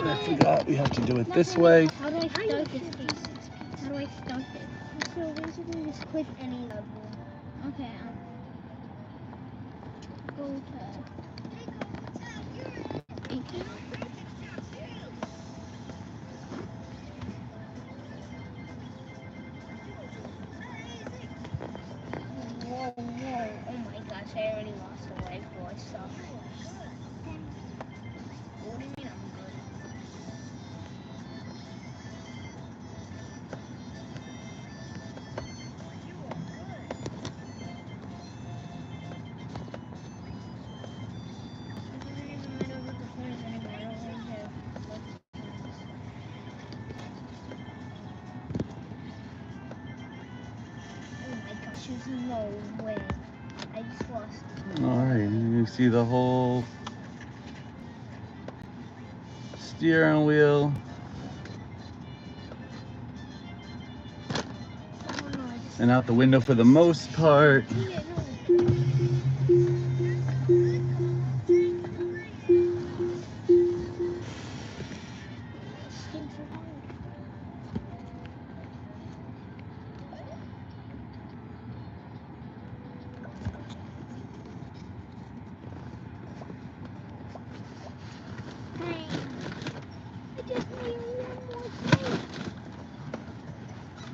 I forgot we have to do it this way. How do I start this game? How do I start it? So basically just click any level. Okay, go to... Whoa, whoa. Oh my gosh, I already lost a leg, boy. So. What do you mean I'm good? There's no way. I just lost. Alright, you see the whole steering wheel. Oh, no, And out the window for the most part. Yeah, no.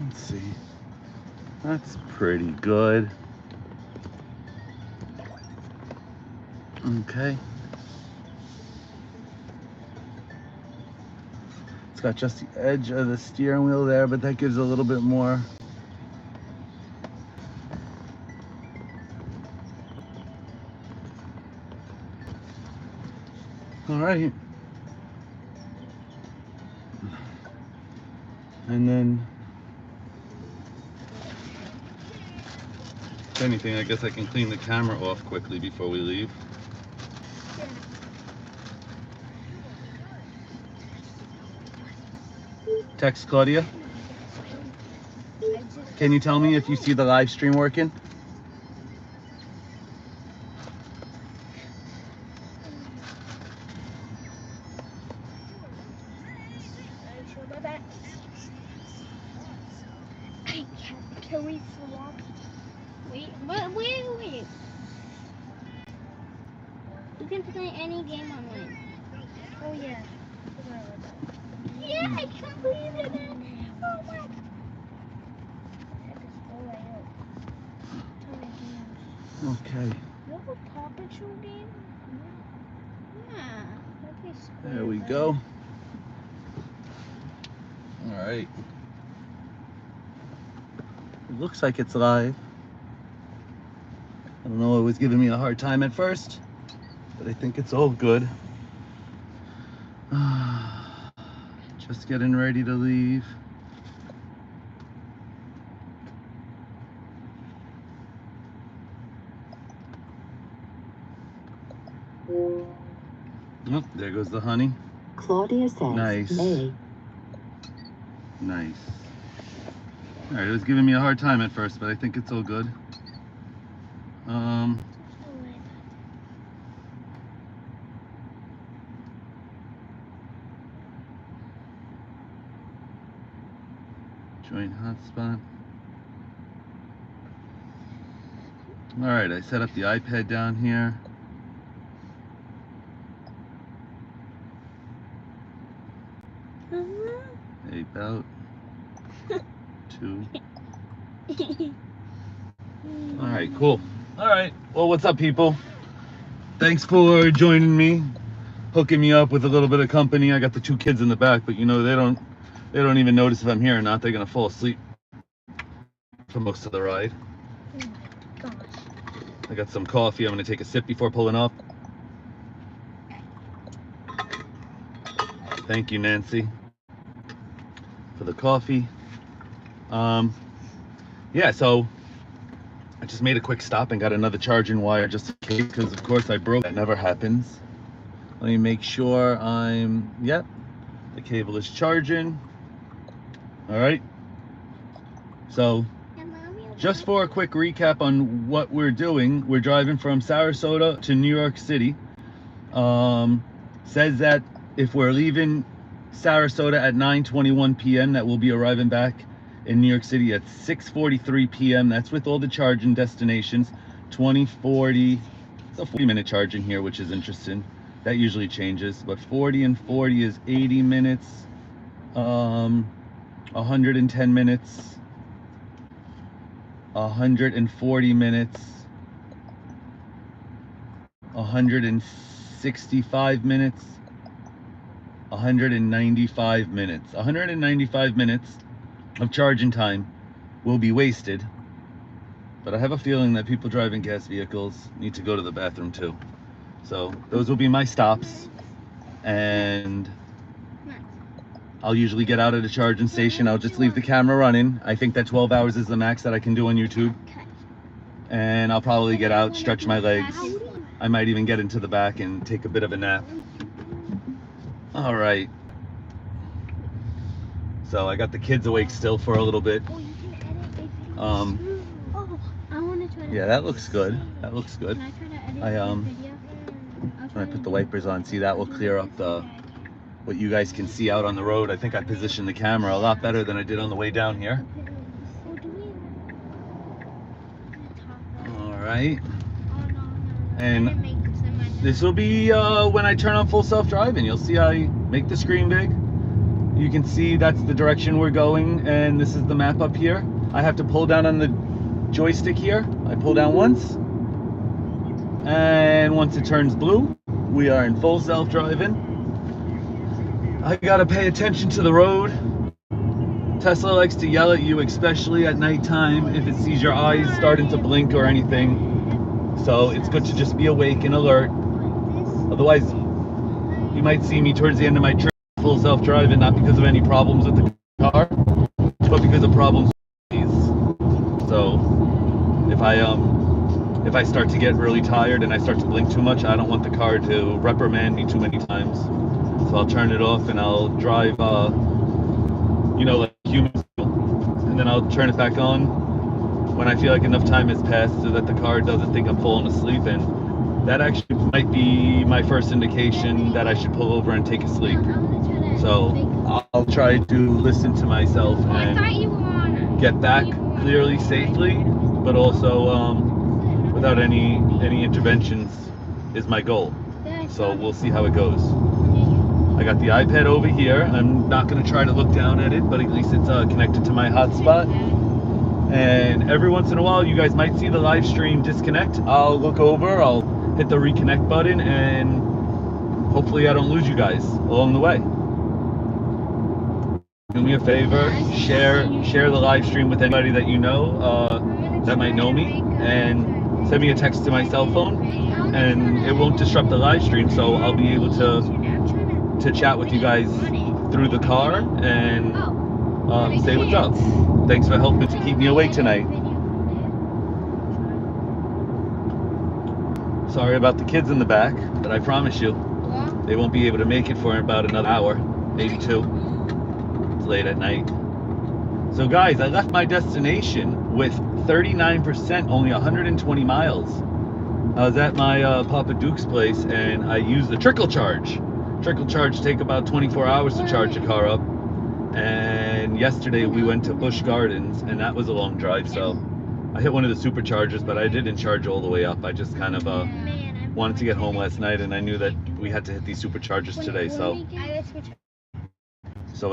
Let's see. That's pretty good. Okay. It's got just the edge of the steering wheel there, but that gives a little bit more. All right. And then, if anything, I guess I can clean the camera off quickly before we leave. Text Claudia. Can you tell me if you see the live stream working? Can we swap? Wait. You can play any game online. Oh yeah. Yeah, I completed it. Oh my. Okay. You have a Paw Patrol game? Yeah. There we go. All right. It looks like it's live. I don't know, it was giving me a hard time at first, but I think it's all good. Just getting ready to leave. Oh, there goes the honey. Claudia says, nice. May. Nice. All right, it was giving me a hard time at first, but I think it's all good. Join hotspot. All right, I set up the iPad down here. About 2. All right, cool. All right, well, what's up, people? Thanks for joining me, hooking me up with a little bit of company. I got the 2 kids in the back, but you know, they don't even notice if I'm here or not. They're gonna fall asleep for most of the ride. Oh my gosh. I got some coffee. I'm gonna take a sip before pulling up. Thank you, Nancy, for the coffee. Yeah, so I just made a quick stop and got another charging wire just in case, because of course I broke. That never happens. Let me make sure yep, the cable is charging. All right. So just for a quick recap on what we're doing, we're driving from Sarasota to New York City. Says that if we're leaving Sarasota at 9:21 p.m., that will be arriving back in New York City at 6:43 p.m. That's with all the charging destinations. 2040. It's a 40-minute charging here, which is interesting. That usually changes, but 40 and 40 is 80 minutes. 110 minutes. 140 minutes. 165 minutes. 195 minutes. 195 minutes of charging time will be wasted. But I have a feeling that people driving gas vehicles need to go to the bathroom too. So those will be my stops. And I'll usually get out at a charging station. I'll just leave the camera running. I think that 12 hours is the max that I can do on YouTube. And I'll probably get out, stretch my legs. I might even get into the back and take a bit of a nap. All right. So I got the kids awake still for a little bit. Yeah, that looks good. That looks good. When I put the wipers on, see, that will clear up what you guys can see out on the road. I think I positioned the camera a lot better than I did on the way down here. All right. And this will be when I turn on full self-driving. You'll see I make the screen big. You can see that's the direction we're going, and this is the map up here. I have to pull down on the joystick here. I pull down once, and once it turns blue, we are in full self-driving. I gotta pay attention to the road. Tesla likes to yell at you, especially at nighttime, if it sees your eyes starting to blink or anything. So it's good to just be awake and alert. Otherwise, you might see me towards the end of my trip full self-driving, not because of any problems with the car, but because of problems with these. So if I start to get really tired and I start to blink too much, I don't want the car to reprimand me too many times. So I'll turn it off and I'll drive, like humans do. And then I'll turn it back on when I feel like enough time has passed so that the car doesn't think I'm falling asleep. And that actually might be my first indication that I should pull over and take a sleep. So I'll try to listen to myself and get back clearly, safely, but also without any interventions is my goal. So we'll see how it goes. I got the iPad over here. I'm not going to try to look down at it, but at least it's connected to my hotspot. And every once in a while, you guys might see the live stream disconnect. I'll look over, I'll hit the reconnect button, and hopefully I don't lose you guys along the way. Do me a favor, share the live stream with anybody that you know that might know me, and send me a text to my cell phone, and it won't disrupt the live stream, so I'll be able to chat with you guys through the car and say what's up. Thanks for helping to keep me awake tonight. Sorry about the kids in the back, but I promise you, they won't be able to make it for about another hour, maybe two. It's late at night. So guys, I left my destination with 39%, only 120 miles. I was at my Papa Duke's place, and I used the trickle charge. Trickle charge take about 24 hours to charge a car up. And yesterday we went to Busch Gardens, and that was a long drive, so I hit one of the superchargers, but I didn't charge all the way up. I just kind of wanted to get home last night, and I knew that we had to hit these superchargers today. So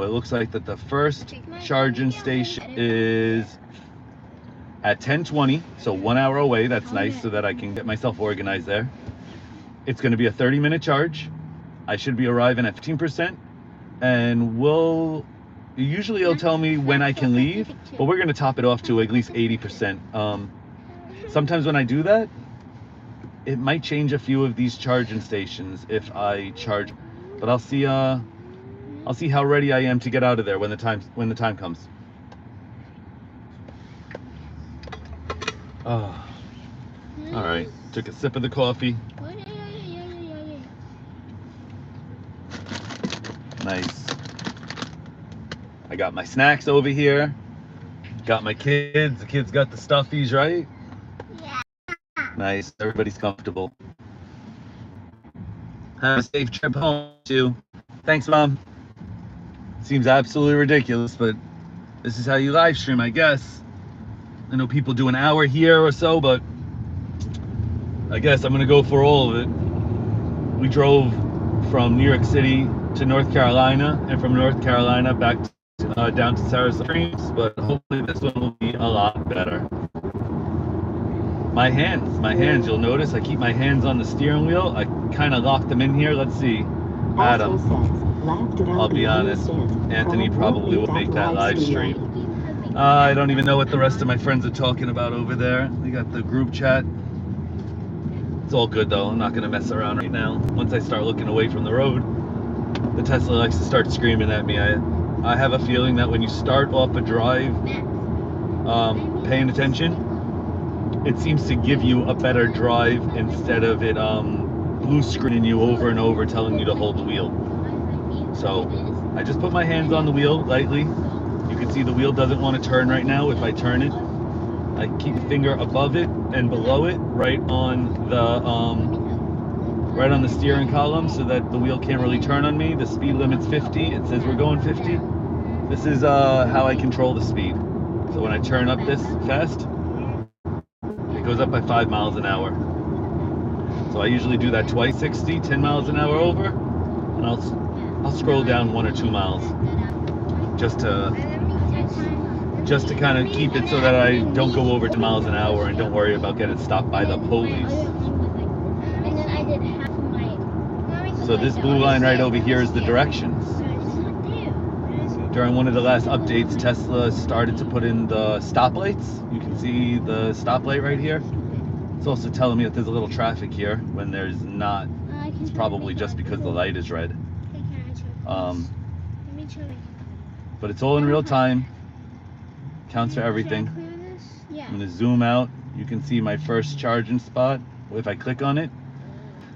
it looks like that the first charging station is at 10:20, so 1 hour away. That's nice, so that I can get myself organized there. It's going to be a 30-minute charge. I should be arriving at 15%, and usually it'll tell me when I can leave, but we're going to top it off to at least 80%. Sometimes when I do that, it might change a few of these charging stations if I charge, but I'll see how ready I am to get out of there when the time comes. Oh, all right. Took a sip of the coffee. Nice. I got my snacks over here. Got my kids. The kids got the stuffies, right? Yeah. Nice. Everybody's comfortable. Have a safe trip home, too. Thanks, Mom. Seems absolutely ridiculous, but this is how you live stream, I guess. I know people do an hour here or so, but I guess I'm gonna go for all of it. We drove from New York City to North Carolina, and from North Carolina back to, down to Sarasota, but hopefully this one will be a lot better. My hands, you'll notice I keep my hands on the steering wheel. I kind of lock them in here. Let's see. Adam, I'll be honest, Anthony probably will make that live stream. I don't even know what the rest of my friends are talking about over there. We got the group chat. It's all good though. I'm not gonna mess around right now. Once I start looking away from the road, the Tesla likes to start screaming at me. I have a feeling that when you start off a drive, paying attention, it seems to give you a better drive instead of it blue screening you over and over, telling you to hold the wheel. So I just put my hands on the wheel lightly. You can see the wheel doesn't want to turn right now. If I turn it, I keep a finger above it and below it, right on the steering column, so that the wheel can't really turn on me. The speed limit's 50. It says we're going 50. This is how I control the speed. So when I turn up this fast, it goes up by 5 miles an hour. So I usually do that twice, 60, 10 miles an hour over, and I'll scroll down 1 or 2 miles just to kind of keep it so that I don't go over 10 miles an hour and don't worry about getting stopped by the police. So this blue line right over here is the directions. During one of the last updates, Tesla started to put in the stoplights. You can see the stoplight right here. It's also telling me that there's a little traffic here when there's not. It's probably just because the light is red. But it's all in real time. Counts for everything. I'm going to zoom out. You can see my first charging spot. If I click on it,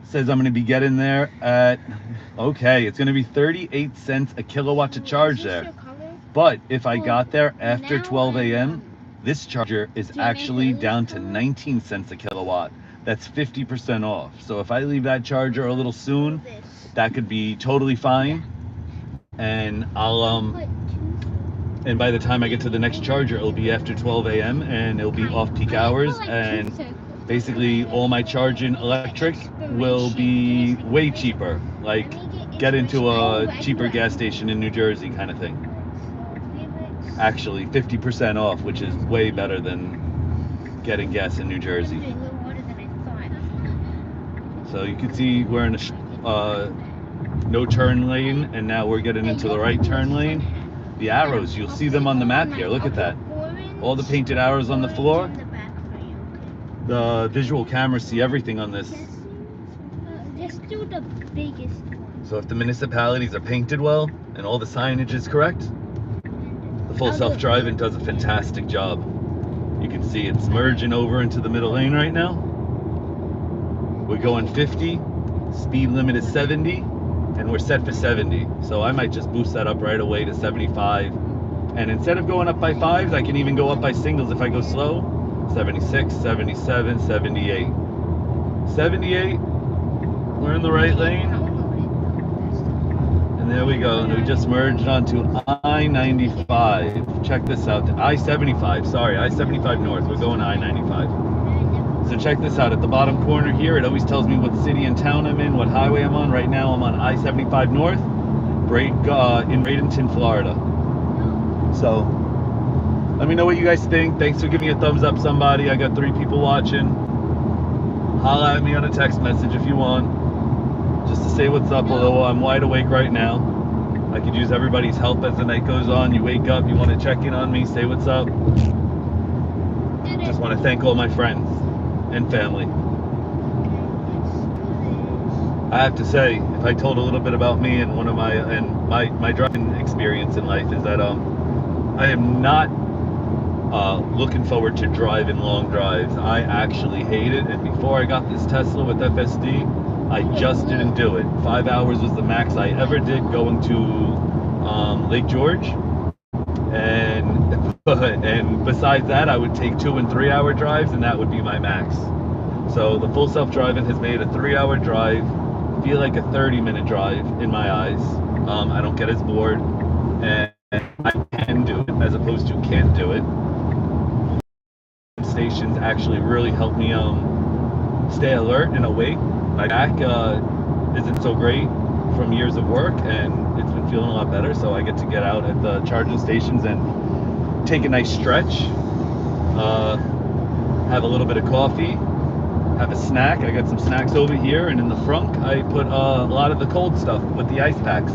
it says I'm going to be getting there at, okay, it's going to be 38 cents a kilowatt to charge there. But if I got there after 12 a.m., this charger is actually down to 19 cents a kilowatt. That's 50% off. So if I leave that charger a little soon, that could be totally fine. And and by the time I get to the next charger, it'll be after 12 a.m. and it'll be off peak hours. And basically all my charging electric will be way cheaper. Like get into a cheaper gas station in New Jersey kind of thing. Actually 50% off, which is way better than getting gas in New Jersey. So you can see we're in a no turn lane, and now we're getting into the right turn lane. The arrows, you'll see them on the map here. Look at that. All the painted arrows on the floor. The visual cameras see everything on this. Just do the biggest one. So if the municipalities are painted well and all the signage is correct, the full self-driving does a fantastic job. You can see it's merging over into the middle lane right now. We're going 50, speed limit is 70, and we're set for 70. So I might just boost that up right away to 75. And instead of going up by fives, I can even go up by singles if I go slow. 76, 77, 78. 78, we're in the right lane. And there we go, and we just merged onto I-95. Check this out, I-75, sorry, I-75 north, we're going to I-95. So check this out, at the bottom corner here, it always tells me what city and town I'm in, what highway I'm on. Right now I'm on I-75 north, in Bradenton, Florida. So, let me know what you guys think. Thanks for giving me a thumbs up, somebody. I got 3 people watching. Holla at me on a text message if you want, just to say what's up, although I'm wide awake right now. I could use everybody's help as the night goes on. You wake up, you want to check in on me, say what's up. Just want to thank all my friends and family. I have to say, if I told a little bit about me and my driving experience in life is that I am not looking forward to driving long drives. I actually hate it, and before I got this Tesla with FSD, I just didn't do it. 5 hours was the max I ever did going to Lake George, and besides that, I would take 2 and 3 hour drives, and that would be my max. So the full self-driving has made a 3 hour drive feel like a 30-minute drive in my eyes. I don't get as bored, and I can do it as opposed to can't do it. Stations actually really help me stay alert and awake. My back isn't so great from years of work, and it's been feeling a lot better. So I get to get out at the charging stations and take a nice stretch, have a little bit of coffee, have a snack. I got some snacks over here, and in the front I put a lot of the cold stuff with the ice packs.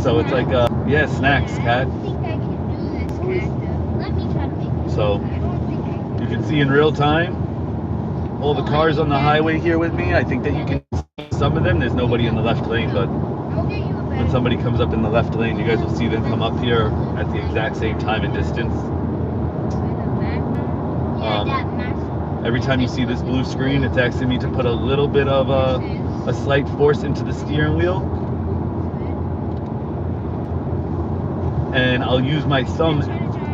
So it's like yeah, snacks, cat. I don't think I can do this, Kat. Let me try to make it. So I don't think I you can see in real time all the cars on the highway here with me. I think that you can see some of them. There's nobody in the left lane, but I'll get you a when bag. somebody comes up in the left lane, you guys will see them come up here at the exact same time and distance. Yeah, that massive. Every time you see this blue screen, it's asking me to put a little bit of a slight force into the steering wheel, and I'll use my thumb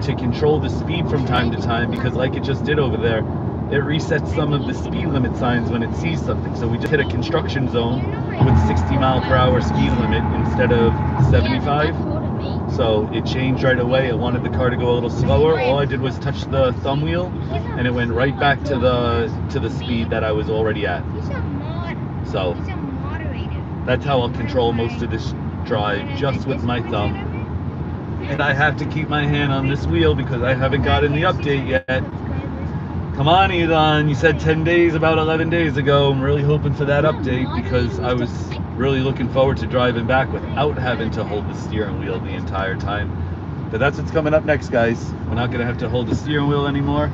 to control the speed from time to time, because like it just did over there, it resets some of the speed limit signs when it sees something. So we just hit a construction zone with 60-mile-per-hour speed limit instead of 75. So it changed right away. It wanted the car to go a little slower. All I did was touch the thumb wheel, and it went right back to the speed that I was already at. So that's how I'll control most of this drive, just with my thumb. And I have to keep my hand on this wheel because I haven't gotten the update yet. Come on, Elon. You said 10 days about 11 days ago. I'm really hoping for that update because I was really looking forward to driving back without having to hold the steering wheel the entire time. But that's what's coming up next, guys. We're not going to have to hold the steering wheel anymore.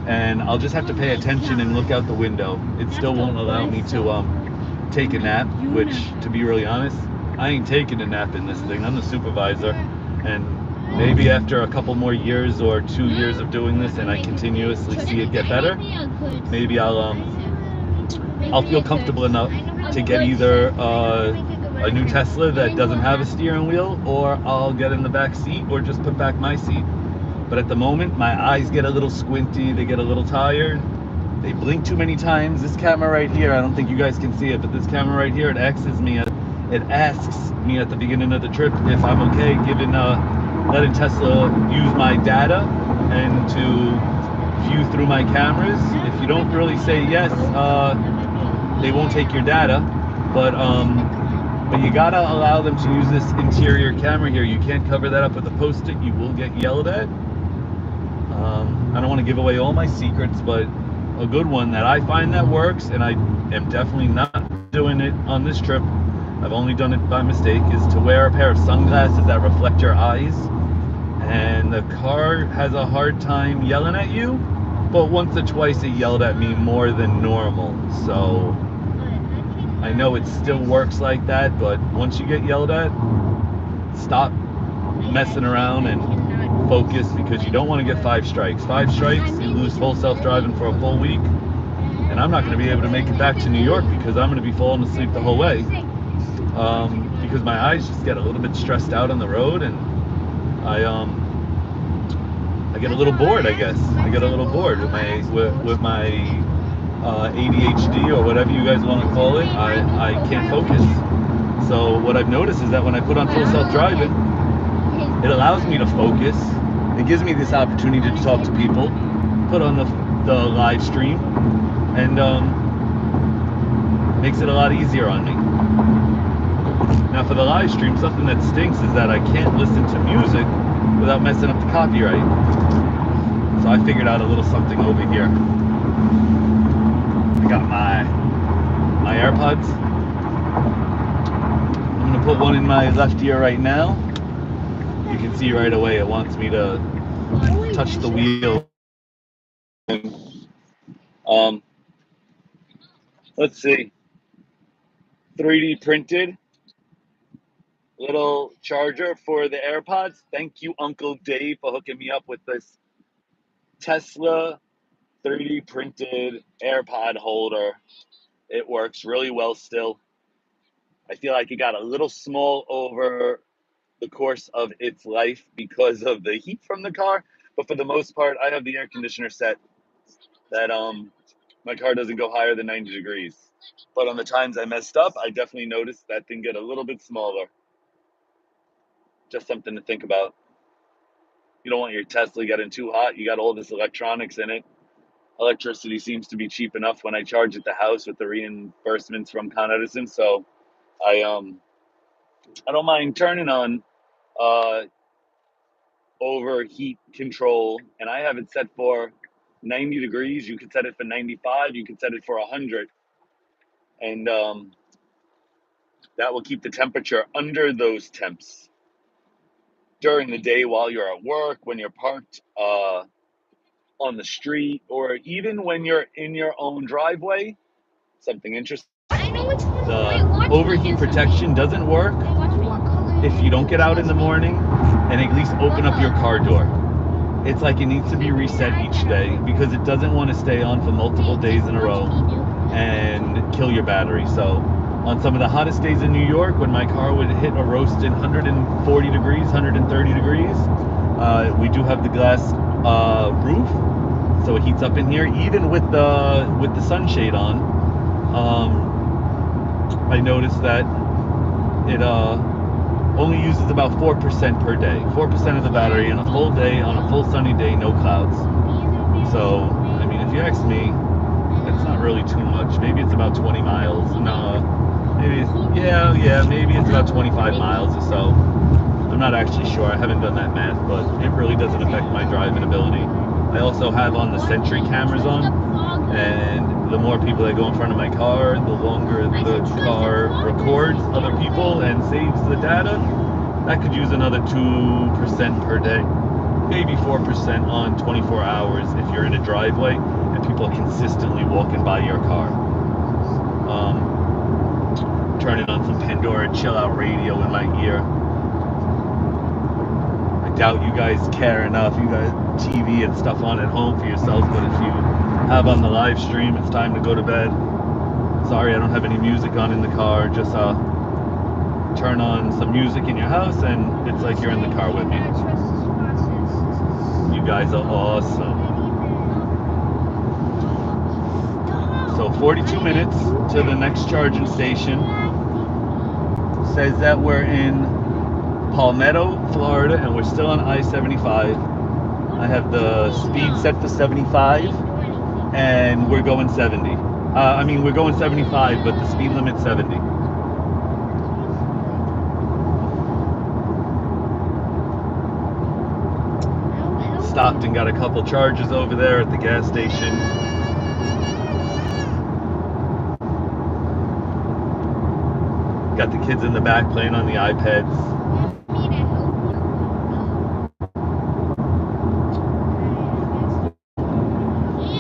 And I'll just have to pay attention and look out the window. It still won't allow me to take a nap, which, to be really honest, I ain't taking a nap in this thing. I'm the supervisor. And maybe after a couple more years or 2 years of doing this and I continuously see it get better, maybe I'll feel comfortable enough to get either a new Tesla that doesn't have a steering wheel, or I'll get in the back seat or just put back my seat. But at the moment, my eyes get a little squinty, they get a little tired, they blink too many times. This camera right here, I don't think you guys can see it, but this camera right here, it asks me at the beginning of the trip if I'm okay letting Tesla use my data and to view through my cameras. If you don't really say yes, they won't take your data, but you gotta allow them to use this interior camera here. You can't cover that up with a post-it. You will get yelled at. I don't want to give away all my secrets, but a good one that I find that works, and I am definitely not doing it on this trip, I've only done it by mistake, is to wear a pair of sunglasses that reflect your eyes. And the car has a hard time yelling at you, but once or twice it yelled at me more than normal. So I know it still works like that, but once you get yelled at, stop messing around and focus, because you don't want to get 5 strikes. 5 strikes, you lose full self-driving for a full week, and I'm not going to be able to make it back to New York because I'm going to be falling asleep the whole way. Because my eyes just get a little bit stressed out on the road, and I get a little bored, I guess. I get a little bored with my ADHD or whatever you guys want to call it. I can't focus. So what I've noticed is that when I put on full self-driving, it allows me to focus. It gives me this opportunity to talk to people, put on the live stream, and makes it a lot easier on me. Now for the live stream, something that stinks is that I can't listen to music without messing up the copyright. So I figured out a little something over here. I got my AirPods. I'm gonna put one in my left ear right now. You can see right away it wants me to touch the wheel. Let's see. 3D printed little charger for the AirPods. Thank you, Uncle Dave, for hooking me up with this Tesla 3D printed AirPod holder. It works really well still. I feel like it got a little small over the course of its life because of the heat from the car, but for the most part, I have the air conditioner set that my car doesn't go higher than 90 degrees. But on the times I messed up, I definitely noticed that thing get a little bit smaller. Just something to think about. You don't want your Tesla getting too hot. You got all this electronics in it. Electricity seems to be cheap enough when I charge at the house with the reimbursements from Con Edison. So I don't mind turning on uh, overheat control, and I have it set for 90 degrees. You could set it for 95. You could set it for 100, and that will keep the temperature under those temps during the day while you're at work, when you're parked on the street, or even when you're in your own driveway. Something interesting. I know which one. The overheat protection doesn't work if you don't get out in the morning and at least open up your car door. It's like it needs to be reset each day because it doesn't want to stay on for multiple days in a row and kill your battery. So on some of the hottest days in New York, when my car would hit a roasting 140 degrees, 130 degrees, we do have the glass roof, so it heats up in here. Even with the sunshade on, I noticed that it only uses about 4% per day. 4% of the battery in a full day, on a full sunny day, no clouds. So, I mean, if you ask me, it's not really too much. Maybe it's about 20 miles. No, maybe, maybe it's about 25 miles or so. I'm not actually sure. I haven't done that math, but it really doesn't affect my driving ability. I also have on the Sentry cameras on, and the more people that go in front of my car, the longer the car records other people and saves the data. That could use another 2% per day, maybe 4% on 24 hours if you're in a driveway and people are consistently walking by your car. Turning on some Pandora chill out radio in my ear. I doubt you guys care enough. You guys TV and stuff on at home for yourselves, but if you have on the live stream, it's time to go to bed. Sorry, I don't have any music on in the car. Just turn on some music in your house and it's like you're in the car with me. You guys are awesome. So 42 minutes to the next charging station. Says that we're in Palmetto, Florida, and we're still on I-75. I have the speed set to 75, and we're going 70. We're going 75, but the speed limit's 70. Stopped and got a couple charges over there at the gas station. Got the kids in the back playing on the iPads.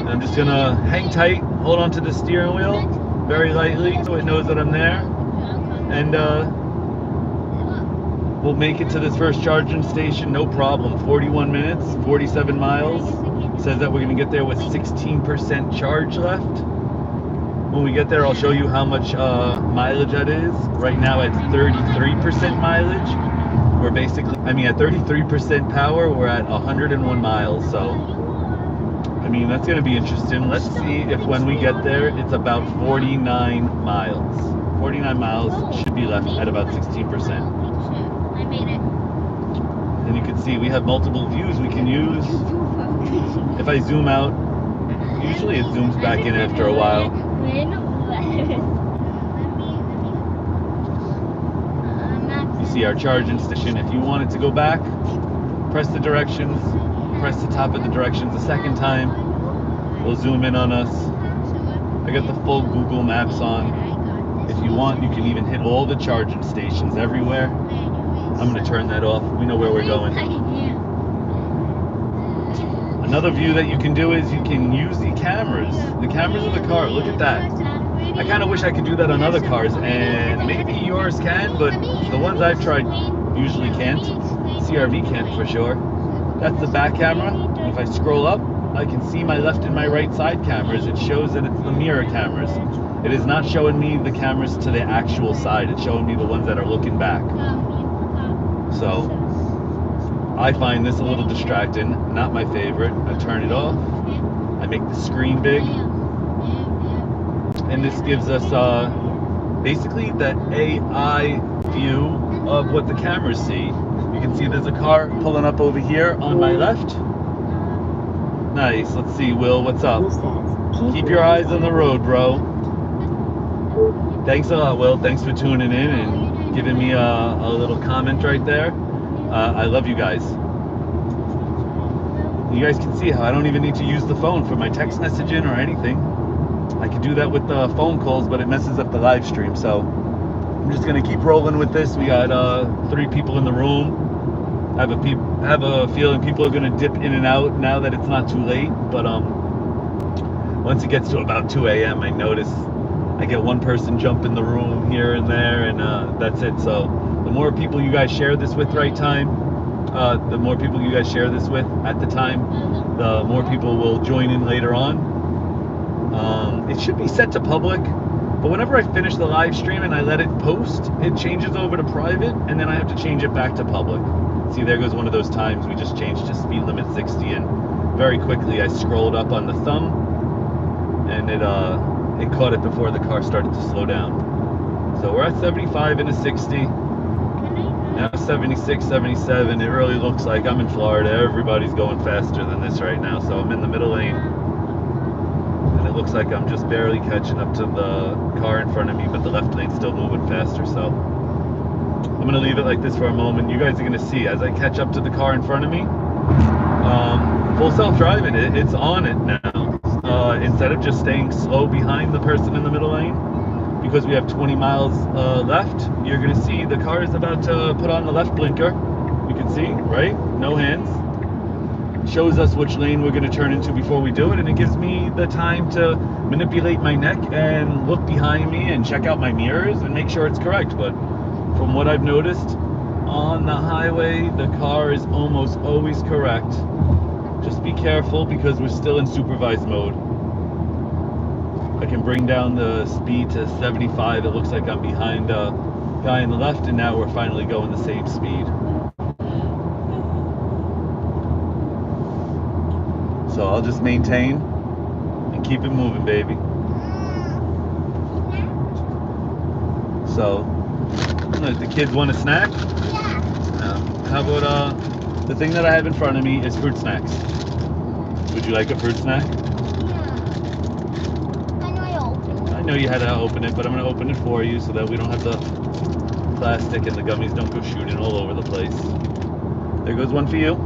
I'm just gonna hang tight, hold on to the steering wheel very lightly so it knows that I'm there, and we'll make it to this first charging station, no problem. 41 minutes, 47 miles. Says that we're gonna get there with 16% charge left. When we get there, I'll show you how much mileage that is. Right now at 33% mileage. We're basically, at 33% power, we're at 101 miles. So, that's going to be interesting. Let's see if when we get there, it's about 49 miles. 49 miles should be left at about 16%. I made it. And you can see we have multiple views we can use. If I zoom out, usually it zooms back in after a while. You see our charging station. If you want it to go back, press the directions, press the top of the directions a second time. We'll zoom in on us. I got the full Google Maps on. If you want, you can even hit all the charging stations everywhere. I'm going to turn that off. We know where we're going. Another view that you can do is you can use the cameras of the car. Look at that. I kind of wish I could do that on other cars, and maybe yours can, but the ones I've tried usually can't. CRV can't for sure. That's the back camera. If I scroll up, I can see my left and my right side cameras. It shows that it's the mirror cameras. It is not showing me the cameras to the actual side. It's showing me the ones that are looking back. So I find this a little distracting, not my favorite. I turn it off. I make the screen big. And this gives us basically the AI view of what the cameras see. You You can see there's a car pulling up over here on my left. Nice. Let's see, Will, what's up? Keep your eyes on the road, bro. Thanks a lot, Will. Thanks for tuning in and giving me a little comment right there. I love you guys. You guys can see how I don't even need to use the phone for my text messaging or anything. I can do that with the phone calls, but it messes up the live stream. So I'm just gonna keep rolling with this. We got 3 people in the room. I have a feeling people are gonna dip in and out now that it's not too late. But once it gets to about 2 a.m., I notice I get one person jump in the room here and there, and that's it. So the more people you guys share this with the more people you guys share this with at the time, the more people will join in later on. It should be set to public, but whenever I finish the live stream and I let it post, it changes over to private, and then I have to change it back to public. See, there goes one of those times we just changed to speed limit 60, and very quickly I scrolled up on the thumb, and it caught it before the car started to slow down. So we're at 75 and a 60. Now 76, 77. It really looks like I'm in Florida. Everybody's going faster than this right now. So I'm in the middle lane. And it looks like I'm just barely catching up to the car in front of me, but the left lane's still moving faster. So I'm going to leave it like this for a moment. You guys are going to see as I catch up to the car in front of me. Full self-driving, it's on it now. Instead of just staying slow behind the person in the middle lane, because we have 20 miles left, you're going to see the car is about to put on the left blinker. You can see, right? No hands. Shows us which lane we're going to turn into before we do it, and it gives me the time to manipulate my neck and look behind me and check out my mirrors and make sure it's correct. But from what I've noticed on the highway, the car is almost always correct. Just be careful because we're still in supervised mode. I can bring down the speed to 75. It looks like I'm behind a guy on the left, and now we're finally going the same speed. So I'll just maintain and keep it moving, baby. So, the kids want a snack? Yeah. How about the thing that I have in front of me is fruit snacks. Would you like a fruit snack? I know you had to open it, but I'm going to open it for you so that we don't have the plastic and the gummies don't go shooting all over the place. There goes one for you.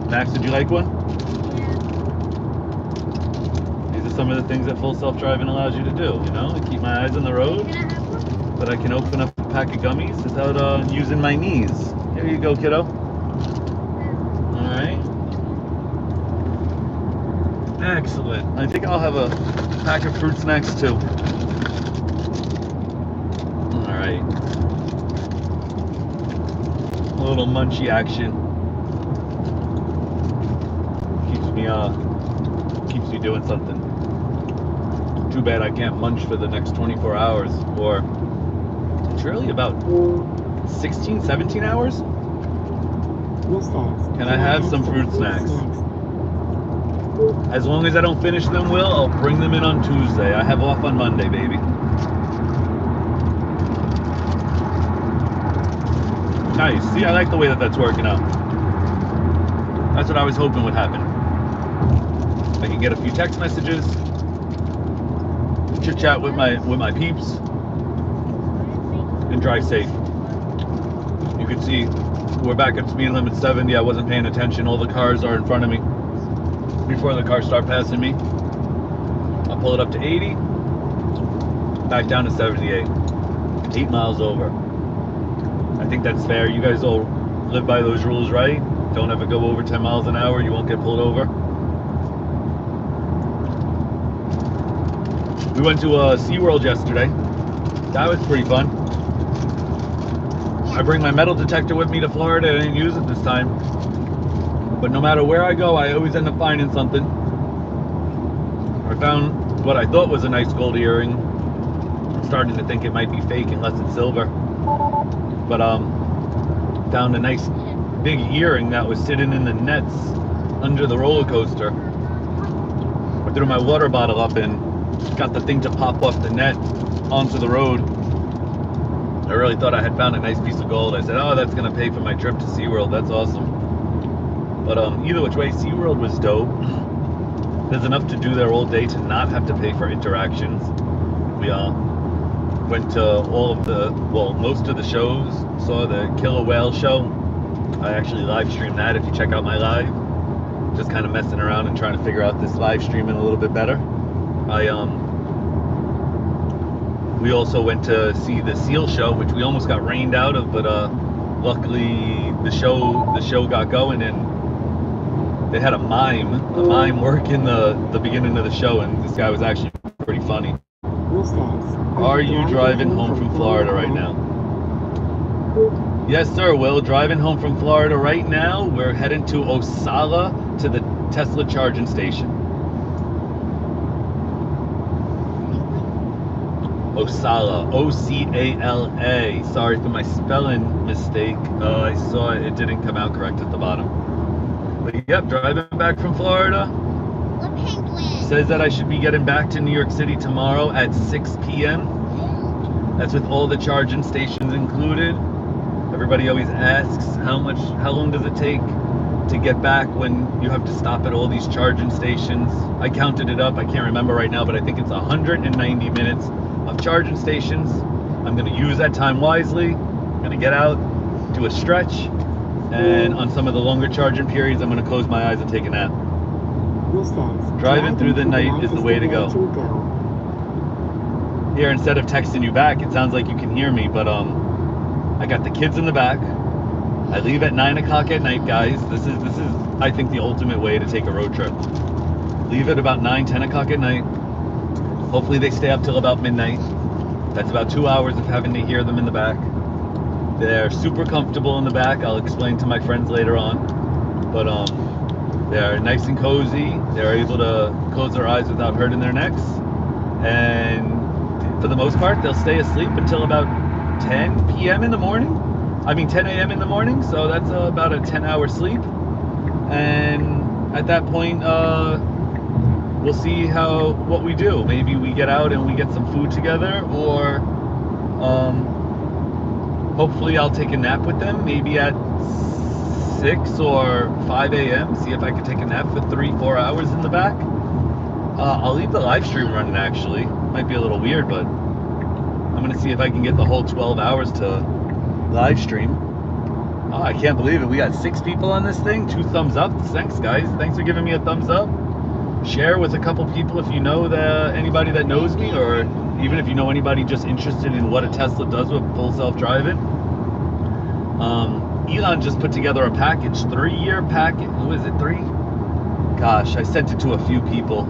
Max, did you like one? Yeah. These are some of the things that full self-driving allows you to do, you know? I keep my eyes on the road, but I can open up a pack of gummies without using my knees. Here you go, kiddo. All right. Excellent. I think I'll have a pack of fruit snacks too. All right. A little munchy action. Keeps me doing something. Too bad I can't munch for the next 24 hours, or it's really about 16, 17 hours. Can I have some fruit snacks? As long as I don't finish them, Will, I'll bring them in on Tuesday. I have off on Monday, baby. Nice. See, I like the way that that's working out. That's what I was hoping would happen. I can get a few text messages, chit chat with my peeps, and drive safe. You can see we're back at speed limit 70. I wasn't paying attention. All the cars are in front of me. Before the cars start passing me, I'll pull it up to 80, back down to 78. 8 miles over. I think that's fair. You guys all live by those rules, right? Don't ever go over 10 miles an hour. You won't get pulled over. We went to SeaWorld yesterday. That was pretty fun. I bring my metal detector with me to Florida. I didn't use it this time. But no matter where I go, I always end up finding something. I found what I thought was a nice gold earring. I'm starting to think it might be fake unless it's silver. But found a nice big earring that was sitting in the nets under the roller coaster. I threw my water bottle up and got the thing to pop off the net onto the road. I really thought I had found a nice piece of gold. I said, oh, that's gonna pay for my trip to SeaWorld. That's awesome. But either which way, SeaWorld was dope. There's enough to do there all day to not have to pay for interactions. We went to all of the, well, most of the shows. Saw the killer whale show. I actually live streamed that if you check out my live. Just kind of messing around and trying to figure out this live streaming a little bit better. We also went to see the seal show, which we almost got rained out of, but luckily the show got going, and they had a mime work in the beginning of the show, and this guy was actually pretty funny. Are you driving home from Florida right now? Yes, sir, Will. Driving home from Florida right now. We're heading to Ocala to the Tesla charging station. Ocala, O-C-A-L-A. Sorry for my spelling mistake. I saw it didn't come out correct at the bottom. But yep, driving back from Florida. Says that I should be getting back to New York City tomorrow at 6 p.m. That's with all the charging stations included. Everybody always asks how long does it take to get back when you have to stop at all these charging stations. I counted it up. I can't remember right now, but I think it's 190 minutes of charging stations. I'm going to use that time wisely. I'm going to get out, do a stretch, and on some of the longer charging periods, I'm going to close my eyes and take a nap. Driving through the night is the way to go. Here, instead of texting you back, it sounds like you can hear me, but I got the kids in the back. I leave at 9 o'clock at night, guys. This is I think the ultimate way to take a road trip. Leave at about 9, 10 o'clock at night. Hopefully they stay up till about midnight. That's about 2 hours of having to hear them in the back. They're super comfortable in the back. I'll explain to my friends later on. But they're nice and cozy. They're able to close their eyes without hurting their necks. And for the most part, they'll stay asleep until about 10 p.m. in the morning. I mean 10 a.m. in the morning. So that's about a 10-hour sleep. And at that point, we'll see what we do. Maybe we get out and we get some food together, or hopefully I'll take a nap with them, maybe at 6 or 5 a.m. See if I can take a nap for 3-4 hours in the back. I'll leave the live stream running, actually. Might be a little weird, but I'm going to see if I can get the whole 12 hours to live stream. Oh, I can't believe it. We got 6 people on this thing. 2 thumbs up. Thanks, guys. Thanks for giving me a thumbs up. Share with a couple people if you know anybody that knows me, or even if you know anybody just interested in what a Tesla does with full self-driving. Elon just put together a package, 3-year package. Who is it, 3? Gosh, I sent it to a few people.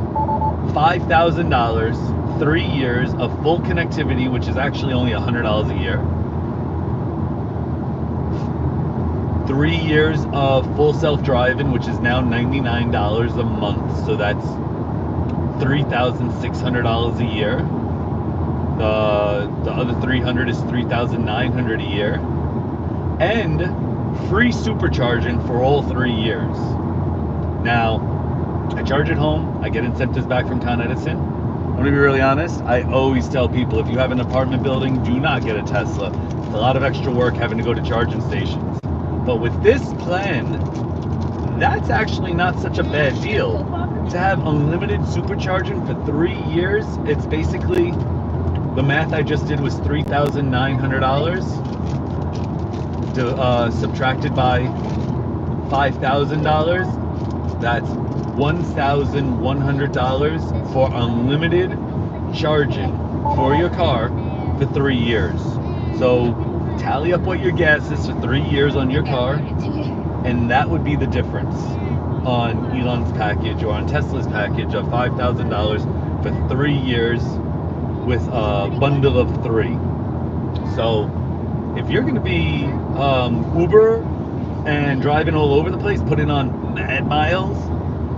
$5,000, 3 years of full connectivity, which is actually only $100 a year. 3 years of full self-driving, which is now $99 a month. So that's $3,600 a year. The other $300 is $3,900 a year. And free supercharging for all 3 years. Now, I charge at home. I get incentives back from Con Edison. I'm going to be really honest. I always tell people, if you have an apartment building, do not get a Tesla. It's a lot of extra work having to go to charging stations. But with this plan, that's actually not such a bad deal. To have unlimited supercharging for 3 years, it's basically, the math I just did was $3,900 subtracted by $5,000. That's $1,100 for unlimited charging for your car for 3 years. So tally up what your gas is for 3 years on your car, and that would be the difference on Elon's package or on Tesla's package of $5,000 for 3 years with a bundle of 3. So if you're going to be Uber and driving all over the place, putting on mad miles,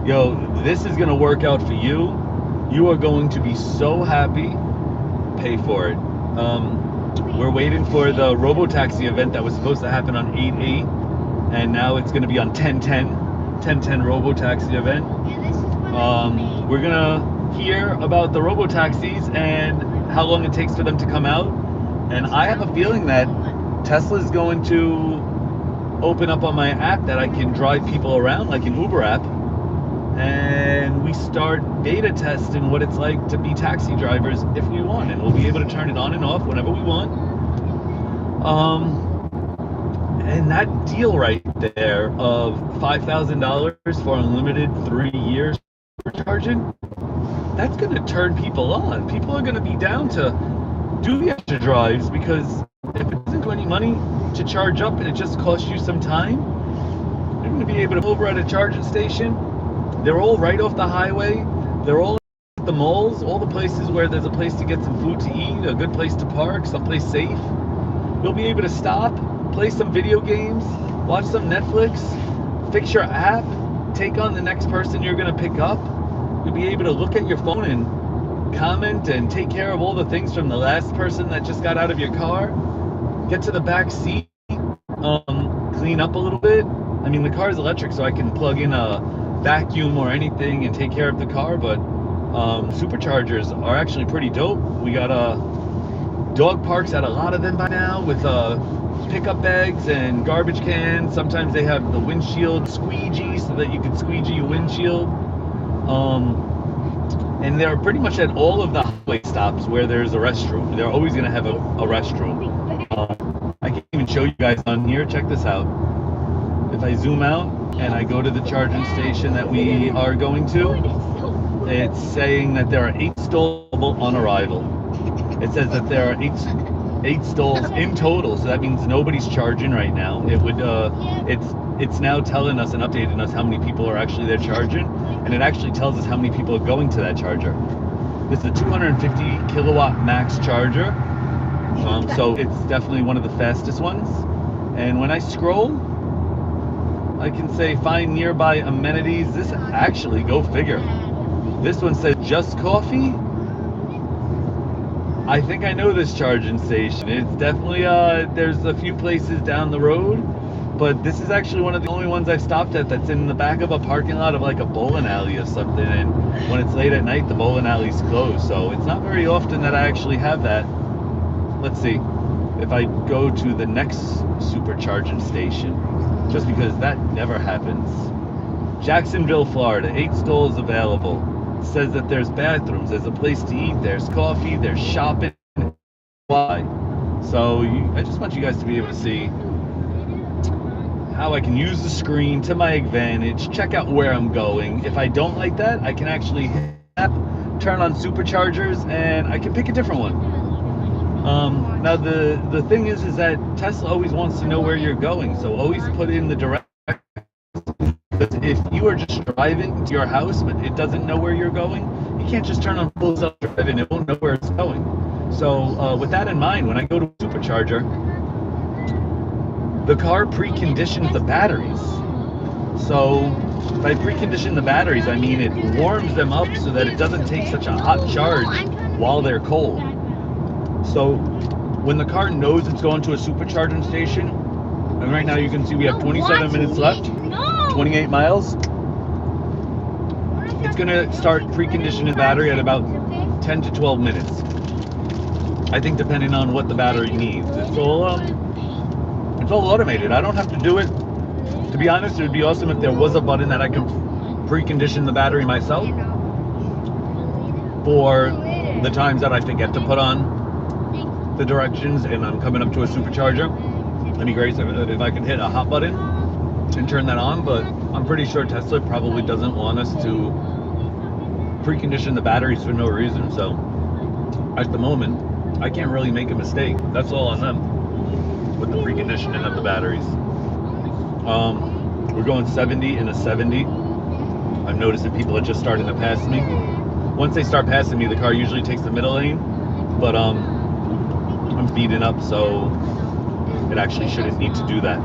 yo, this is going to work out for you. You are going to be so happy. Pay for it. We're waiting for the Robotaxi event that was supposed to happen on 8/8, and now it's going to be on 10/10 Robotaxi event. We're going to hear about the Robotaxis and how long it takes for them to come out. And I have a feeling that Tesla's going to open up on my app that I can drive people around like an Uber app, and we start beta testing what it's like to be taxi drivers if we want, and we'll be able to turn it on and off whenever we want. And that deal right there of $5,000 for unlimited 3 years charging, that's going to turn people on. People are going to be down to do the extra drives, because if it doesn't cost any money to charge up and it just costs you some time, you're going to be able to go over at a charging station. They're all right off the highway. They're all at the malls, all the places where there's a place to get some food to eat, a good place to park, someplace safe. You'll be able to stop, play some video games, watch some Netflix, fix your app, take on the next person you're going to pick up. You'll be able to look at your phone and comment and take care of all the things from the last person that just got out of your car. Get to the back seat, clean up a little bit. I mean, the car is electric, so I can plug in a vacuum or anything and take care of the car, but superchargers are actually pretty dope. We got dog parks at a lot of them by now with pickup bags and garbage cans. Sometimes they have the windshield squeegee so that you can squeegee your windshield. And they're pretty much at all of the highway stops where there's a restroom. They're always going to have a restroom. I can't even show you guys on here. Check this out. If I zoom out and I go to the charging station that we are going to, it's saying that there are 8 stalls on arrival. It says that there are eight stalls in total, so that means nobody's charging right now. It would it's now telling us and updating us how many people are actually there charging, and it actually tells us how many people are going to that charger. This is a 250 kilowatt max charger, so it's definitely one of the fastest ones. And when I scroll, I can say find nearby amenities. This actually, go figure. This one says just coffee. I think I know this charging station. It's definitely, there's a few places down the road, but this is actually one of the only ones I've stopped at that's in the back of a parking lot of like a bowling alley or something, and when it's late at night, the bowling alley's closed, so it's not very often that I actually have that. Let's see, if I go to the next supercharging station, just because that never happens. Jacksonville, Florida, 8 stalls available. Says that there's bathrooms, there's a place to eat, there's coffee, there's shopping. Why? So I just want you guys to be able to see how I can use the screen to my advantage, check out where I'm going. If I don't like that, I can actually hit app, turn on superchargers, and I can pick a different one. Now the thing is that Tesla always wants to know where you're going, so always put in the direct. If you are just driving to your house but it doesn't know where you're going, you can't just turn on full self-driving, it won't know where it's going. So with that in mind, when I go to a supercharger, the car preconditions the batteries. So by precondition the batteries, I mean it warms them up so that it doesn't take such a hot charge while they're cold. So when the car knows it's going to a supercharging station, and right now you can see we have 27 minutes left, 28 miles. It's going to start preconditioning the battery at about 10 to 12 minutes. I think depending on what the battery needs. It's all automated. I don't have to do it. To be honest, it would be awesome if there was a button that I could precondition the battery myself for the times that I forget to put on the directions and I'm coming up to a supercharger. It'd be great if I could hit a hot button and turn that on, but I'm pretty sure Tesla probably doesn't want us to precondition the batteries for no reason. So at the moment, I can't really make a mistake. That's all on them with the preconditioning of the batteries. We're going 70 in a 70. I'm noticing people are just starting to pass me. Once they start passing me, the car usually takes the middle lane, but I'm speeding up, so it actually shouldn't need to do that.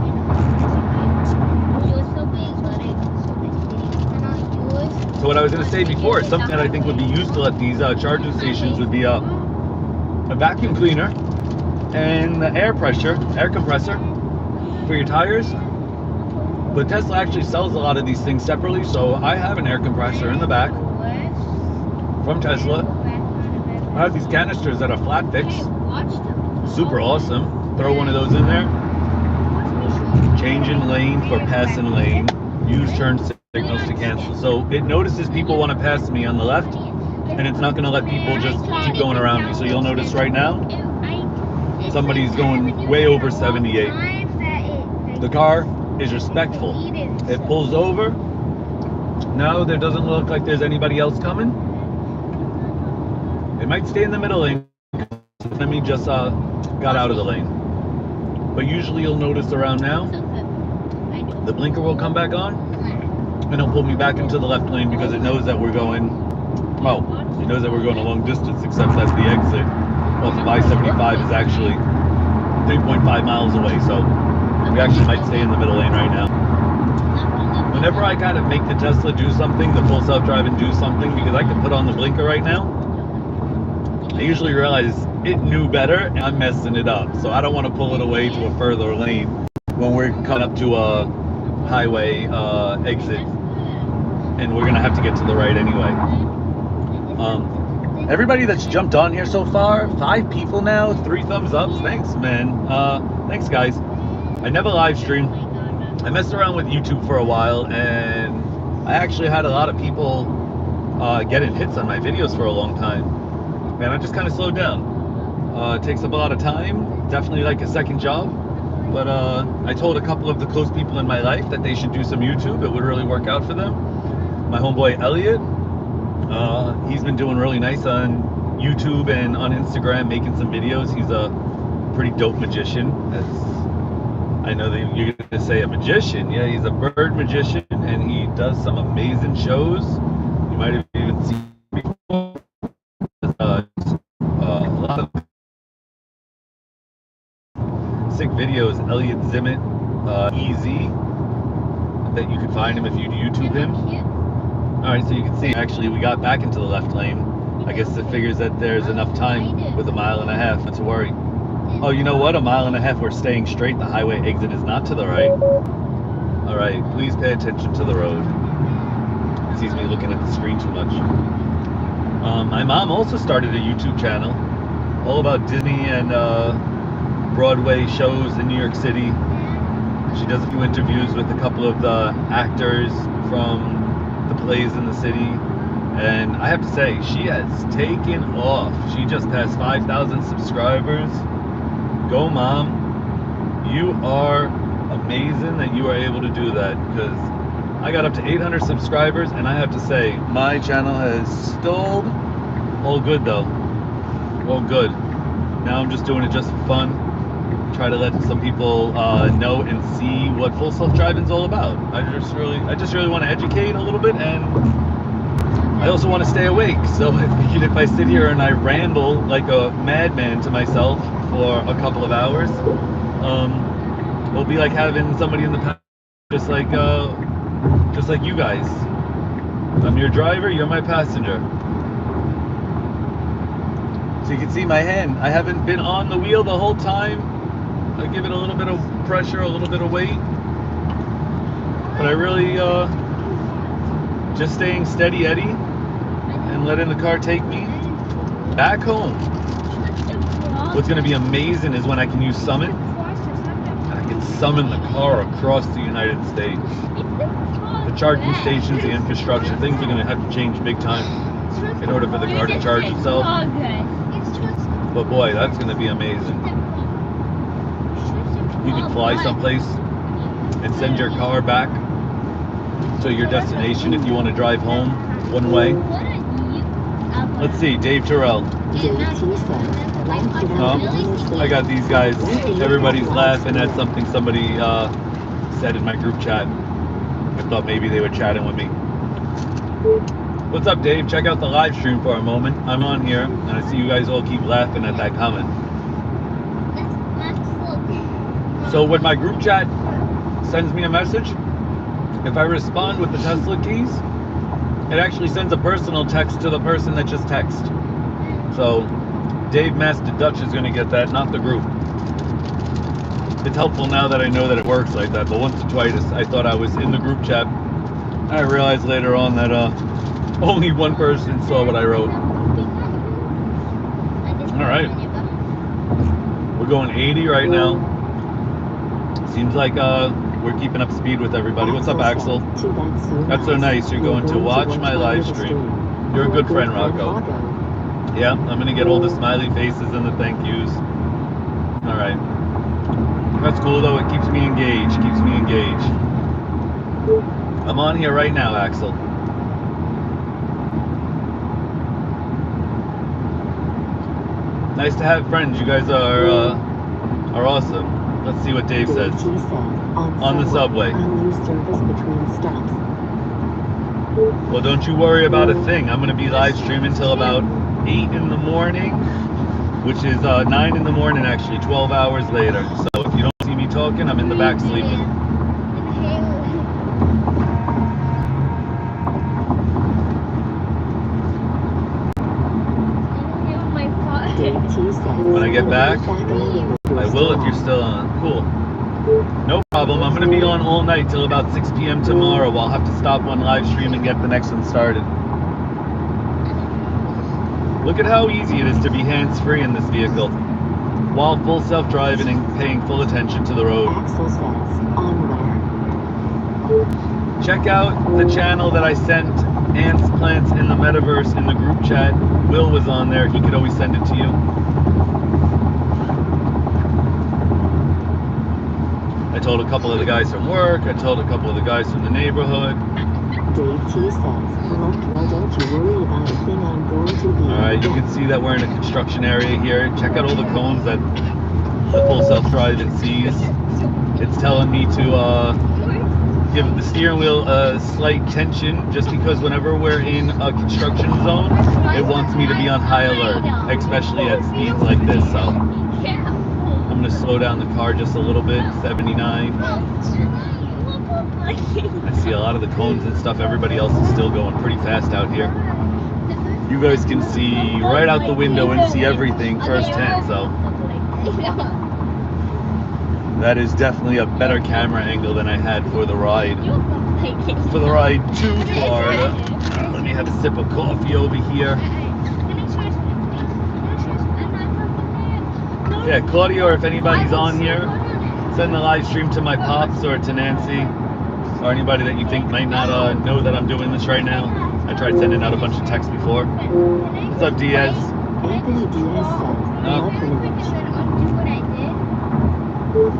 So what I was going to say before, something that I think would be useful at these charging stations would be a vacuum cleaner and the air compressor for your tires. But Tesla actually sells a lot of these things separately, so I have an air compressor in the back from Tesla. I have these canisters that are flat fix. Super awesome. Throw one of those in there. Changing lane for passing lane. Use turn signals to cancel. So it notices people want to pass me on the left, and it's not going to let people just keep going around me. So you'll notice right now, somebody's going way over 78. The car is respectful. It pulls over. Now there doesn't look like there's anybody else coming. It might stay in the middle lane. Let me just got out of the lane. But usually you'll notice around now, the blinker will come back on, and it'll pull me back into the left lane because it knows that we're going, well, it knows that we're going a long distance, except that the exit off of I-75 is actually 3.5 miles away, so we actually might stay in the middle lane right now. Whenever I kind of make the Tesla do something, the full self-driving do something, because I can put on the blinker right now, I usually realize it knew better and I'm messing it up. So I don't want to pull it away to a further lane when we're coming up to a highway exit and we're going to have to get to the right anyway. Everybody that's jumped on here so far, 5 people now, 3 thumbs ups. Thanks, man. Thanks, guys. I never live stream. I messed around with YouTube for a while, and I actually had a lot of people getting hits on my videos for a long time. And I just kind of slowed down. It takes up a lot of time, definitely like a second job. But I told a couple of the close people in my life that they should do some YouTube. It would really work out for them. My homeboy Elliot, he's been doing really nice on YouTube and on Instagram, making some videos. He's a pretty dope magician. I know that you're going to say a magician. Yeah, he's a bird magician, and he does some amazing shows. You might have even seen before. A lot of sick videos. Elliot Zimmett, Easy, that you can find him if you YouTube him. Alright, so you can see actually we got back into the left lane. I guess it figures that there's enough time with 1.5 miles, not to worry. Oh, you know what? 1.5 miles we're staying straight. The highway exit is not to the right. Alright, please pay attention to the road. It sees me looking at the screen too much. My mom also started a YouTube channel all about Disney and Broadway shows in New York City. She does a few interviews with a couple of the actors from the plays in the city, and I have to say, she has taken off. She just passed 5,000 subscribers. Go, Mom. You are amazing that you are able to do that, because I got up to 800 subscribers, and I have to say, my channel has stalled. All good though. All good. Now I'm just doing it just for fun. Try to let some people know and see what full self-driving is all about. I just really want to educate a little bit, and I also want to stay awake. So I figured if I sit here and I ramble like a madman to myself for a couple of hours, it'll be like having somebody in the past, just like you guys. I'm your driver, you're my passenger. So you can see my hand. I haven't been on the wheel the whole time. I give it a little bit of pressure, a little bit of weight. But I really just staying steady Eddie and letting the car take me back home. What's going to be amazing is when I can use Summon. I can summon the car across the United States. The charging stations, the infrastructure, things are going to have to change big time in order for the car to charge itself. But boy, that's going to be amazing. You can fly someplace and send your car back to your destination if you want to drive home one way. Let's see, Dave Terrell. I got these guys. Everybody's laughing at something somebody said in my group chat. I thought maybe they were chatting with me. What's up, Dave? Check out the live stream for a moment. I'm on here, and I see you guys all keep laughing at that comment. So when my group chat sends me a message, if I respond with the Tesla keys, it actually sends a personal text to the person that just texted. So Dave Master Dutch is going to get that, not the group. It's helpful now that I know that it works like that, but once or twice I thought I was in the group chat. I realized later on that only one person saw what I wrote. All right. We're going 80 right now. Seems like we're keeping up speed with everybody. What's up, Axel? That's so nice. You're going to watch my live stream. You're a good friend, Rocco. Yeah, I'm gonna get all the smiley faces and the thank yous. All right. That's cool though. It keeps me engaged. I'm on here right now, Axel. Nice to have friends. You guys are awesome. Let's see what Dave says. On the subway. Well, don't you worry about a thing. I'm going to be live streaming until about 8 in the morning, which is 9 in the morning, actually, 12 hours later. So if you don't see me talking, I'm in the back sleeping. When I get back, I will if you're still on. Cool. No problem. I'm going to be on all night till about 6 p.m. tomorrow. I'll have to stop one live stream and get the next one started. Look at how easy it is to be hands-free in this vehicle, while full self-driving and paying full attention to the road. Check out the channel that I sent Ants Plants in the Metaverse in the group chat. Will was on there. He could always send it to you. I told a couple of the guys from work. I told a couple of the guys from the neighborhood. Dave T says, well, don't you worry about a thing, I'm going to be... Alright, you can see that we're in a construction area here. Check out all the cones that the full self-driving sees. It's telling me to give the steering wheel a slight tension, just because whenever we're in a construction zone, it wants me to be on high alert, especially at speeds like this. So I'm going to slow down the car just a little bit, 79. I see a lot of the cones and stuff. Everybody else is still going pretty fast out here. You guys can see right out the window and see everything firsthand, so that is definitely a better camera angle than I had for the ride. For the ride to Florida. Let me have a sip of coffee over here. Yeah, Claudia, or if anybody's on here, send the live stream to my pops or to Nancy, or anybody that you think might not know that I'm doing this right now. I tried sending out a bunch of texts before. What's up, Diaz? Anthony Diaz says,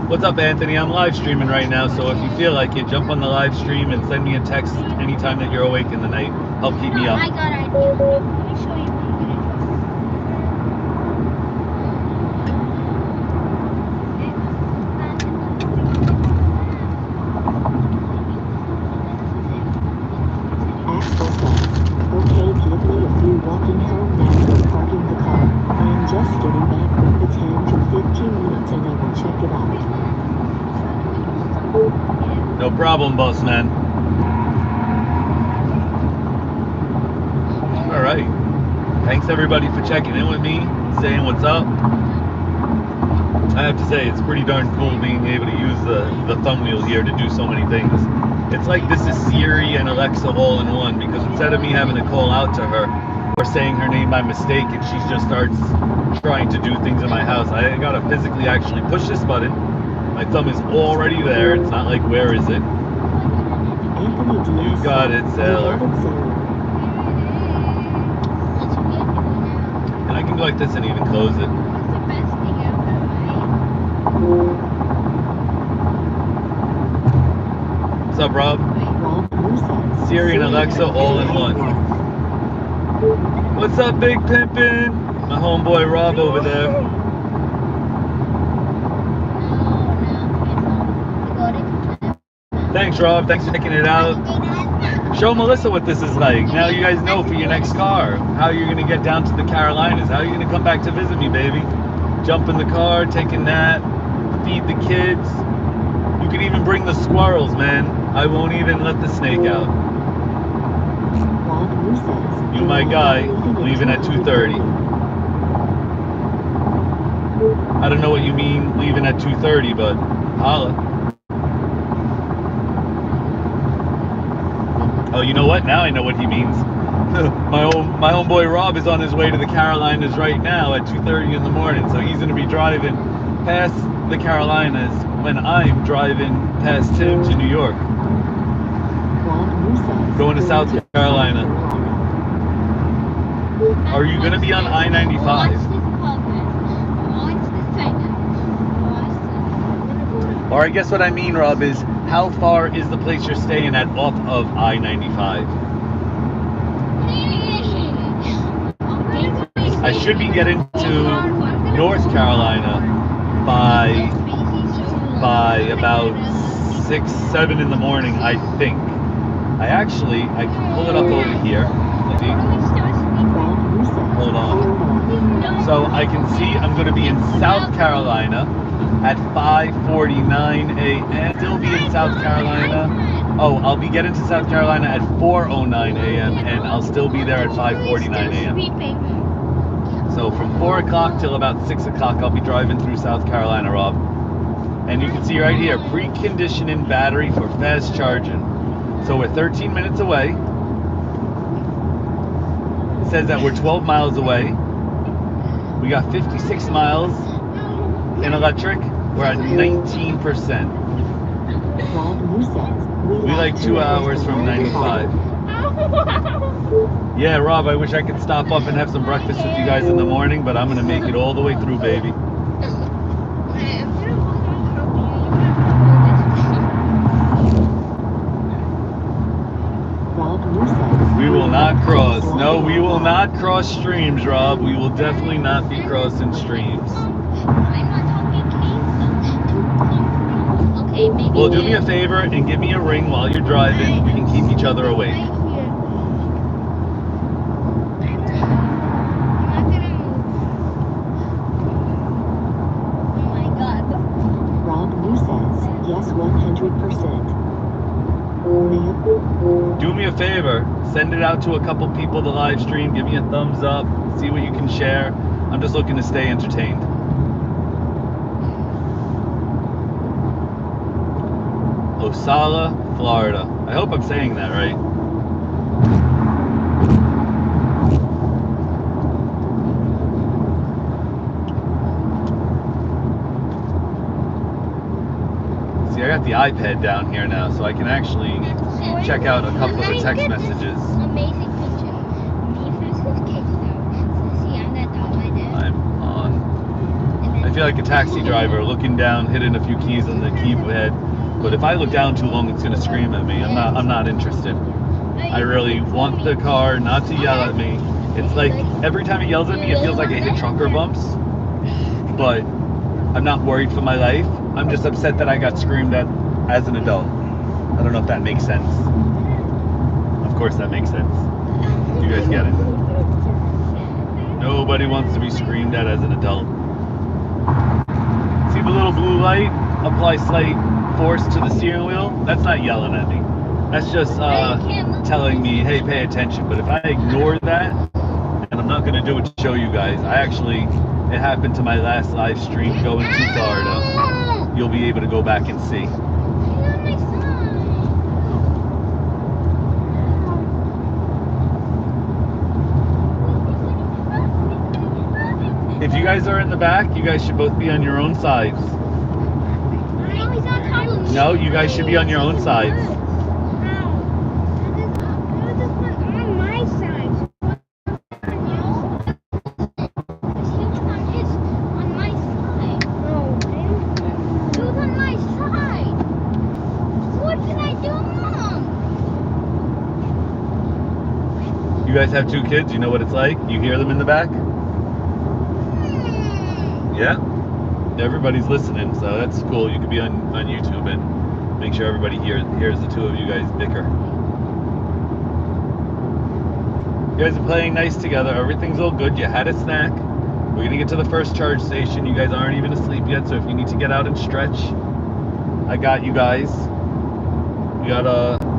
What's up, Anthony? I'm live streaming right now, so if you feel like it, jump on the live stream and send me a text anytime that you're awake in the night. Help keep me up. I got an idea. Let me show you. Axel says, okay, Tiffany, if you're walking home now, we're parking the car. I'm just getting back from the 10 to 15 minutes and I will check it out. No problem, boss man. All right. Thanks everybody for checking in with me, saying what's up. I have to say, it's pretty darn cool being able to use the thumb wheel here to do so many things. It's like this is Siri and Alexa all in one, because instead of me having to call out to her or saying her name by mistake and she just starts trying to do things in my house, I gotta physically actually push this button. My thumb is already there. It's not like, where is it? You got it, Sailor. And I can go like this and even close it. What's up, Rob? Siri and Alexa all in one. What's up, Big Pimpin'? My homeboy Rob over there. Thanks, Rob. Thanks for checking it out. Show Melissa what this is like. Now you guys know for your next car how you're going to get down to the Carolinas. How you're going to come back to visit me, baby. Jump in the car, take a nap, feed the kids. You can even bring the squirrels, man. I won't even let the snake out. You my guy, leaving at 2:30. I don't know what you mean leaving at 2:30, but holla. Oh, you know what? Now I know what he means. my homeboy Rob is on his way to the Carolinas right now at 2:30 in the morning, so he's going to be driving past the Carolinas when I'm driving past Tim to New York. Going to South Carolina. Are you going to be on I-95? Or I guess what I mean, Rob, is how far is the place you're staying at off of I-95? I should be getting to North Carolina by about 6, 7 in the morning, I think. I can pull it up over here. Hold on. So I can see I'm going to be in South Carolina at 5:49 a.m. Still be in South Carolina. Oh, I'll be getting to South Carolina at 4:09 a.m. and I'll still be there at 5:49 a.m. So from 4 o'clock till about 6 o'clock, I'll be driving through South Carolina, Rob. And you can see right here, preconditioning battery for fast charging. So we're 13 minutes away. It says that we're 12 miles away. We got 56 miles in electric. We're at 19%. We like 2 hours from 95. Yeah, Rob, I wish I could stop up and have some breakfast with you guys in the morning, but I'm going to make it all the way through, baby. We will not cross. No, we will not cross streams, Rob. We will definitely not be crossing streams. Well, do me a favor and give me a ring while you're driving. We can keep each other awake. Yes, 100%. Do me a favor, send it out to a couple people the live stream, give me a thumbs up, see what you can share. I'm just looking to stay entertained. Ocala, Florida. I hope I'm saying that right. See, I got the iPad down here now, so I can actually check out a couple of the text messages. Amazing picture. I'm on. I feel like a taxi driver looking down, hitting a few keys on the keypad. But if I look down too long, it's gonna scream at me. I'm not interested. I really want the car not to yell at me. It's like every time it yells at me, it feels like I hit trucker bumps. But I'm not worried for my life. I'm just upset that I got screamed at as an adult. I don't know if that makes sense. Of course that makes sense. You guys get it. Nobody wants to be screamed at as an adult. See the little blue light? Apply slight force to the steering wheel? That's not yelling at me. That's just telling me, hey, pay attention. But if I ignore that, and I'm not going to do it to show you guys, it happened to my last live stream going to Florida. You'll be able to go back and see. If you guys are in the back, you guys should both be on your own sides. No, you guys should be on your own sides. You guys have 2 kids, you know what it's like? You hear them in the back? Yeah? Everybody's listening, so that's cool. You could be on YouTube and make sure everybody hears the 2 of you guys bicker. You guys are playing nice together. Everything's all good. You had a snack. We're going to get to the first charge station. You guys aren't even asleep yet, so if you need to get out and stretch, I got you guys. You got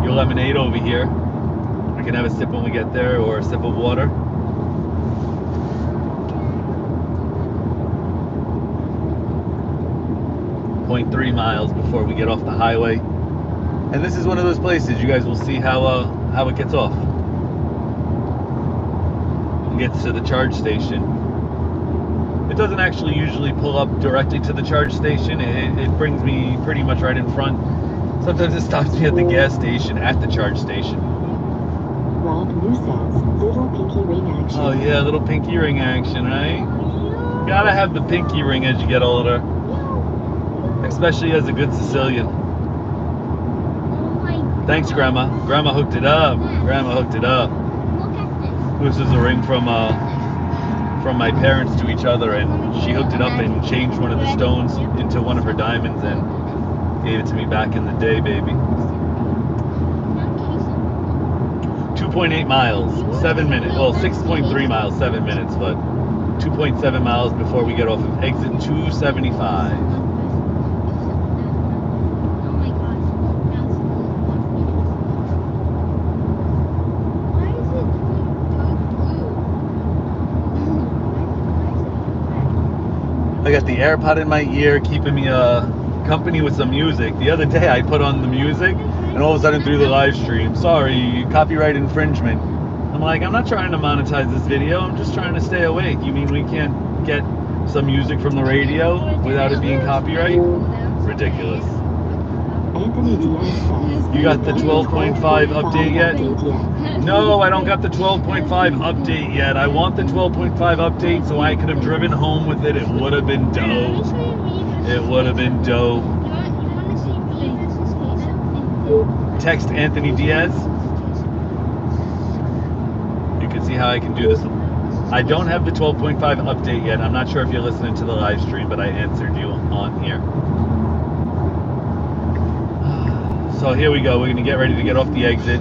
your lemonade over here. We can have a sip when we get there, or a sip of water. .3 miles before we get off the highway. And this is one of those places you guys will see how it gets off. It gets to the charge station. It doesn't actually usually pull up directly to the charge station. It brings me pretty much right in front. Sometimes it stops me at the gas station, at the charge station. Rob New says, little pinky ring action. Oh yeah, little pinky ring action, right? Gotta have the pinky ring as you get older. Especially as a good Sicilian. Thanks, Grandma. Grandma hooked it up. Grandma hooked it up. Look at this. This is a ring from my parents to each other, and she hooked it up and changed one of the stones into one of her diamonds and gave it to me back in the day, baby. 2.8 miles, 7 minutes. Well, 6.3 miles, 7 minutes, but 2.7 miles before we get off of exit 275. Oh my gosh. Why is it dark blue? I got the AirPod in my ear, keeping me company with some music. The other day I put on the music, and all of a sudden through the live stream, sorry, copyright infringement. I'm like, I'm not trying to monetize this video. I'm just trying to stay awake. You mean we can't get some music from the radio without it being copyright? Ridiculous. Anthony Diaz says, You got the 12.5 update yet? No, I don't got the 12.5 update yet. I want the 12.5 update so I could have driven home with it. It would have been dope. It would have been dope. You want to see Jesus' face? Text Anthony Diaz. You can see how I can do this. I don't have the 12.5 update yet. I'm not sure if you're listening to the live stream, but I answered you on here. So here we go. We're going to get ready to get off the exit.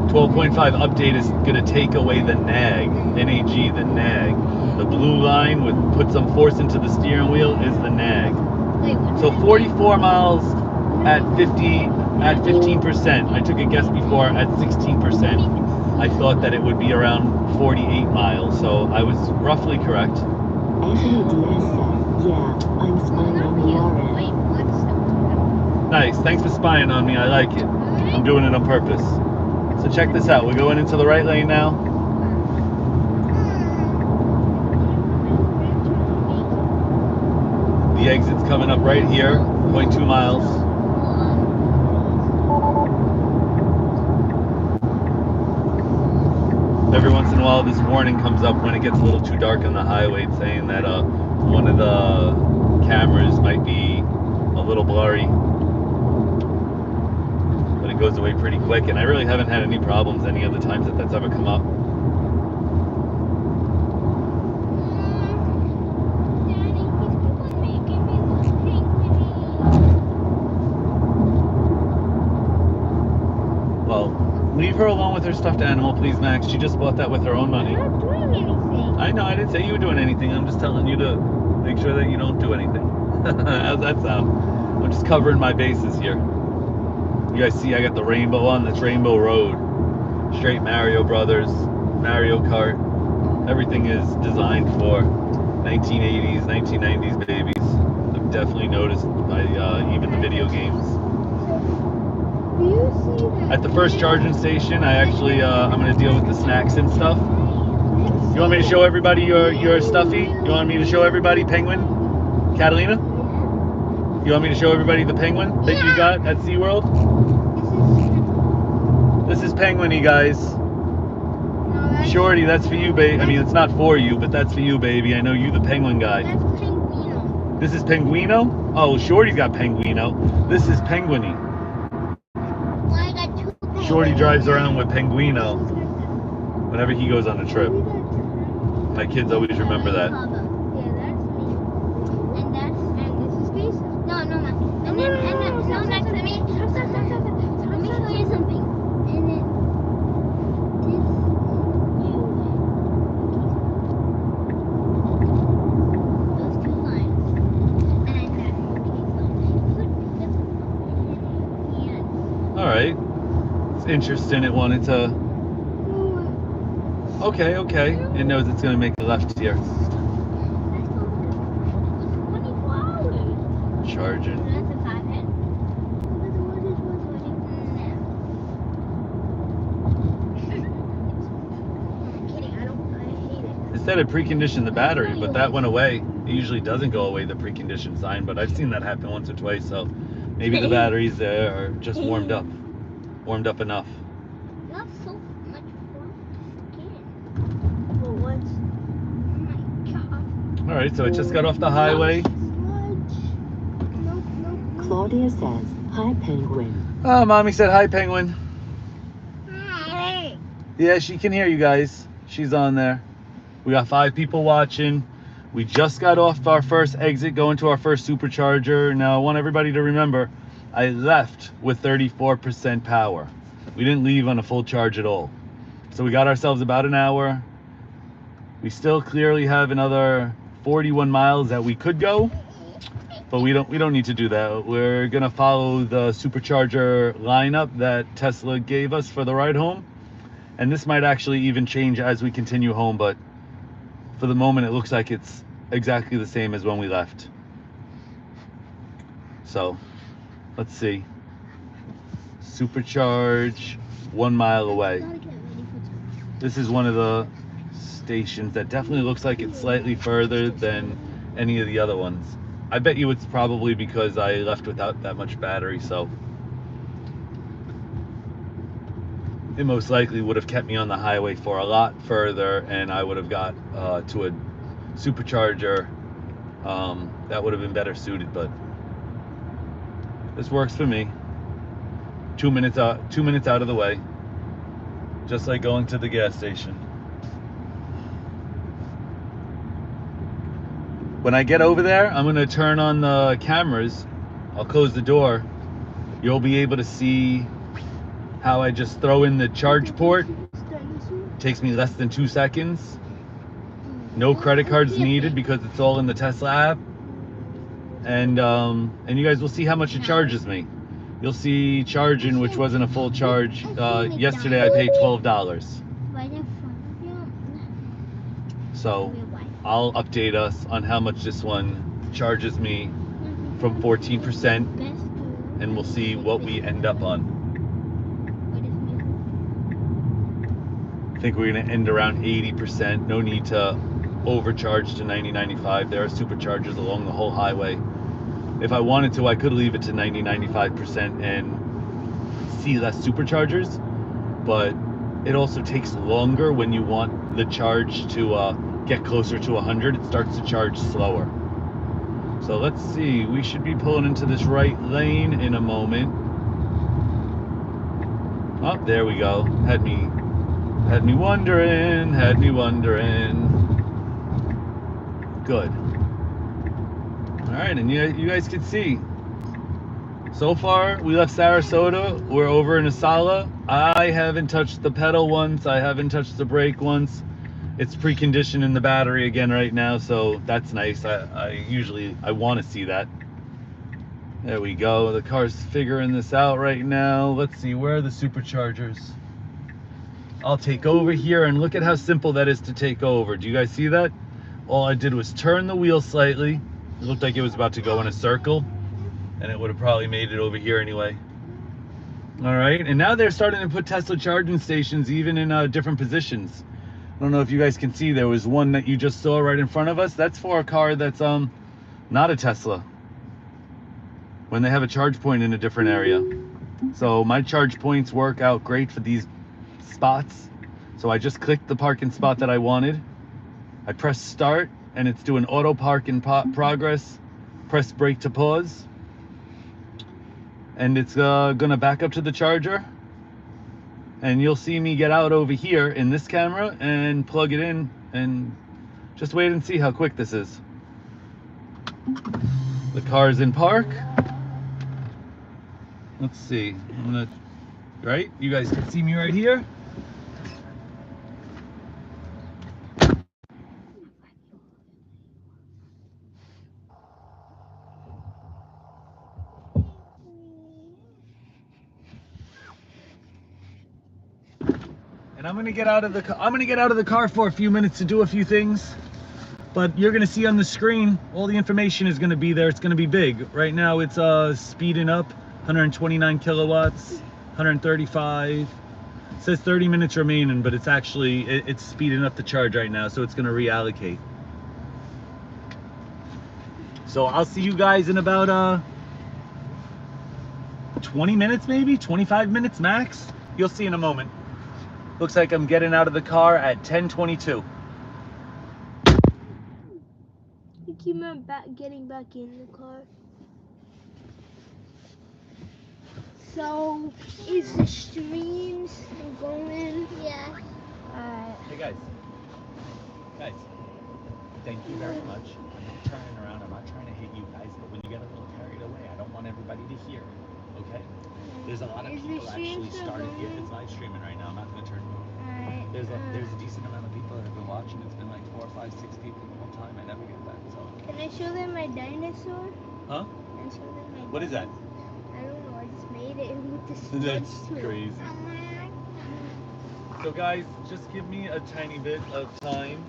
12.5 update is going to take away the nag. NAG, the nag. The blue line with put some force into the steering wheel is the nag. Wait, what? So 44 miles at 15%. I took a guess before at 16%. I thought that it would be around 48 miles, so I was roughly correct. Anthony Diaz says, yeah, I'm spying on the RN. Wait, what's the... Nice, thanks for spying on me. I like it. I'm doing it on purpose. So check this out. We're going into the right lane now. The exit's coming up right here, 0.2 miles. Every once in a while, this warning comes up when it gets a little too dark on the highway, saying that one of the cameras might be a little blurry. But it goes away pretty quick, and I really haven't had any problems any of the times that that's ever come up. Daddy, he's keep on making me look pink. Well, leave her alone with her stuffed animal, please, Max. She just bought that with her own money. I'm not doing anything. I know, I didn't say you were doing anything. I'm just telling you to make sure that you don't do anything. How's that sound? I'm just covering my bases here. You guys see I got the rainbow on. That's Rainbow Road. Straight Mario Brothers, Mario Kart. Everything is designed for 1980s, 1990s babies. I've definitely noticed by even the video games. Do you see that? At the first charging station, I actually, I'm going to deal with the snacks and stuff. You want me to show everybody your stuffy? You want me to show everybody Penguin? Catalina? You want me to show everybody the penguin that you got at SeaWorld? This is Penguin, you guys. No, that's, Shorty, that's for you, baby. I mean, it's not for you, but that's for you, baby. I know you the penguin guy. that's Pinguino. This is Penguino? Oh, Shorty's got Penguino. This is Penguiny. Well, I got two penguins. Shorty drives around with Penguino whenever he goes on a trip. My kids always remember that. Yeah, that's me. And this is Space. No, Max. And then, no, Max, let me, stop. Let me show you something. And then, this is you. Those two lines. And that. All right. It's interesting. It wanted to. Okay. It knows it's going to make a left here. Charging. just said it preconditioned the battery, but that went away. It usually doesn't go away, the preconditioned sign, but I've seen that happen once or twice, so maybe the batteries there are just warmed up enough. You have so much warm skin. Well, what's... Oh my god. All right, so it just got off the highway. Claudia says, "Hi, Penguin." Oh, Mommy said hi, Penguin. Hi. Yeah, she can hear you guys. She's on there. We got 5 people watching. We just got off our first exit, going to our first supercharger. Now, I want everybody to remember, I left with 34% power. We didn't leave on a full charge at all. So we got ourselves about an hour. We still clearly have another 41 miles that we could go, but we don't need to do that. We're gonna follow the supercharger lineup that Tesla gave us for the ride home. And this might actually even change as we continue home, but for the moment, it looks like it's exactly the same as when we left. So, let's see. Supercharge 1 mile away. This is one of the stations that definitely looks like it's slightly further than any of the other ones. I bet you it's probably because I left without that much battery, so it most likely would have kept me on the highway for a lot further, and I would have got to a supercharger that would have been better suited, but this works for me. 2 minutes out of the way, just like going to the gas station. When I get over there, I'm gonna turn on the cameras. I'll close the door. You'll be able to see how I just throw in the charge port. Takes me less than 2 seconds. No credit cards needed because it's all in the Tesla app. And you guys will see how much it charges me. You'll see charging, which wasn't a full charge. Yesterday I paid $12. So I'll update us on how much this one charges me from 14%, and we'll see what we end up on. I think we're gonna end around 80%. No need to overcharge to 90-95. There are superchargers along the whole highway. If I wanted to, I could leave it to 90-95% and see less superchargers, but it also takes longer when you want the charge to get closer to 100. It starts to charge slower. So let's see, we should be pulling into this right lane in a moment. Oh, there we go. Had me wondering. Good. All right, and you guys can see. So far, we left Sarasota. We're over in Asala. I haven't touched the pedal once. I haven't touched the brake once. It's preconditioned in the battery again right now, so that's nice. I want to see that. There we go. The car's figuring this out right now. Let's see, where are the superchargers? I'll take over here, and look at how simple that is to take over. Do you guys see that? All I did was turn the wheel slightly. It looked like it was about to go in a circle, and it would have probably made it over here anyway. All right, and now they're starting to put Tesla charging stations even in different positions. I don't know if you guys can see, there was one that you just saw right in front of us. That's for a car that's not a Tesla, when they have a charge point in a different area. So my charge points work out great for these spots. So I just clicked the parking spot that I wanted. I press start, and it's doing auto park in progress. Press brake to pause, and it's gonna back up to the charger. And you'll see me get out over here in this camera and plug it in, and just wait and see how quick this is. The car's in park. Let's see, right? You guys can see me right here. And I'm gonna get out of the car for a few minutes to do a few things. But you're gonna see on the screen, all the information is gonna be there. It's gonna be big. Right now it's speeding up, 129 kilowatts, 135. It says 30 minutes remaining, but it's actually, it's speeding up the charge right now, so it's gonna reallocate. So I'll see you guys in about 20 minutes, maybe 25 minutes max. You'll see in a moment. Looks like I'm getting out of the car at 10:22. You keep on getting back in the car. So, is the stream still going? Yeah. Hey guys. Guys. Thank you very much. I'm not turning around. I'm not trying to hit you guys, but when you get a little carried away, I don't want everybody to hear it. Okay? There's a lot of people actually started here. It's live streaming right now. I'm not gonna turn you off. Alright. There's a decent amount of people that have been watching. It's been like 4, 5, 6 people the whole time. I never get that. So. Can I show them my dinosaur? Huh? Can I show them my What is that? I don't know. I just made it with the That's studs to it. crazy. So guys, just give me a tiny bit of time.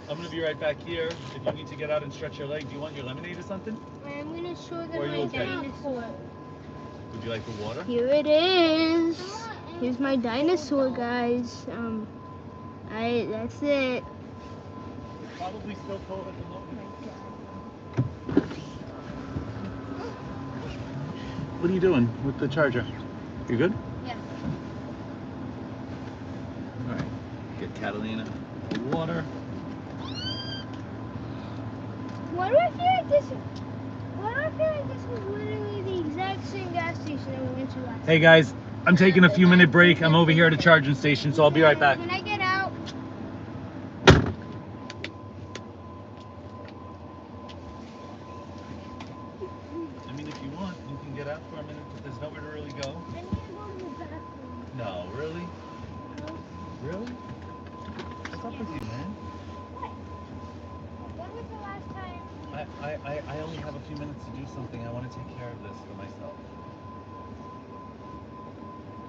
I'm gonna be right back here. If you need to get out and stretch your leg, do you want your lemonade or something? I'm gonna show them Or are you my okay? dinosaur. Would you like the water? Here it is. Here's my dinosaur, guys. That's it. It's probably still cold at the moment. What are you doing with the charger? You good? Yeah. All right. Get Catalina the water. Why do I feel like this? Why do I feel like this was literally the exact same gas station that we went to last? Hey guys, I'm taking a few minute break. I'm over here at a charging station, so I'll be right back. Can I get out? I mean, if you want, you can get out for a minute, but there's nowhere to really go. I need to go to the bathroom. No, really? No. Really? What's up with you, man? What? When was the last time? I only have a few minutes to do something. I want to take care of this for myself.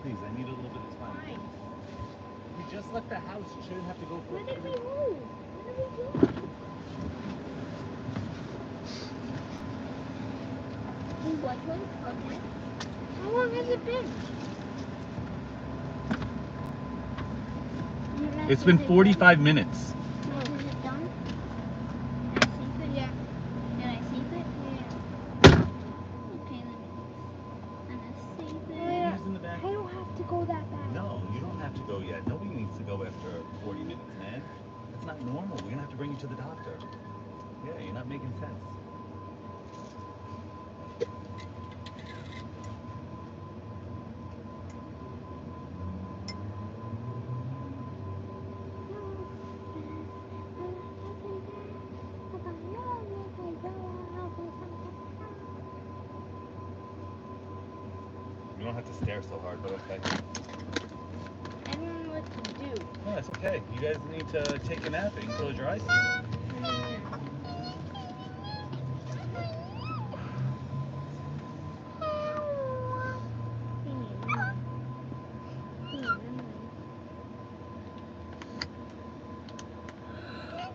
Please, I need a little bit of time. Fine. We just left the house. You shouldn't have to go for When it. did we move? When did we do? What one? Okay. How long has it been? It's been 45 minutes. No. Is it done? Did I save it? Yeah. Did I save it? Yeah. Okay, I'm gonna save it. Who's in the back? I don't have to go that back. No, you don't have to go yet. Nobody needs to go after 40 minutes, man. That's not normal. We're gonna have to bring you to the doctor. Yeah, you're not making sense. You don't have to stare so hard, but okay. I don't know what to do. No, it's okay. You guys need to take a nap and close your eyes.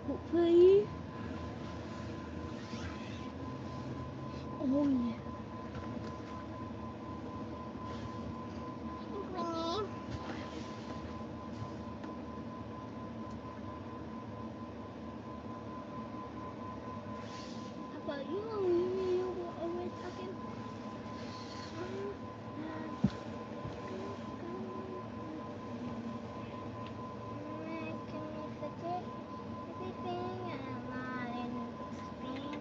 Hopefully. Oh yeah. How about you? You always talking? Can we forget everything? I'm not in Spain.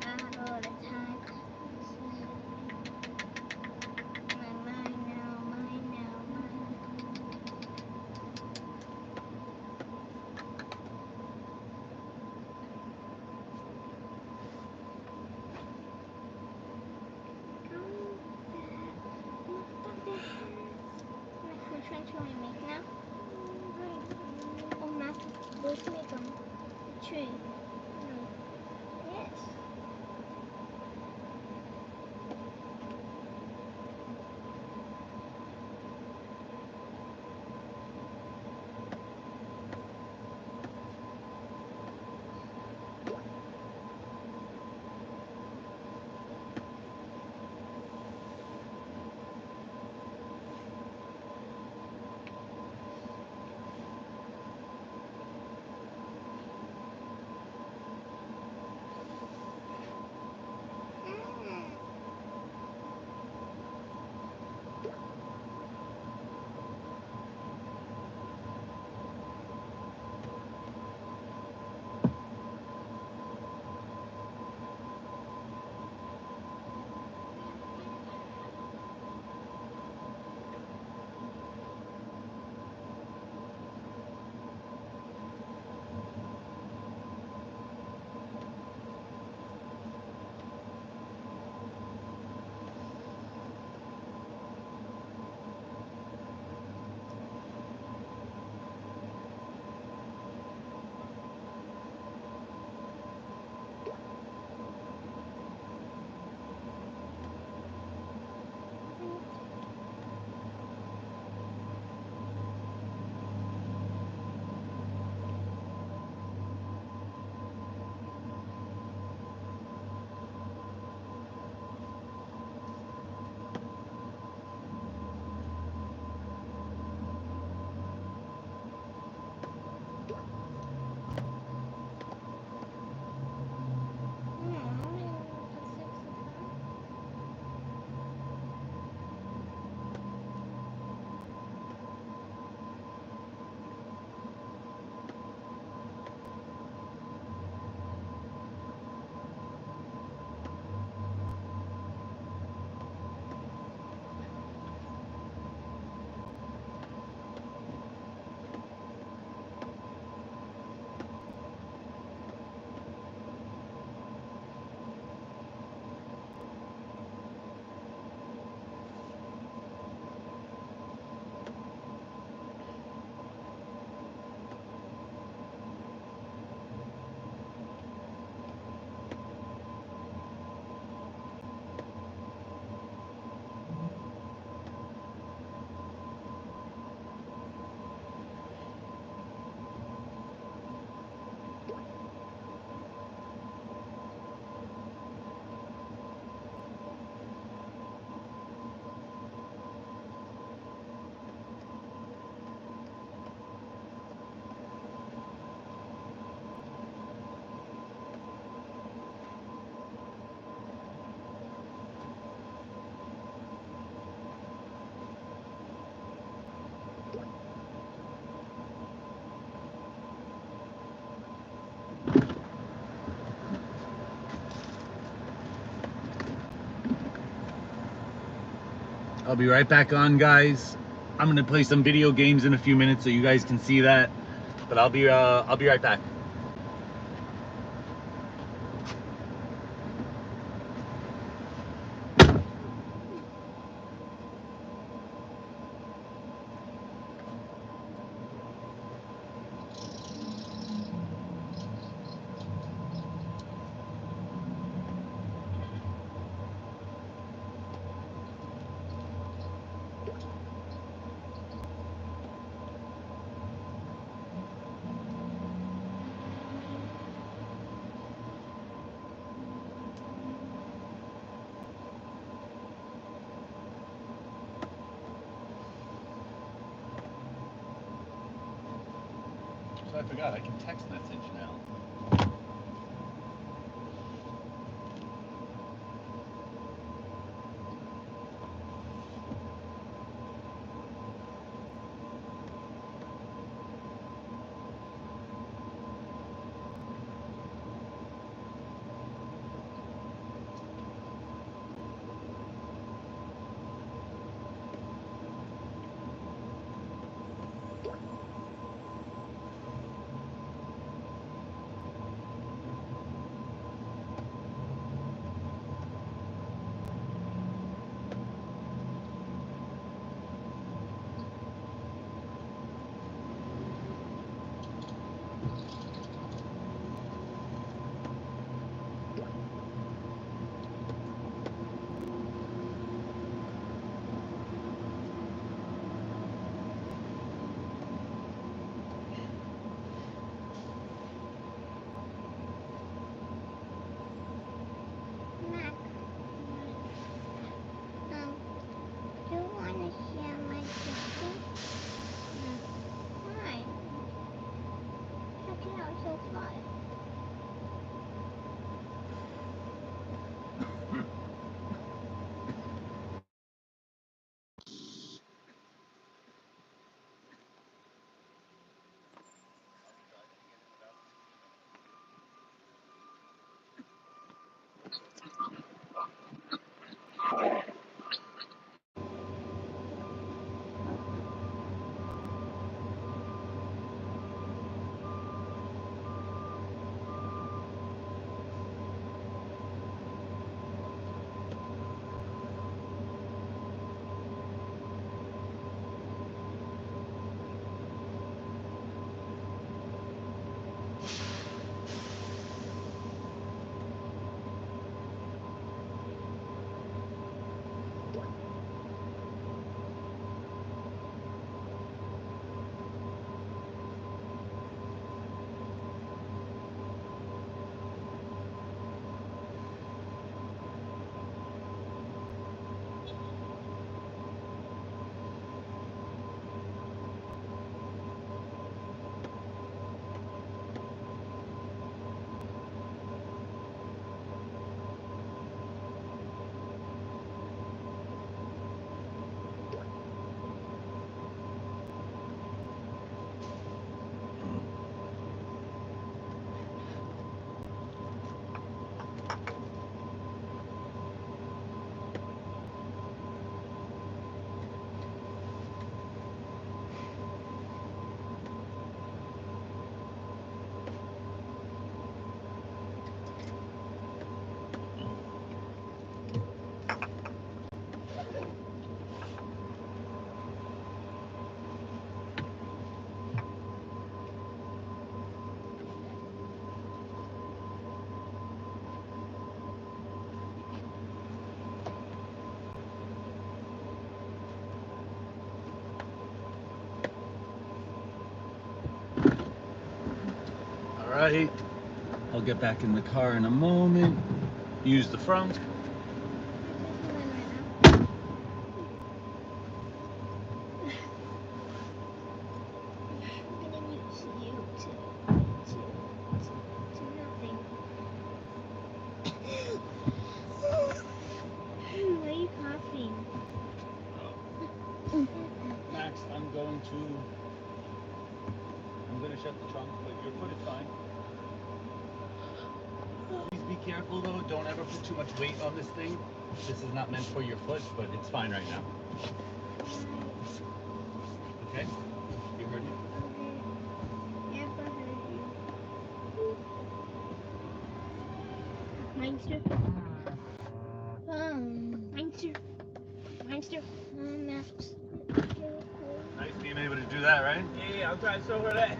I have a lot of time. I'll be right back on, guys. I'm gonna play some video games in a few minutes so you guys can see that. But I'll be right back. So I forgot I can text message now. Mac, do you want to share my picture? Why? Check it out so far. All right, I'll get back in the car in a moment. Use the front. I'm gonna use you to nothing. Why are you coughing? Max, I'm gonna shut the trunk, but your foot is fine. Please be careful though, don't ever put too much weight on this thing. This is not meant for your foot, but it's fine right now. Okay? You heard me? Yep, I heard you. Mine's Mine's maps. Nice being able to do that, right? Yeah, I'm trying to show her that.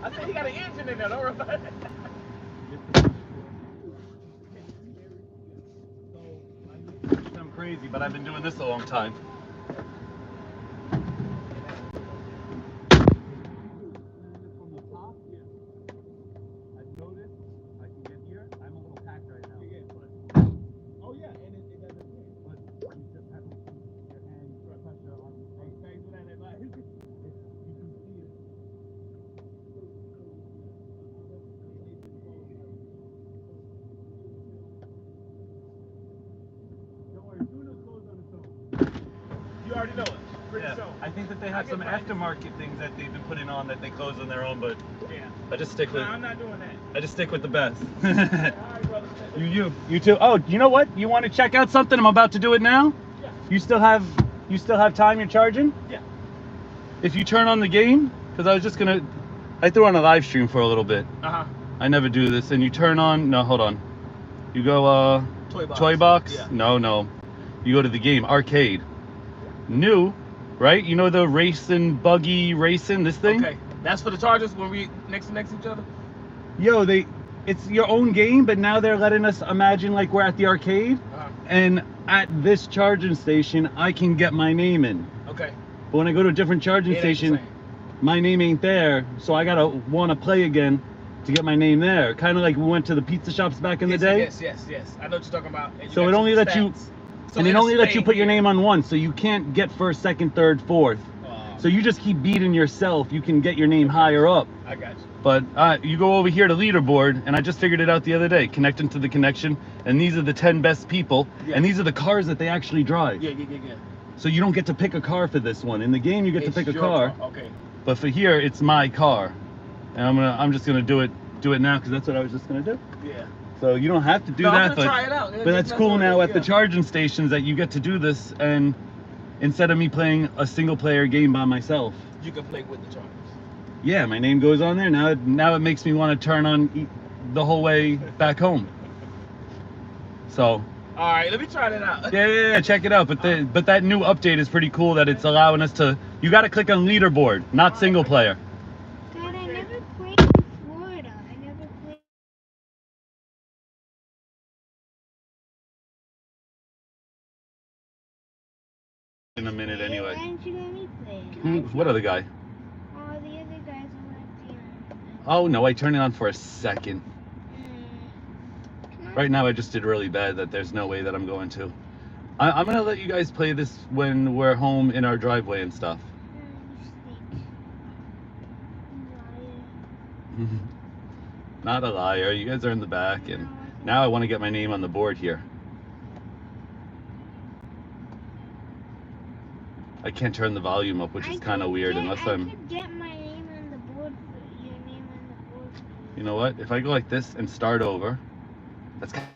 I said he got an engine in there, don't worry about it. I'm crazy, but I've been doing this a long time. From the top, I've noticed I can get here. I'm a little packed right now. Oh yeah, and it doesn't fit. But you just have to keep your hand pressure on the Hey, thanks for that advice. you can see it. Don't worry, Bruno goes on its own. You already know it. Pretty Yeah, sure. I think that they have some aftermarket things that they've been putting on that they close on their own, but Yeah. I just stick with No, I'm not doing that. I just stick with the best. All right, brother. You too. Oh, you know what? You want to check out something? I'm about to do it now. Yeah. You still have time you're charging? Yeah. If you turn on the game, because I threw on a live stream for a little bit. Uh-huh. I never do this, and you turn on. No, hold on. You go toy box. Yeah. No. You go to the game arcade. New, right? You know the racing buggy racing this thing. Okay. That's for the Chargers when we next to each other? Yo, it's your own game, but now they're letting us imagine like we're at the arcade, and at this charging station, I can get my name in. Okay. But when I go to a different charging It ain't the station, same. my name ain't there, so I gotta want to play again to get my name there. Kind of like we went to the pizza shops back in the day. Yes. I know what you're talking about. And you So got it only your lets you, stats. So and it it'll only lets you stay put your here. name on one, so you can't get first, second, third, fourth. So you just keep beating yourself. You can get your name higher up. I got you. But you go over here to leaderboard, and I just figured it out the other day, connecting to the connection, and these are the 10 best people, Yeah. and these are the cars that they actually drive. Yeah. So you don't get to pick a car for this one. In the game, you get to It's pick a your car, Okay. but for here, it's my car, and I'm just gonna do it now because that's what I was just gonna do. Yeah. So you don't have to do No, I'm that, gonna try it out. but that's cool now at the charging stations that you get to do this, and instead of me playing a single player game by myself. You can play with the Chargers. Yeah, my name goes on there. Now it makes me want to turn on the whole way back home. So, All right, let me try that out. yeah, check it out. But that new update is pretty cool that it's allowing us to. You got to click on leaderboard, not single player. God, I never played in Florida. I never played. In a minute, anyway. Why didn't you let me play? What other guy? Oh, the other guys are like the Oh no, I turned it on for a second. Come on. Right now, I just did really bad that there's no way that I'm going to. I'm gonna let you guys play this when we're home in our driveway and stuff. You stink. You liar. Not a liar. You guys are in the back, and now I want to get my name on the board here. I can't turn the volume up, which is kind of weird unless I I'm. could get my name on the board for your name on the board for you. You know what? If I go like this and start over, that's kind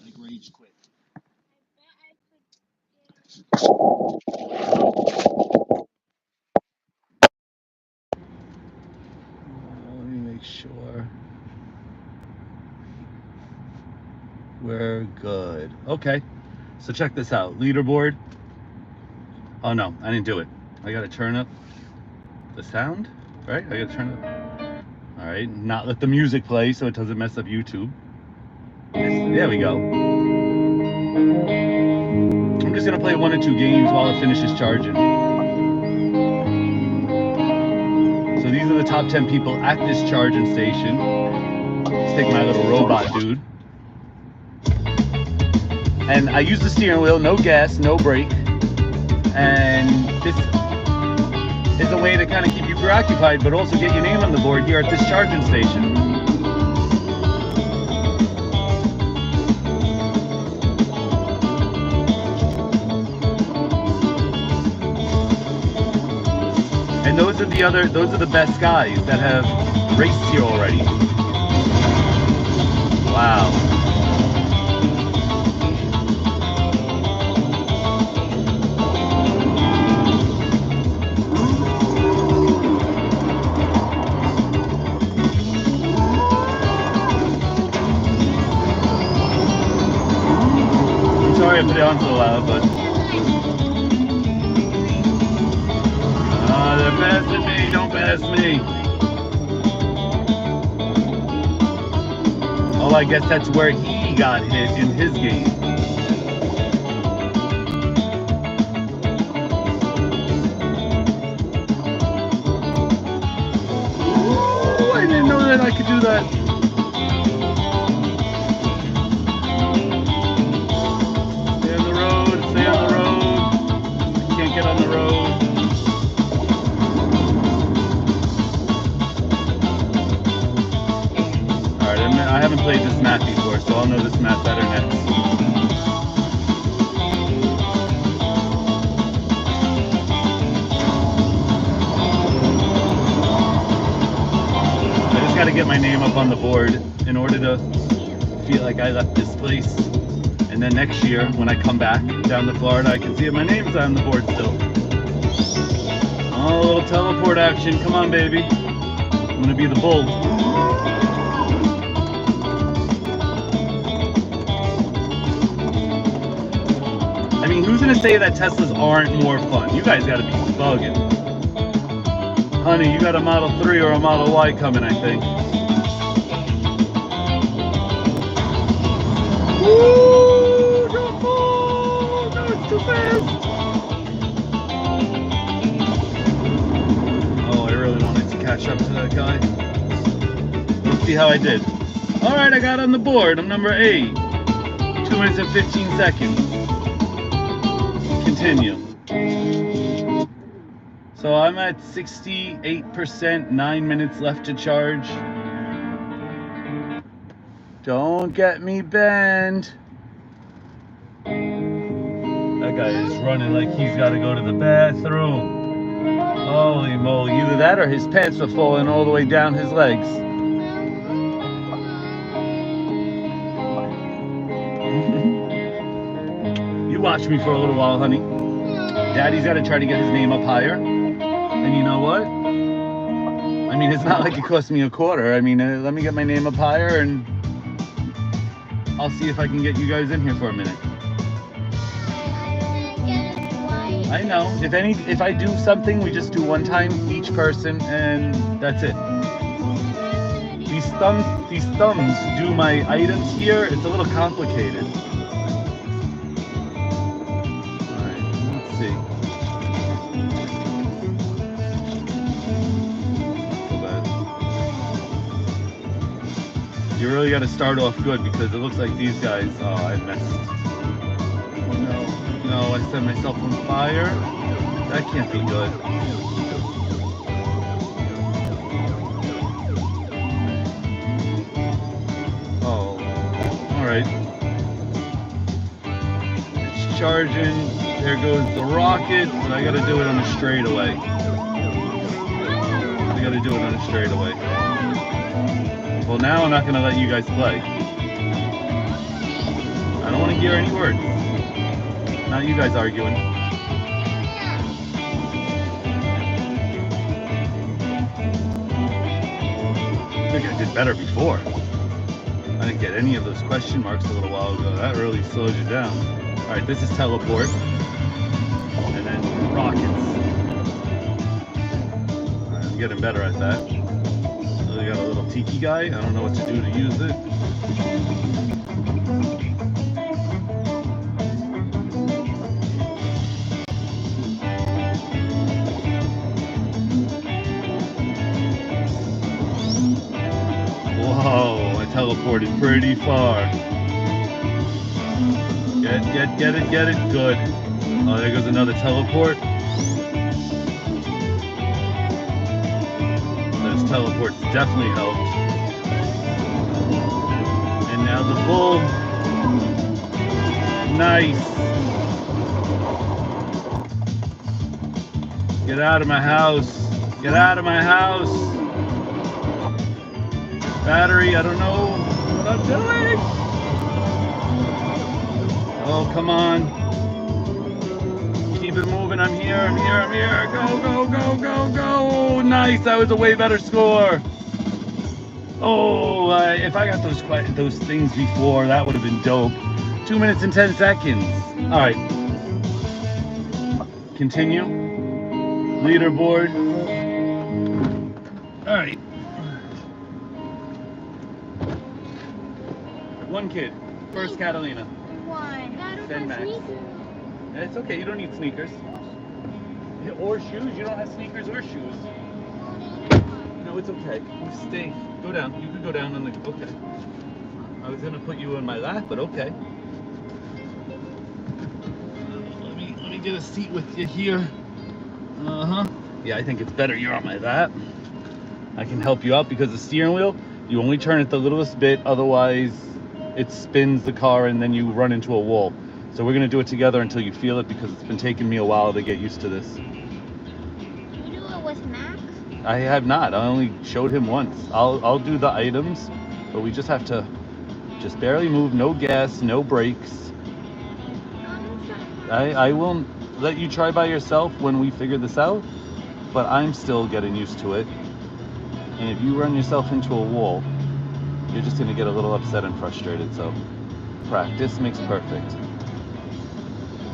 of like rage quit. Let me make sure we're good. Okay, so check this out. Leaderboard. Oh no, I didn't do it. I gotta turn up the sound, right? I gotta turn up. All right, not let the music play so it doesn't mess up YouTube. There we go. I'm just gonna play 1 or 2 games while it finishes charging. So these are the top 10 people at this charging station. Let's take my little robot dude. And I use the steering wheel, no gas, no brake. And this is a way to kind of keep you preoccupied, but also get your name on the board here at this charging station. And those are the best guys that have raced here already. Wow. I put it on so loud, but they're passing me. Don't pass me. Oh, I guess that's where he got hit in his game. Ooh, I didn't know that I could do that. Stay on the road, stay on the road. I can't get on the road. Alright, I haven't played this map before, so I'll know this map better next. I just got to get my name up on the board in order to feel like I left this place. And then next year, when I come back down to Florida, I can see if my name's on the board still. Oh, a little teleport action. Come on, baby. I'm going to be the bull. I mean, who's going to say that Teslas aren't more fun? You guys got to be bugging. Honey, you got a Model 3 or a Model Y coming, I think. Woo! Don't fall! No, it's too fast! Oh, I really wanted to catch up to that guy. Let's see how I did. Alright, I got on the board. I'm number 8. 2 minutes and 15 seconds. Continue. So I'm at 68%, 9 minutes left to charge. Don't get me banned. That guy is running like he's got to go to the bathroom. Holy moly, either that or his pants are falling all the way down his legs. You watch me for a little while, honey. Daddy's got to try to get his name up higher. And you know what? I mean, it's not like it cost me a quarter. I mean, let me get my name up higher and I'll see if I can get you guys in here for a minute. I know. If I do something, we just do one time each person and that's it. These thumbs do my items here. It's a little complicated. You really got to start off good because it looks like these guys, oh, I messed. No, I set myself on fire. That can't be good. Oh, all right. It's charging. There goes the rocket, but I got to do it on a straightaway. I got to do it on a straightaway. Well, now I'm not going to let you guys play. I don't want to hear any words. Not you guys arguing. I think I did better before. I didn't get any of those question marks a little while ago. That really slows you down. Alright, this is teleport. And then rockets. Alright, I'm getting better at that. I got a little tiki guy. I don't know what to do to use it. Whoa, I teleported pretty far. Get it. Good. Oh, there goes another teleport. Teleports definitely helped. And now the bull. Nice. Get out of my house. Get out of my house. Battery, I don't know what I'm doing. Oh, come on. Keep it moving. I'm here. Go. Nice. That was a way better score. Oh, if I got those things before, that would have been dope. 2 minutes and 10 seconds. All right. Continue. Leaderboard. All right. One kid. First Catalina. One. Then Max. It's okay. You don't need sneakers. Or shoes. You don't have sneakers or shoes. No, it's okay. You stay. Go down. You could go down on the. Okay. I was gonna put you in my lap, but okay. Let me get a seat with you here. Yeah, I think it's better you're on my lap. I can help you out because the steering wheel, you only turn it the littlest bit, otherwise it spins the car and then you run into a wall. So we're gonna do it together until you feel it because it's been taking me a while to get used to this. You do it with Max? I have not. I only showed him once. I'll do the items, but we just have to just barely move, no gas, no brakes. I will let you try by yourself when we figure this out, but I'm still getting used to it. And if you run yourself into a wall, you're just gonna get a little upset and frustrated. So practice makes perfect.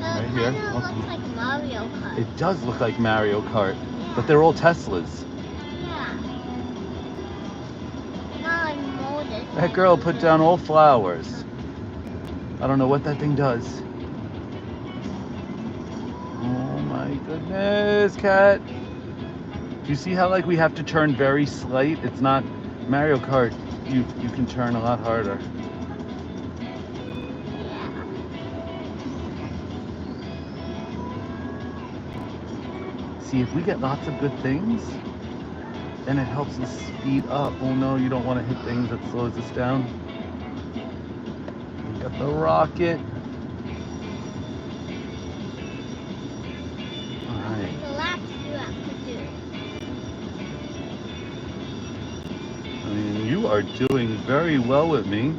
Right here. It kind of looks like Mario Kart. It does look like Mario Kart, but they're all Teslas. Yeah. Not like molded. That girl put down all flowers. I don't know what that thing does. Oh my goodness, Cat. Do you see how like we have to turn very slight? It's not Mario Kart. You can turn a lot harder. See, if we get lots of good things, then it helps us speed up. Oh no, you don't want to hit things that slows us down. We got the rocket. Alright. The laps you have to do. I mean, you are doing very well with me.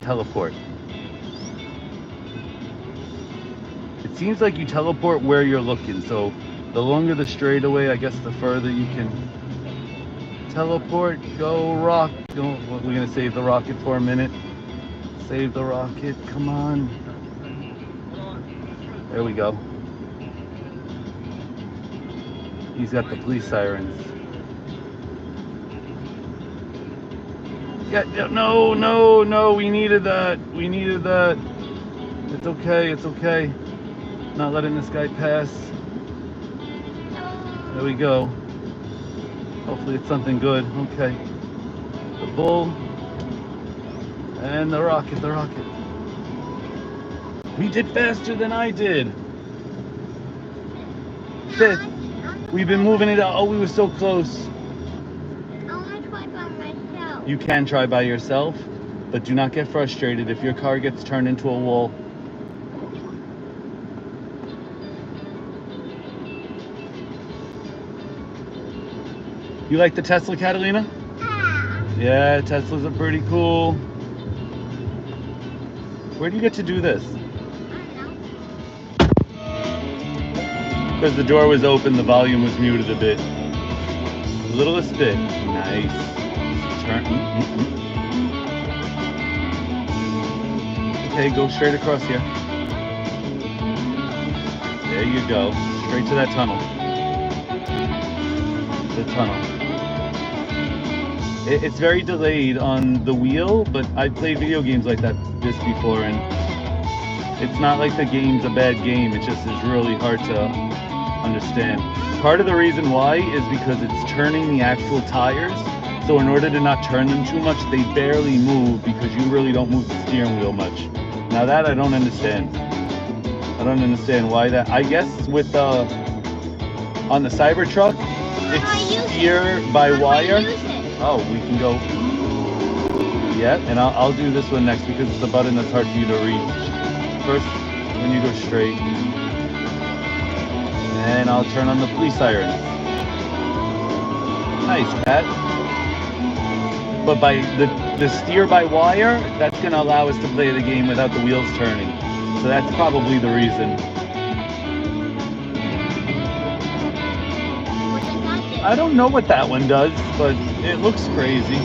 Teleport. It seems like you teleport where you're looking, so the longer the straightaway, I guess the further you can teleport. Go rock. We're gonna save the rocket for a minute. Save the rocket, come on. There we go. He's got the police sirens. Yeah, no, we needed that. We needed that. It's okay, it's okay. Not letting this guy pass. There we go. Hopefully it's something good. Okay. The bull. And the rocket, the rocket. We did faster than I did. Fifth. We've been moving it out. Oh, we were so close. I want to try by myself. You can try by yourself, but do not get frustrated if your car gets turned into a wall. You like the Tesla, Catalina? Yeah, Teslas are pretty cool. Where do you get to do this? Because the door was open, the volume was muted a bit. Littlest bit. Nice. Turn. Okay, go straight across here. There you go. Straight to that tunnel. The tunnel. It's very delayed on the wheel, but I've played video games like this before, and it's not like the game's a bad game. It just is really hard to understand. Part of the reason why is because it's turning the actual tires. So in order to not turn them too much, they barely move because you really don't move the steering wheel much. Now that I don't understand. I don't understand why that. I guess with on the Cybertruck, it's steer by wire. Oh, we can go. Yeah, and I'll do this one next because it's a button that's hard for you to reach. First, when you go straight. And I'll turn on the police sirens. Nice, Pat. But by the steer by wire, that's going to allow us to play the game without the wheels turning. So that's probably the reason. I don't know what that one does, but it looks crazy.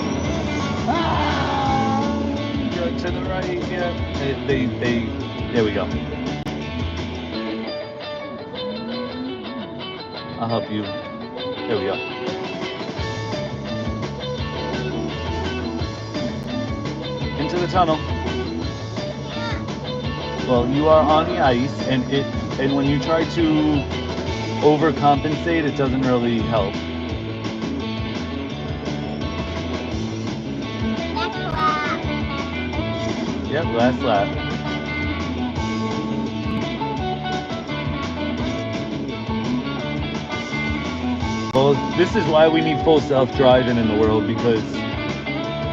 To the right, yeah. There we go. I'll help you. There we go. Into the tunnel. Well, you are on the ice, and when you try to overcompensate, it doesn't really help. Yep, last lap. Well, this is why we need full self-driving in the world, because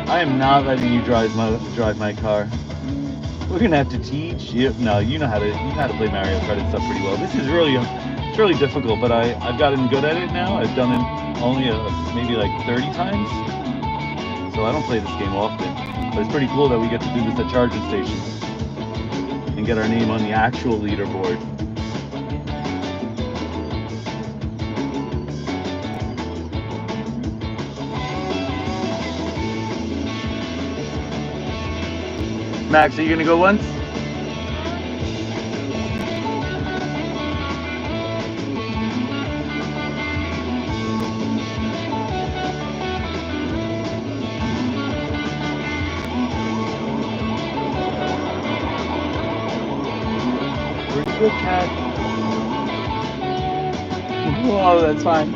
I am not letting you drive my car. We're gonna have to teach you. No, you know how to play Mario Kart and stuff pretty well. This is it's really difficult, but I've gotten good at it now. I've done it only maybe like 30 times, so I don't play this game often. But it's pretty cool that we get to do this at charging stations and get our name on the actual leaderboard. Max, are you gonna go once? Pretty good, cat. Oh, that's fine.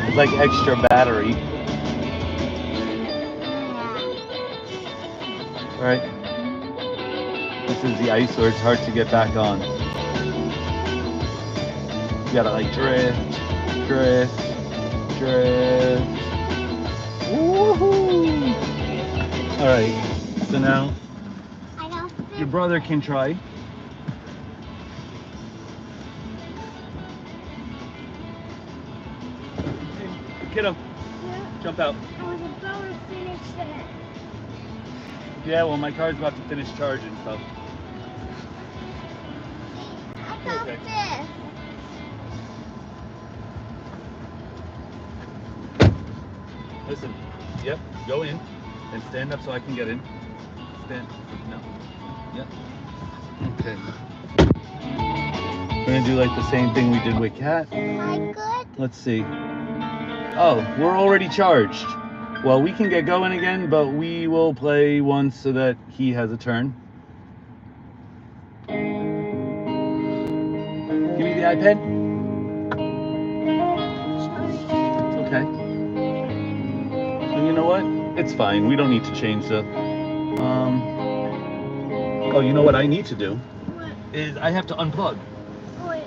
It's like extra battery. All right. This is the ice, or it's hard to get back on. You gotta like drift. Woohoo! All right. So now your brother can try. Kiddo, jump out. I was about to finish that. Yeah, well, my car's about to finish charging, so. I got Okay. this. Listen, yep, go in and stand up so I can get in. Stand, no, yep. Okay. We're gonna do like the same thing we did with Cat. Am I good? Let's see. Oh, we're already charged. Well, we can get going again, but we will play once so that he has a turn. Give me the iPad. It's okay. And you know what? It's fine. We don't need to change the. Oh, you know what I need to do? What? Is I have to unplug. Wait.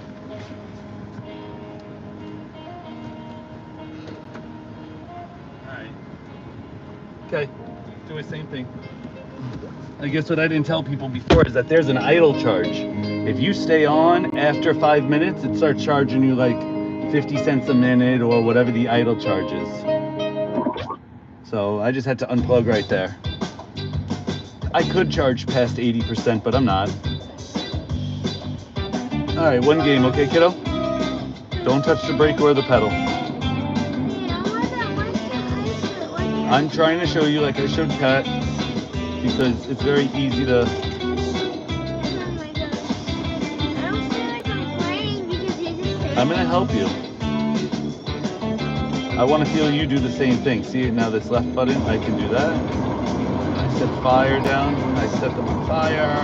Alright. Okay, do the same thing. I guess what I didn't tell people before is that there's an idle charge. If you stay on after 5 minutes, it starts charging you like 50 cents a minute or whatever the idle charge is. So I just had to unplug right there. I could charge past 80%, but I'm not. Alright, one game, okay, kiddo? Don't touch the brake or the pedal. I'm trying to show you like I showed Kat, because it's very easy to. Oh my gosh. I don't feel like I'm playing because you just said I'm gonna help you. I want to feel you do the same thing. See now this left button, I can do that. I set fire down. I set them on fire.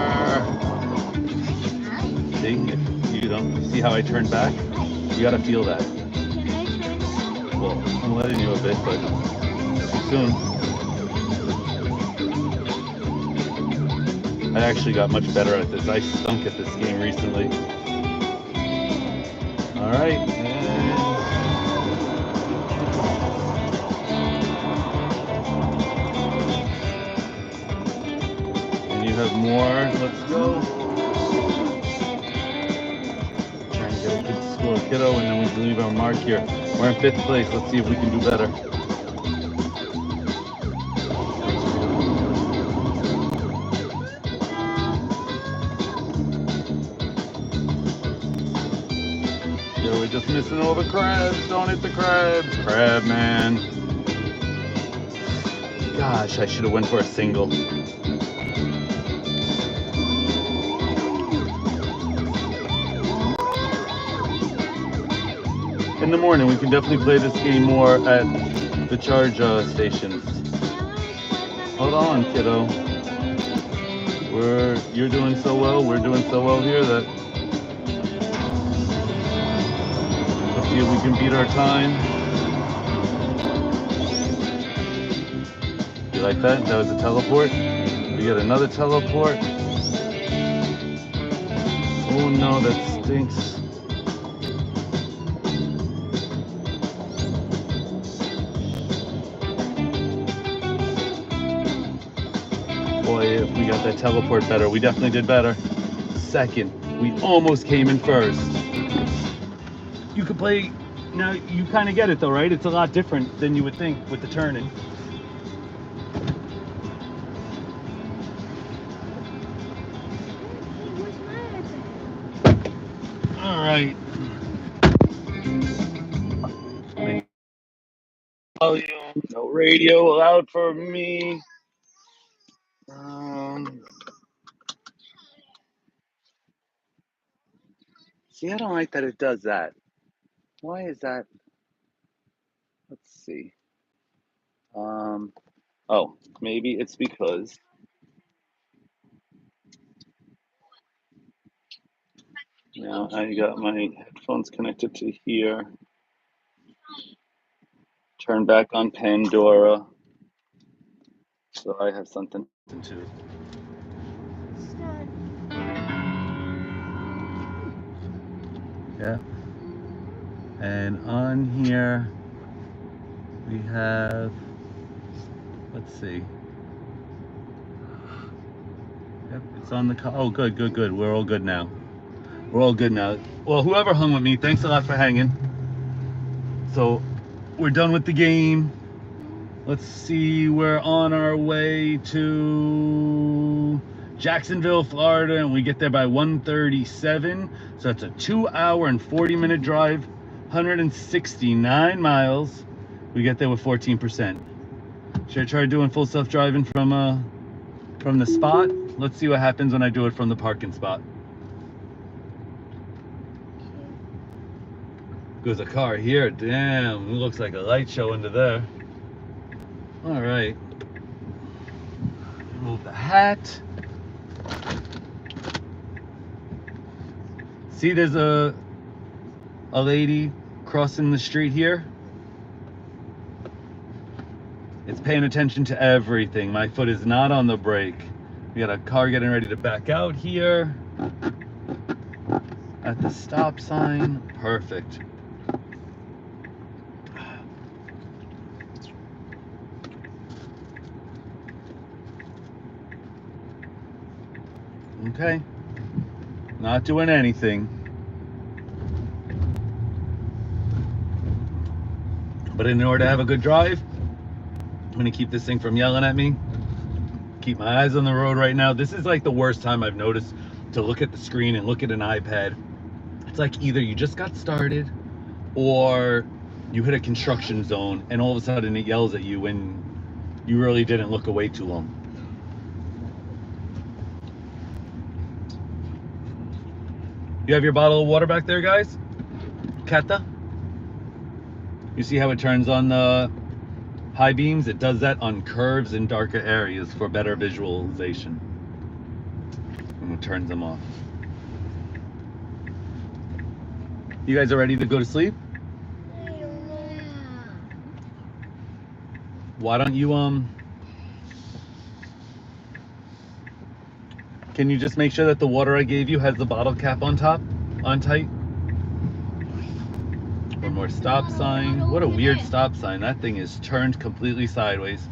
See, if you don't see how I turn back, you gotta feel that. Well, I'm letting you a bit, but soon. I actually got much better at this. I stunk at this game recently. All right. And you have more. Let's go. Trying to get a good score, kiddo, and then we can leave our mark here. We're in 5th place. Let's see if we can do better. we're just missing all the crabs. Don't hit the crabs. Crab man. Gosh, I should have went for a single. In the morning, we can definitely play this game more at the charge stations. Hold on, kiddo. You're doing so well. We're doing so well here that let's see if we can beat our time. You like that? That was a teleport. We get another teleport. Oh no, that stinks. Boy, if we got that teleport better, we definitely did better. Second, we almost came in first. You could play, now you kind of get it though, right? It's a lot different than you would think with the turning. All right. Volume, no radio allowed for me. See, I don't like that it does that. Why is that? Let's see. Oh, maybe it's because now I got my headphones connected to here. Turn back on Pandora. So I have something to. Yeah. And on here we have, let's see. Yep, it's on the oh good, good, good. We're all good now. We're all good now. Well, whoever hung with me, thanks a lot for hanging. So we're done with the game. Let's see, we're on our way to Jacksonville, Florida, and we get there by 1:37. So that's a 2-hour and 40-minute drive, 169 miles. We get there with 14%. Should I try doing full self-driving from the spot? Let's see what happens when I do it from the parking spot. There's a car here. Damn, it looks like a light show under there. All right. Remove the hat. See, there's a lady crossing the street here. It's paying attention to everything. My foot is not on the brake. We got a car getting ready to back out here at the stop sign. Perfect. Okay, not doing anything. But in order to have a good drive, I'm gonna keep this thing from yelling at me. Keep my eyes on the road right now. This is like the worst time I've noticed to look at the screen and look at an iPad. It's like either you just got started or you hit a construction zone and all of a sudden it yells at you when you really didn't look away too long. You have your bottle of water back there, guys? Kata? You see how it turns on the high beams? It does that on curves in darker areas for better visualization. And it turns them off. You guys are ready to go to sleep? Why don't you, can you just make sure that the water I gave you has the bottle cap on top, on tight? One more stop sign. What a weird stop sign. That thing is turned completely sideways.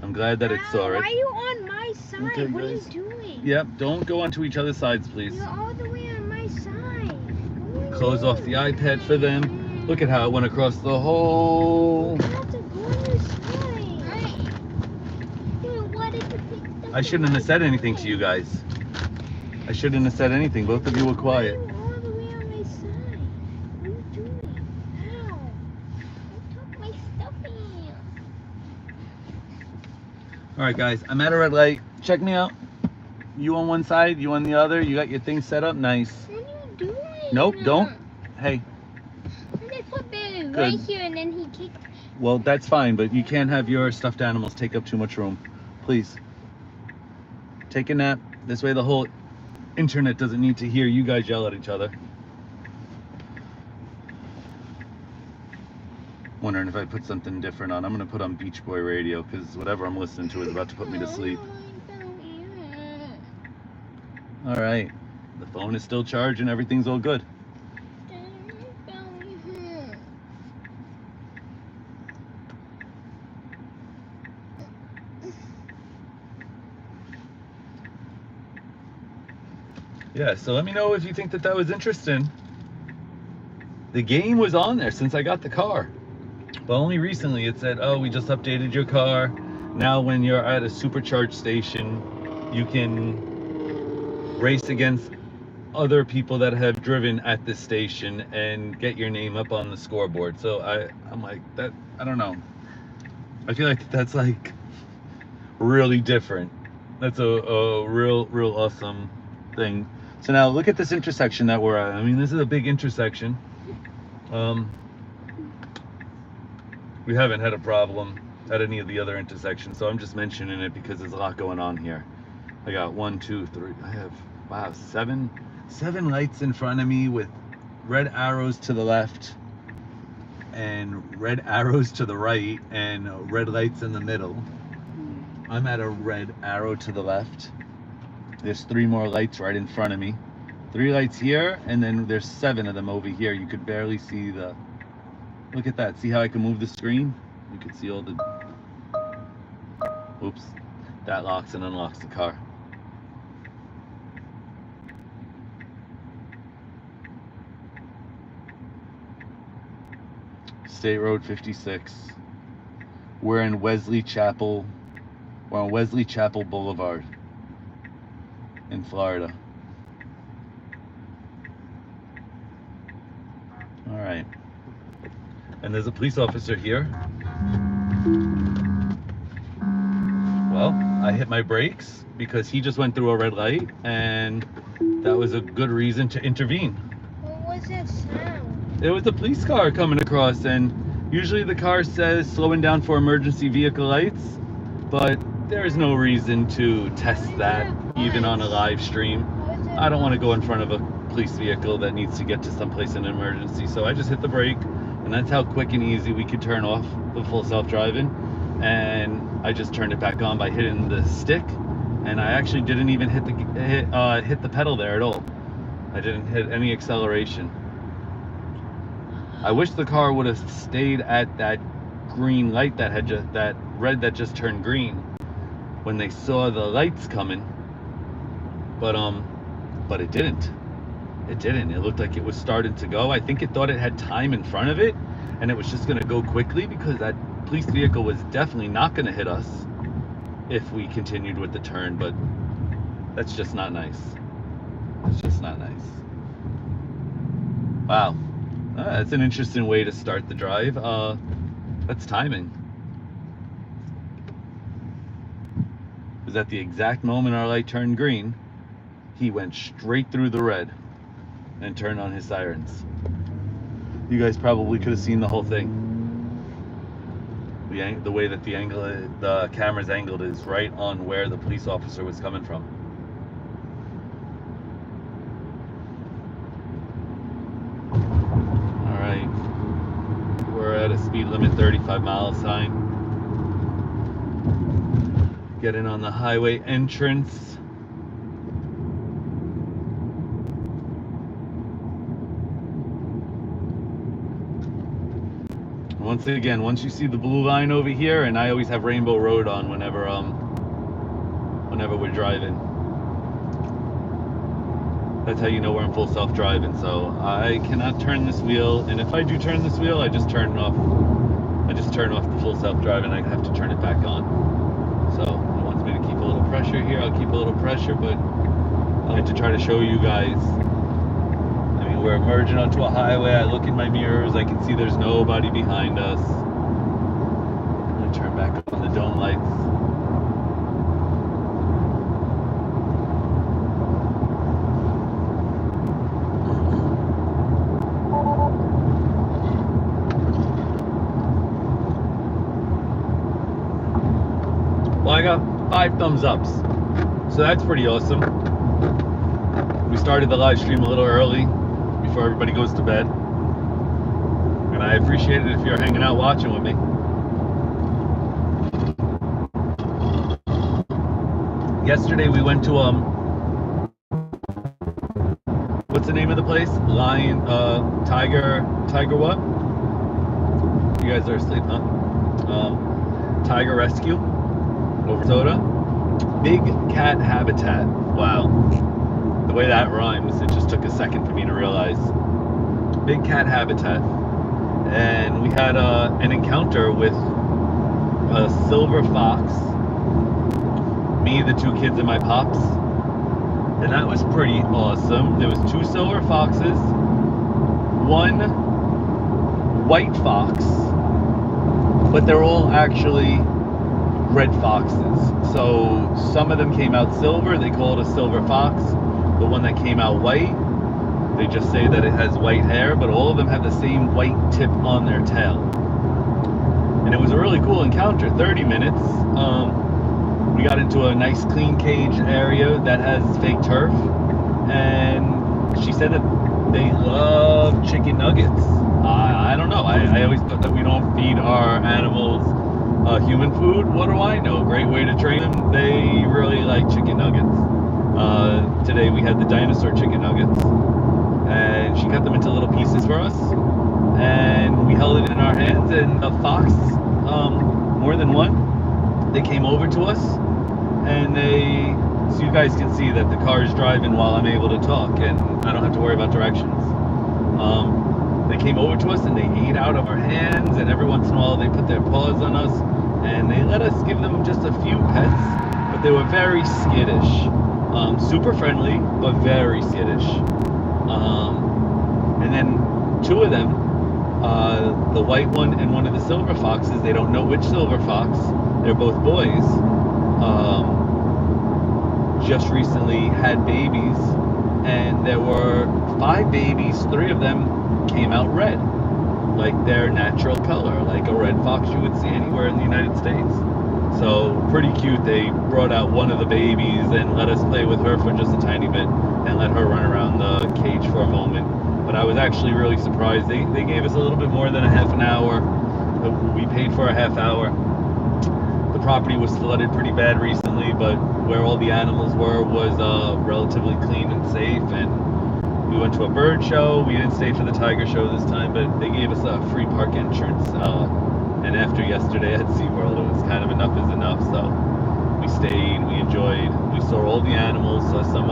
I'm glad that it saw it. Why are you on my side? Okay, what guys. are you doing? Yep, don't go onto each other's sides, please. You're all the way on my side. Close off the iPad for them. Look at how it went across the whole... You have to go on your side. I shouldn't have said anything to you guys. I shouldn't have said anything. Both of you were quiet. You're all the way on my side. What are you doing? All right, guys, I'm at a red light. Check me out. You on one side, you on the other. You got your thing set up, nice. What are you doing? Nope, don't. Hey, They put it Good. right here and then he kicked. well, that's fine, but you can't have your stuffed animals take up too much room. Please. Take a nap. This way the whole internet doesn't need to hear you guys yell at each other. Wondering if I put something different on. I'm gonna put on Beach Boy radio because whatever I'm listening to is about to put me to sleep. All right, the phone is still charging. Everything's all good. Yeah, so let me know if you think that that was interesting. The game was on there since I got the car. But only recently it said, oh, we just updated your car. Now when you're at a supercharge station, you can race against other people that have driven at this station and get your name up on the scoreboard. So I'm like, that, I don't know. I feel like that's like really different. That's a real awesome thing. So now look at this intersection that we're at. I mean, this is a big intersection. We haven't had a problem at any of the other intersections, so I'm just mentioning it because there's a lot going on here. I got 1, 2, 3, I have, wow, seven lights in front of me with red arrows to the left and red arrows to the right and red lights in the middle. I'm at a red arrow to the left. There's 3 more lights right in front of me. 3 lights here, and then there's 7 of them over here. You could barely see the, look at that. See how I can move the screen? You can see all the, oops, that locks and unlocks the car. State Road 56. We're in Wesley Chapel. We're on Wesley Chapel Boulevard in Florida. All right. And there's a police officer here. Well, I hit my brakes because he just went through a red light, and that was a good reason to intervene. What was that sound? It was a police car coming across, and usually the car says slowing down for emergency vehicle lights, but there's no reason to test that even on a live stream. I don't want to go in front of a police vehicle that needs to get to someplace in an emergency, so I just hit the brake, and that's how quick and easy we could turn off the full self-driving. And I just turned it back on by hitting the stick, and I actually didn't even hit the pedal there at all. I didn't hit any acceleration. I wish the car would have stayed at that green light that had just, that red that just turned green when they saw the lights coming, but it didn't. It didn't. It looked like it was starting to go. I think it thought it had time in front of it, and it was just going to go quickly because that police vehicle was definitely not going to hit us if we continued with the turn, but that's just not nice. It's just not nice. Wow. That's an interesting way to start the drive. That's timing. Because at the exact moment our light turned green, he went straight through the red and turned on his sirens. You guys probably could have seen the whole thing. The way that the camera's angled is right on where the police officer was coming from. All right, we're at a speed limit 35-mile sign. Getting on the highway entrance. Once again, once you see the blue line over here, and I always have Rainbow Road on whenever we're driving. That's how you know we're in full self-driving. So I cannot turn this wheel, and if I do turn this wheel, I just turn off the full self-driving. I have to turn it back on. So it wants me to keep a little pressure here. I'll keep a little pressure, but I like to try to show you guys. We're merging onto a highway. I look in my mirrors. I can see there's nobody behind us. I'm gonna turn back on the dome lights. 5 thumbs ups. So that's pretty awesome. We started the live stream a little early before everybody goes to bed. And I appreciate it if you're hanging out watching with me. Yesterday we went to what's the name of the place? Tiger what? You guys are asleep, huh? Tiger Rescue over Sarasota. Big Cat Habitat. Wow. The way that rhymes, it just took a second for me to realize. Big Cat Habitat. And we had an encounter with a silver fox. Me, the 2 kids, and my pops. And that was pretty awesome. There was 2 silver foxes, 1 white fox, but they're all actually red foxes. So some of them came out silver, they call it a silver fox. The one that came out white, they just say that it has white hair, but all of them have the same white tip on their tail. And it was a really cool encounter, 30 minutes. We got into a nice clean cage area that has fake turf, and she said that they love chicken nuggets. I don't know, I always thought that we don't feed our animals human food. What do I know? Great way to train them. They really like chicken nuggets. Today we had the dinosaur chicken nuggets, and she cut them into little pieces for us, and we held it in our hands, and a fox, more than one, they came over to us, and so you guys can see that the car is driving while I'm able to talk, and I don't have to worry about directions. They came over to us and they ate out of our hands, and every once in a while they put their paws on us, and they let us give them just a few pets, but they were very skittish. Super friendly, but very skittish. And then 2 of them, the white one and one of the silver foxes, they don't know which silver fox, they're both boys, just recently had babies, and there were 5 babies, 3 of them came out red, like their natural color, like a red fox you would see anywhere in the United States. So pretty cute. They brought out one of the babies and let us play with her for just a tiny bit and let her run around the cage for a moment. But I was actually really surprised. They gave us a little bit more than a half an hour. We paid for a half hour. The property was flooded pretty bad recently, but where all the animals were was relatively clean and safe. And we went to a bird show. We didn't stay for the tiger show this time, but they gave us a free park entrance. And after yesterday at SeaWorld, it was kind of enough is enough. So we stayed, we enjoyed, we saw all the animals, saw some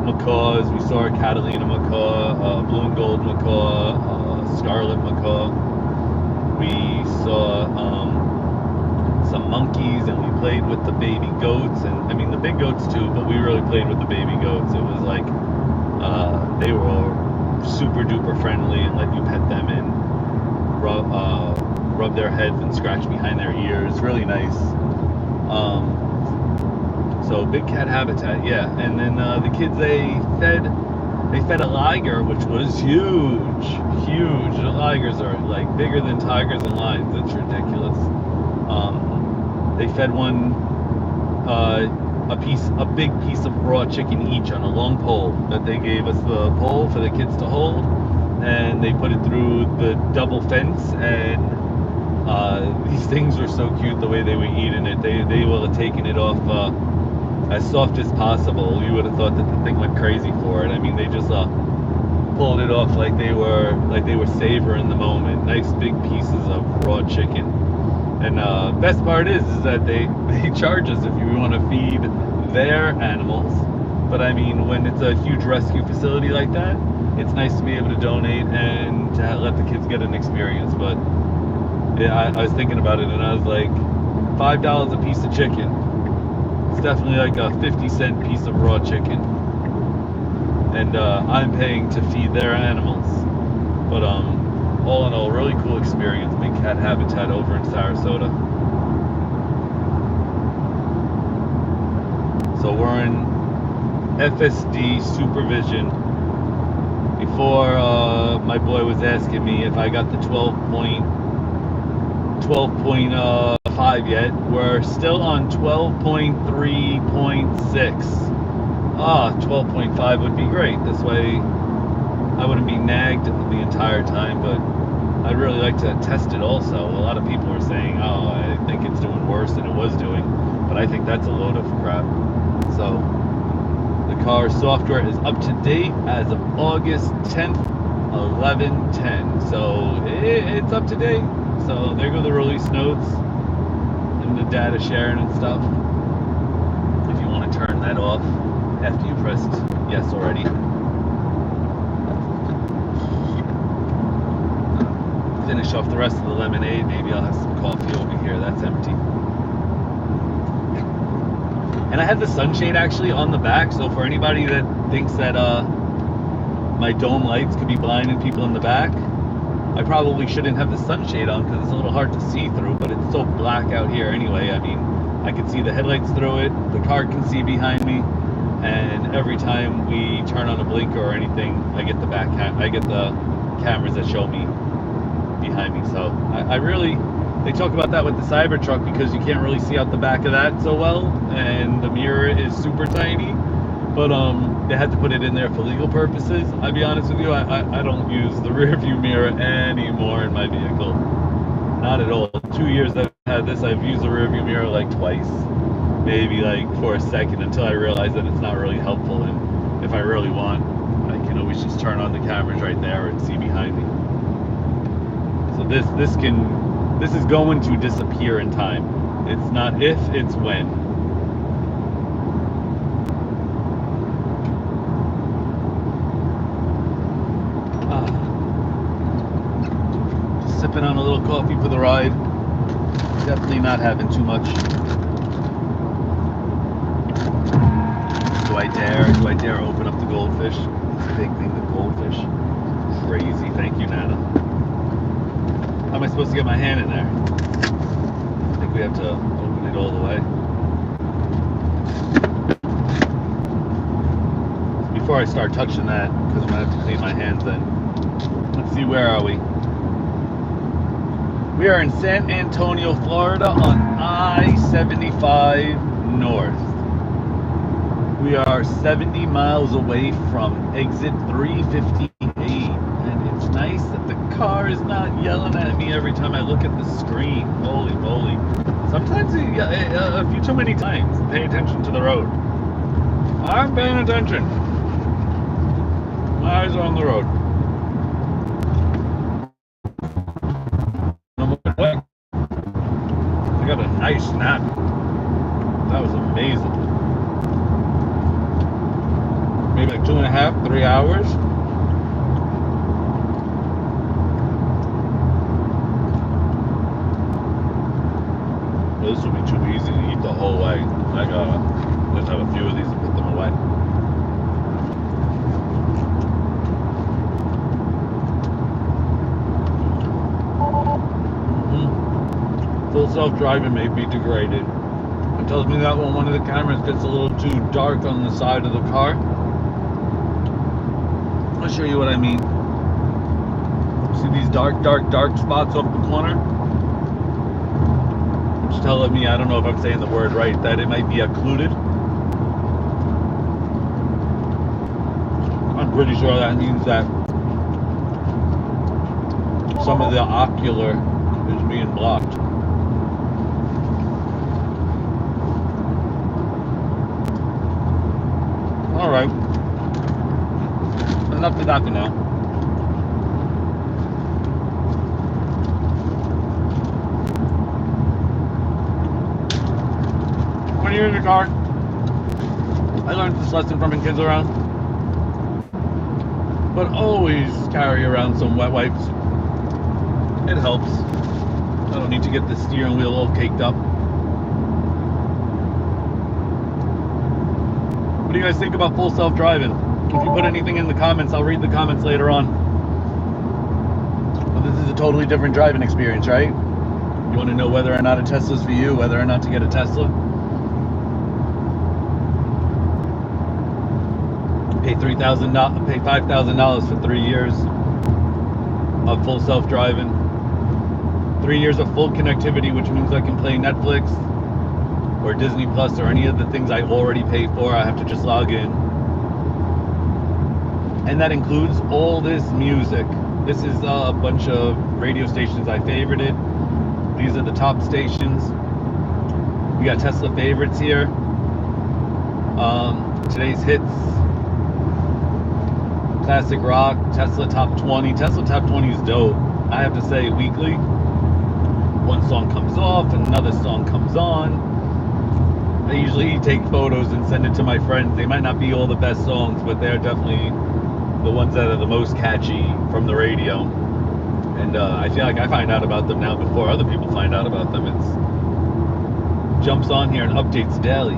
macaws. We saw a Catalina macaw, a blue and gold macaw, a scarlet macaw. We saw some monkeys, and we played with the baby goats, and I mean the big goats too, but we really played with the baby goats. It was like they were all super duper friendly and let you pet them and rub their heads and scratch behind their ears. Really nice. So Big Cat Habitat, yeah. And then the kids, they fed a liger, which was huge. The ligers are like bigger than tigers and lions. It's ridiculous. They fed one a big piece of raw chicken each on a long pole that they gave us the pole for the kids to hold, and they put it through the double fence, and these things were so cute the way they were eating it. They will have taken it off as soft as possible. You would have thought that the thing went crazy for it. I mean, they just pulled it off like they were savoring the moment. Nice big pieces of raw chicken. And best part is that they charge us if you want to feed their animals. But I mean, when it's a huge rescue facility like that, it's nice to be able to donate and to let the kids get an experience. But yeah, I was thinking about it, and I was like, $5 a piece of chicken. It's definitely like a 50-cent piece of raw chicken. And I'm paying to feed their animals. But all in all, really cool experience. Big Cat Habitat over in Sarasota. So we're in FSD supervision. Before, my boy was asking me if I got the 12-point 12.5 yet. We're still on 12.3.6. 12.5 would be great. This way I wouldn't be nagged the entire time, but I'd really like to test it also. A lot of people are saying, oh, I think it's doing worse than it was doing, but I think that's a load of crap. So the car software is up to date as of August 10th, 11/10. So it's up to date. So there go the release notes and the data sharing and stuff. If you want to turn that off after you pressed yes already. Finish off the rest of the lemonade. Maybe I'll have some coffee over here. That's empty. And I had the sunshade actually on the back, so for anybody that thinks that my dome lights could be blinding people in the back, I probably shouldn't have the sunshade on because it's a little hard to see through, but it's so black out here anyway. I mean, I can see the headlights through it, the car can see behind me, and every time we turn on a blinker or anything, I get the cameras that show me behind me. So I really, they talk about that with the Cybertruck because you can't really see out the back of that so well, and the mirror is super tiny, but they had to put it in there for legal purposes. I'll be honest with you, I don't use the rear view mirror anymore in my vehicle, not at all. 2 years that I've had this, I've used the rear view mirror like twice, maybe like for a second, until I realized that it's not really helpful, and if I really want, I can always just turn on the cameras right there and see behind me. So this is going to disappear in time. It's not if, it's when. Just sipping on a little coffee for the ride. Definitely not having too much. Do I dare open up the goldfish? It's a big thing, the goldfish. Crazy. Thank you, Nana. How am I supposed to get my hand in there? I think we have to open it all the way. Before I start touching that, because I'm going to have to clean my hands then. Let's see, where are we? We are in San Antonio, Florida on I-75 North. We are 70 miles away from exit 358. It's nice that the car is not yelling at me every time I look at the screen. Holy moly. Sometimes, a few too many times, pay attention to the road. I'm paying attention. My eyes are on the road. I got a nice nap. That was amazing. Maybe like 2.5, 3 hours. This would be too easy to eat the whole way. I gotta just have a few of these and put them away. Full self-driving may be degraded. It tells me that when one of the cameras gets a little too dark on the side of the car. I'll show you what I mean. See these dark spots off the corner? It's telling me, I don't know if I'm saying the word right, that it might be occluded. I'm pretty sure that means that some of the ocular is being blocked. Alright. Enough to doctor now. When you're in your car, I learned this lesson from when kids around. But always carry around some wet wipes. It helps. I don't need to get the steering wheel all caked up. What do you guys think about full self-driving? If you put anything in the comments, I'll read the comments later on. Well, this is a totally different driving experience, right? You want to know whether or not a Tesla's for you, whether or not to get a Tesla? Pay $5,000 for 3 years of full self-driving. 3 years of full connectivity, which means I can play Netflix or Disney Plus or any of the things I already pay for. I have to just log in. And that includes all this music. This is a bunch of radio stations I favorited. These are the top stations. We got Tesla favorites here. Today's hits. Classic rock, Tesla top 20. Tesla top 20 is dope. I have to say, weekly, one song comes off, another song comes on. I usually take photos and send it to my friends. They might not be all the best songs, but they're definitely the ones that are the most catchy from the radio. And I feel like I find out about them now before other people find out about them. It jumps on here and updates daily.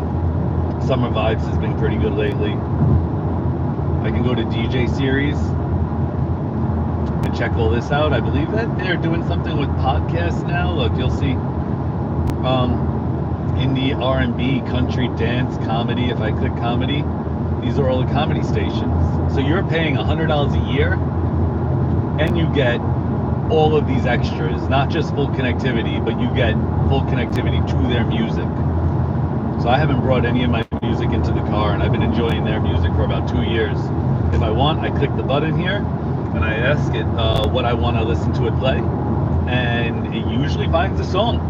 Summer Vibes has been pretty good lately. I can go to DJ Series and check all this out. I believe that they're doing something with podcasts now. Look, you'll see indie, R&B, country, dance, comedy. If I click comedy, these are all the comedy stations. So you're paying $100 a year and you get all of these extras, not just full connectivity, but you get full connectivity to their music. So I haven't brought any of my music into the car, and I've been enjoying their music for about 2 years. If I want, I click the button here and I ask it what I want to listen to it play, and it usually finds a song.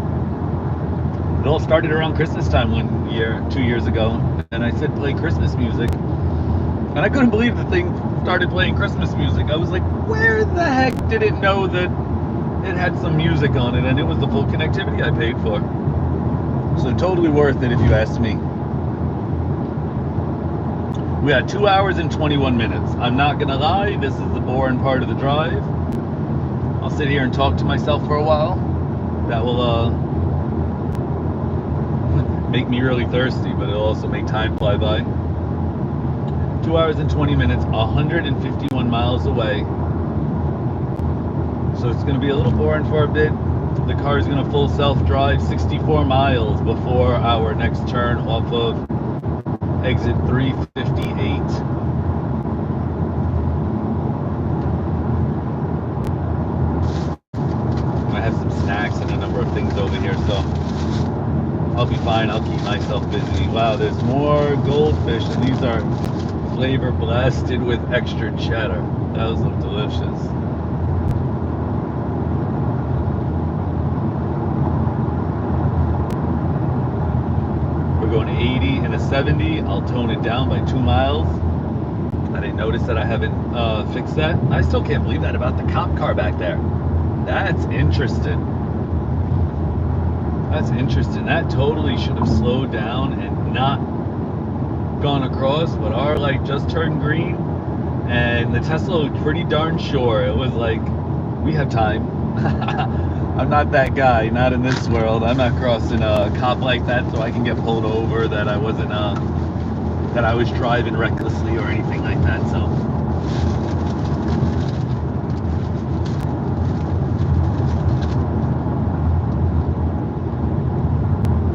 It all started around Christmas time 2 years ago, and I said play Christmas music, and I couldn't believe the thing started playing Christmas music. I was like, where the heck did it know that it had some music on it? And it was the full connectivity I paid for. So totally worth it if you ask me. We had 2 hours and 21 minutes. I'm not gonna lie, this is the boring part of the drive. I'll sit here and talk to myself for a while. That will make me really thirsty, but it'll also make time fly by. 2 hours and 20 minutes, 151 miles away. So it's gonna be a little boring for a bit. The car is going to full self-drive 64 miles before our next turn off of exit 358. I have some snacks and a number of things over here, so I'll be fine. I'll keep myself busy. Wow, there's more goldfish, and these are flavor blasted with extra cheddar. Those look delicious. Going 80 and a 70. I'll tone it down by 2 miles. I didn't notice that I haven't fixed that. I still can't believe that about the cop car back there. That's interesting. That's interesting. That totally should have slowed down and not gone across, but our light just turned green, and the Tesla looked pretty darn sure. It was like, we have time. I'm not that guy, not in this world. I'm not crossing a cop like that so I can get pulled over, that I wasn't, that I was driving recklessly or anything like that, so.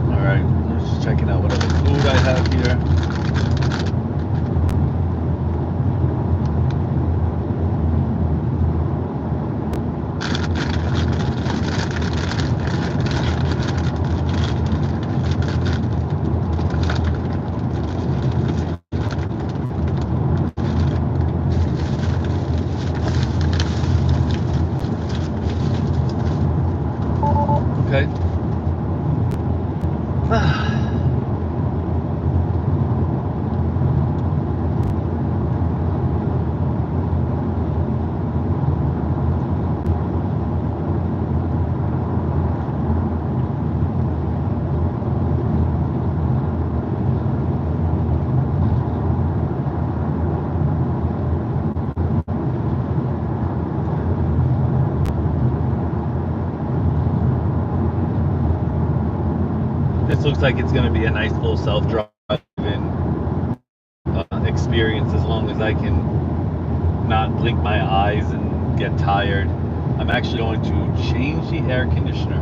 All right, I'm just checking out what other food I have here. Okay. This looks like it's going to be a nice full self-driving experience, as long as I can not blink my eyes and get tired. I'm actually going to change the air conditioner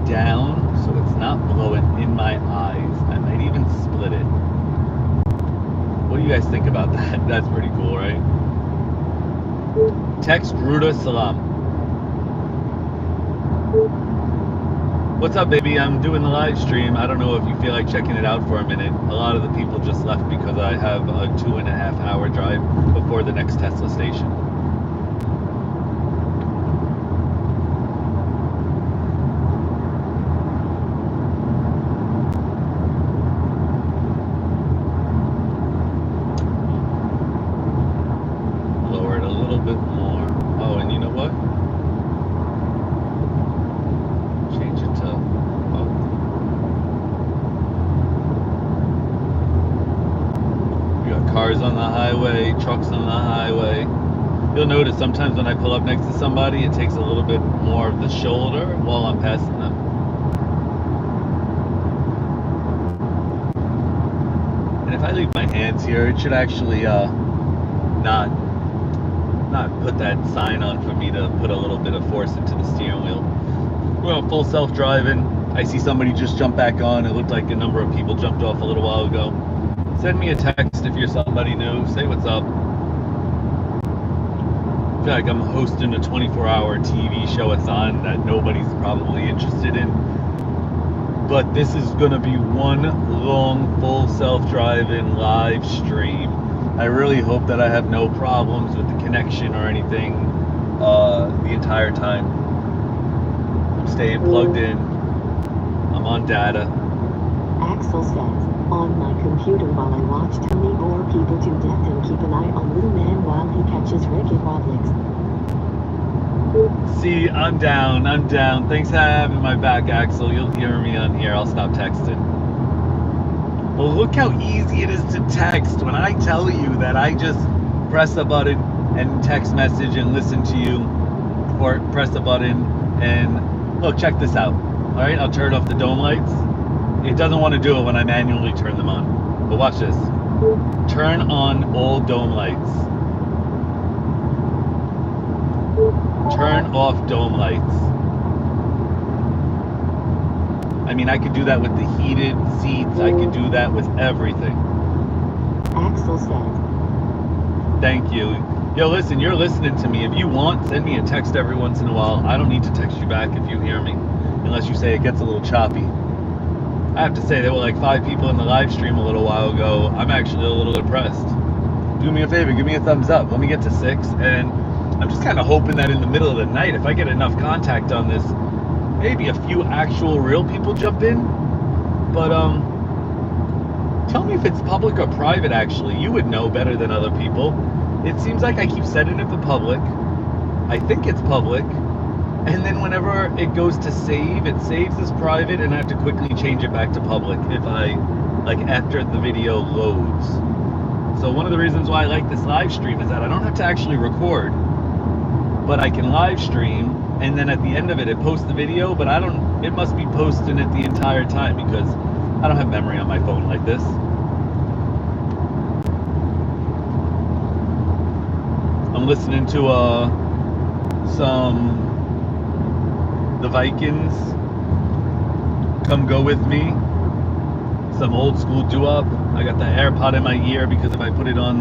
down so it's not blowing in my eyes. I might even split it. What do you guys think about that? That's pretty cool, right? Text Ruda Salam. What's up, baby? I'm doing the live stream. I don't know if you feel like checking it out for a minute. A lot of the people just left because I have a 2.5 hour drive before the next Tesla station. Lower it a little bit more. Oh, and you know what? Change it to, oh. We got cars on the highway, trucks on the highway. You'll notice sometimes when I pull up next to somebody, it takes a little bit more of the shoulder while I'm passing them. And if I leave my hands here, it should actually not put that sign on for me to put a little bit of force into the steering wheel. We're on full self-driving. I see somebody just jump back on. It looked like a number of people jumped off a little while ago. Send me a text if you're somebody new. Say what's up. I feel like I'm hosting a 24-hour TV show-a-thon that nobody's probably interested in. But this is going to be one long, full self-driving live stream. I really hope that I have no problems with the connection or anything the entire time. I'm staying plugged in. I'm on data. Axel says, on my computer while I watch Tony bore people to death and keep an eye on little man while he catches Wreck-It Roblix. See, I'm down. Thanks for having my back, Axel. You'll hear me on here. I'll stop texting. Well, look how easy it is to text when I tell you that I just press a button and text message and listen to you, or press a button and look, check this out. All right, I'll turn off the dome lights. It doesn't want to do it when I manually turn them on. But watch this. Turn on all dome lights. Turn off dome lights. I mean, I could do that with the heated seats. I could do that with everything. Axel says, Thank you. Yo, listen, you're listening to me. If you want, send me a text every once in a while. I don't need to text you back if you hear me, unless you say it gets a little choppy. I have to say, there were like 5 people in the live stream a little while ago. I'm actually a little impressed. Do me a favor, give me a thumbs up. Let me get to 6, and I'm just kind of hoping that in the middle of the night, if I get enough contact on this, maybe a few actual real people jump in. But tell me if it's public or private. Actually, you would know better than other people. It seems like I keep setting it for public. I think it's public, and then whenever it goes to save, it saves as private, and I have to quickly change it back to public if I, like, after the video loads. So one of the reasons why I like this live stream is that I don't have to actually record, but I can live stream, and then at the end of it, it posts the video, but it must be posting it the entire time because I don't have memory on my phone like this. I'm listening to the Vikings, Come Go With Me, some old school doo-wop. I got the AirPod in my ear because if I put it on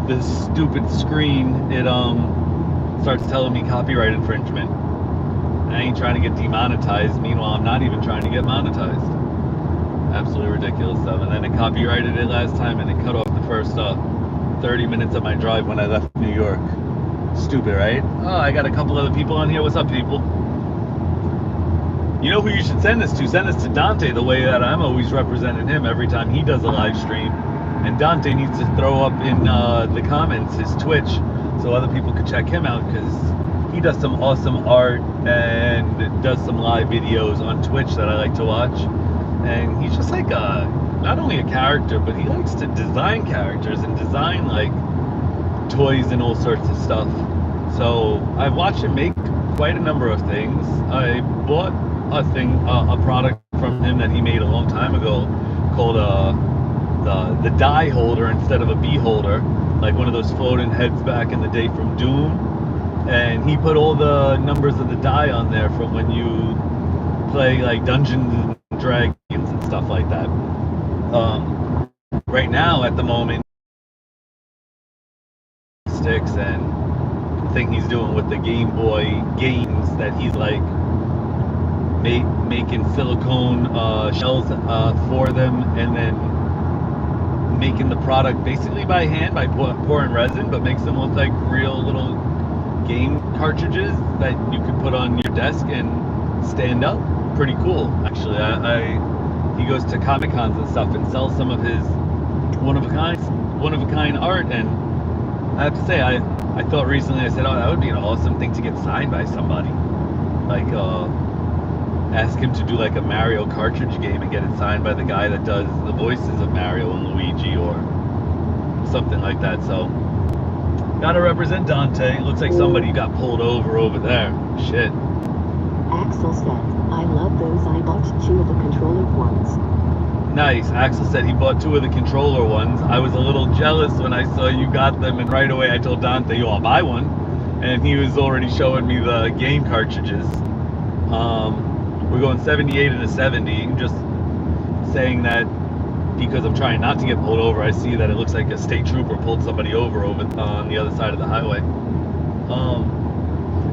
this stupid screen, it starts telling me copyright infringement. I ain't trying to get demonetized. Meanwhile, I'm not even trying to get monetized. Absolutely ridiculous stuff. And then it copyrighted it last time, and it cut off the first 30 minutes of my drive when I left New York. Stupid, right? Oh, I got a couple other people on here. What's up, people? You know who you should send this to? Send this to Dante, the way that I'm always representing him every time he does a live stream. And Dante needs to throw up in the comments his Twitch so other people could check him out, because he does some awesome art and does some live videos on Twitch that I like to watch. And he's just like not only a character, but he likes to design characters and design like toys and all sorts of stuff. So I've watched him make quite a number of things. I bought a product from him that he made a long time ago called the die holder instead of a bee holder, like one of those floating heads back in the day from Doom. And he put all the numbers of the die on there from when you play like Dungeons and Dragons and stuff like that. Right now, at the moment, sticks and the thing he's doing with the Game Boy games that he's like making silicone shells for them, and then making the product basically by hand by pouring resin, but makes them look like real little game cartridges that you can put on your desk and stand up. Pretty cool, actually. He goes to Comic Cons and stuff and sells some of his one of a kind art, and I have to say, I thought recently, I said, oh, that would be an awesome thing to get signed by somebody, like ask him to do like a Mario cartridge game and get it signed by the guy that does the voices of Mario and Luigi or something like that. So gotta represent Dante. Looks like somebody got pulled over there. Shit. Axel said, I love those. I bought 2 of the controller ones. Nice. Axel said he bought 2 of the controller ones. I was a little jealous when I saw you got them, and right away I told Dante, yo, I'll buy one. And he was already showing me the game cartridges. We're going 78 and a 70. Just saying that because I'm trying not to get pulled over. I see that it looks like a state trooper pulled somebody over on the other side of the highway.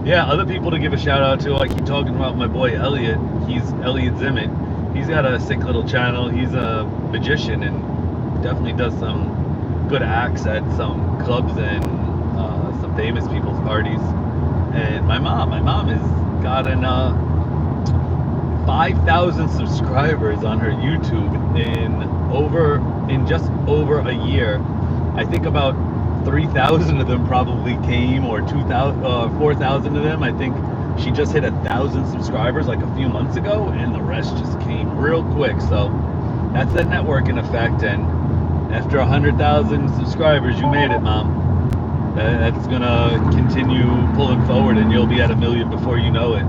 Yeah, other people to give a shout out to. I keep talking about my boy Elliot. He's Elliot Zimmett. He's got a sick little channel. He's a magician and definitely does some good acts at some clubs and some famous people's parties. And my mom has gotten 5,000 subscribers on her YouTube in just over a year. I think about 3,000 of them probably came, or 4,000 of them. I think she just hit 1,000 subscribers like a few months ago, and the rest just came real quick. So that's that networking effect. And after 100,000 subscribers, you made it, Mom. That's gonna continue pulling forward, and you'll be at 1 million before you know it.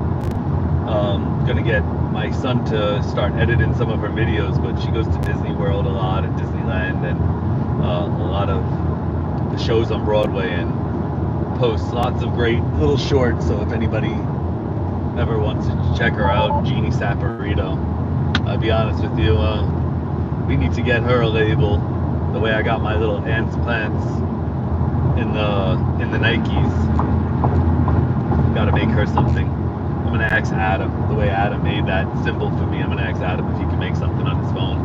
Gonna get my son to start editing some of her videos, but she goes to Disney World a lot and Disneyland and a lot of the shows on Broadway, and posts lots of great little shorts. So if anybody ever wants to check her out, Jeannie Saporito, I'll be honest with you, we need to get her a label the way I got my little ants plants in the Nikes. Gotta make her something. I'm gonna ask Adam, the way Adam made that symbol for me, I'm gonna ask Adam if he can make something on his phone.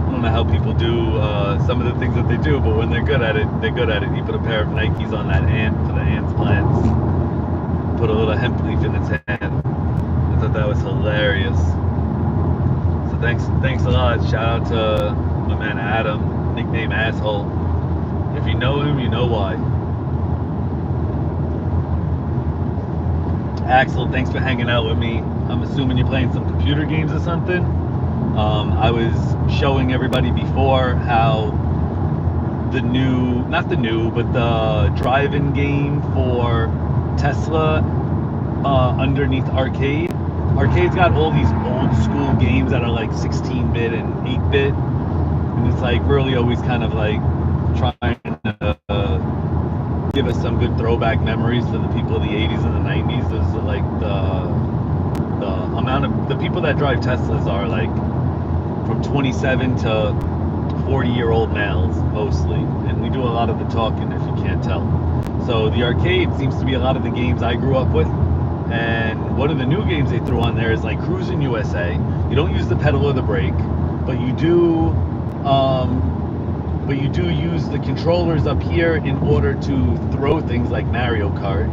I don't know how people do some of the things that they do, but when they're good at it, they're good at it. He put a pair of Nikes on that ant for the ant's plants, put a little hemp leaf in its hand. I thought that was hilarious. So thanks a lot. Shout out to my man Adam, nickname Asshole. If you know him, you know why. Axel, thanks for hanging out with me. I'm assuming you're playing some computer games or something. I was showing everybody before how the drive-in game for Tesla underneath Arcade. Arcade's got all these old school games that are like 16-bit and 8-bit. And it's like really always kind of like trying to give us some good throwback memories to the people of the 80s and the 90s. Those are like the amount of the people that drive Teslas are like from 27 to 40-year-old males mostly, and we do a lot of the talking if you can't tell. So the arcade seems to be a lot of the games I grew up with, and one of the new games they threw on there is like Cruising USA. You don't use the pedal or the brake, but you do use the controllers up here in order to throw things like Mario Kart.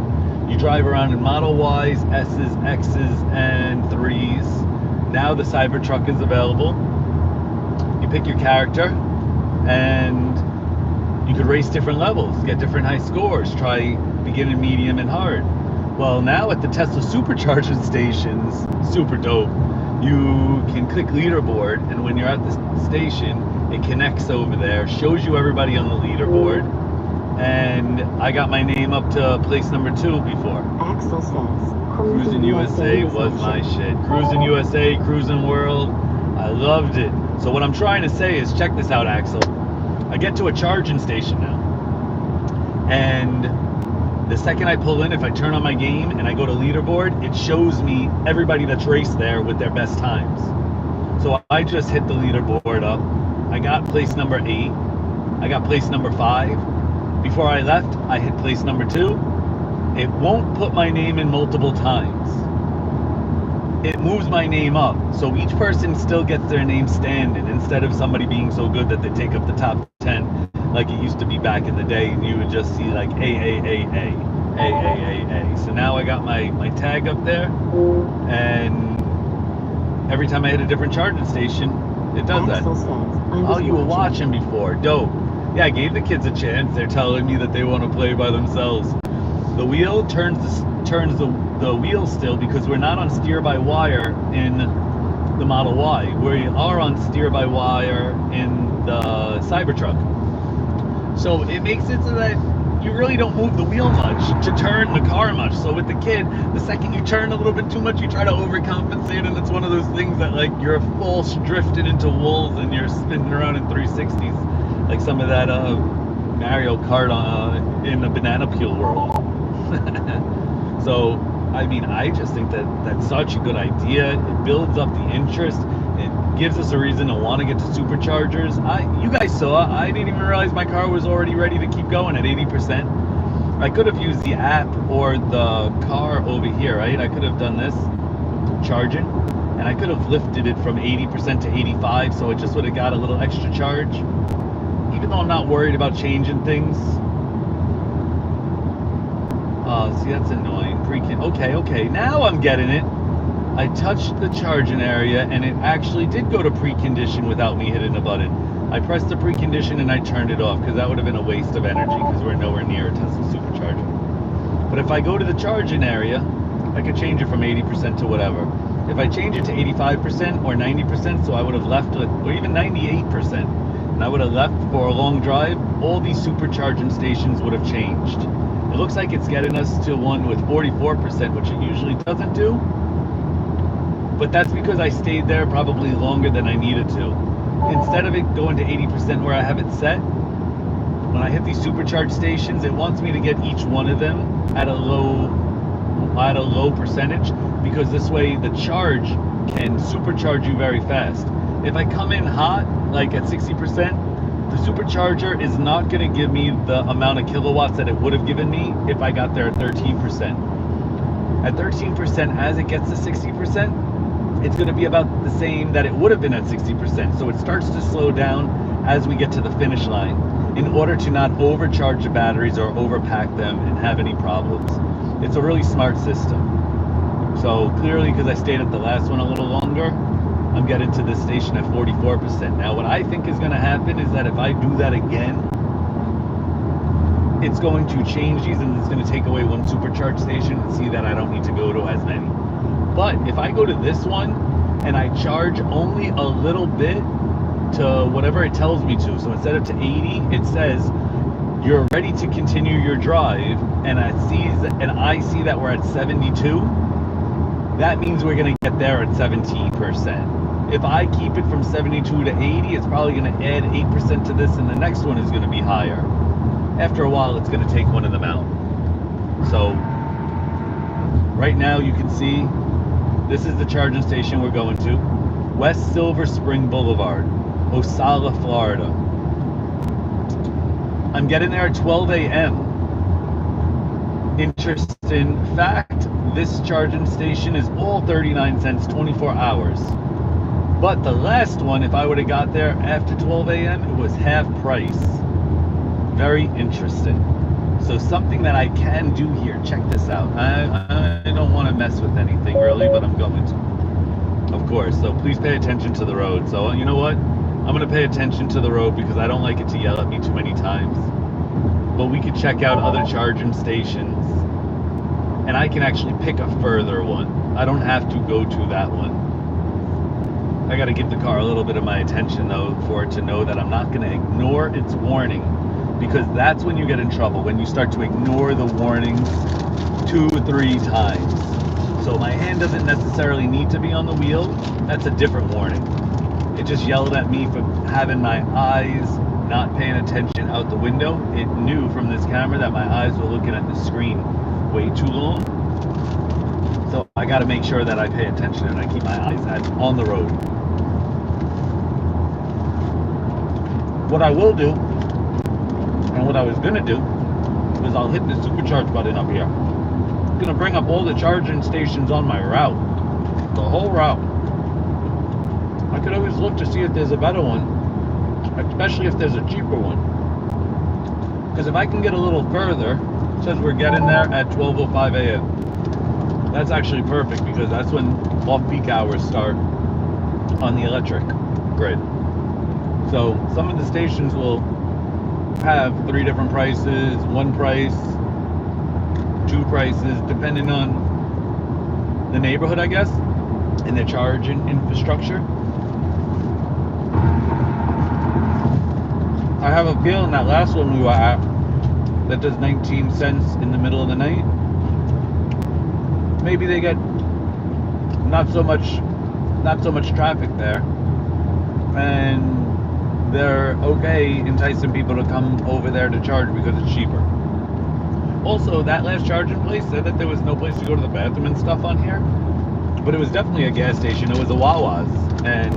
You drive around in Model Ys, S's, X's, and 3s. Now the Cybertruck is available. You pick your character, and you could race different levels, get different high scores, try beginning, medium, and hard. Well, now at the Tesla supercharging stations, super dope, you can click leaderboard, and when you're at the station, it connects over there, shows you everybody on the leaderboard, and I got my name up to place number 2 before. Axel says, Cruising USA was my shit. Cruising USA, Cruising World, I loved it. So what I'm trying to say is, check this out, Axel. I get to a charging station now, and the second I pull in, if I turn on my game and I go to leaderboard, it shows me everybody that's raced there with their best times. So I just hit the leaderboard up. I got place number 8. I got place number 5. Before I left, I hit place number 2. It won't put my name in multiple times. it moves my name up. So each person still gets their name standing instead of somebody being so good that they take up the top 10 like it used to be back in the day, and you would just see like A. So now I got my tag up there, and every time I hit a different charging station, it does that. Axel says, I was Oh, you were watching before. Dope. Yeah, I gave the kids a chance. They're telling me that they want to play by themselves. The wheel turns the wheel still because we're not on steer-by-wire in the Model Y. We are on steer-by-wire in the Cybertruck. So it makes it so that you really don't move the wheel much to turn the car much. So with the kid, the second you turn a little bit too much, you try to overcompensate, and it's one of those things that like you're false drifted into walls and you're spinning around in 360s, like some of that Mario Kart in the banana peel world. So I mean, I just think that that's such a good idea. It builds up the interest. It gives us a reason to want to get to superchargers. You guys saw, I didn't even realize my car was already ready to keep going at 80%. I could have used the app or the car over here, right? I could have done this, charging, and I could have lifted it from 80% to 85, so it just would have got a little extra charge. Even though I'm not worried about changing things. See, that's annoying. Okay, now I'm getting it. I touched the charging area and it actually did go to precondition without me hitting a button. I pressed the precondition and I turned it off because that would have been a waste of energy because we're nowhere near a Tesla supercharger. But if I go to the charging area, I could change it from 80% to whatever. If I change it to 85% or 90%, so I would have left it, or even 98%, and I would have left for a long drive, all these supercharging stations would have changed. It looks like it's getting us to one with 44%, which it usually doesn't do. But that's because I stayed there probably longer than I needed to. Instead of it going to 80% where I have it set, when I hit these supercharge stations, it wants me to get each one of them at a low percentage, because this way the charge can supercharge you very fast. If I come in hot, like at 60%, the supercharger is not going to give me the amount of kilowatts that it would have given me if I got there at 13%. At 13%, as it gets to 60%, it's going to be about the same that it would have been at 60%. So it starts to slow down as we get to the finish line in order to not overcharge the batteries or overpack them and have any problems. It's a really smart system. So clearly, because I stayed at the last one a little longer, I'm getting to this station at 44%. Now, what I think is going to happen is that if I do that again, it's going to change these and it's going to take away one supercharge station and see that I don't need to go to as many. But if I go to this one and I charge only a little bit to whatever it tells me to, so instead of to 80, it says you're ready to continue your drive, and I see that we're at 72, that means we're going to get there at 17%. If I keep it from 72 to 80, it's probably going to add 8% to this, and the next one is going to be higher. After a while, it's going to take one of them out. So right now you can see this is the charging station we're going to. West Silver Spring Boulevard, Ocala, Florida. I'm getting there at 12 a.m. Interesting fact, this charging station is all 39 cents, 24 hours. But the last one, if I would have got there after 12 a.m., it was half price. Very interesting. So something that I can do here, check this out. I don't want to mess with anything really, but I'm going to. Of course, so please pay attention to the road. So you know what? I'm going to pay attention to the road because I don't like it to yell at me too many times. But we could check out other charging stations. And I can actually pick a further one. I don't have to go to that one. I got to give the car a little bit of my attention though for it to know that I'm not going to ignore its warning, because that's when you get in trouble, when you start to ignore the warnings 2 or 3 times. So my hand doesn't necessarily need to be on the wheel. That's a different warning. It just yelled at me for having my eyes not paying attention out the window. It knew from this camera that my eyes were looking at the screen way too long. So I got to make sure that I pay attention and I keep my eyes on the road. What I will do, and what I was going to do, is I'll hit the supercharge button up here. I'm going to bring up all the charging stations on my route. the whole route. I could always look to see if there's a better one, especially if there's a cheaper one. Because if I can get a little further, it says we're getting there at 12:05 a.m. That's actually perfect because that's when off-peak hours start on the electric grid. So some of the stations will have 3 different prices, 1 price, 2 prices, depending on the neighborhood, I guess, and their charging infrastructure. I have a feeling that last one we were at that does 19 cents in the middle of the night. Maybe they get not so much traffic there, and they're okay enticing people to come over there to charge because it's cheaper. Also, that last charging place said that there was no place to go to the bathroom and stuff on here, but it was definitely a gas station. It was a Wawa's, and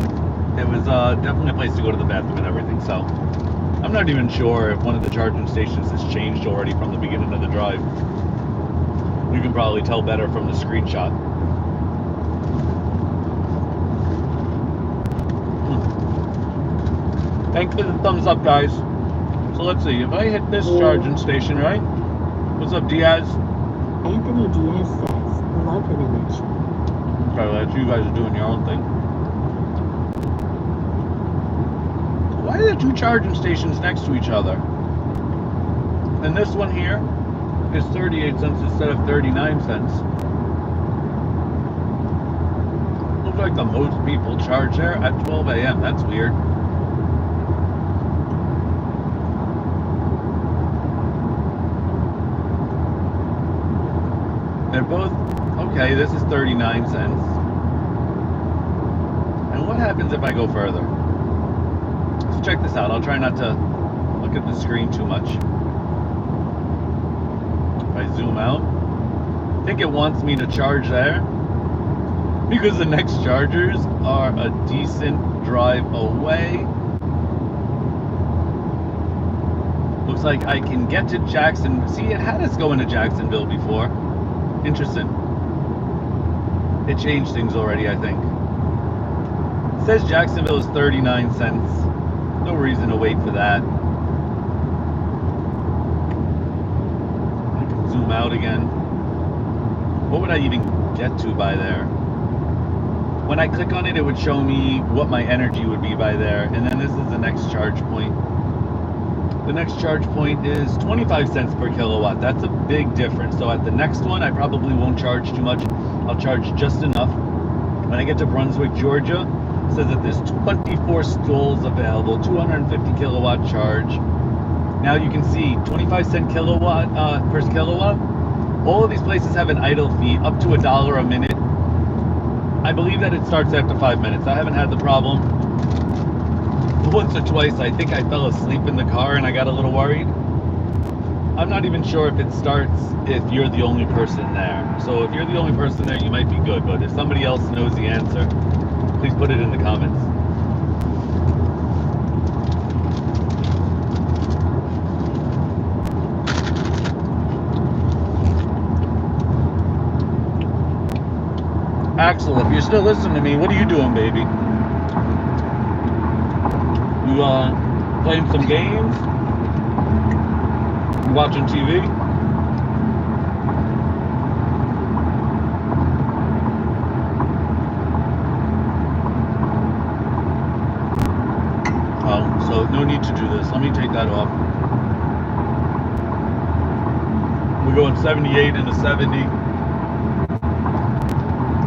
it was definitely a place to go to the bathroom and everything. So I'm not even sure if one of the charging stations has changed already from the beginning of the drive. You can probably tell better from the screenshot. Thanks for the thumbs up, guys. So let's see, if I hit this charging station, right? What's up, Diaz? Anthony Diaz says, love an image. Okay, well, you guys are doing your own thing. Why are there 2 charging stations next to each other? And this one here is 38 cents instead of 39 cents. Looks like the most people charge there at 12 a.m. That's weird. They're both, okay, this is 39 cents. And what happens if I go further? So check this out. I'll try not to look at the screen too much. If I zoom out, I think it wants me to charge there because the next chargers are a decent drive away. Looks like I can get to Jackson. See, it had us going to Jacksonville before. Interesting. It changed things already, I think. It says Jacksonville is 39 cents. No reason to wait for that. I can zoom out again. What would I even get to by there? When I click on it, it would show me what my energy would be by there. And then this is the next charge point. The next charge point is 25 cents per kilowatt. That's a big difference. So at the next one, I probably won't charge too much. I'll charge just enough. When I get to Brunswick, Georgia, it says that there's 24 stalls available, 250 kilowatt charge. Now you can see 25 cent kilowatt per kilowatt. All of these places have an idle fee up to $1 a minute. I believe that it starts after 5 minutes. I haven't had the problem. Once or twice, I think I fell asleep in the car and I got a little worried. I'm not even sure if it starts if you're the only person there. So if you're the only person there, you might be good. But if somebody else knows the answer, please put it in the comments. Axel, if you're still listening to me, what are you doing, baby? You playing some games? You watching TV? Oh, so no need to do this. Let me take that off. We're going 78 into 70.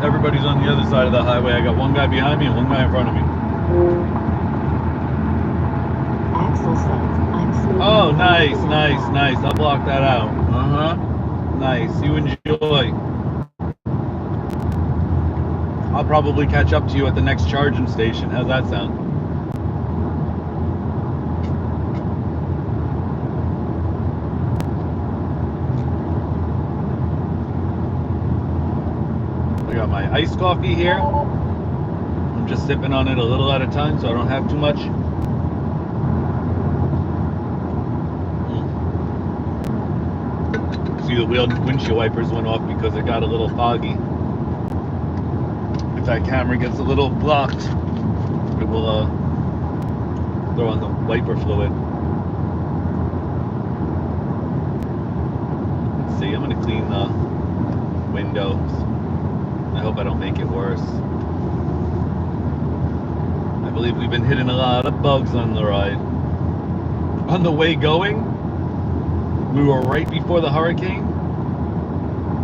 Everybody's on the other side of the highway. I got one guy behind me and one guy in front of me. Axel says, I'm smoking. Oh, nice, nice, nice. I'll block that out. Uh-huh. Nice. You enjoy. I'll probably catch up to you at the next charging station. How's that sound? I got my iced coffee here. I'm just sipping on it a little at a time so I don't have too much. See, the windshield wipers went off because it got a little foggy. If that camera gets a little blocked, it will throw on the wiper fluid. Let's see, I'm gonna clean the windows. I hope I don't make it worse. I believe we've been hitting a lot of bugs on the ride. On the way going, we were right before the hurricane.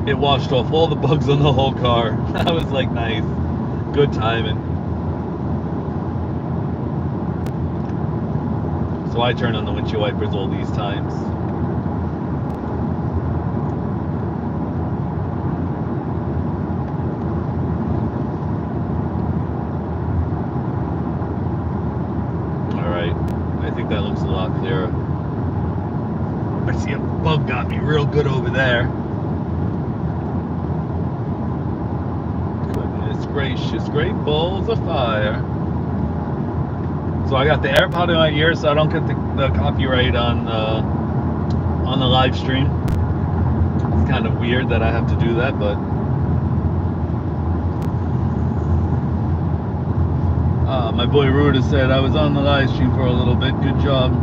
It washed off all the bugs on the whole car. That was like nice. Good timing. So I turn on the windshield wipers all these times. Alright, I think that looks a lot clearer. I see a bug got me real good over there. Goodness gracious, great balls of fire. So I got the AirPod in my ear so I don't get the copyright on the live stream. It's kind of weird that I have to do that, but my boy Ruda said I was on the live stream for a little bit. Good job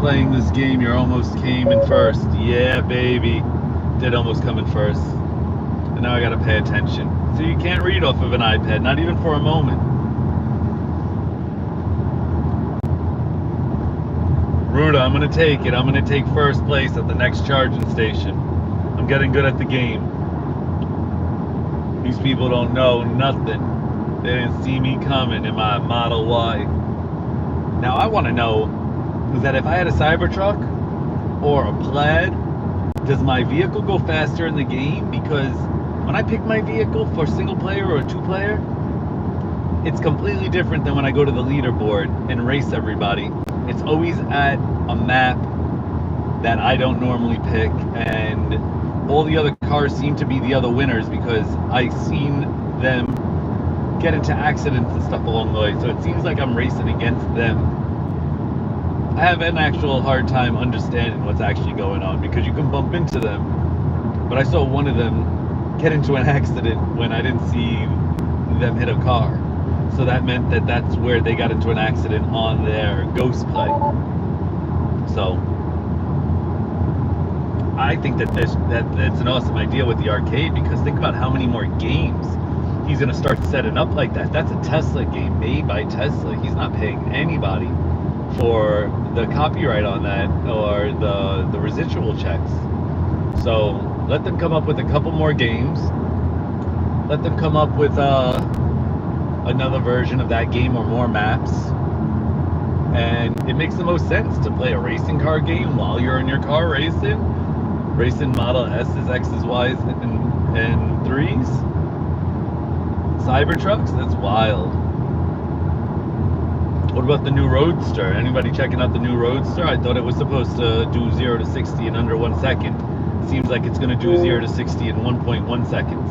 playing this game. You almost came in first. Yeah, baby. Did almost come in first. And now I gotta pay attention. So you can't read off of an iPad, not even for a moment. Ruda, I'm gonna take it. I'm gonna take first place at the next charging station. I'm getting good at the game. These people don't know nothing. They didn't see me coming in my Model Y. Now I want to know is that if I had a Cybertruck or a Plaid, does my vehicle go faster in the game? Because when I pick my vehicle for single player or two player, it's completely different than when I go to the leaderboard and race everybody. It's always at a map that I don't normally pick, and all the other cars seem to be the other winners because I've seen them get into accidents and stuff along the way, so it seems like I'm racing against them. I have an actual hard time understanding what's actually going on because you can bump into them, but I saw one of them get into an accident when I didn't see them hit a car, so that meant that that's where they got into an accident on their ghost play. So I think that that's an awesome idea with the arcade, because think about how many more games he's going to start setting up like that. That's a Tesla game made by Tesla. He's not paying anybody for the copyright on that or the residual checks. So let them come up with a couple more games. Let them come up with another version of that game or more maps. And it makes the most sense to play a racing car game while you're in your car racing Model S's, X's, Y's, and 3s. Cybertrucks? That's wild. What about the new Roadster? Anybody checking out the new Roadster? I thought it was supposed to do 0 to 60 in under 1 second. Seems like it's going to do 0 to 60 in 1.1 seconds.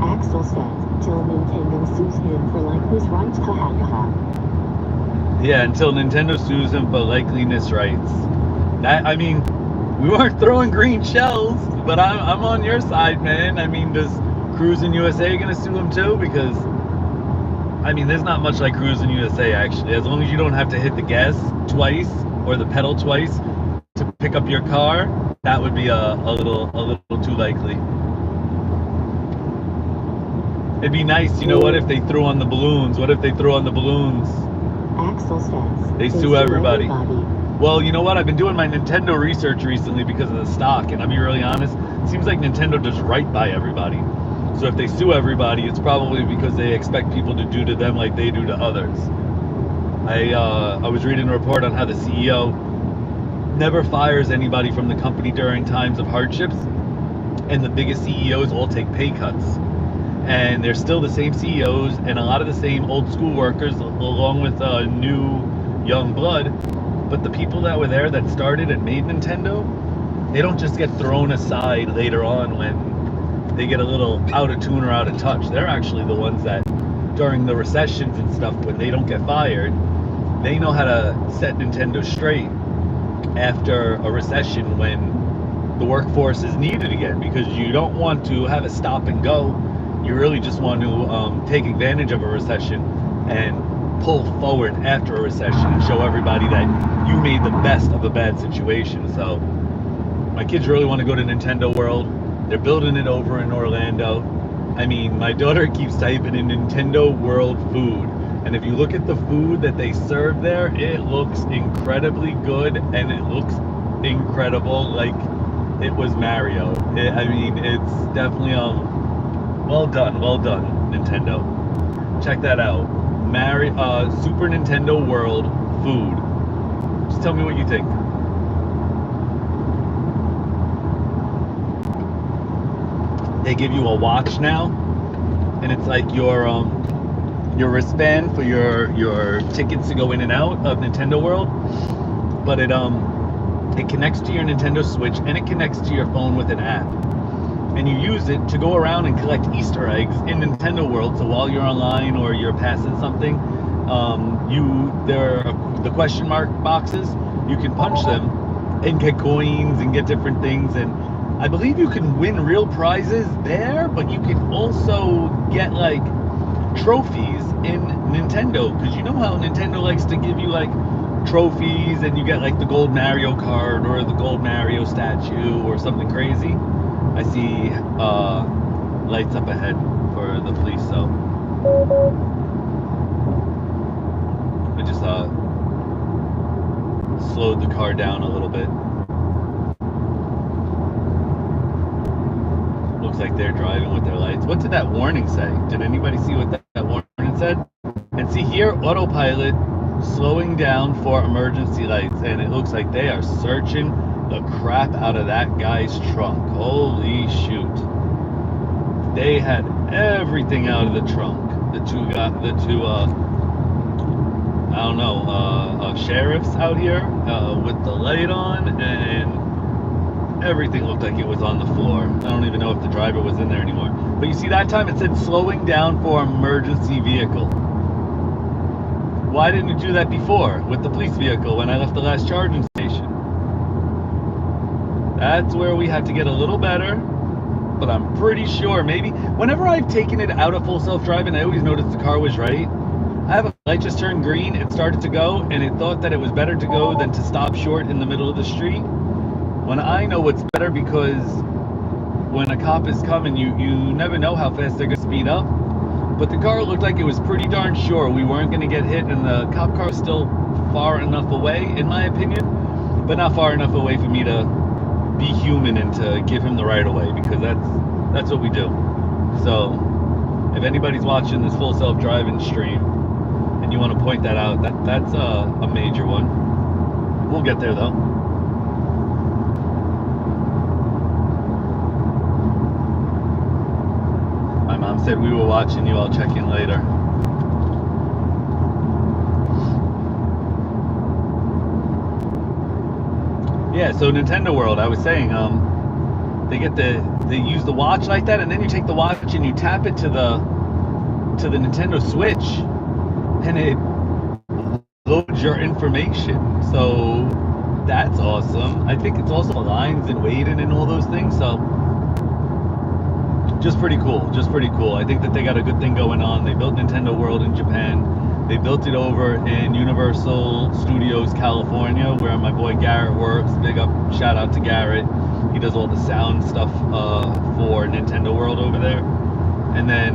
Axel says, till Nintendo sues him for likeness rights, ha. Yeah, until Nintendo sues him for likeliness rights. That, I mean, we weren't throwing green shells, but I'm on your side, man. I mean, does Cruisin' USA gonna sue him too? Because I mean, there's not much like Cruisin' USA actually. As long as you don't have to hit the gas twice or the pedal twice to pick up your car, that would be a little too likely. It'd be nice, you know what, if they threw on the balloons? What if they threw on the balloons? Axel says They sue everybody. Well, you know what? I've been doing my Nintendo research recently because of the stock, and I'll be really honest, it seems like Nintendo does right by everybody. So if they sue everybody, it's probably because they expect people to do to them like they do to others. I was reading a report on how the CEO never fires anybody from the company during times of hardships, and the biggest CEOs all take pay cuts. And they're still the same CEOs and a lot of the same old school workers along with new young blood. But the people that were there that started and made Nintendo, they don't just get thrown aside later on when they get a little out of tune or out of touch. They're actually the ones that during the recessions and stuff, when they don't get fired, they know how to set Nintendo straight after a recession when the workforce is needed again, because you don't want to have a stop and go you really just want to take advantage of a recession and pull forward after a recession and show everybody that you made the best of a bad situation. So my kids really want to go to Nintendo World. They're building it over in Orlando. I mean, my daughter keeps typing in Nintendo World food. And if you look at the food that they serve there, it looks incredibly good and it looks incredible, like it was Mario. I mean, it's definitely well done, Nintendo. Check that out. Super Nintendo World food. Just tell me what you think. They give you a watch now, and it's like your wristband for your tickets to go in and out of Nintendo World. But it connects to your Nintendo Switch and it connects to your phone with an app. And you use it to go around and collect Easter eggs in Nintendo World. So while you're online or you're passing something, there are the question mark boxes. You can punch them and get coins and get different things. And I believe you can win real prizes there, but you can also get like trophies in Nintendo, because you know how Nintendo likes to give you like trophies and you get like the gold Mario card or the gold Mario statue or something crazy. I see lights up ahead for the police, so I just slowed the car down a little bit. Looks like they're driving with their lights. What did that warning say? Did anybody see what that warning said? And see here, autopilot slowing down for emergency lights, and it looks like they are searching the crap out of that guy's trunk. Holy shoot. They had everything out of the trunk. The two I don't know, sheriffs out here with the light on, and everything looked like it was on the floor. I don't even know if the driver was in there anymore. But you see, that time it said slowing down for emergency vehicle. Why didn't you do that before with the police vehicle when I left the last charging station? That's where we have to get a little better. But I'm pretty sure maybe whenever I've taken it out of full self-driving, I always noticed the car was right. I have a light just turned green, it started to go, and it thought that it was better to go than to stop short in the middle of the street. When I know what's better, because when a cop is coming, you never know how fast they're going to speed up. But the car looked like it was pretty darn sure we weren't going to get hit, and the cop car was still far enough away, in my opinion, but not far enough away for me to be human and to give him the right of way, because that's what we do. So if anybody's watching this full self-driving stream and you want to point that out, that's a major one. We'll get there though. My mom said we were watching you. I'll check in later. Yeah, so Nintendo World, I was saying, they use the watch like that, and then you take the watch and you tap it to the Nintendo Switch, and it loads your information. So that's awesome. I think it's also lines and waiting and all those things. So just pretty cool. I think that they got a good thing going on. They built Nintendo World in Japan. They built it over in Universal Studios, California, where my boy Garrett works. Big up, shout out to Garrett. He does all the sound stuff for Nintendo World over there. And then,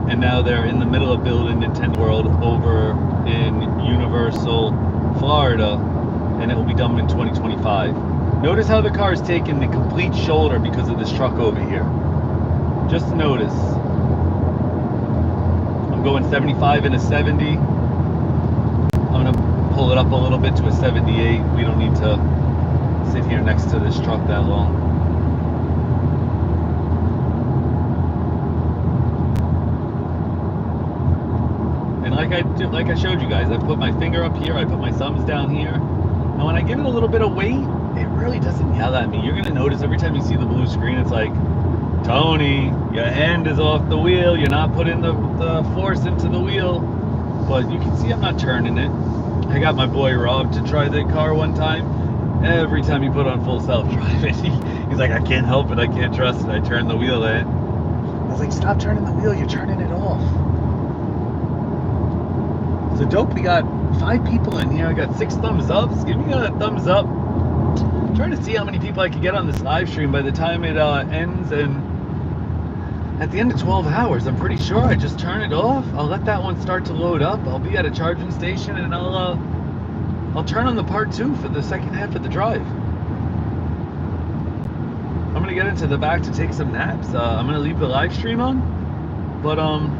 and now they're in the middle of building Nintendo World over in Universal, Florida, and it will be done in 2025. Notice how the car is taking the complete shoulder because of this truck over here. Just notice. I'm going 75 and a 70. I'm gonna pull it up a little bit to a 78. We don't need to sit here next to this truck that long. And like I showed you guys, I put my finger up here, I put my thumbs down here. And when I give it a little bit of weight, it really doesn't yell at me. You're gonna notice every time you see the blue screen, it's like, Tony, your hand is off the wheel. You're not putting the force into the wheel. But you can see I'm not turning it. I got my boy Rob to try the car one time. Every time he put on full self-driving, He's like, I can't help it, I can't trust it. I turned the wheel in. I was like, stop turning the wheel, you're turning it off. So dope, we got 5 people in here. I got 6 thumbs ups. Give me a thumbs up. I'm trying to see how many people I can get on this live stream by the time it ends, and at the end of 12 hours, I'm pretty sure I just turn it off. I'll let that one start to load up. I'll be at a charging station, and I'll turn on the part 2 for the second half of the drive. I'm gonna get into the back to take some naps. I'm gonna leave the live stream on, but I'm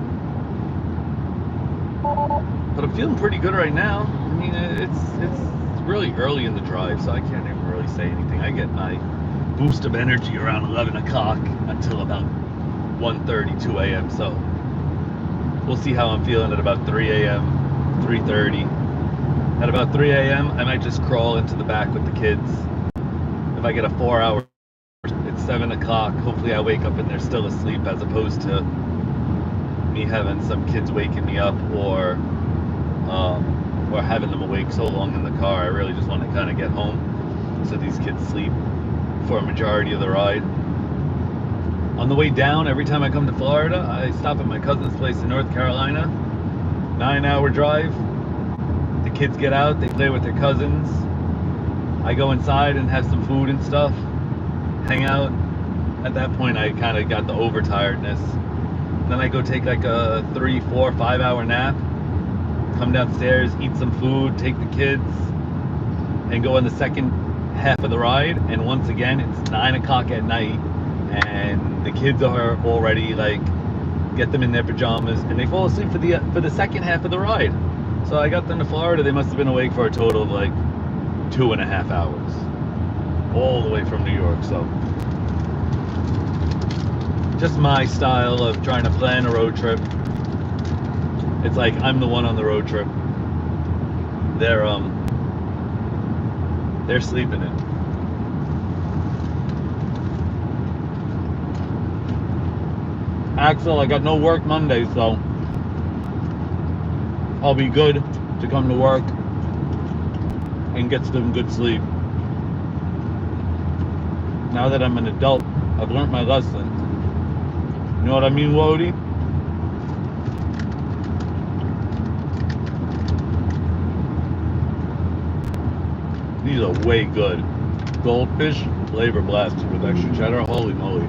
feeling pretty good right now. I mean, it's really early in the drive, so I can't even really say anything. I get my boost of energy around 11 o'clock until about 1:30, 2 a.m. So we'll see how I'm feeling at about 3 a.m., 3:30. At about 3 a.m., I might just crawl into the back with the kids. If I get a 4-hour, it's 7 o'clock. Hopefully I wake up and they're still asleep, as opposed to me having some kids waking me up or having them awake so long in the car. I really just want to kind of get home so these kids sleep for a majority of the ride. On the way down, every time I come to Florida, I stop at my cousin's place in North Carolina. 9-hour drive. The kids get out, they play with their cousins. I go inside and have some food and stuff, hang out. At that point, I kind of got the overtiredness. Then I go take like a 3, 4, 5-hour nap, come downstairs, eat some food, take the kids, and go on the second half of the ride. And once again, it's 9 o'clock at night, and the kids are already like, get them in their pajamas, and they fall asleep for the second half of the ride. So I got them to Florida. They must have been awake for a total of like 2.5 hours, all the way from New York. So just my style of trying to plan a road trip. It's like I'm the one on the road trip. They're sleeping in. Axel, I got no work Monday, so I'll be good to come to work and get some good sleep. Now that I'm an adult, I've learned my lesson. You know what I mean, Wody? These are way good. Goldfish flavor blasted with extra cheddar. Holy moly.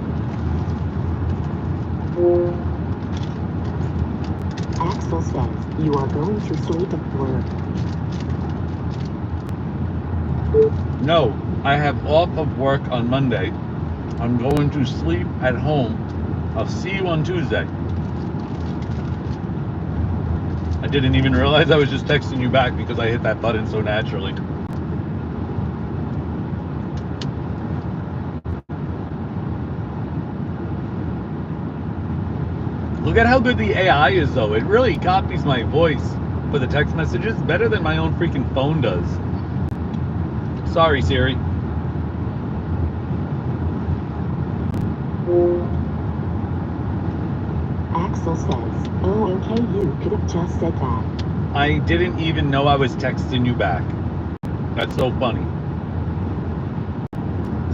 Axel says, you are going to sleep at work. No, I have off of work on Monday. I'm going to sleep at home. I'll see you on Tuesday. I didn't even realize I was just texting you back because I hit that button so naturally. Look at how good the AI is, though. It really copies my voice for the text messages better than my own freaking phone does. Sorry, Siri. Axel says, oh okay, you could have just said that. I didn't even know I was texting you back. That's so funny.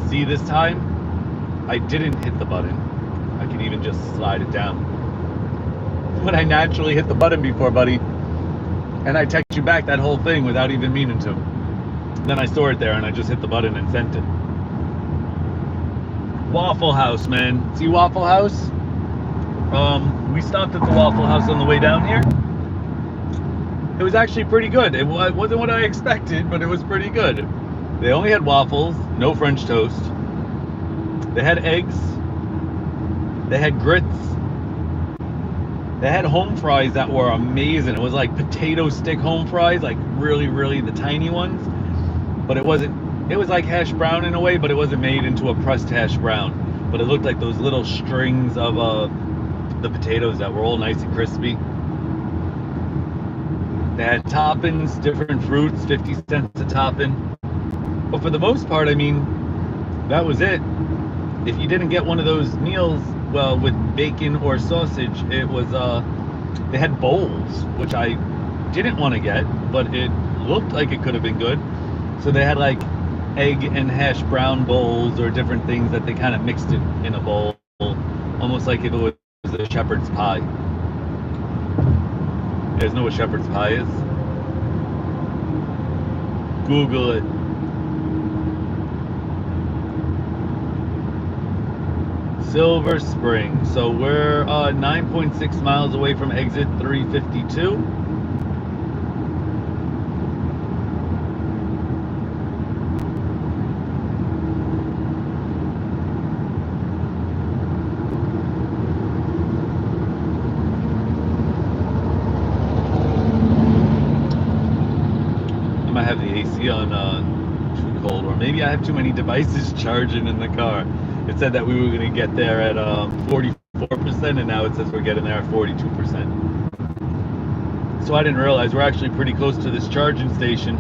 See, this time, I didn't hit the button. I can even just slide it down. When I naturally hit the button before, buddy, and I text you back that whole thing without even meaning to. Then I saw it there and I just hit the button and sent it. Waffle House, man. See Waffle House? We stopped at the Waffle House on the way down here. It was actually pretty good. It wasn't what I expected, but it was pretty good. They only had waffles, no French toast. They had eggs. They had grits. They had home fries that were amazing. It was like potato stick home fries, like really, really the tiny ones. But it was like hash brown in a way, but it wasn't made into a pressed hash brown. But it looked like those little strings of the potatoes that were all nice and crispy. They had toppings, different fruits, 50 cents a topping. But for the most part, I mean, that was it. If you didn't get one of those meals, well, with bacon or sausage, it was, they had bowls, which I didn't want to get, but it looked like it could have been good. So they had like egg and hash brown bowls or different things that they kind of mixed it in a bowl, almost like if it was a shepherd's pie. You guys know what shepherd's pie is? Google it. Silver Spring. So we're 9.6 miles away from exit 352. I might have the AC on too cold, or maybe I have too many devices charging in the car. It said that we were going to get there at 44%, and now it says we're getting there at 42%. So I didn't realize we're actually pretty close to this charging station.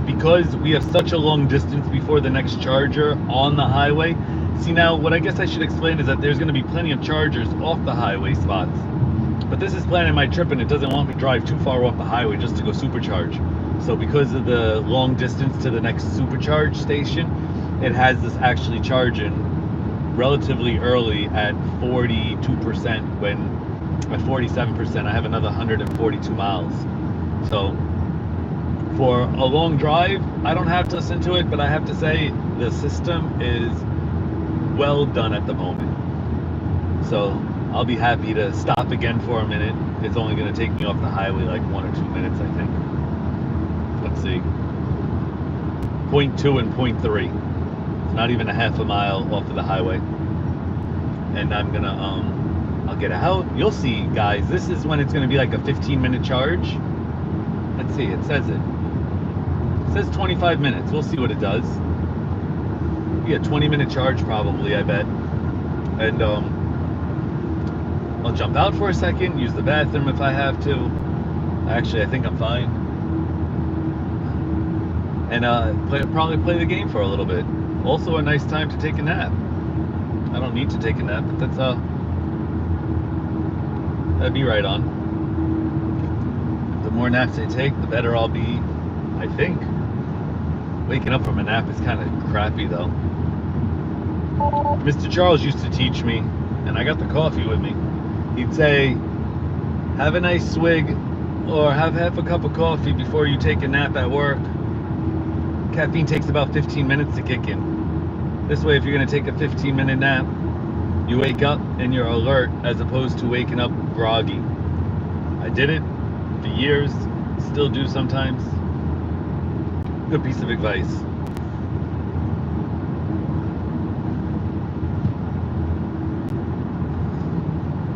Because we have such a long distance before the next charger on the highway. See, now what I guess I should explain is that there's going to be plenty of chargers off the highway spots. But this is planning my trip, and it doesn't want me to drive too far off the highway just to go supercharge. So because of the long distance to the next supercharge station, it has this actually charging relatively early at 42%, when at 47% I have another 142 miles. So for a long drive, I don't have to listen to it, but I have to say the system is well done at the moment. So I'll be happy to stop again for a minute. It's only going to take me off the highway like 1 or 2 minutes, I think. Let's see. 0.2 and 0.3. It's not even a half a mile off of the highway. And I'm going to, I'll get out. You'll see, guys. This is when it's going to be like a 15-minute charge. Let's see. It says it. It says 25 minutes. We'll see what it does. Yeah, 20-minute charge probably, I bet. And I'll jump out for a second, use the bathroom if I have to. Actually, I think I'm fine. And probably play the game for a little bit. Also a nice time to take a nap. I don't need to take a nap, but that'd be right on. The more naps I take, the better I'll be, I think. Waking up from a nap is kind of crappy though. Mr. Charles used to teach me, and I got the coffee with me. He'd say, have a nice swig or have half a cup of coffee before you take a nap at work. Caffeine takes about 15 minutes to kick in. This way, if you're going to take a 15-minute nap, you wake up and you're alert as opposed to waking up groggy. I did it for years, still do sometimes. Good piece of advice.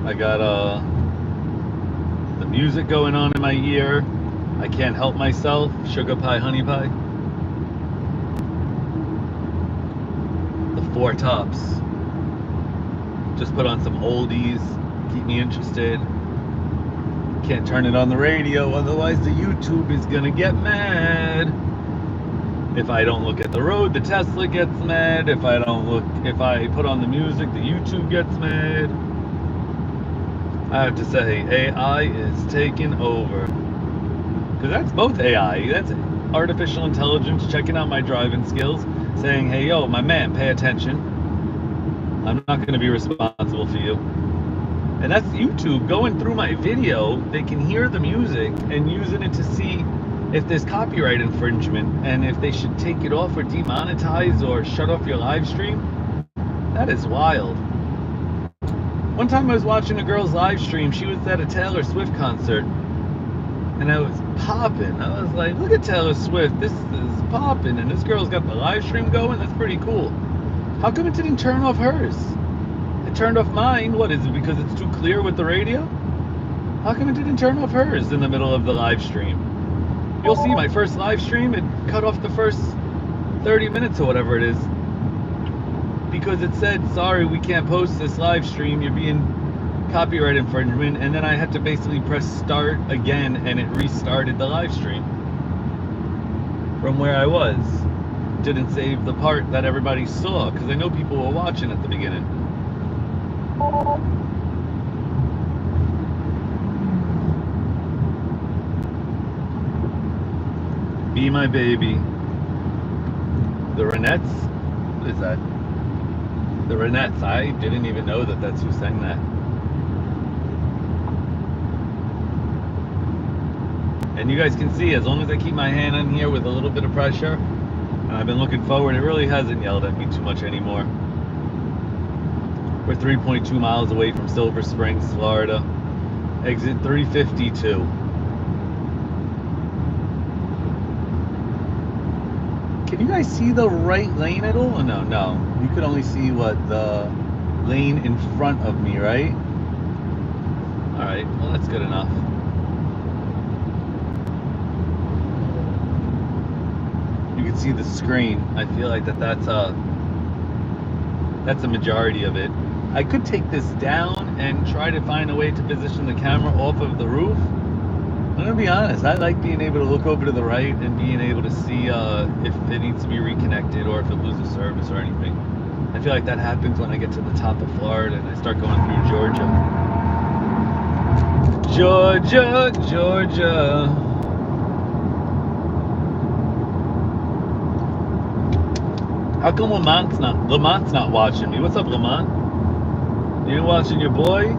I got the music going on in my ear. I can't help myself. Sugar pie, honey pie. The Four Tops. Just put on some oldies, keep me interested. Can't turn it on the radio, otherwise the YouTube is gonna get mad. If I don't look at the road, the Tesla gets mad. If I put on the music, the YouTube gets mad. I have to say, AI is taking over. Because that's both AI. That's artificial intelligence checking out my driving skills, saying, hey, yo, my man, pay attention. I'm not going to be responsible for you. And that's YouTube going through my video. They can hear the music and using it to see if there's copyright infringement and if they should take it off or demonetize or shut off your live stream. That is wild. One time I was watching a girl's live stream. She was at a Taylor Swift concert, and I was popping. I was like, look at Taylor Swift. This is popping, and this girl's got the live stream going. That's pretty cool. How come it didn't turn off hers? It turned off mine. What is it, because it's too clear with the radio? How come it didn't turn off hers in the middle of the live stream? You'll see my first live stream, it cut off the first 30 minutes or whatever it is. Because it said, sorry, we can't post this live stream, you're being copyright infringement. And then I had to basically press start again, and it restarted the live stream from where I was. Didn't save the part that everybody saw, because I know people were watching at the beginning. Be my baby. The Renettes? What is that? The Renettes. I didn't even know that that's who sang that. And you guys can see, as long as I keep my hand on here with a little bit of pressure, and I've been looking forward, it really hasn't yelled at me too much anymore. We're 3.2 miles away from Silver Springs, Florida. Exit 352. Can you guys see the right lane at all? No, no. You could only see what the lane in front of me, right? All right, well, that's good enough. You can see the screen. I feel like that's a majority of it. I could take this down and try to find a way to position the camera off of the roof. I'm gonna be honest, I like being able to look over to the right and being able to see if it needs to be reconnected or if it loses service or anything. I feel like that happens when I get to the top of Florida and I start going through Georgia. Georgia, Georgia. How come Lamont's not watching me? What's up, Lamont? You ain't watching your boy?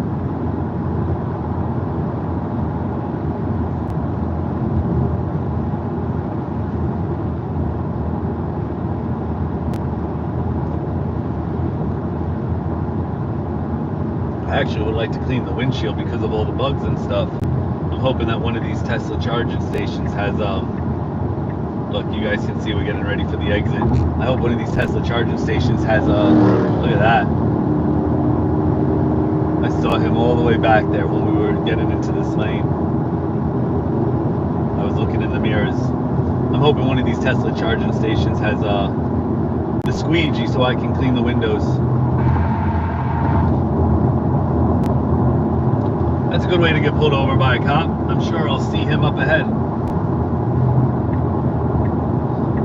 I actually would like to clean the windshield because of all the bugs and stuff. I'm hoping that one of these Tesla charging stations has, look, you guys can see we're getting ready for the exit. I hope one of these Tesla charging stations has, look at that. I saw him all the way back there when we were getting into this lane. I was looking in the mirrors. I'm hoping one of these Tesla charging stations has, the squeegee so I can clean the windows. That's a good way to get pulled over by a cop. I'm sure I'll see him up ahead.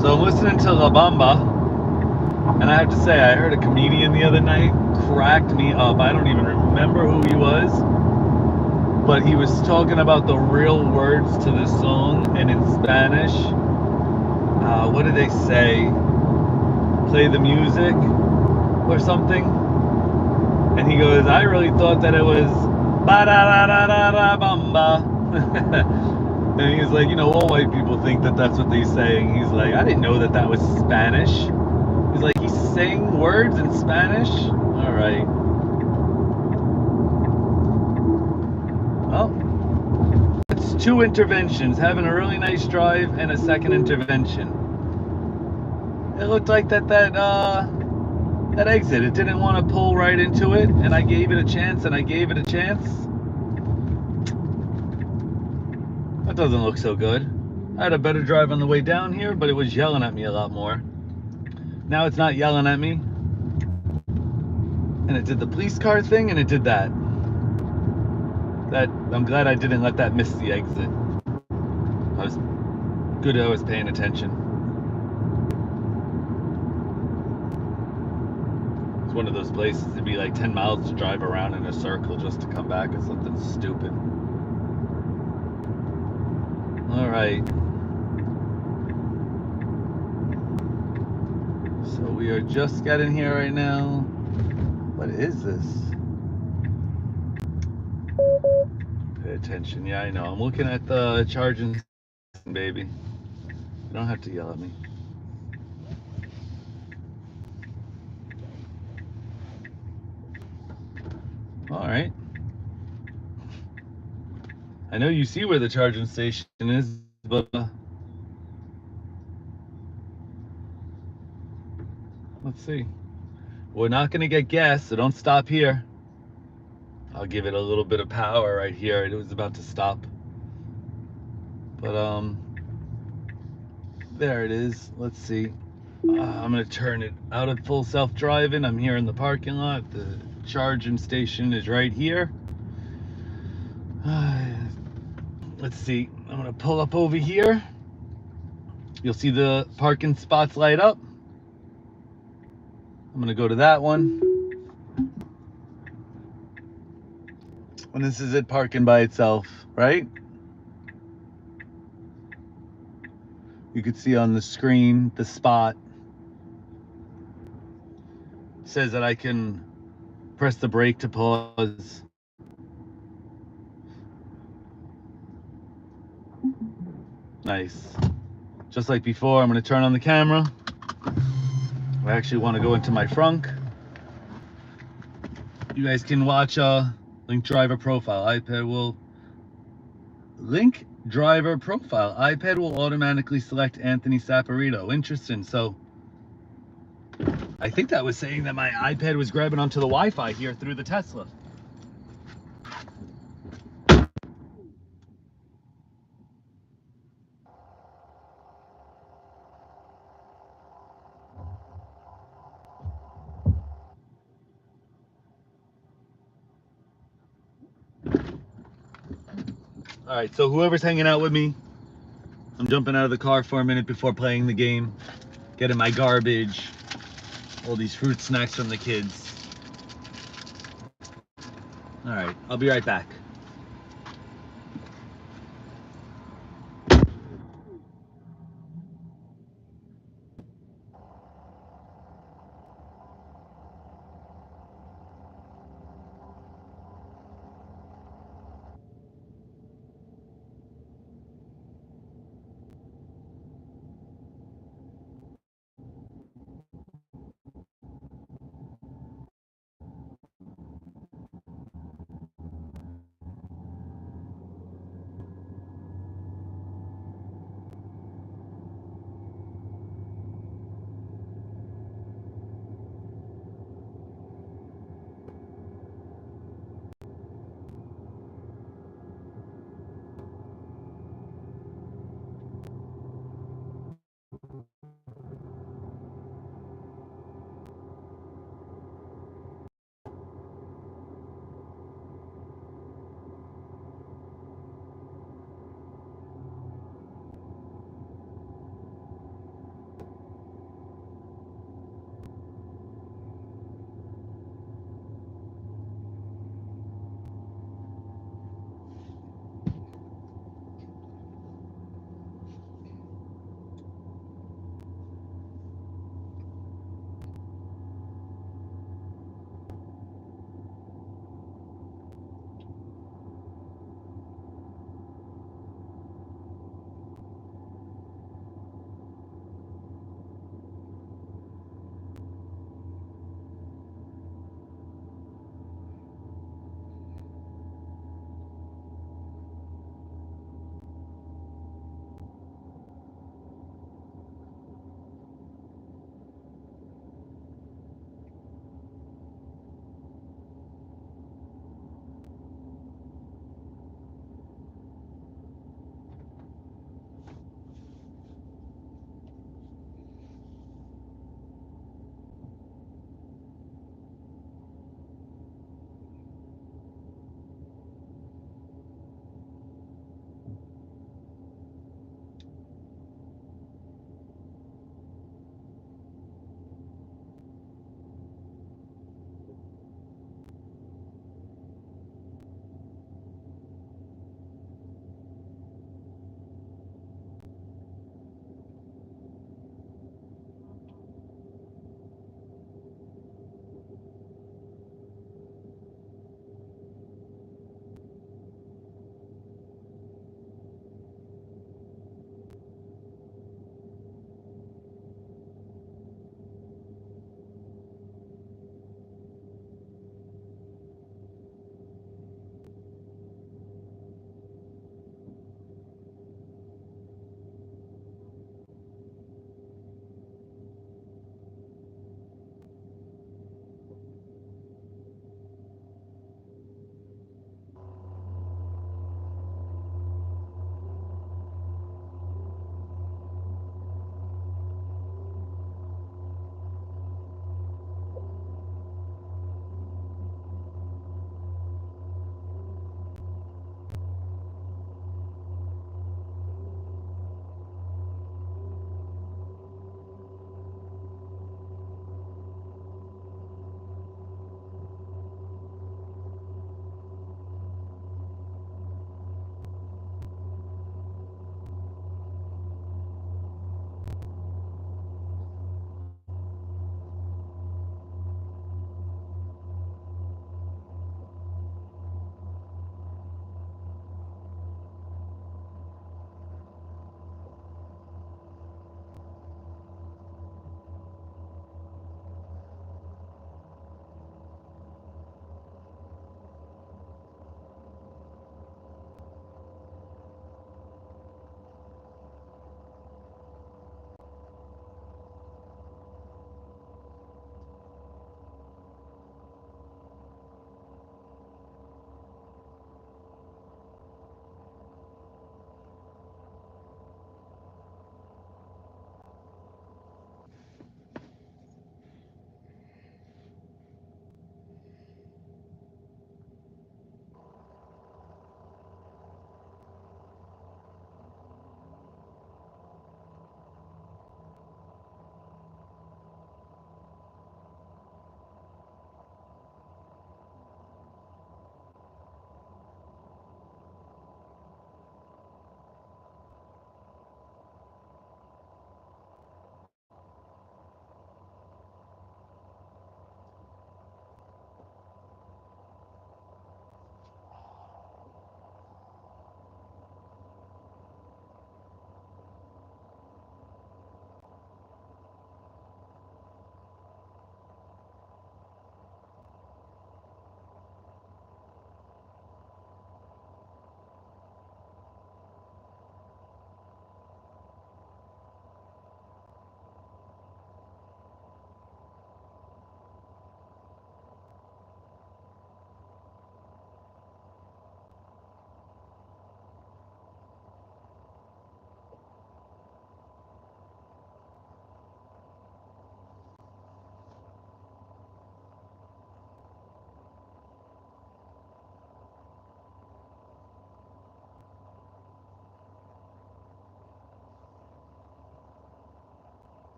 So I'm listening to La Bamba, and I have to say, I heard a comedian the other night, cracked me up. I don't even remember who he was, but he was talking about the real words to this song, and in Spanish, what did they say? Play the music or something? And he goes, I really thought that it was ba-da-da-da-da-da-bamba. And he's like, you know, all white people think that that's what they say. And he's like, I didn't know that that was Spanish. He's like, he's saying words in Spanish? All right. Well, it's 2 interventions. Having a really nice drive and a second intervention. It looked like that exit, it didn't want to pull right into it, and I gave it a chance, and I gave it a chance. That doesn't look so good. I had a better drive on the way down here, but it was yelling at me a lot more. Now it's not yelling at me. And it did the police car thing, and it did that. I'm glad I didn't let that miss the exit. I was paying attention. It's one of those places to be like 10 miles to drive around in a circle just to come back at something stupid. All right. So we are just getting here right now. What is this? Pay attention. Yeah, I know. I'm looking at the charging, baby. You don't have to yell at me. All right. I know you see where the charging station is, but let's see. We're not going to get gas, so don't stop here. I'll give it a little bit of power right here. It was about to stop. But, there it is. Let's see. I'm going to turn it out of full self-driving. I'm here in the parking lot. The charging station is right here. Let's see. I'm going to pull up over here. You'll see the parking spots light up. I'm going to go to that one. And this is it parking by itself, right? You can see on the screen the spot says that I can press the brake to pause. Nice. Just like before, I'm going to turn on the camera. I actually want to go into my frunk. You guys can watch link driver profile. iPad will link driver profile. iPad will automatically select Anthony Saporito. Interesting. So I think that was saying that my iPad was grabbing onto the Wi-Fi here through the Tesla. All right, so whoever's hanging out with me, I'm jumping out of the car for a minute before playing the game, getting my garbage, all these fruit snacks from the kids. All right, I'll be right back.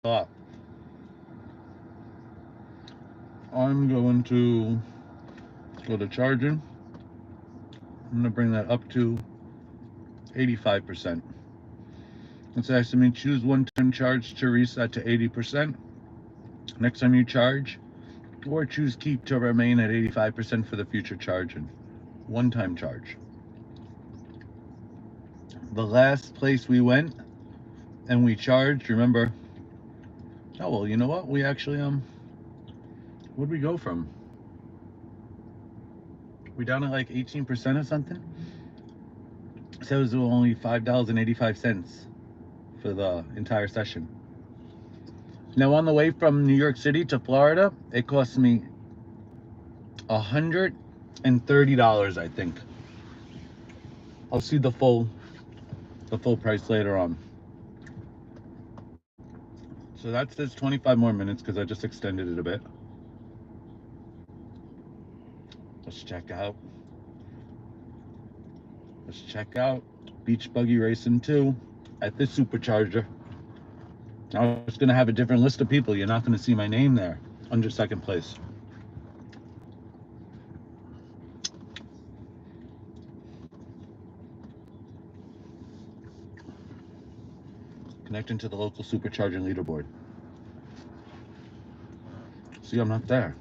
off. I'm going to go to charging. I'm going to bring that up to 85%. It's asking me choose one-time charge to reset to 80%. Next time you charge, or choose keep to remain at 85% for the future charging. One-time charge. The last place we went and we charged, remember? Oh well, you know what? We actually where'd we go from? We down at like 18% or something? So it was only $5.85 for the entire session. Now on the way from New York City to Florida, it cost me $130, I think. I'll see the full price later on. So that says 25 more minutes because I just extended it a bit. Let's check out Beach Buggy Racing 2 at the Supercharger. Now it's going to have a different list of people. You're not going to see my name there under second place. Connecting to the local supercharging leaderboard. See, I'm not there.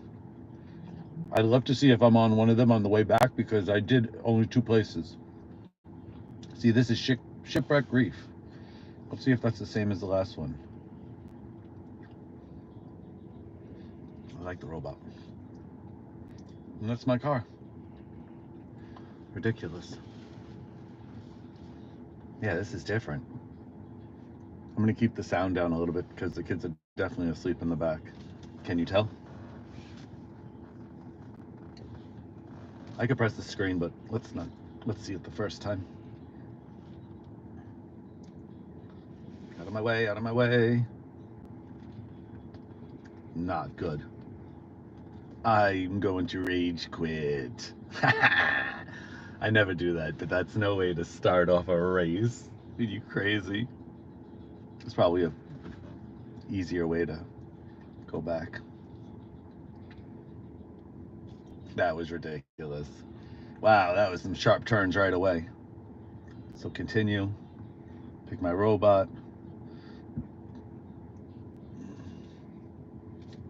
I'd love to see if I'm on one of them on the way back because I did only 2 places. See, this is Shipwreck Reef. Let's see if that's the same as the last one. I like the robot. And that's my car. Ridiculous. Yeah, this is different. I'm going to keep the sound down a little bit because the kids are definitely asleep in the back. Can you tell? I could press the screen, but let's see it the first time. Out of my way, out of my way. Not good. I'm going to rage quit. I never do that, but that's no way to start off a race. Are you crazy? It's probably a easier way to go back. That was ridiculous. Wow, that was some sharp turns right away. So continue. Pick my robot.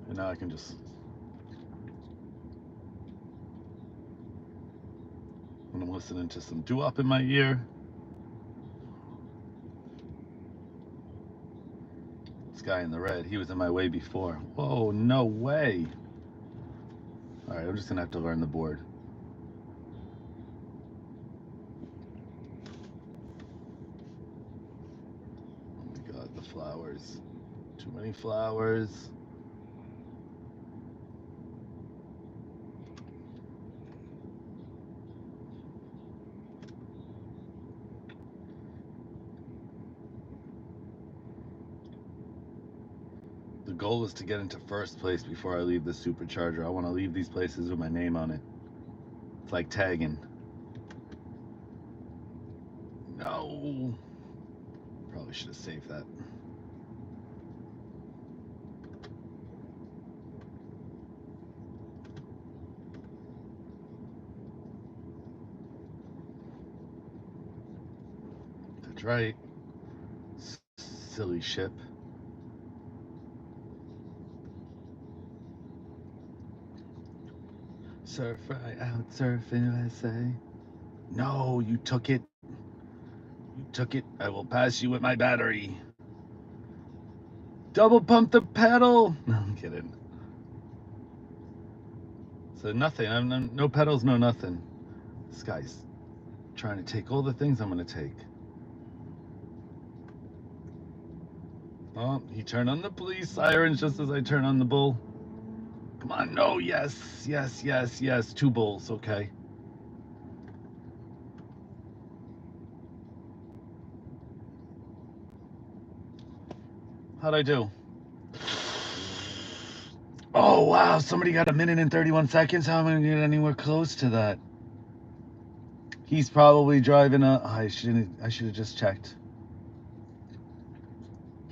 And now I can just... when I'm listening to some doo-wop in my ear. This guy in the red, he was in my way before. Whoa, no way. All right, I'm just gonna have to learn the board. Oh my God, the flowers. Too many flowers. The goal is to get into first place before I leave the supercharger. I want to leave these places with my name on it. It's like tagging. No. Probably should have saved that. That's right. Silly ship. Surf right out, surfing USA. No, you took it. You took it. I will pass you with my battery. Double pump the pedal. No, I'm kidding. So nothing. I'm no pedals, no nothing. This guy's trying to take all the things I'm going to take. Oh, he turned on the police sirens just as I turn on the bull. Come on, no, yes, yes, yes, yes. 2 bulls, okay. How'd I do? Oh, wow, somebody got 1 minute and 31 seconds. How am I going to get anywhere close to that? He's probably driving a... I should have just checked.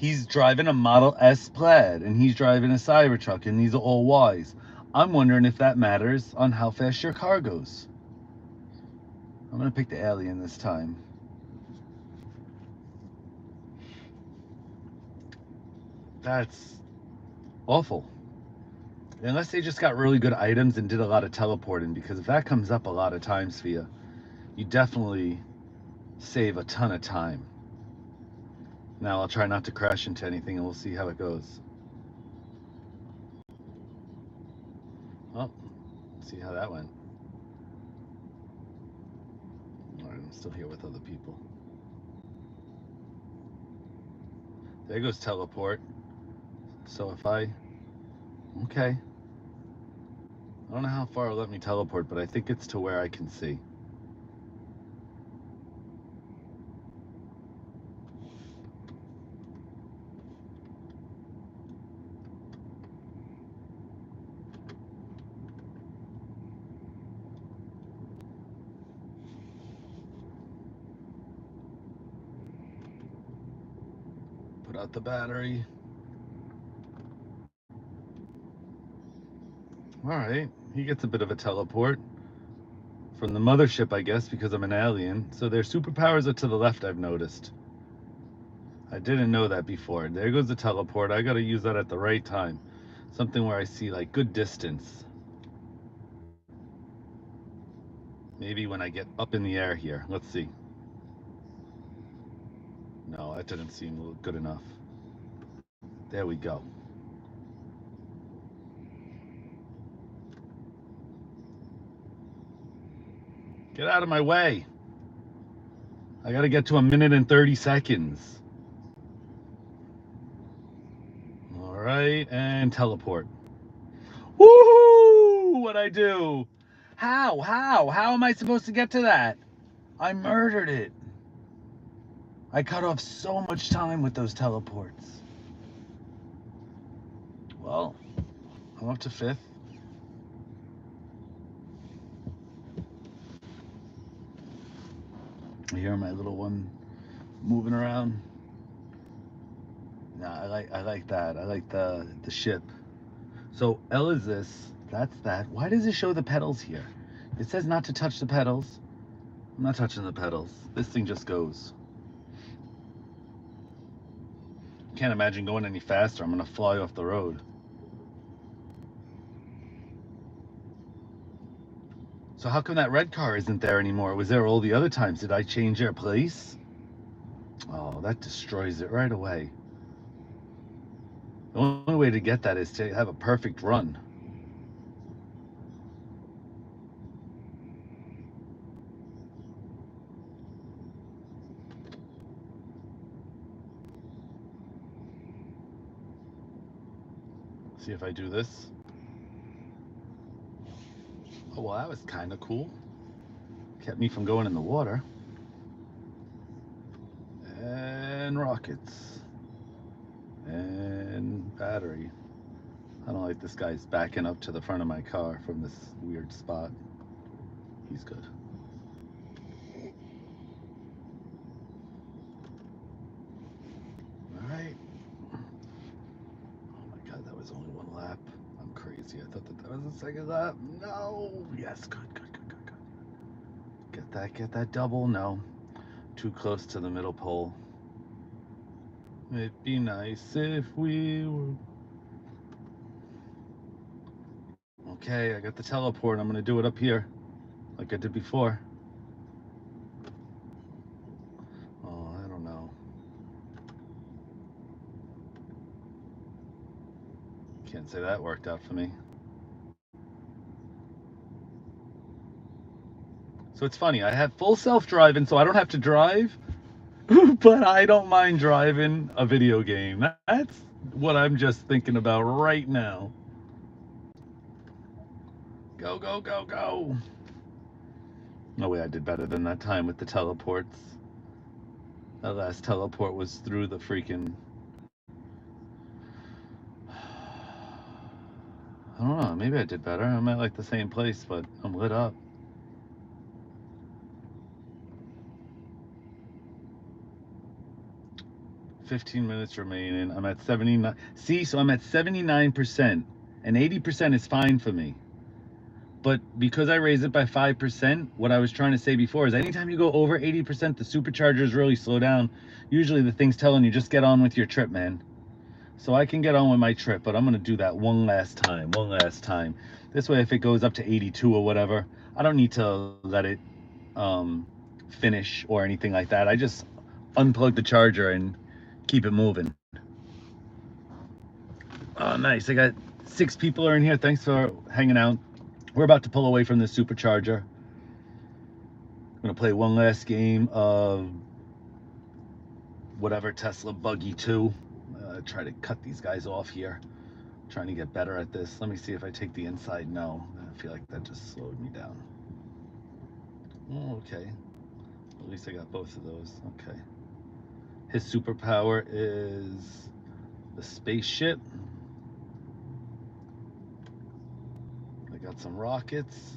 He's driving a Model S Plaid, and he's driving a Cybertruck, and these are all Ys. I'm wondering if that matters on how fast your car goes. I'm gonna pick the alien this time. That's awful. Unless they just got really good items and did a lot of teleporting, because if that comes up a lot of times for you, you definitely save a ton of time. Now I'll try not to crash into anything and we'll see how it goes. Well, let's see how that went. Alright, I'm still here with other people. There goes teleport. So if I... Okay. I don't know how far it'll let me teleport, but I think it's to where I can see. Put out the battery. Alright, he gets a bit of a teleport. From the mothership, I guess, because I'm an alien. So their superpowers are to the left, I've noticed. I didn't know that before. There goes the teleport. I gotta use that at the right time. Something where I see, like, good distance. Maybe when I get up in the air here. Let's see. No, that didn't seem good enough. There we go. Get out of my way. I gotta get to 1 minute and 30 seconds. All right, and teleport. Woohoo! What'd I do? How? How am I supposed to get to that? I murdered it. I cut off so much time with those teleports. Well, I'm up to 5th. I hear my little one moving around. Nah, I like that. I like the ship. So L is this. That's that. Why does it show the pedals here? It says not to touch the pedals. I'm not touching the pedals. This thing just goes. Can't imagine going any faster. I'm gonna fly off the road. So how come that red car isn't there anymore? It was there all the other times. Did I change their place? Oh, that destroys it right away. The only way to get that is to have a perfect run. See if I do this. Oh, well, that was kind of cool. Kept me from going in the water. And rockets. And battery. I don't like this guy's backing up to the front of my car from this weird spot. He's good. All right. Oh my God, that was only 1 lap. I'm crazy. I thought that was the 2nd lap. No. Yes, good. Get that double. No. Too close to the middle pole. It'd be nice if we were... Okay, I got the teleport. I'm gonna do it up here, like I did before. Oh, I don't know. Can't say that worked out for me. So it's funny, I have full self-driving, so I don't have to drive, but I don't mind driving a video game. That's what I'm just thinking about right now. Go, go, go, go. No way I did better than that time with the teleports. That last teleport was through the freaking... I don't know, maybe I did better. I'm at like the same place, but I'm lit up. 15 minutes remaining. I'm at 79. See, so I'm at 79%, and 80% is fine for me. But because I raised it by 5%, what I was trying to say before is anytime you go over 80%, the superchargers really slow down. Usually the thing's telling you just get on with your trip, man. So I can get on with my trip, but I'm going to do that one last time. This way, if it goes up to 82 or whatever, I don't need to let it finish or anything like that. I just unplug the charger and keep it moving. Oh, nice. I got 6 people are in here. Thanks for hanging out. We're about to pull away from the supercharger. I'm gonna play one last game of whatever Tesla Buggy 2. Try to cut these guys off here. I'm trying to get better at this. Let me see if I take the inside. No, I feel like that just slowed me down. Oh, okay. At least I got both of those. Okay. His superpower is the spaceship. I got some rockets.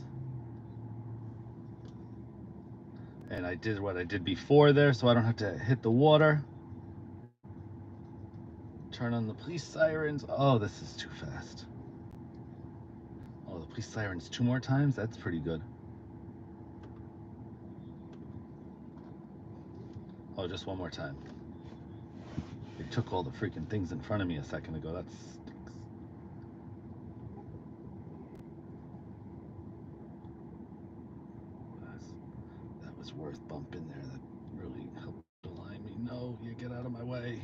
And I did what I did before there, so I don't have to hit the water. Turn on the police sirens. Oh, this is too fast. Oh, the police sirens 2 more times? That's pretty good. Oh, just 1 more time. They took all the freaking things in front of me a second ago. That stinks. That was worth bumping there. That really helped align me. No, you get out of my way.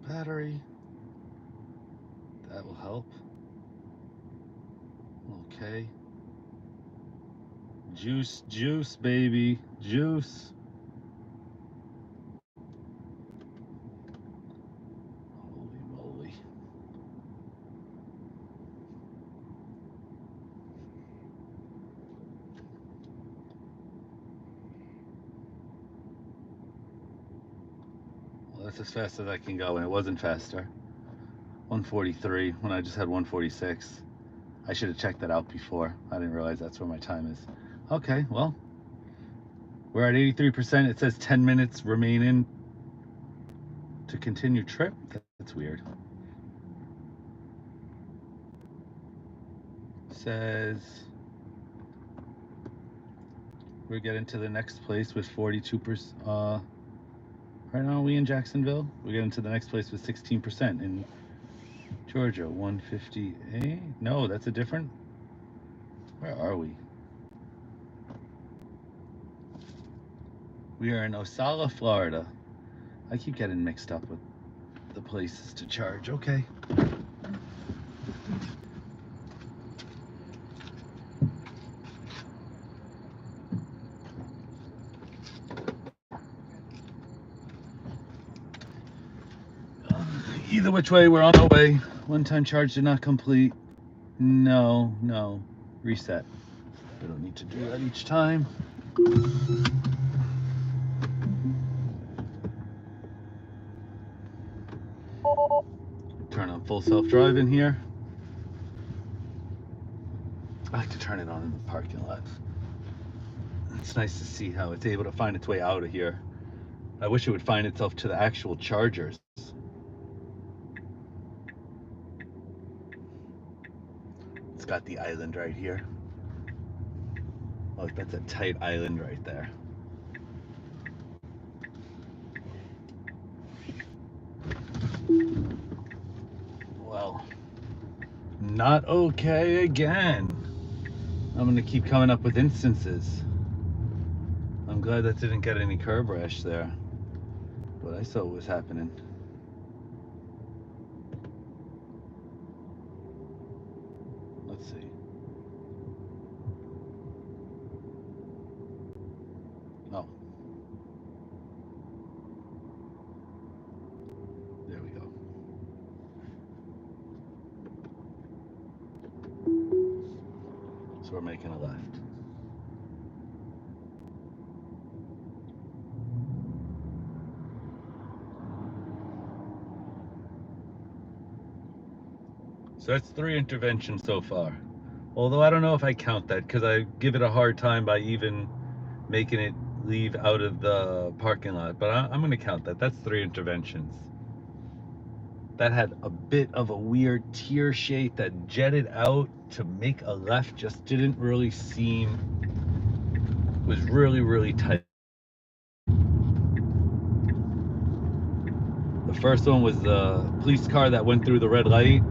Battery. That will help. Okay. Juice, baby. Juice. Holy moly. Well, that's as fast as I can go, and it wasn't faster. 143 when I just had 146. I should have checked that out before. I didn't realize that's where my time is. Okay, well, we're at 83%. It says 10 minutes remaining to continue trip. That's weird. Says we're getting to the next place with 42%. Right now, are we in Jacksonville? We're getting to the next place with 16% in Georgia. 158. No, that's a different. Where are we? We are in Ocala, Florida. I keep getting mixed up with the places to charge. Okay. Either which way, we're on our way. One-time charge did not complete. No. Reset. We don't need to do that each time. Turn on full self-driving here. I like to turn it on in the parking lot. It's nice to see how it's able to find its way out of here. I wish it would find itself to the actual chargers. It's got the island right here. Look, that's a tight island right there. Well, not okay again. I'm gonna keep coming up with instances. I'm glad that didn't get any curb rash there, but I saw what was happening. Let's see. Oh. There we go. So we're making a left. So that's 3 interventions so far. Although I don't know if I count that because I give it a hard time by even making it leave out of the parking lot. But I'm going to count that. That's 3 interventions. That had a bit of a weird tear shape that jetted out to make a left. Just didn't really seem, was really, really tight. The first one was the police car that went through the red light,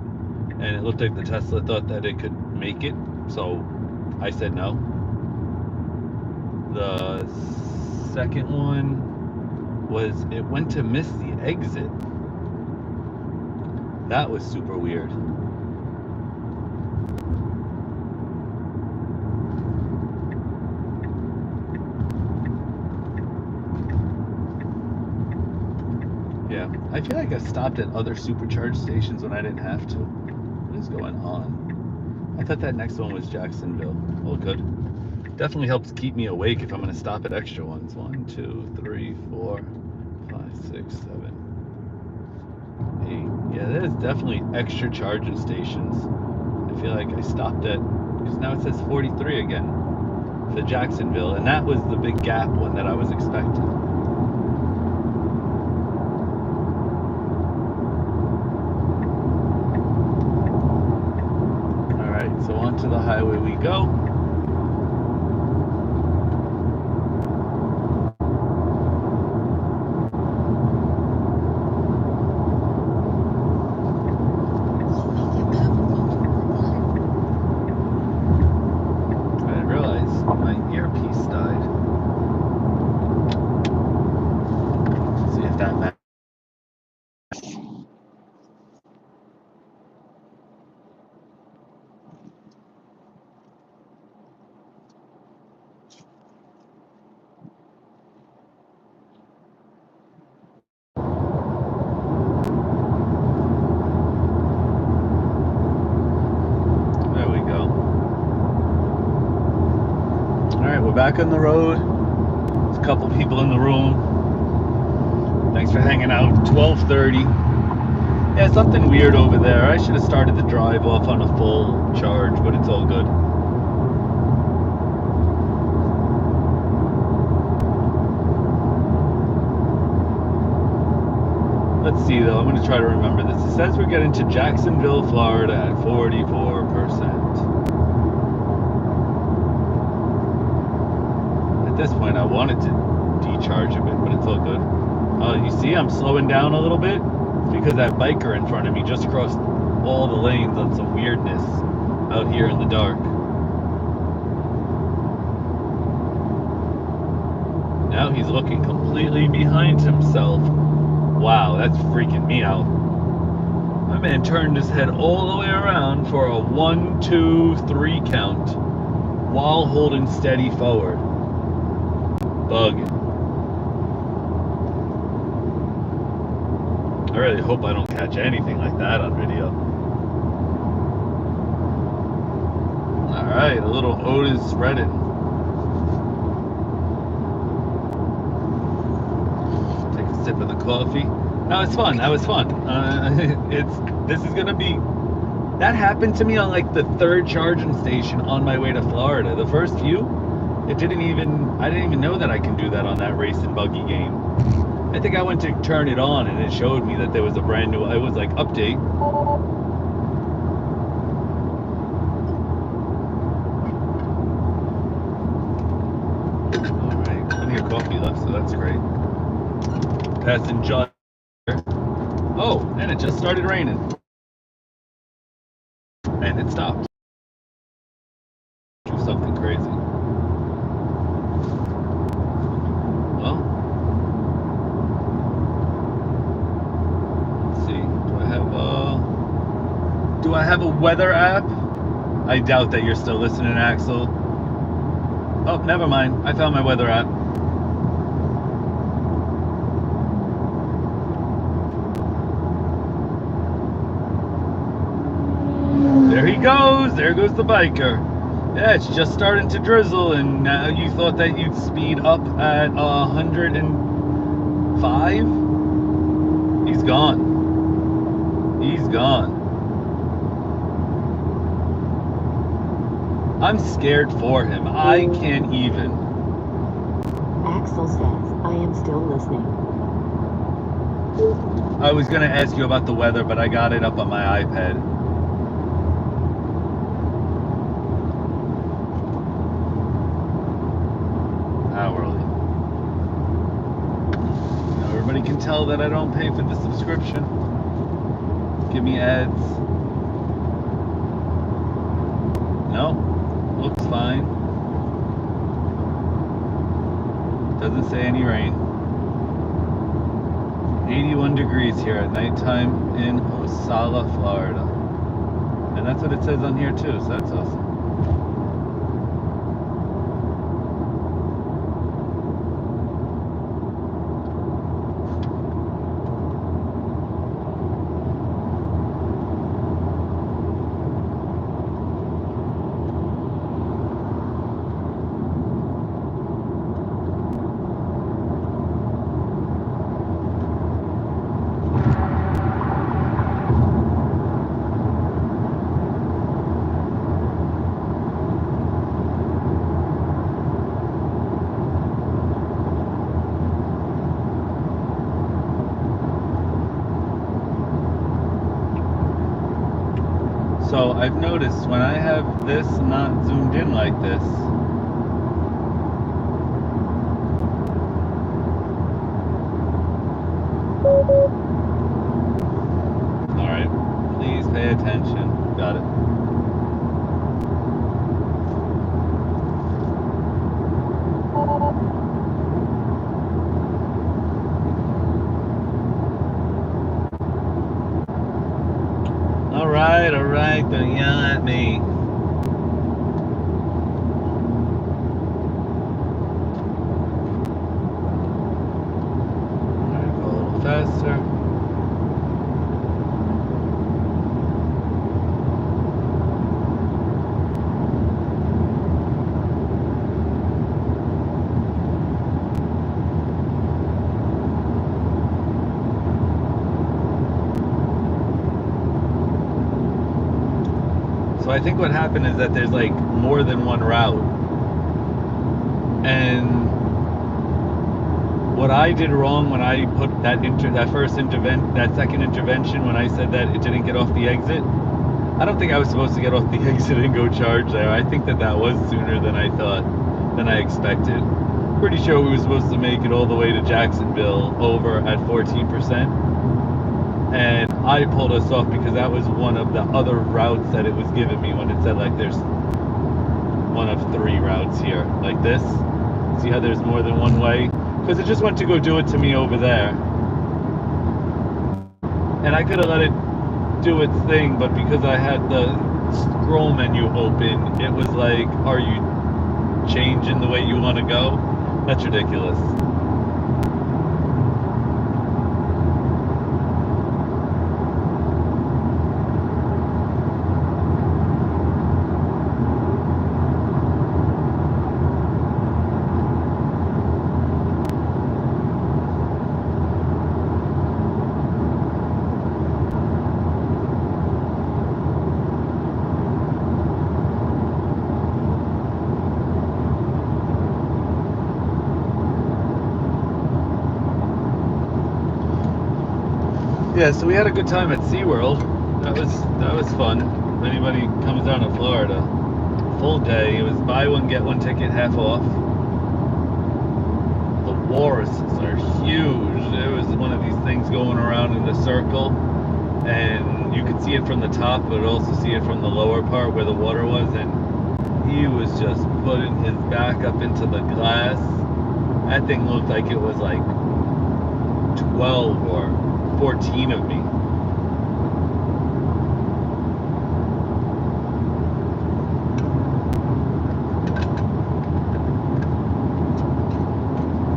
and it looked like the Tesla thought that it could make it, so I said no. The second one was it went to miss the exit. That was super weird. Yeah, I feel like I stopped at other supercharge stations when I didn't have to. What is going on? I thought that next one was Jacksonville. Oh, good. Definitely helps keep me awake if I'm going to stop at extra ones. 1, 2, 3, 4, 5, 6, 7, 8. Yeah, there's definitely extra charging stations. I feel like I stopped at, because now it says 43 again for Jacksonville, and that was the big gap one that I was expecting. All right, so onto the highway we go. Back on the road. There's a couple people in the room. Thanks for hanging out. 12:30. Yeah, something weird over there. I should have started the drive off on a full charge, but it's all good. Let's see though. I'm going to try to remember this. It says we're getting to Jacksonville, Florida at 44%. At this point I wanted to decharge a bit, but it's all good. Oh, you see I'm slowing down a little bit? It's because that biker in front of me just crossed all the lanes on some weirdness out here in the dark. Now he's looking completely behind himself. Wow, that's freaking me out. My man turned his head all the way around for a 1, 2, 3 count while holding steady forward. Bug. I really hope I don't catch anything like that on video. Alright, a little Otis spreading. Take a sip of the coffee. That was fun. That was fun. This is gonna be. That happened to me on like the 3rd charging station on my way to Florida. The first few, I didn't even know that I can do that on that race and buggy game. I think I went to turn it on and it showed me that there was a brand new. It was like update. All right, plenty of coffee left, so that's great. Passing John. Oh, and it just started raining. And it stopped. Do something crazy. Well, let's see. Do I have a weather app? I doubt that you're still listening, Axel. Oh, never mind. I found my weather app. There he goes. There goes the biker. Yeah, it's just starting to drizzle, and now you thought that you'd speed up at 105? He's gone. He's gone. I'm scared for him. I can't even. Axel says, I am still listening. I was gonna ask you about the weather, but I got it up on my iPad. Hourly. Now everybody can tell that I don't pay for the subscription. Give me ads. No, looks fine. Doesn't say any rain. 81 degrees here at nighttime in Ocala, Florida. And that's what it says on here too, so that's awesome. So I've noticed when I have this not zoomed in like this, all right, please pay attention. Got it. All right, don't yell at me. All right, go a little faster. So I think what happened is that there's like more than one route. And what I did wrong when I put that second intervention when I said that it didn't get off the exit, I don't think I was supposed to get off the exit and go charge there. I think that was sooner than I thought, than I expected. Pretty sure we were supposed to make it all the way to Jacksonville over at 14%. And I pulled us off because that was one of the other routes that it was giving me when it said like there's one of 3 routes here, like this. See how there's more than one way? Because it just went to go do it to me over there. And I could have let it do its thing, but because I had the scroll menu open, it was like, are you changing the way you want to go? That's ridiculous. Yeah, so we had a good time at SeaWorld. That was fun. If anybody comes down to Florida, full day. It was buy one get one ticket half off. The walruses are huge. There was one of these things going around in the circle, and you could see it from the top, but also see it from the lower part where the water was. And he was just putting his back up into the glass. That thing looked like it was like 12 or 14 of me.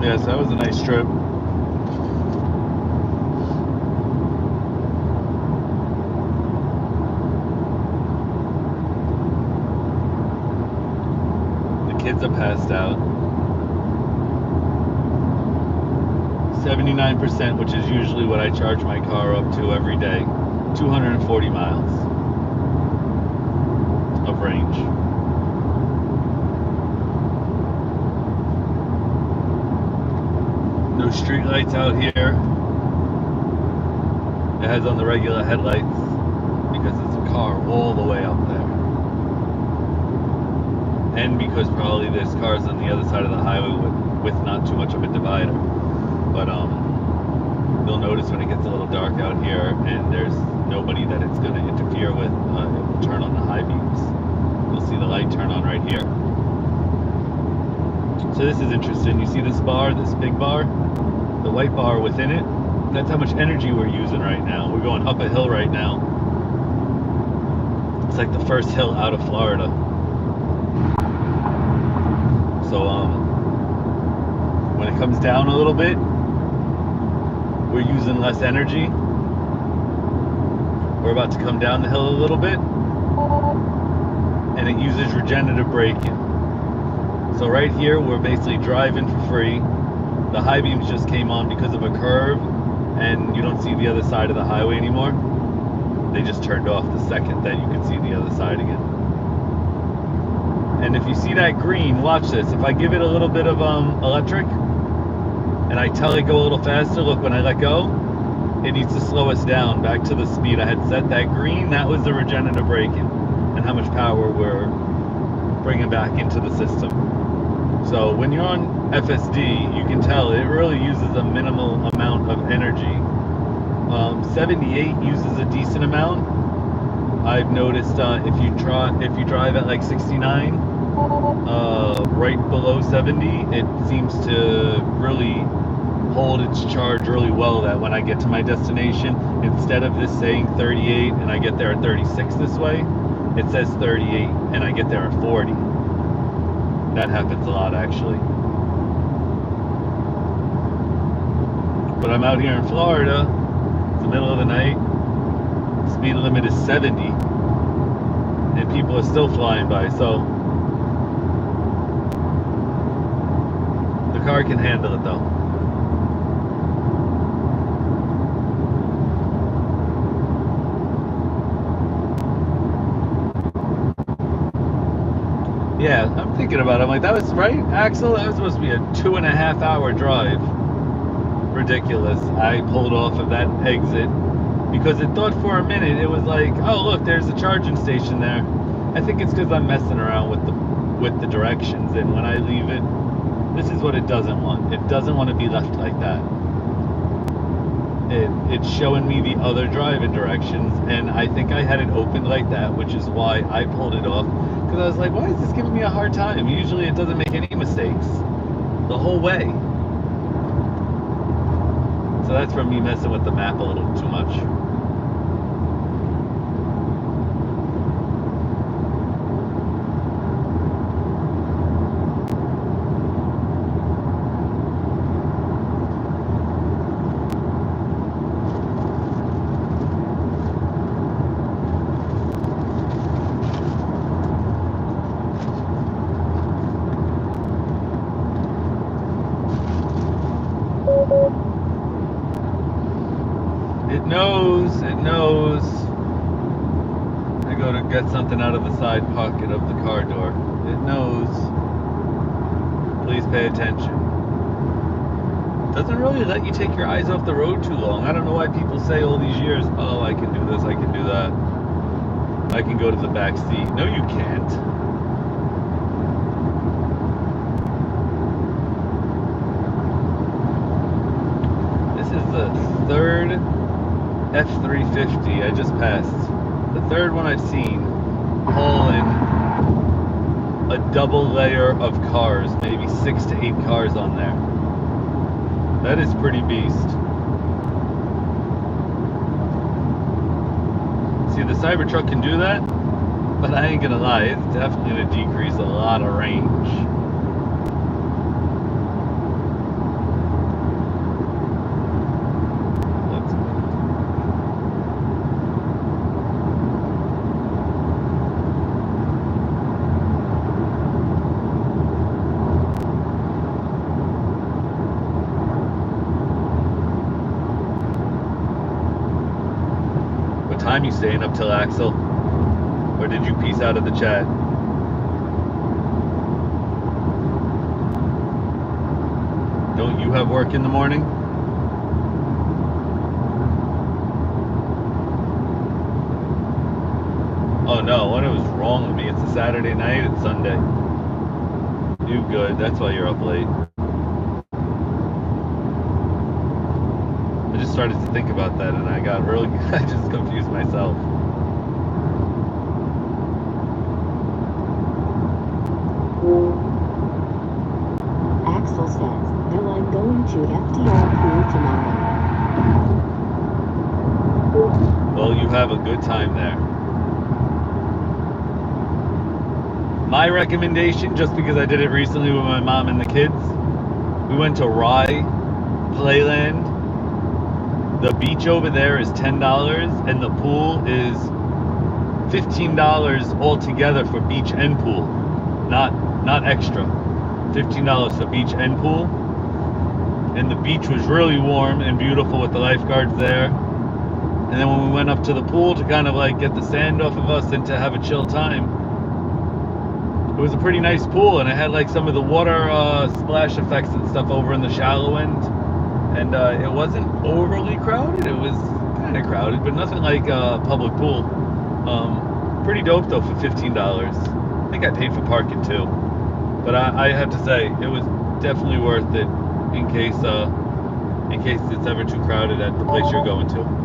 Yes, that was a nice trip. The kids are passed out. 79%, which is usually what I charge my car up to every day. 240 miles of range. no street lights out here. It has on the regular headlights because it's a car all the way up there. And because probably there's cars on the other side of the highway with not too much of a divider. But you'll notice when it gets a little dark out here and there's nobody that it's going to interfere with, it will turn on the high beams. You'll see the light turn on right here. So this is interesting. You see this bar, this big bar? The white bar within it? That's how much energy we're using right now. We're going up a hill right now. It's like the first hill out of Florida. So when it comes down a little bit, we're using less energy. We're about to come down the hill a little bit, and it uses regenerative braking. So right here, we're basically driving for free. The high beams just came on because of a curve, and you don't see the other side of the highway anymore. They just turned off the second that you can see the other side again. And if you see that green, watch this. If I give it a little bit of electric, and I tell it go a little faster, look, when I let go, it needs to slow us down back to the speed I had set. That green, that was the regenerative braking and how much power we're bringing back into the system. So when you're on FSD, you can tell it really uses a minimal amount of energy. 78 uses a decent amount. I've noticed if you drive at like 69, right below 70, it seems to really hold its charge really well, that when I get to my destination, instead of this saying 38 and I get there at 36 this way, it says 38 and I get there at 40. That happens a lot, actually. But I'm out here in Florida, it's the middle of the night, speed limit is 70, and people are still flying by, so the car can handle it though. Yeah, I'm thinking about it. I'm like, that was right, Axel? That was supposed to be a 2.5 hour drive. Ridiculous. I pulled off of that exit because it thought for a minute, it was like, oh look, there's a charging station there. I think it's because I'm messing around with the directions, and when I leave it, this is what it doesn't want. It doesn't want to be left like that. It's showing me the other driving directions, and I think I had it open like that, which is why I pulled it off, because I was like, why is this giving me a hard time? Usually it doesn't make any mistakes the whole way. So that's from me messing with the map a little too much. It knows. I go to get something out of the side pocket of the car door. It knows. Please pay attention. Doesn't really let you take your eyes off the road too long. I don't know why people say all these years, oh, I can do this, I can do that. I can go to the back seat. No, you can't. This is the third F-350 I just passed. The third one I've seen hauling a double layer of cars, maybe 6 to 8 cars on there. That is pretty beast. See, the Cybertruck can do that, but I ain't gonna lie, it's definitely gonna decrease a lot of range. Time you staying up till, Axel? Or did you peace out of the chat? Don't you have work in the morning? Oh no, what was wrong with me? It's a Saturday night, it's Sunday. You good, that's why you're up late. I just started to think about that and I got really, I just confused myself. Axel says, no, I'm going to FDR pool tomorrow. Well, you have a good time there. My recommendation, just because I did it recently with my mom and the kids, we went to Rye Playland. The beach over there is $10 and the pool is $15 altogether for beach and pool. Not extra. $15 for beach and pool. And the beach was really warm and beautiful with the lifeguards there. And then when we went up to the pool to kind of like get the sand off of us and to have a chill time, it was a pretty nice pool, and it had like some of the water splash effects and stuff over in the shallow end, and it wasn't overly crowded. It was kind of crowded, but nothing like a public pool. Pretty dope though for $15. I think I paid for parking too, but I have to say it was definitely worth it in case it's ever too crowded at the place you're going to.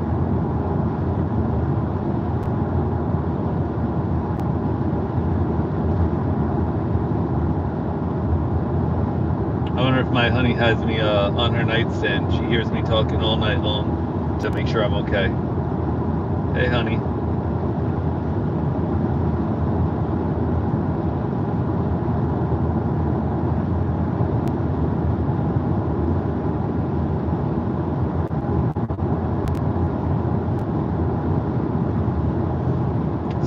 I wonder if my honey has me on her nightstand. She hears me talking all night long to make sure I'm okay. Hey, honey.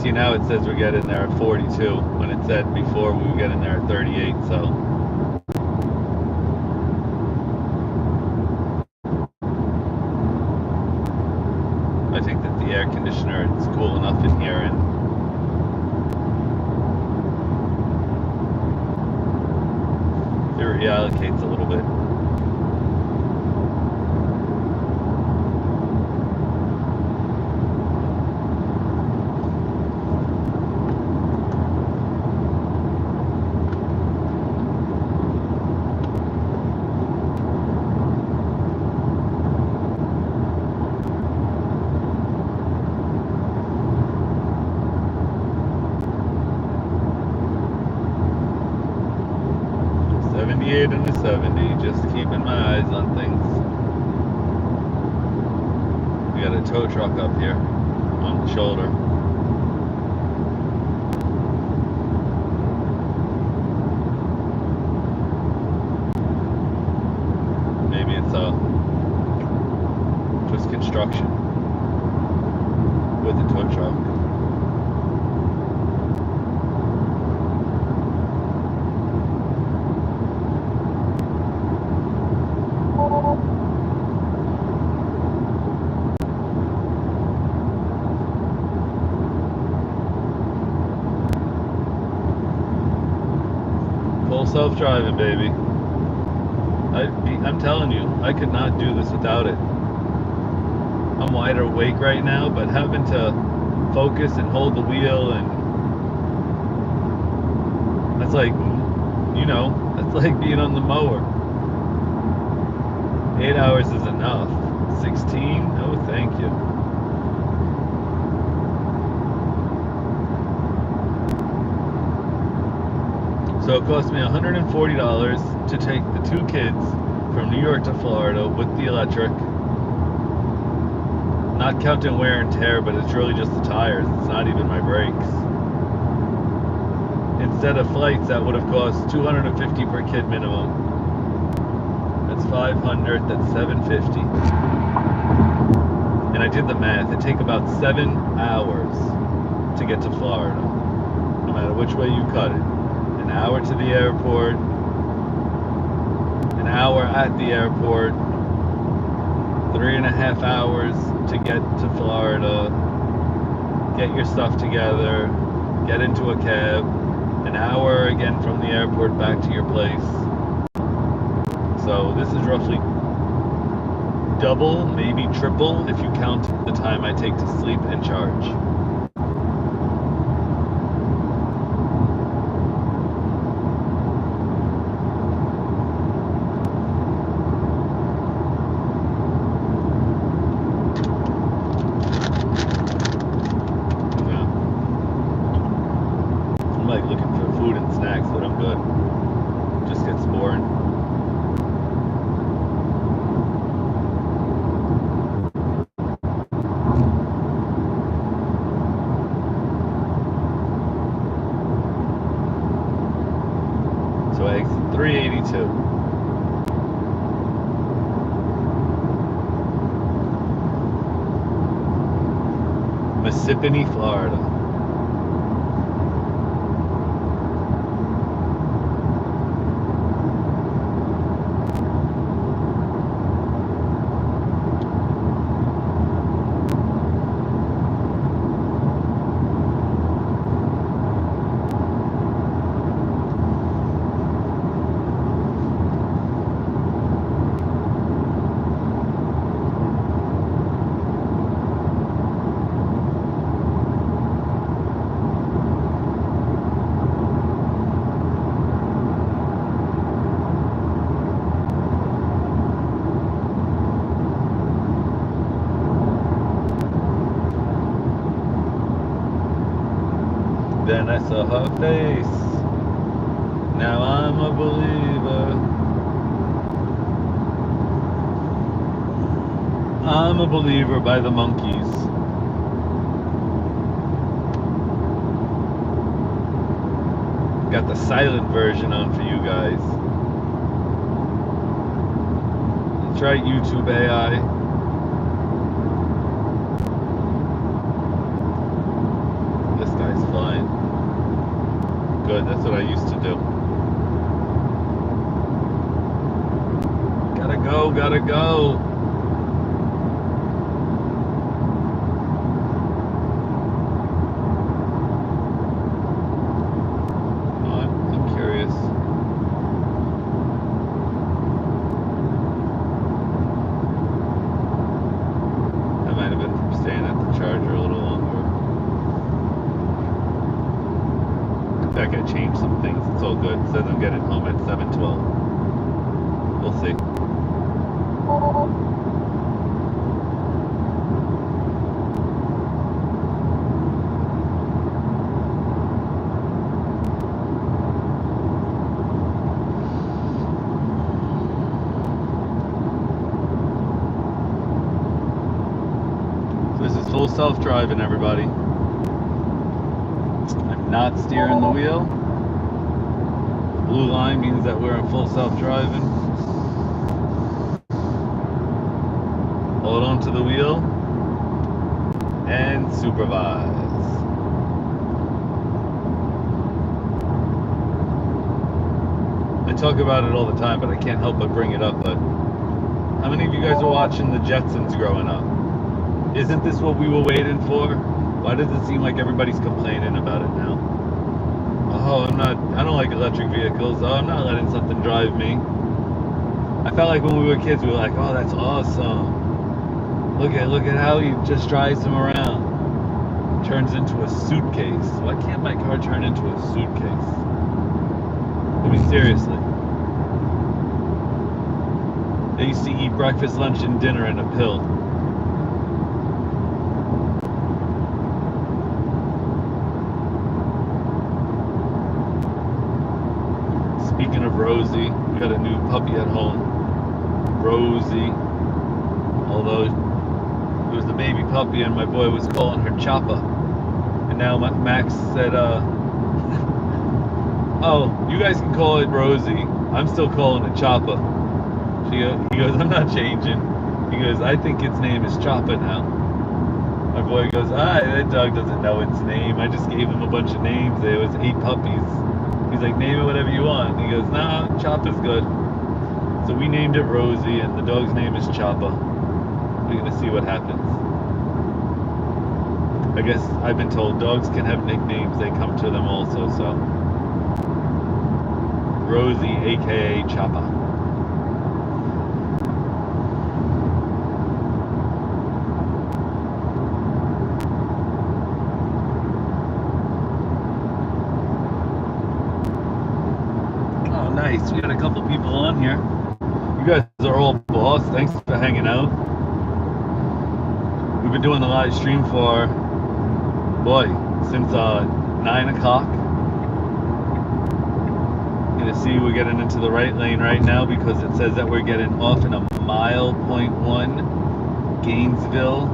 See, now it says we're getting there at 42 when it said before we would get in there at 38, so. I think that the air conditioner is cool enough in here, and it reallocates a little bit. And a 70, just keeping my eyes on things. We got a tow truck up here on the shoulder. Maybe it's just construction with the tow truck. Self-driving, baby. I'm telling you, I could not do this without it. I'm wider awake right now, but having to focus and hold the wheel, and that's like, that's like being on the mower. 8 hours is enough. 16? No, thank you. So it cost me $140 to take the two kids from New York to Florida with the electric. Not counting wear and tear, but it's really just the tires. It's not even my brakes. Instead of flights, that would have cost $250 per kid minimum. That's $500, that's $750. And I did the math. It takes about 7 hours to get to Florida, no matter which way you cut it. An hour to the airport, an hour at the airport, 3.5 hours to get to Florida, get your stuff together, get into a cab, an hour again from the airport back to your place. So this is roughly double, maybe triple, if you count the time I take to sleep and charge. Yeah. I'm like looking for food and snacks, but I'm good. Just gets boring. So exit 382. Mississippi, Florida. Then I saw her face. Now I'm a believer. I'm a believer by the Monkees. Got the silent version on for you guys. That's right, YouTube AI. This guy's flying. Good, that's what I used to do. Gotta go, gotta go. I'm curious. That might have been from staying at the charger a little longer. In fact, I changed some things. It's all good. It says I'm getting home at 7:12. We'll see. So this is full self-driving, everybody. I'm not steering the wheel. Blue line means that we're in full self-driving. Hold on to the wheel and supervise. I talk about it all the time, but I can't help but bring it up. But how many of you guys are watching the Jetsons growing up? Isn't this what we were waiting for? Why does it seem like everybody's complaining about it now? Oh, I don't like electric vehicles. Oh, I'm not letting something drive me. I felt like when we were kids, we were like, oh, that's awesome. Look at how he just drives him around. Turns into a suitcase. Why can't my car turn into a suitcase? I mean, seriously. They used to eat breakfast, lunch, and dinner in a pill. Speaking of Rosie, we got a new puppy at home. Rosie. Although it was the baby puppy and my boy was calling her Choppa. And now Max said, oh, you guys can call it Rosie. I'm still calling it Choppa. He goes, I'm not changing. He goes, I think its name is Choppa now. My boy goes, that dog doesn't know its name. I just gave him a bunch of names. There was 8 puppies. He's like, name it whatever you want. He goes, nah, Choppa's good. So we named it Rosie, and the dog's name is Choppa. We're gonna see what happens. I guess I've been told dogs can have nicknames. They come to them also, so. Rosie, aka Choppa. on here. You guys are all boss. Thanks for hanging out. We've been doing the live stream for, boy, since 9 o'clock. You can see we're getting into the right lane right now because it says that we're getting off in a mile .1, Gainesville,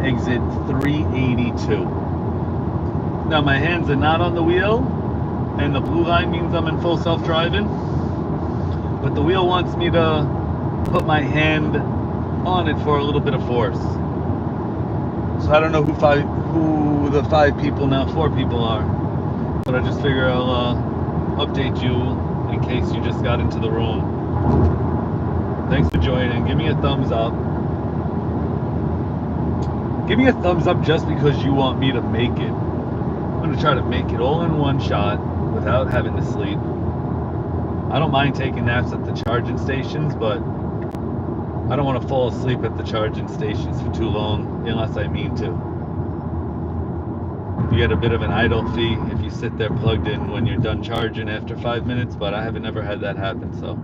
exit 382. Now my hands are not on the wheel, and the blue line means I'm in full self-driving, but the wheel wants me to put my hand on it for a little bit of force. So I don't know who the 4 people are, but I just figure I'll update you in case you just got into the room. Thanks for joining. Give me a thumbs up. Give me a thumbs up just because you want me to make it. I'm going to try to make it all in one shot without having to sleep. I don't mind taking naps at the charging stations, but I don't want to fall asleep at the charging stations for too long unless I mean to. You get a bit of an idle fee if you sit there plugged in when you're done charging after 5 minutes, but I haven't never had that happen, so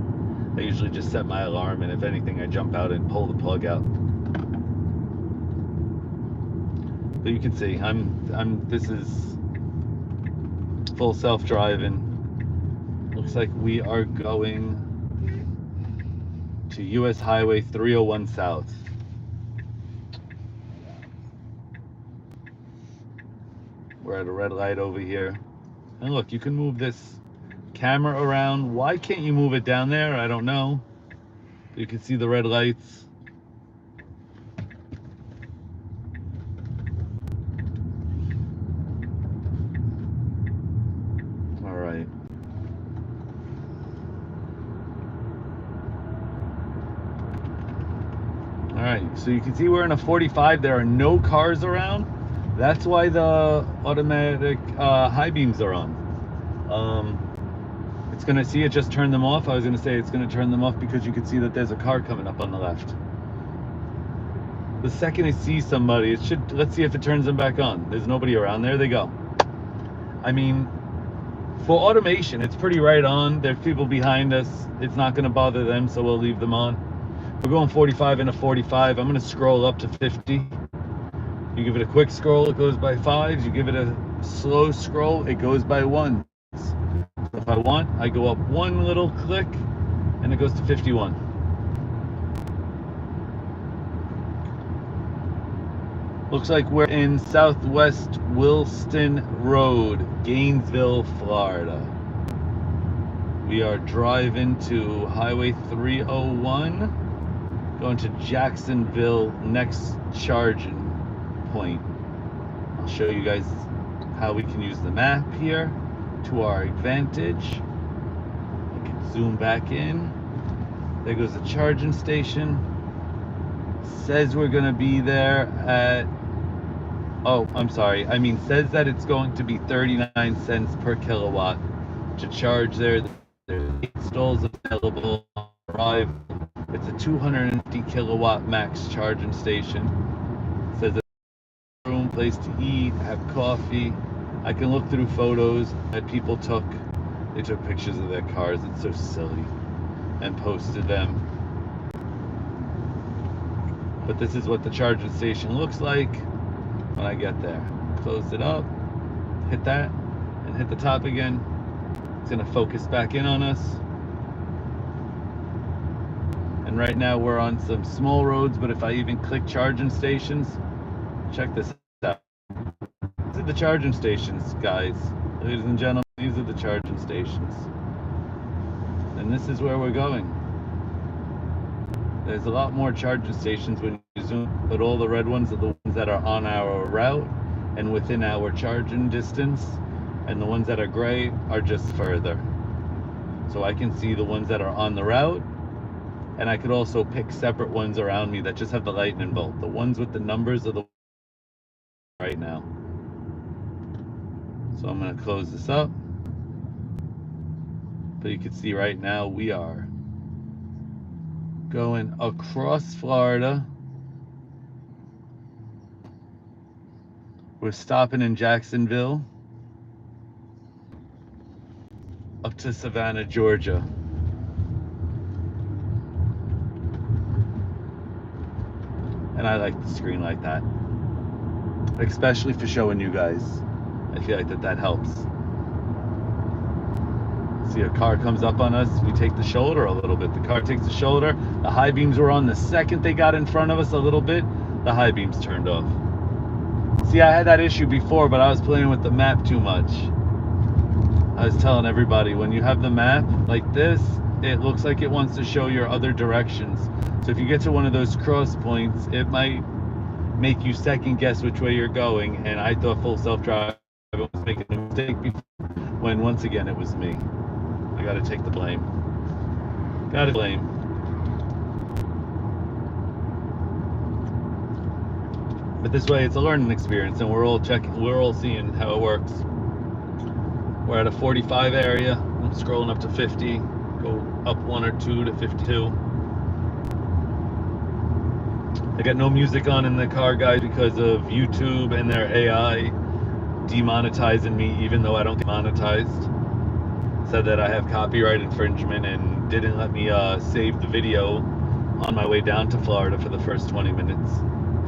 I usually just set my alarm, and if anything I jump out and pull the plug out. But you can see this is full self-driving. Looks like we are going to US Highway 301 South. We're at a red light over here. And look, you can move this camera around. Why can't you move it down there? I don't know. You can see the red lights. All right. All right, so you can see we're in a 45. There are no cars around. That's why the automatic high beams are on. It's gonna see it just turn them off. I was gonna say it's gonna turn them off because you can see that there's a car coming up on the left. The second I see somebody, it should, let's see if it turns them back on. There's nobody around. There they go. I mean, for automation, it's pretty right on. There's people behind us. It's not gonna bother them, so we'll leave them on. We're going 45 in a 45. I'm gonna scroll up to 50. You give it a quick scroll, it goes by 5s. You give it a slow scroll, it goes by 1s. So if I want, I go up one little click and it goes to 51. Looks like we're in Southwest Wilston Road, Gainesville, Florida. We are driving to Highway 301, going to Jacksonville, next charging point. I'll show you guys how we can use the map here to our advantage. I can zoom back in. There goes the charging station. Says we're gonna be there at, oh, I'm sorry. I mean, says that it's going to be 39 cents per kilowatt to charge there. There's 8 stalls available on arrival. It's a 250 kilowatt max charging station. It says room, place to eat, have coffee. I can look through photos that people took. They took pictures of their cars. It's so silly, and posted them. But this is what the charging station looks like when I get there. Close it up, hit that, and hit the top again. It's gonna focus back in on us. And right now we're on some small roads, but if I even click charging stations, check this out. These are the charging stations, guys. Ladies and gentlemen, these are the charging stations. And this is where we're going. There's a lot more charging stations when you zoom, but all the red ones are the ones that are on our route and within our charging distance, and the ones that are gray are just further. So I can see the ones that are on the route, and I could also pick separate ones around me that just have the lightning bolt. The ones with the numbers are the right now. So I'm going to close this up. But you can see right now we are going across Florida. We're stopping in Jacksonville up to Savannah, Georgia. And I like the screen like that, especially for showing you guys. I feel like that helps. See, a car comes up on us, we take the shoulder a little bit. The car takes the shoulder. The high beams were on the second they got in front of us a little bit. The high beams turned off. See, I had that issue before, but I was playing with the map too much. I was telling everybody, when you have the map like this, it looks like it wants to show your other directions. So if you get to one of those cross points, it might make you second guess which way you're going. And I thought full self-drive was making a mistake before, when once again it was me. I gotta take the blame. Gotta blame. But this way it's a learning experience, and we're all seeing how it works. We're at a 45 area. I'm scrolling up to 50. Go up 1 or 2 to 52. I got no music on in the car, guys, because of YouTube and their AI demonetizing me, even though I don't get monetized. Said that I have copyright infringement and didn't let me save the video on my way down to Florida for the first 20 minutes.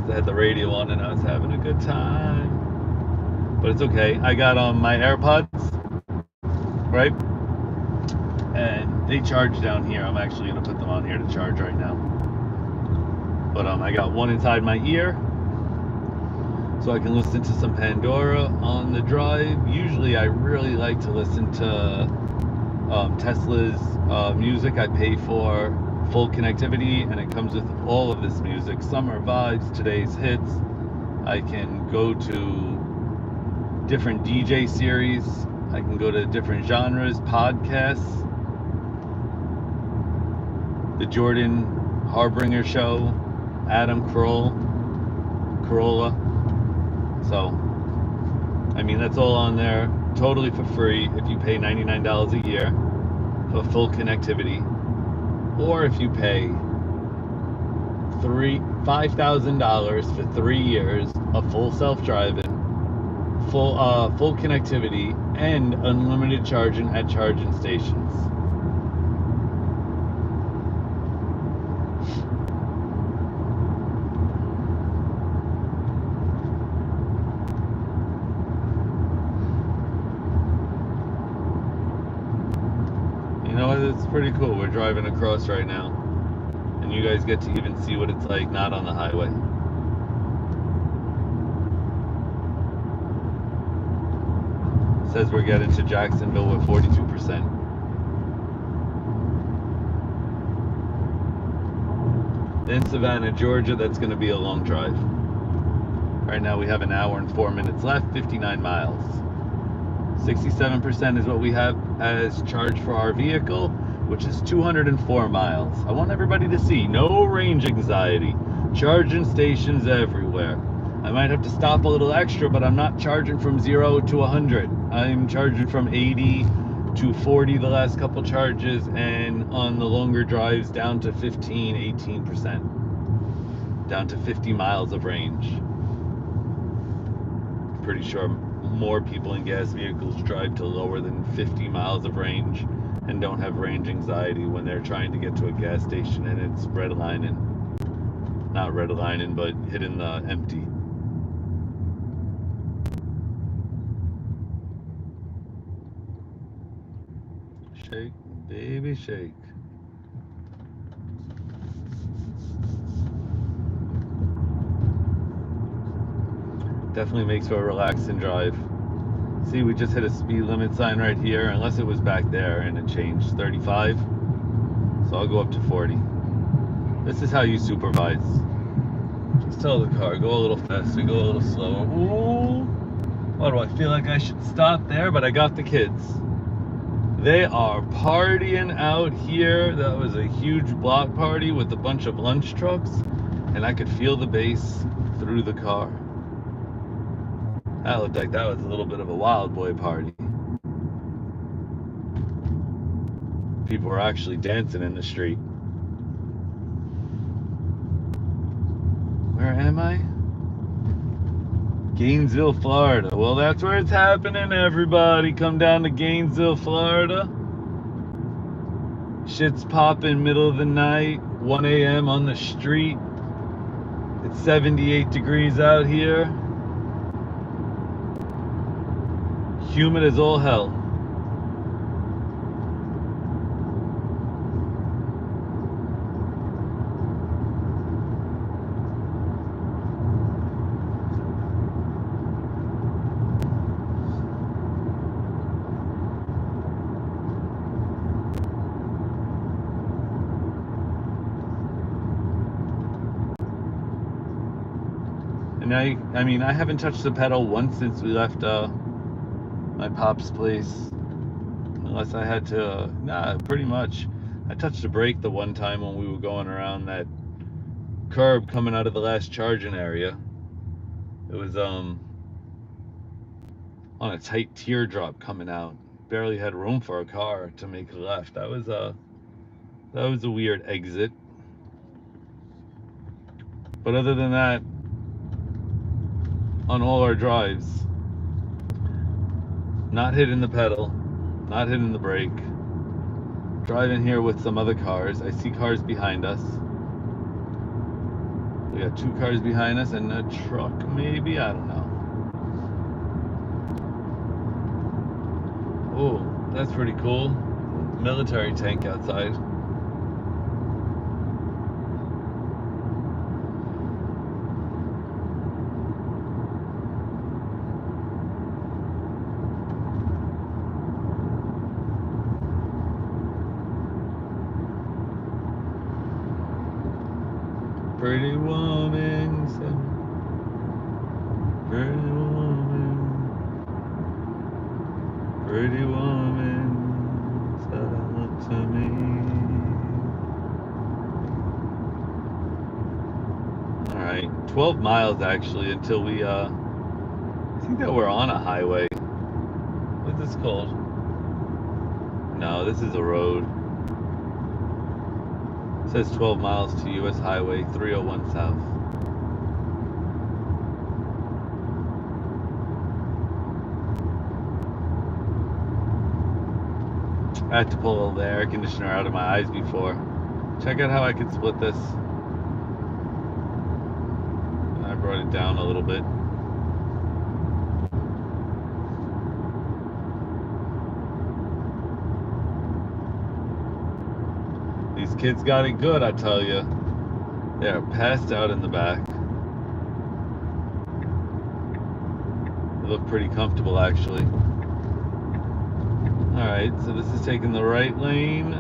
I had the radio on and I was having a good time. But it's okay. I got my AirPods, right? And they charge down here. I'm actually going to put them on here to charge right now. But I got one inside my ear, so I can listen to some Pandora on the drive. Usually I really like to listen to Tesla's music. I pay for full connectivity, and it comes with all of this music. Summer vibes, today's hits. I can go to different DJ series. I can go to different genres, podcasts. The Jordan Harbinger Show, Adam Carolla. So, I mean, that's all on there, totally for free if you pay $99 a year for full connectivity, or if you pay $5,000 for 3 years of full self-driving, full connectivity, and unlimited charging at charging stations. It's pretty cool. We're driving across right now, and you guys get to even see what it's like not on the highway. It says we're getting to Jacksonville with 42%. In Savannah, Georgia, that's going to be a long drive. Right now we have an hour and 4 minutes left, 59 miles. 67% is what we have as charge for our vehicle, which is 204 miles. I want everybody to see, no range anxiety. Charging stations everywhere. I might have to stop a little extra, but I'm not charging from 0 to 100. I'm charging from 80 to 40 the last couple charges, and on the longer drives down to 15, 18%. Down to 50 miles of range. Pretty sure more people in gas vehicles drive to lower than 50 miles of range and don't have range anxiety when they're trying to get to a gas station and it's redlining. Not redlining, but hitting the empty. Shake, baby, shake. Definitely makes for a relaxing drive. See, we just hit a speed limit sign right here, unless it was back there and it changed. 35. So I'll go up to 40. This is how you supervise. Just tell the car, go a little faster, go a little slower. Ooh. Why do I feel like I should stop there? But I got the kids. They are partying out here. That was a huge block party with a bunch of lunch trucks, and I could feel the bass through the car. That looked like that was a little bit of a wild boy party. People were actually dancing in the street. Where am I? Gainesville, Florida. Well, that's where it's happening, everybody. Come down to Gainesville, Florida. Shit's popping middle of the night, 1 a.m. on the street. It's 78 degrees out here. Humid as all hell. And I mean, I haven't touched the pedal once since we left my pop's place. Unless I had to, nah, pretty much. I touched the brake the one time when we were going around that curb coming out of the last charging area. It was on a tight teardrop coming out. Barely had room for a car to make a left. That was a weird exit. But other than that, on all our drives, not hitting the pedal, not hitting the brake, driving here with some other cars. I see cars behind us. We got 2 cars behind us and a truck, maybe, I don't know. Oh, that's pretty cool. Military tank outside. Pretty woman, pretty woman, pretty woman, talk to me. All right, 12 miles actually until we, I think that we're on a highway. What's this called? No, this is a road. It says 12 miles to US Highway 301 South. I had to pull the air conditioner out of my eyes before. Check out how I could split this. I brought it down a little bit. These kids got it good, I tell you. They're passed out in the back. They look pretty comfortable, actually. Alright, so this is taking the right lane.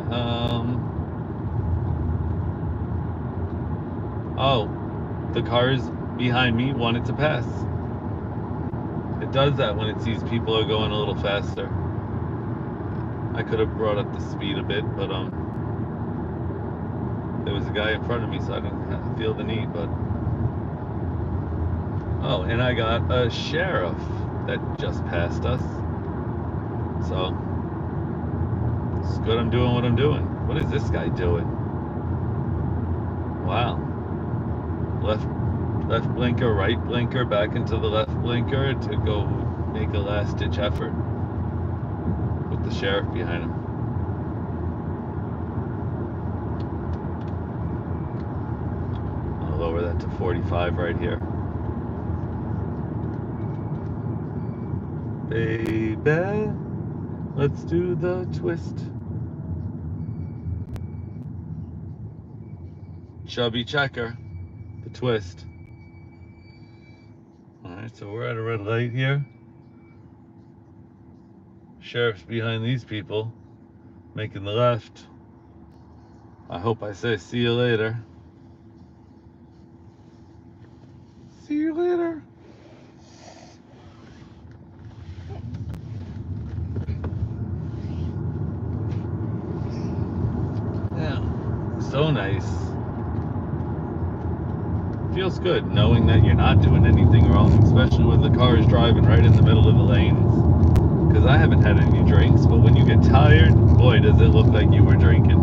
Oh, the cars behind me wanted to pass. It does that when it sees people are going a little faster. I could have brought up the speed a bit, but there was a guy in front of me, so I didn't feel the need, but... Oh, and I got a sheriff that just passed us. So, it's good I'm doing what I'm doing. What is this guy doing? Wow. Left blinker, right blinker, back into the left blinker to go make a last-ditch effort with the sheriff behind him. Lower that to 45 right here. Baby, let's do the twist. Chubby checker, the twist. Alright, so we're at a red light here. Sheriff's behind these people, making the left. I hope I say see you later. See you later. Yeah, so nice. Feels good knowing that you're not doing anything wrong, especially when the car is driving right in the middle of the lanes. Because I haven't had any drinks, but when you get tired, boy, does it look like you were drinking.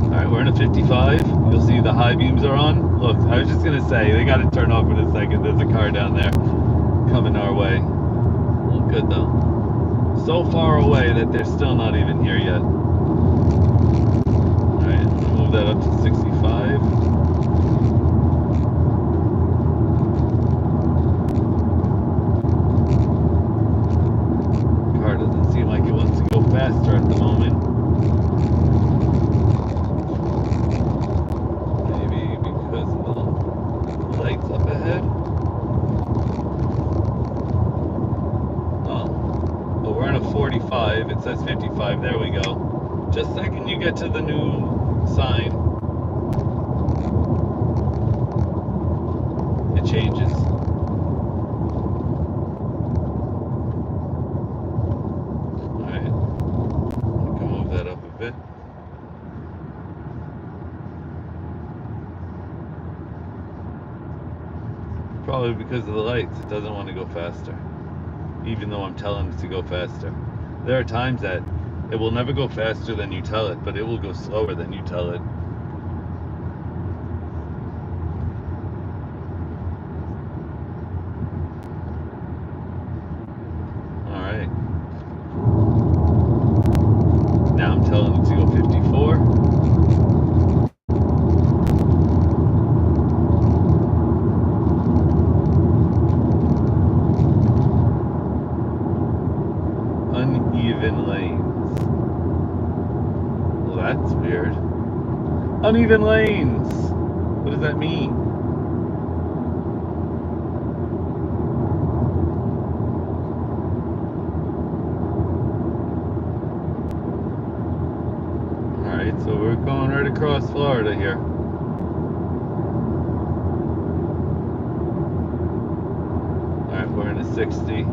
Alright, we're in a 55. You'll see the high beams are on. Look, I was just going to say, they got to turn off in a second. There's a car down there coming our way. Look good, though. So far away that they're still not even here yet. Alright, let's move that up to faster at the moment. Maybe because of the lights up ahead. Oh, well, we're on a 45. It says 55. There we go. Just a second you get to the new sign, it changes. Probably because of the lights, it doesn't want to go faster, even though I'm telling it to go faster. There are times that it will never go faster than you tell it, but it will go slower than you tell it. All right. Now I'm telling it to go 54. Uneven lanes. Well, that's weird. Uneven lanes. What does that mean? Alright, so we're going right across Florida here. Alright, we're in a 60.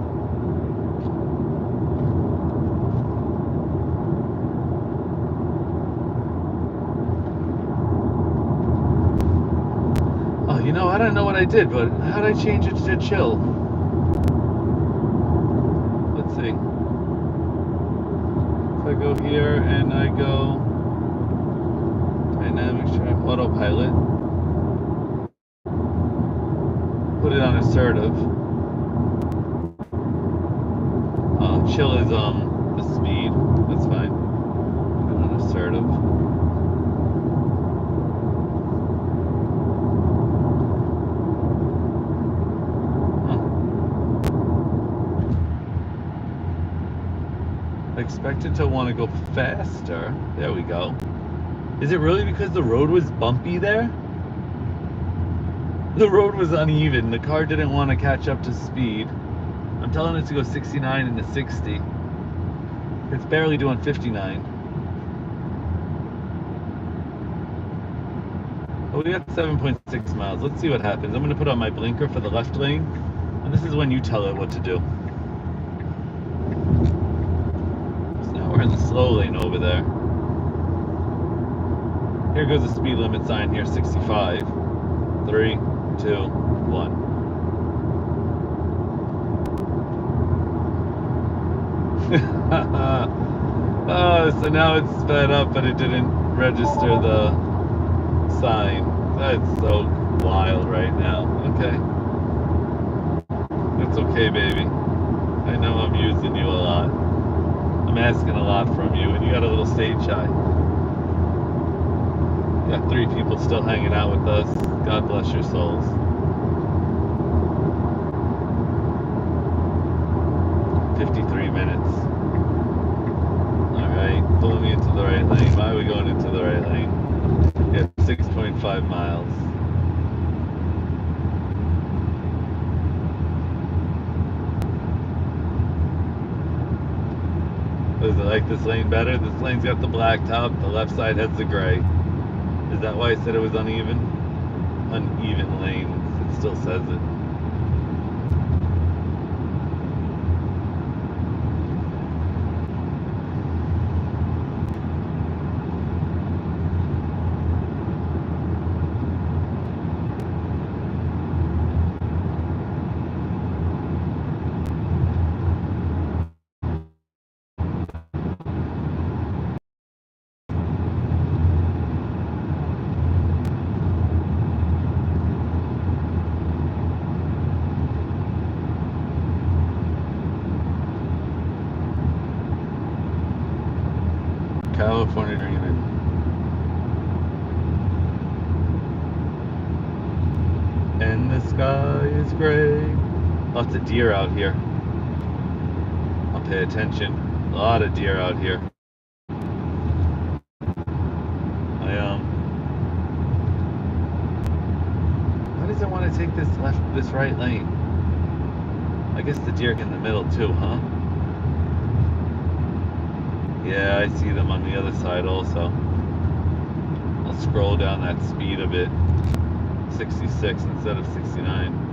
You know, I don't know what I did, but how did I change it to chill? Let's see. If I go here and I go Dynamics, Autopilot, put it on assertive. Chill is the speed. That's fine. Put it on assertive. I expected to want to go faster. There we go. Is it really because the road was bumpy there? The road was uneven. The car didn't want to catch up to speed. I'm telling it to go 69 into 60. It's barely doing 59. Oh, we got 7.6 miles. Let's see what happens. I'm going to put on my blinker for the left lane. And this is when you tell it what to do. We're in the slow lane over there. Here goes the speed limit sign here, 65. 3, 2, 1. Oh, so now it's sped up, but it didn't register the sign. That's so wild right now. Okay. It's okay, baby. I know I'm using you a lot. I'm asking a lot from you, and you got a little stage shy. You got 3 people still hanging out with us. God bless your souls. $53 minutes. Alright, pulling me into the right lane. Why are we going into the right lane? Yeah, 6.5 miles. Does it like this lane better? This lane's got the black top, the left side has the gray. Is that why I said it was uneven? Uneven lanes. It still says it. California dreaming. And the sky is gray. Lots of deer out here. I'll pay attention. A lot of deer out here. Why does it want to take this right lane? I guess the deer get in the middle too, huh? Yeah, I see them on the other side also. I'll scroll down that speed a bit. 66 instead of 69.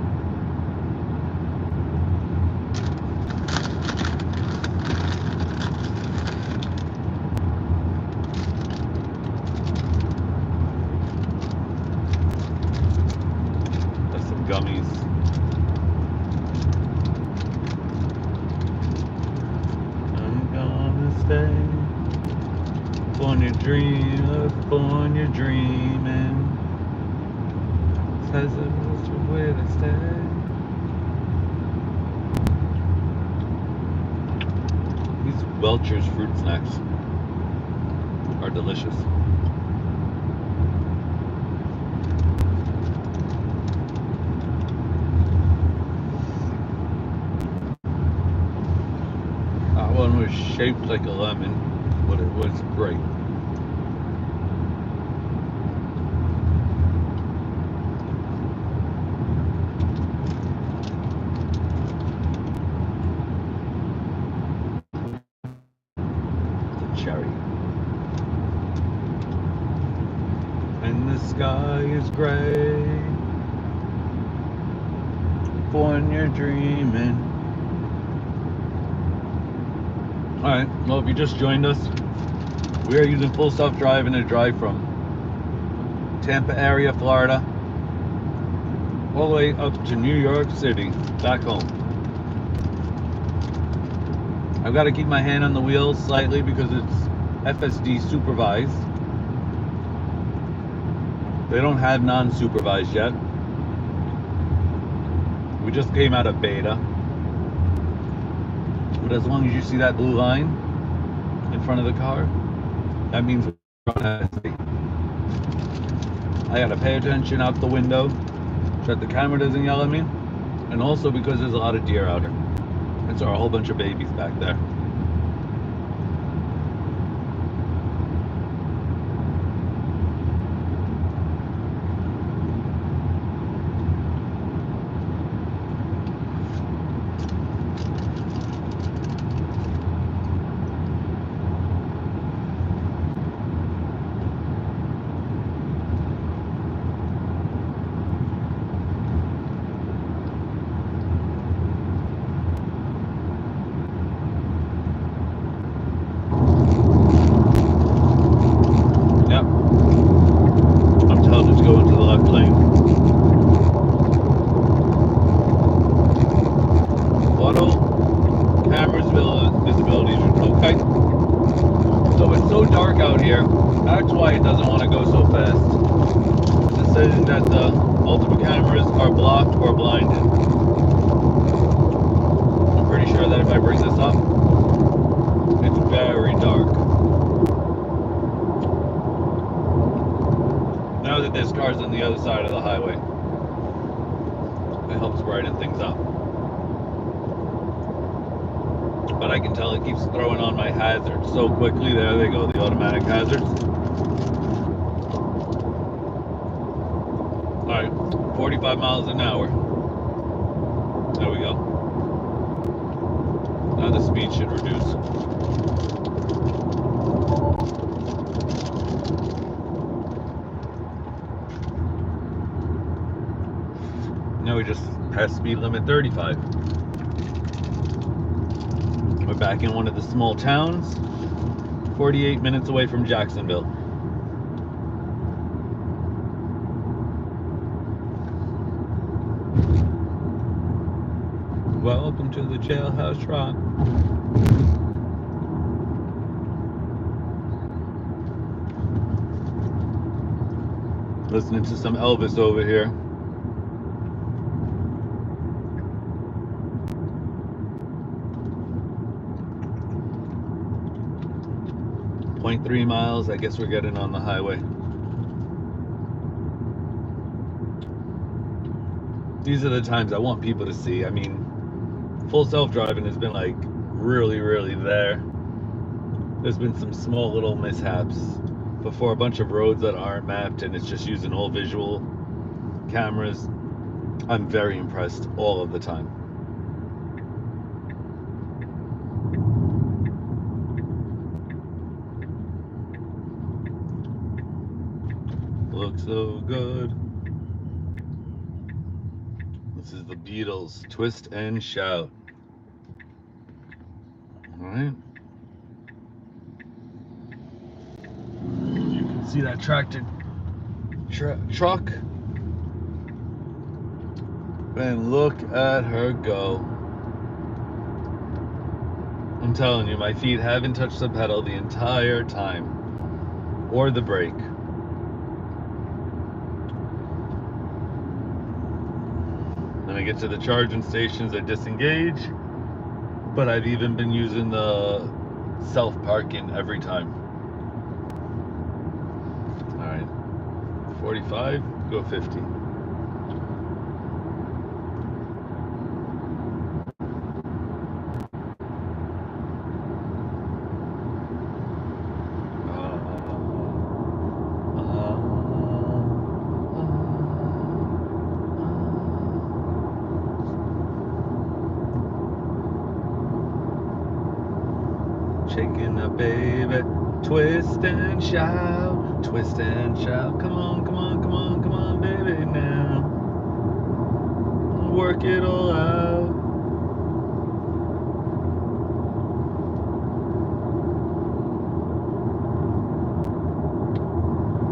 There's some gummies. I'm gonna stay upon your dream, upon your dreaming. Says it was the way to stay. These Welch's fruit snacks are delicious. That one was shaped like a lemon, but it was great. Cherry. And the sky is gray when you're dreaming. Alright, well, if you just joined us, we are using full self-driving to drive from Tampa area, Florida, all the way up to New York City, back home. I've got to keep my hand on the wheel slightly because it's FSD supervised. They don't have non-supervised yet. We just came out of beta. But as long as you see that blue line in front of the car, that means we're on FSD. I gotta pay attention out the window so that the camera doesn't yell at me, and also because there's a lot of deer out here. And so a whole bunch of babies back there. On the other side of the highway. It helps brighten things up. But I can tell it keeps throwing on my hazards so quickly. There they go, the automatic hazards. Alright, 45 miles an hour. There we go. Now the speed should reduce. Now we just passed speed limit 35. We're back in one of the small towns, 48 minutes away from Jacksonville. Welcome to the Jailhouse Rock. Listening to some Elvis over here. .3 miles, I guess we're getting on the highway. These are the times I want people to see. I mean, full self-driving has been like really there. There's been some small little mishaps before, a bunch of roads that aren't mapped and it's just using all visual cameras. I'm very impressed all of the time. Looks so good. This is the Beatles, Twist and Shout. All right. You can see that tractor truck. And look at her go. I'm telling you, my feet haven't touched the pedal the entire time, or the brake. When I get to the charging stations, I disengage, but I've even been using the self-parking every time. All right, 45, go 50. Shaking the baby, twist and shout, twist and shout. Come on, come on, come on, come on, baby, now. Work it all out.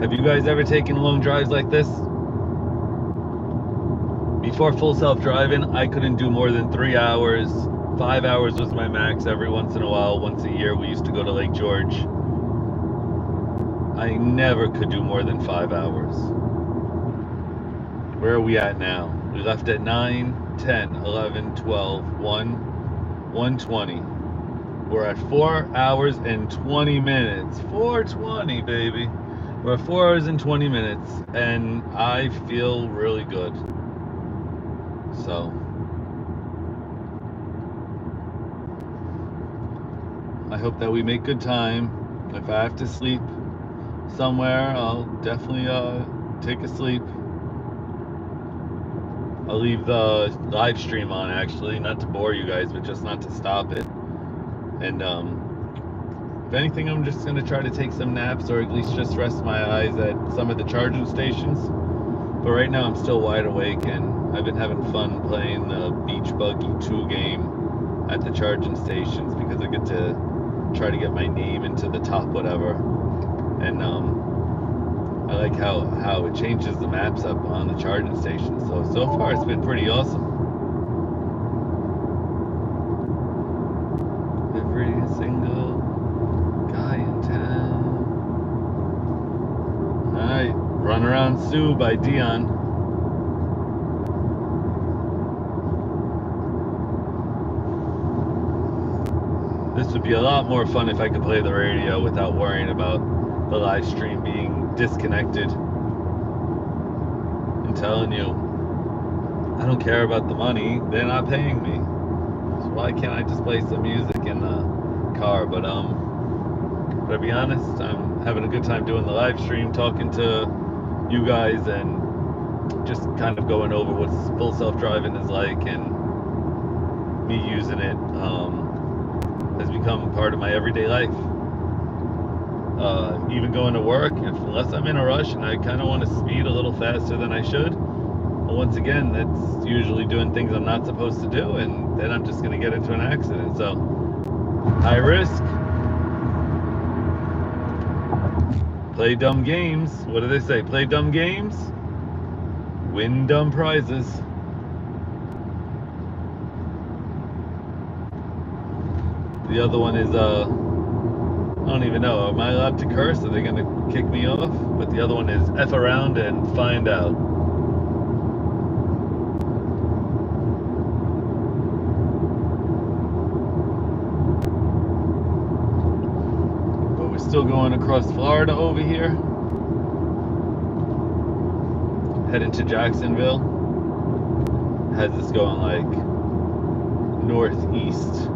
Have you guys ever taken long drives like this? Before full self-driving, I couldn't do more than 3 hours. 5 hours was my max every once in a while. Once a year, we used to go to Lake George. I never could do more than 5 hours. Where are we at now? We left at 9, 10, 11, 12, 1, 1:20. We're at 4 hours and 20 minutes. 4:20, baby. We're at 4 hours and 20 minutes, and I feel really good. So, I hope that we make good time. If I have to sleep somewhere, I'll definitely take a sleep. I'll leave the live stream on, actually, not to bore you guys, but just not to stop it. And if anything, I'm just going to try to take some naps, or at least just rest my eyes at some of the charging stations. But right now I'm still wide awake, and I've been having fun playing the Beach Buggy 2 game at the charging stations, because I get to try to get my name into the top whatever. And I like how it changes the maps up on the charging station. So far it's been pretty awesome. Every single guy in town. Alright, Run Around Sue by Dion. This would be a lot more fun if I could play the radio without worrying about the live stream being disconnected. I'm telling you, I don't care about the money. They're not paying me. So why can't I just play some music in the car? But to be honest, I'm having a good time doing the live stream, talking to you guys, and just kind of going over what full self-driving is like, and me using it has become part of my everyday life. Even going to work, unless I'm in a rush and I kind of want to speed a little faster than I should, well, once again, that's usually doing things I'm not supposed to do, and then I'm just going to get into an accident. So, high risk. Play dumb games. What do they say? Play dumb games, win dumb prizes. The other one is, I don't even know. Am I allowed to curse? Are they going to kick me off? But the other one is F around and find out. But we're still going across Florida over here. Heading to Jacksonville. Has this going like northeast.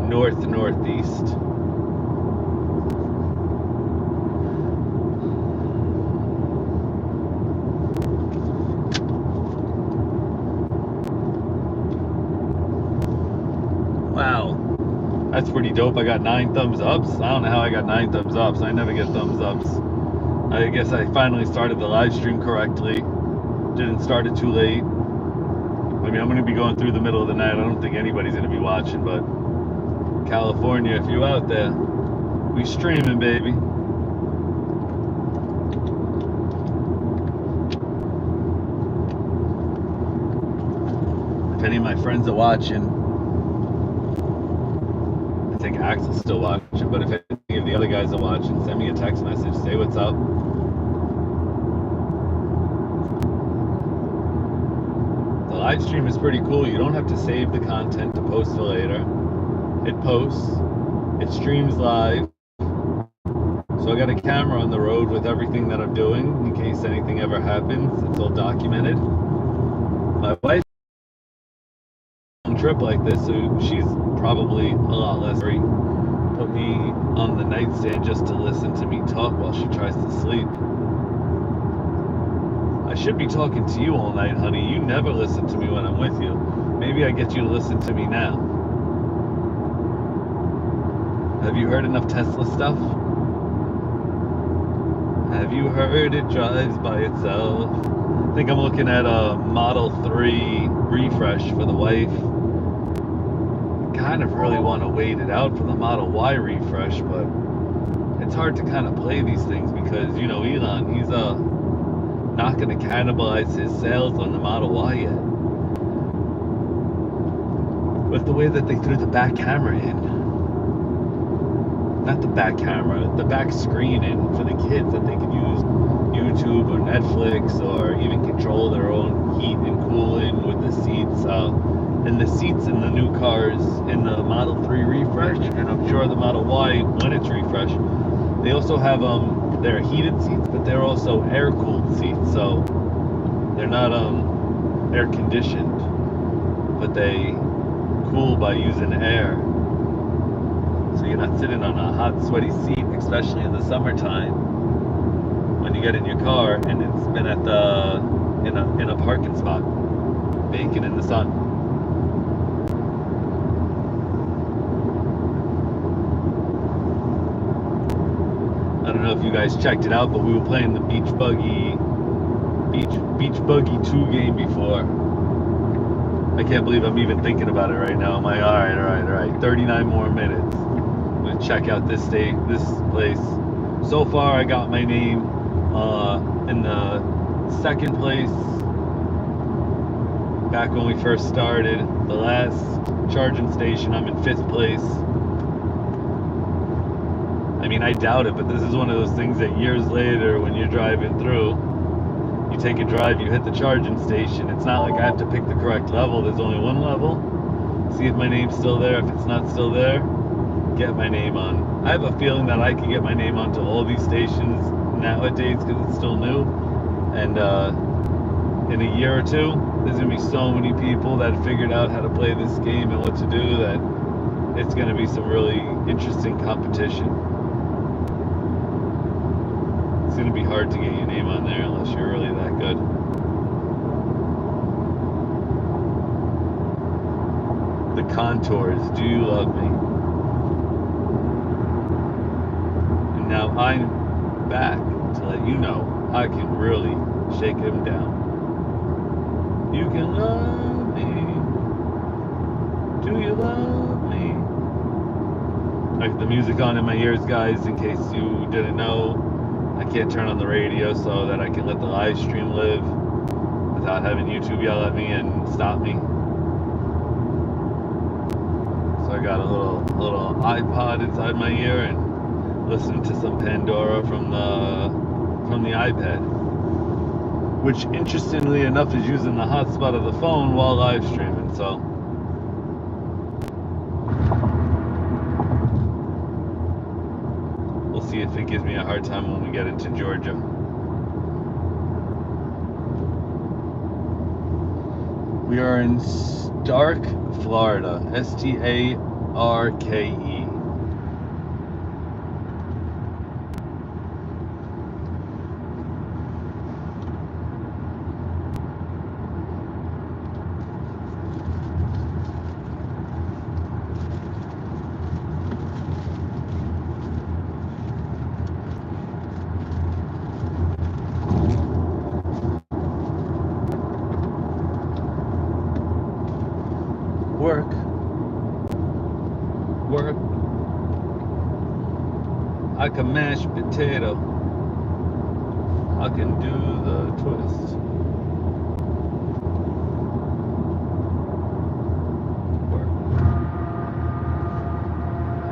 northeast. Wow, that's pretty dope. I got 9 thumbs ups. I don't know how I got 9 thumbs ups. I never get thumbs ups. I guess I finally started the live stream correctly. Didn't start it too late. I mean, I'm going to be going through the middle of the night. I don't think anybody's going to be watching, but California, if you out there, we streaming, baby. If any of my friends are watching, I think Axel's still watching, but if any of the other guys are watching, send me a text message, say what's up. The live stream is pretty cool. You don't have to save the content to post for later. It posts, it streams live. So I got a camera on the road with everything that I'm doing in case anything ever happens. It's all documented. My wife on a trip like this, so she's probably a lot less free. Put me on the nightstand just to listen to me talk while she tries to sleep. I should be talking to you all night, honey. You never listen to me when I'm with you. Maybe I get you to listen to me now. Have you heard enough Tesla stuff? Have you heard it drives by itself? I think I'm looking at a Model 3 refresh for the wife. Kind of really want to wait it out for the Model Y refresh, but it's hard to kind of play these things because, you know, Elon, he's not going to cannibalize his sales on the Model Y yet. With the way that they threw the back camera in, not the back camera, the back screen in for the kids that they could use YouTube or Netflix or even control their own heat and cooling with the seats. And the seats in the new cars in the Model 3 refresh, and I'm sure the Model Y when it's refreshed, they also have they're heated seats, but they're also air-cooled seats, so they're not air-conditioned, but they cool by using air. So you're not sitting on a hot, sweaty seat, especially in the summertime when you get in your car and it's been at the in a parking spot, baking in the sun. I don't know if you guys checked it out, but we were playing the Beach Buggy 2 game before. I can't believe I'm even thinking about it right now. I'm like, all right. 39 more minutes. I'm gonna check out this place. So far, I got my name in the 2nd place. Back when we first started, the last charging station, I'm in 5th place. I mean, I doubt it, but this is one of those things that years later, when you're driving through, you take a drive, you hit the charging station. It's not like I have to pick the correct level. There's only one level. See if my name's still there. If it's not still there, get my name on. I have a feeling that I can get my name onto all these stations nowadays because it's still new. And in a year or two, there's going to be so many people that figured out how to play this game and what to do that it's going to be some really interesting competition. It's going to be hard to get your name on there unless you're really that good. The Contours, Do You Love Me? And now I'm back to let you know I can really shake him down. You can love me. Do you love me? Like the music on in my ears, guys, in case you didn't know. I can't turn on the radio so that I can let the live stream live without having YouTube yell at me and stop me. So I got a little iPod inside my ear and listening to some Pandora from the iPad, which interestingly enough is using the hotspot of the phone while live streaming. So we'll see if it gives me a hard time when we get into Georgia. We are in Stark, Florida. STARK, RKE. Work. Work. I can mash potato. I can do the twist. Work.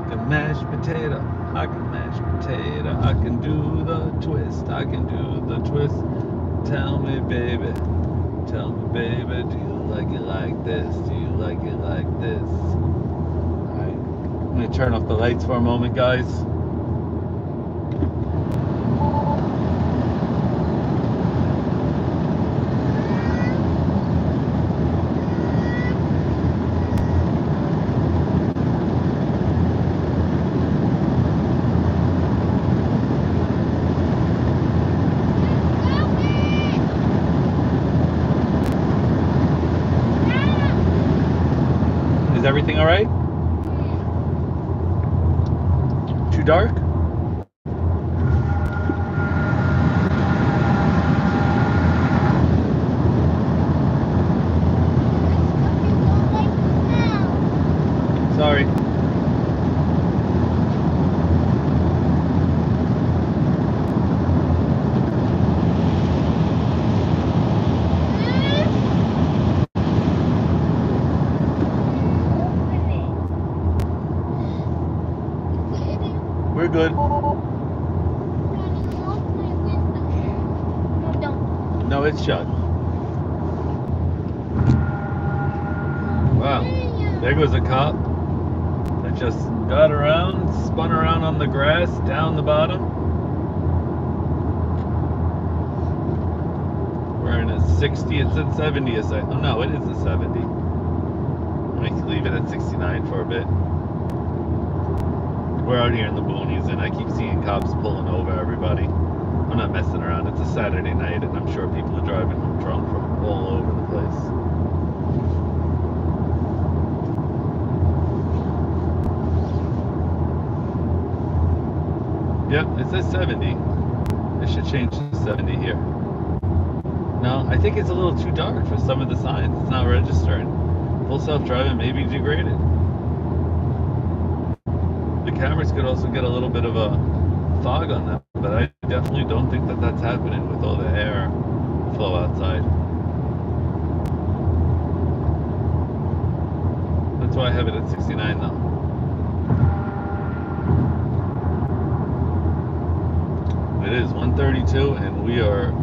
I can mash potato. I can mash potato. I can do the twist. I can do the twist. Tell me, baby. Tell me, baby, do you like it like this? Do you like it like this? Alright. I'm gonna turn off the lights for a moment, guys. Is everything all right? Too dark? Sorry. We're good. No, it's shut. Wow. There goes a cop that just got around, spun around on the grass, down the bottom. We're in a 60, it said 70 a second. Oh no, it is a 70. Let me leave it at 69 for a bit. We're out here in the boonies and I keep seeing cops pulling over everybody. I'm not messing around. It's a Saturday night and I'm sure people are driving home drunk from all over the place. Yep, it says 70. It should change to 70 here. No, I think it's a little too dark for some of the signs. It's not registering. Full self-driving may be degraded. The cameras could also get a little bit of a fog on them, but I definitely don't think that that's happening with all the air flow outside. That's why I have it at 69 though. It is 1:32 and we are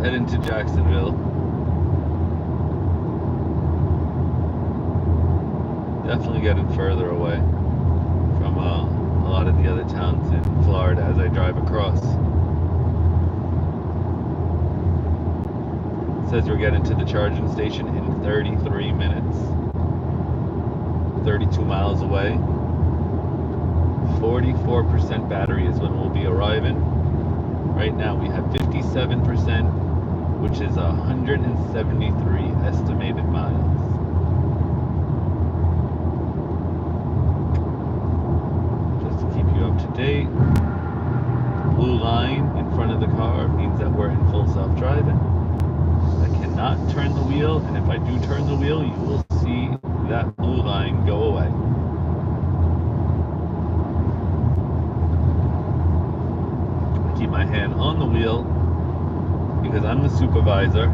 heading to Jacksonville. Definitely getting further away from a lot of the other towns in Florida as I drive across. It says we're getting to the charging station in 33 minutes. 32 miles away. 44% battery is when we'll be arriving. Right now we have 57%, which is 173 estimated miles. Date. Blue line in front of the car means that we're in full self-driving. I cannot turn the wheel, and if I do turn the wheel, you will see that blue line go away. I keep my hand on the wheel because I'm the supervisor,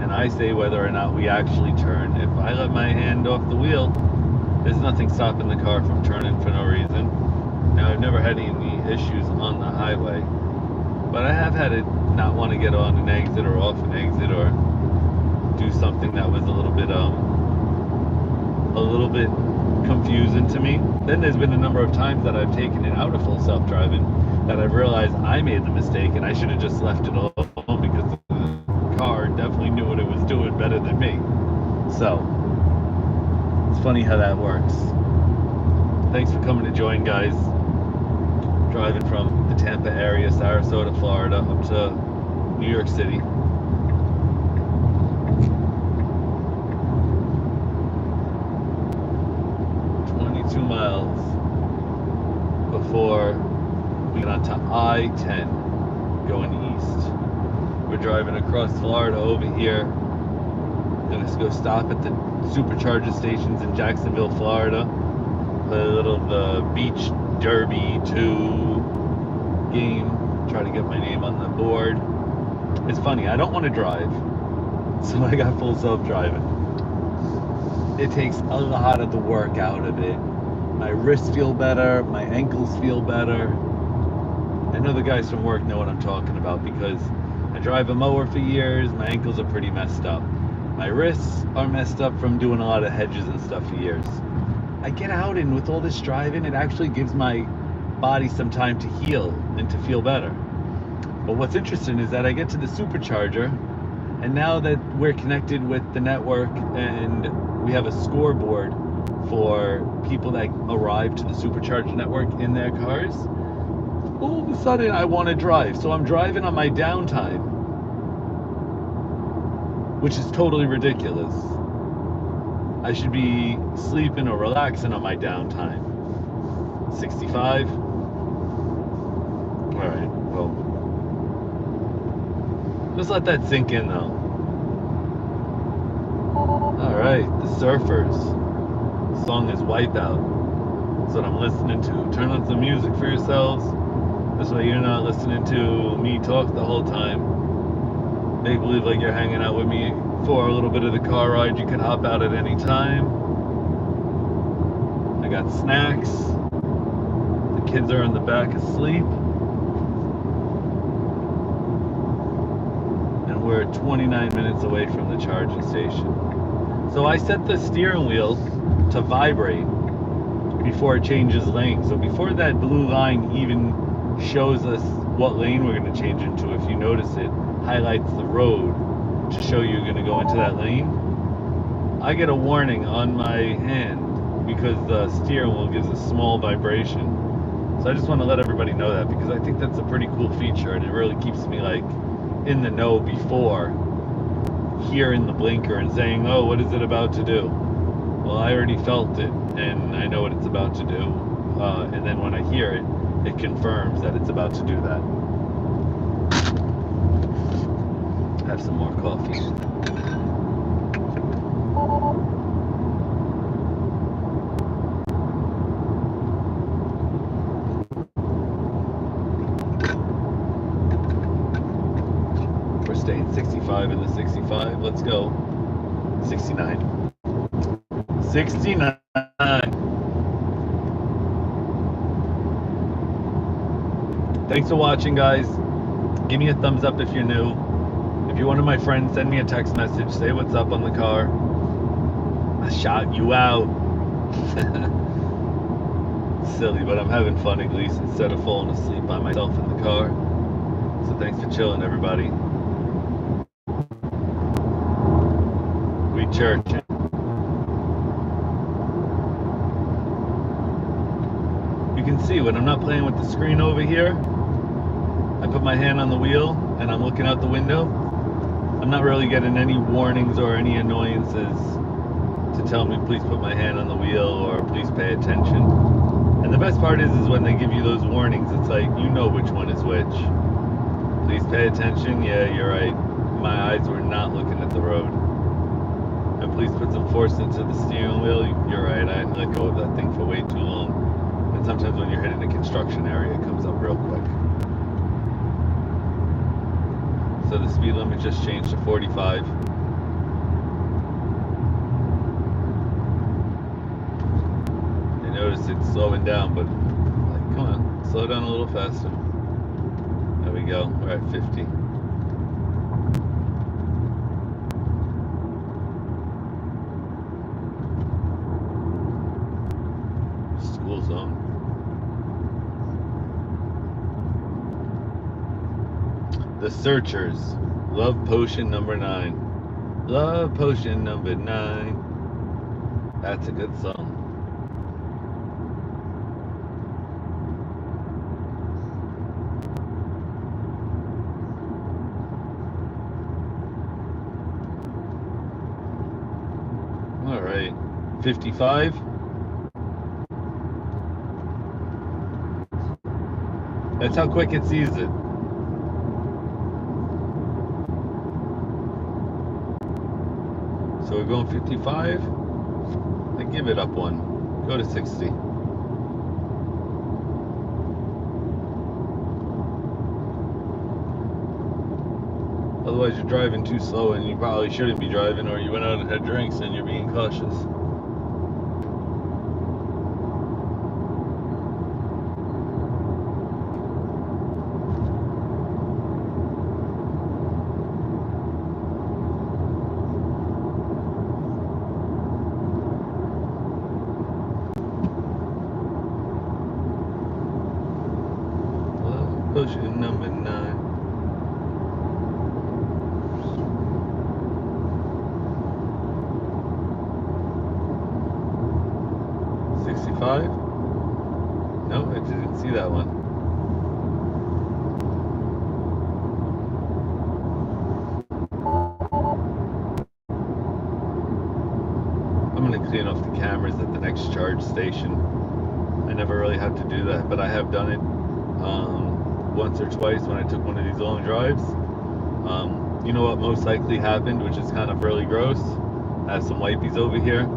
and I say whether or not we actually turn. If I let my hand off the wheel, there's nothing stopping the car from turning for no reason. Now, I've never had any issues on the highway, but I have had it not want to get on an exit or off an exit or do something that was a little bit confusing to me. Then there's been a number of times that I've taken it out of full self-driving that I've realized I made the mistake and I should have just left it alone because the car definitely knew what it was doing better than me. So, funny how that works. Thanks for coming to join, guys. Driving from the Tampa area, Sarasota, Florida, up to New York City. Miles before we get onto I-10 going east. We're driving across Florida over here. Gonna go stop at the supercharger stations in Jacksonville, Florida. Play a little of the Beach Derby 2 game. Try to get my name on the board. It's funny, I don't want to drive, so I got full self-driving. It takes a lot of the work out of it. My wrists feel better, my ankles feel better. I know the guys from work know what I'm talking about because I drive a mower for years, my ankles are pretty messed up. My wrists are messed up from doing a lot of hedges and stuff for years. I get out and with all this driving, it actually gives my body some time to heal and to feel better. But what's interesting is that I get to the supercharger, and now that we're connected with the network and we have a scoreboard for people that arrive to the supercharger network in their cars, all of a sudden I want to drive. So I'm driving on my downtime, which is totally ridiculous. I should be sleeping or relaxing on my downtime. 65. All right, well, just let that sink in though. All right, the Surfers. The song is Wipeout. That's what I'm listening to. Turn on some music for yourselves. This way you're not listening to me talk the whole time. Make believe like you're hanging out with me for a little bit of the car ride. You can hop out at any time. I got snacks. The kids are in the back asleep. And we're 29 minutes away from the charging station. So I set the steering wheel to vibrate before it changes lanes. So before that blue line even shows us what lane we're going to change into, if you notice it highlights the road to show you're going to go into that lane, I get a warning on my hand because the steering wheel gives a small vibration. So I just want to let everybody know that because I think that's a pretty cool feature and it really keeps me like in the know before hearing the blinker and saying, oh, what is it about to do? Well, I already felt it and I know what it's about to do, and then when I hear it, it confirms that it's about to do that. Have some more coffee. We're staying 65 in the 65. Let's go. 69. 69. Thanks for watching, guys. Give me a thumbs up if you're new. If you're one of my friends, send me a text message. Say what's up on the car. I shout you out. Silly, but I'm having fun at least instead of falling asleep by myself in the car. So thanks for chilling, everybody. We churching. You can see when I'm not playing with the screen over here, I put my hand on the wheel and I'm looking out the window. I'm not really getting any warnings or any annoyances to tell me please put my hand on the wheel or please pay attention. And the best part is when they give you those warnings, it's like you know which one is which. Please pay attention. Yeah, you're right. My eyes were not looking at the road. And please put some force into the steering wheel. You're right. I let go of that thing for way too long. And sometimes when you're hitting a construction area, it comes up real quick. So the speed limit just changed to 45. You notice it's slowing down, but like, come on, slow down a little faster. There we go, we're at 50. School zone. The Searchers, Love Potion number 9. Love Potion number 9. That's a good song. All right, 55. That's how quick it sees it. So we're going 55. I give it up one. Go to 60. Otherwise, you're driving too slow, and you probably shouldn't be driving, or you went out and had drinks and you're being cautious. Potion number 9. No, I didn't see that one. I'm going to clean off the cameras at the next charge station. I never really had to do that, but I have done it once or twice when I took one of these long drives. You know what most likely happened, which is kind of really gross? I have some wipies over here.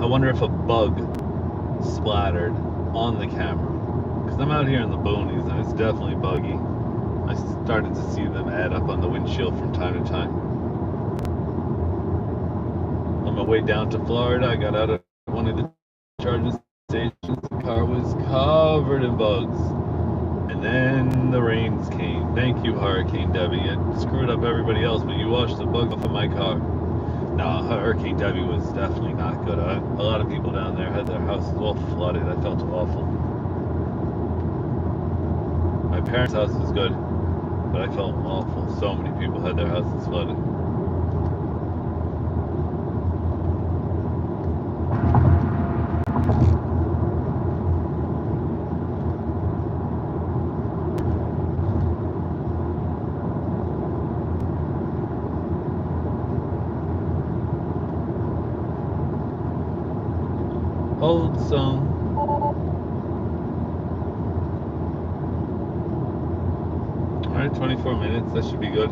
I wonder if a bug splattered on the camera, because I'm out here in the boonies and it's definitely buggy. I started to see them add up on the windshield from time to time. On my way down to Florida, I got out of one of the charging stations. The car was covered in bugs, and then the rains came. Thank you, Hurricane Debbie. It screwed up everybody else, but you washed the bugs off of my car. No, Hurricane Debbie was definitely not good. A lot of people down there had their houses all flooded. I felt awful. My parents' house was good, but I felt awful. So many people had their houses flooded. Old song. Alright, 24 minutes, that should be good.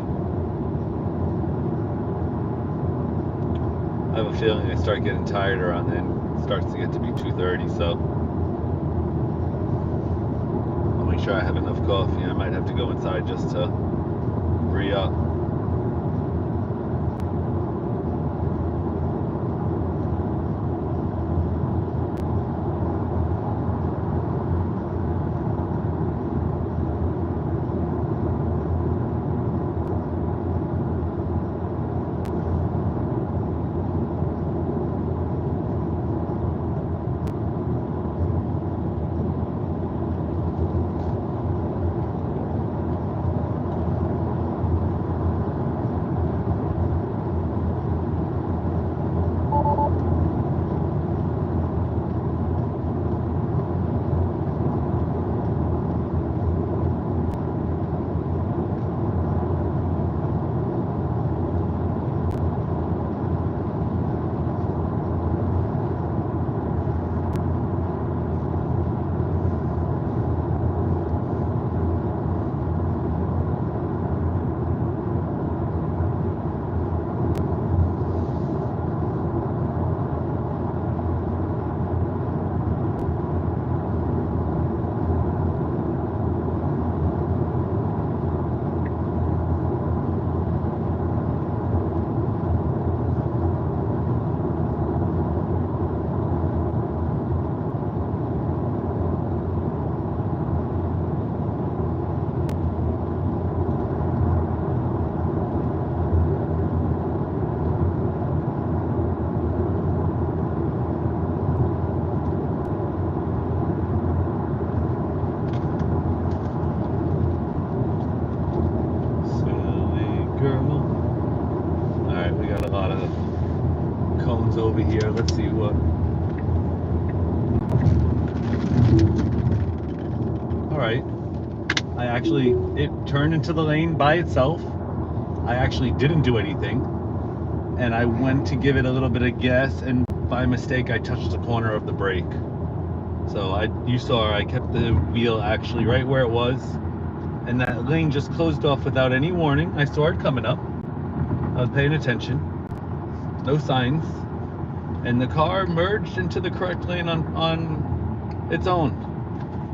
I have a feeling I start getting tired around then. It starts to get to be 2:30, so I'll make sure I have enough coffee. I might have to go inside just to re-up. right. It turned into the lane by itself. I actually didn't do anything. And I went to give it a little bit of gas, and by mistake, I touched the corner of the brake. So you saw I kept the wheel actually right where it was. And that lane just closed off without any warning. I saw it coming up. I was paying attention. No signs. And the car merged into the correct lane on its own.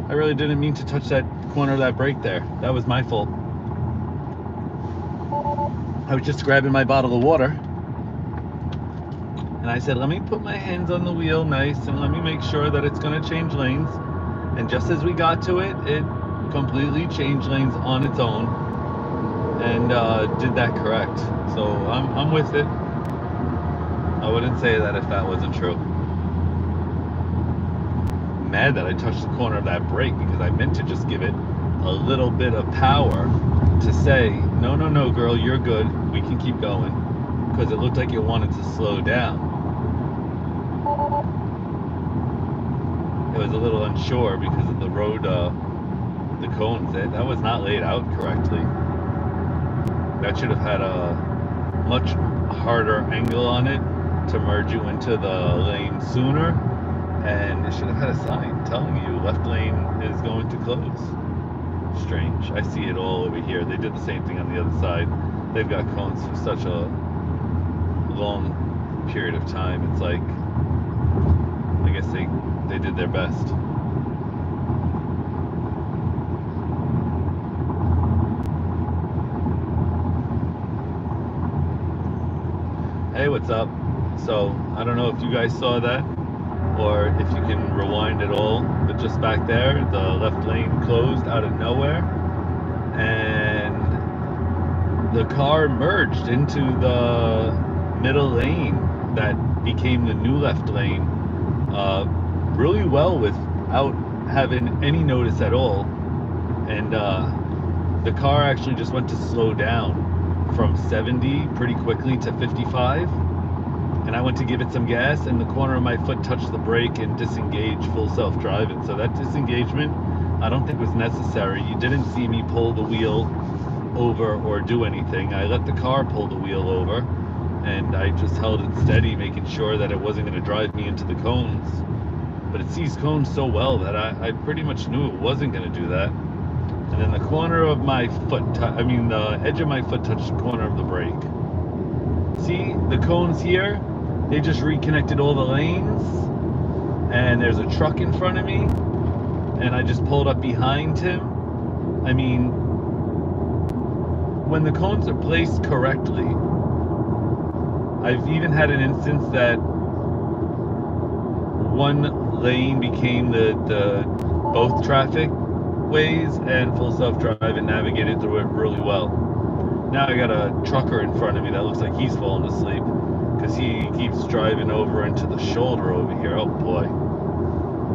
I really didn't mean to touch that corner of that brake there. That was my fault. I was just grabbing my bottle of water. And I said, let me put my hands on the wheel nice and let me make sure that it's going to change lanes. And just as we got to it, it completely changed lanes on its own and did that correct. So I'm with it. I wouldn't say that if that wasn't true. Mad that I touched the corner of that brake because I meant to just give it a little bit of power to say, no, girl, you're good. We can keep going. Because it looked like it wanted to slow down. It was a little unsure because of the road, the cones. That was not laid out correctly. That should have had a much harder angle on it to merge you into the lane sooner. And it should have had a sign telling you left lane is going to close. Strange. I see it all over here. They did the same thing on the other side. They've got cones for such a long period of time. It's like, I guess they did their best. Hey, what's up? So I don't know if you guys saw that or if you can rewind it all, but just back there, the left lane closed out of nowhere and the car merged into the middle lane that became the new left lane really well without having any notice at all. And the car actually just went to slow down from 70 pretty quickly to 55. And I went to give it some gas and the corner of my foot touched the brake and disengaged full self-driving. So that disengagement I don't think was necessary. You didn't see me pull the wheel over or do anything. I let the car pull the wheel over and I just held it steady, making sure that it wasn't going to drive me into the cones. But it sees cones so well that I pretty much knew it wasn't going to do that. And then the corner of my foot, the edge of my foot touched the corner of the brake. See the cones here? They just reconnected all the lanes. And there's a truck in front of me. And I just pulled up behind him. I mean, when the cones are placed correctly, I've even had an instance that one lane became the both traffic ways and full self-drive and navigated through it really well. Now I got a trucker in front of me that looks like he's falling asleep because he keeps driving over into the shoulder over here. Oh boy.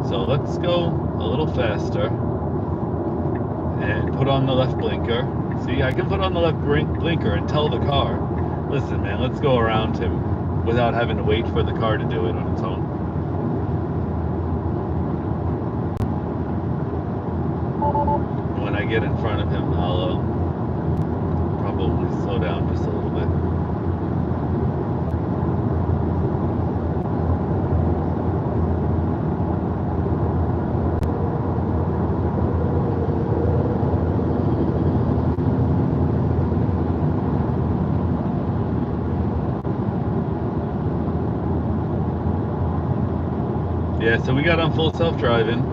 So let's go a little faster and put on the left blinker. See, I can put on the left blinker and tell the car, listen man, let's go around him without having to wait for the car to do it on its own. When I get in front of him, I'll probably slow down just a little bit. Yeah, so we got on full self-driving.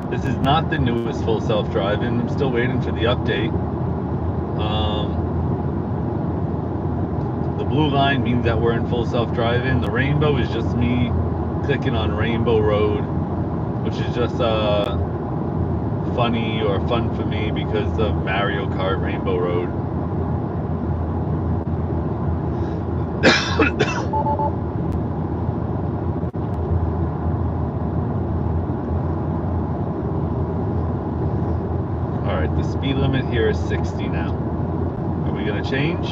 This is not the newest full self-driving. I'm still waiting for the update. The blue line means that we're in full self-driving. The rainbow is just me clicking on Rainbow Road, which is just funny or fun for me because of Mario Kart Rainbow Road. The speed limit here is 60 now. Are we going to change?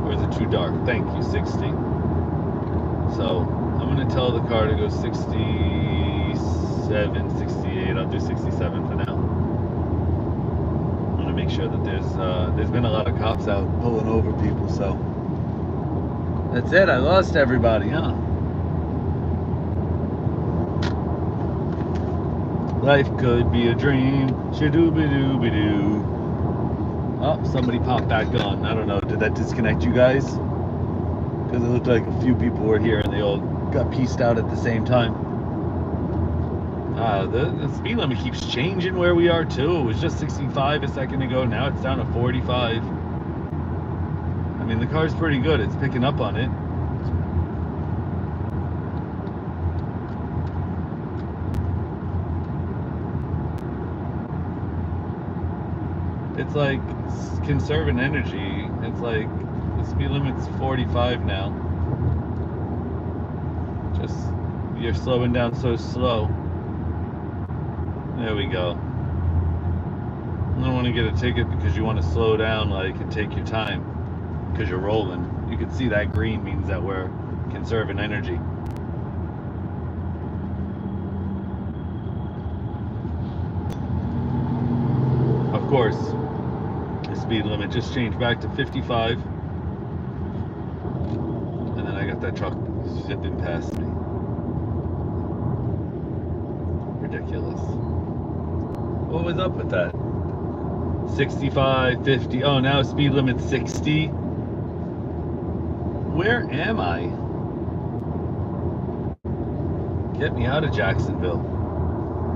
Or is it too dark? Thank you, 60. So I'm going to tell the car to go 67, 68. I'll do 67 for now. to make sure that there's been a lot of cops out pulling over people. So that's it. I lost everybody, huh? Life could be a dream. Shadooby-dooby-doo. Oh, somebody popped back on. I don't know. Did that disconnect you guys? Because it looked like a few people were here and they all got pieced out at the same time. The speed limit keeps changing where we are too. It was just 65 a second ago. Now it's down to 45. I mean, the car's pretty good. It's picking up on it. It's like conserving energy. It's like the speed limit's 45 now. Just, you're slowing down so slow. There we go. You don't want to get a ticket because you want to slow down, like, and take your time because you're rolling. You can see that green means that we're conserving energy. Of course, the speed limit just changed back to 55. And then I got that truck zipping past me. Ridiculous. What was up with that? 65, 50. Oh, now speed limit 60. Where am I? Get me out of Jacksonville.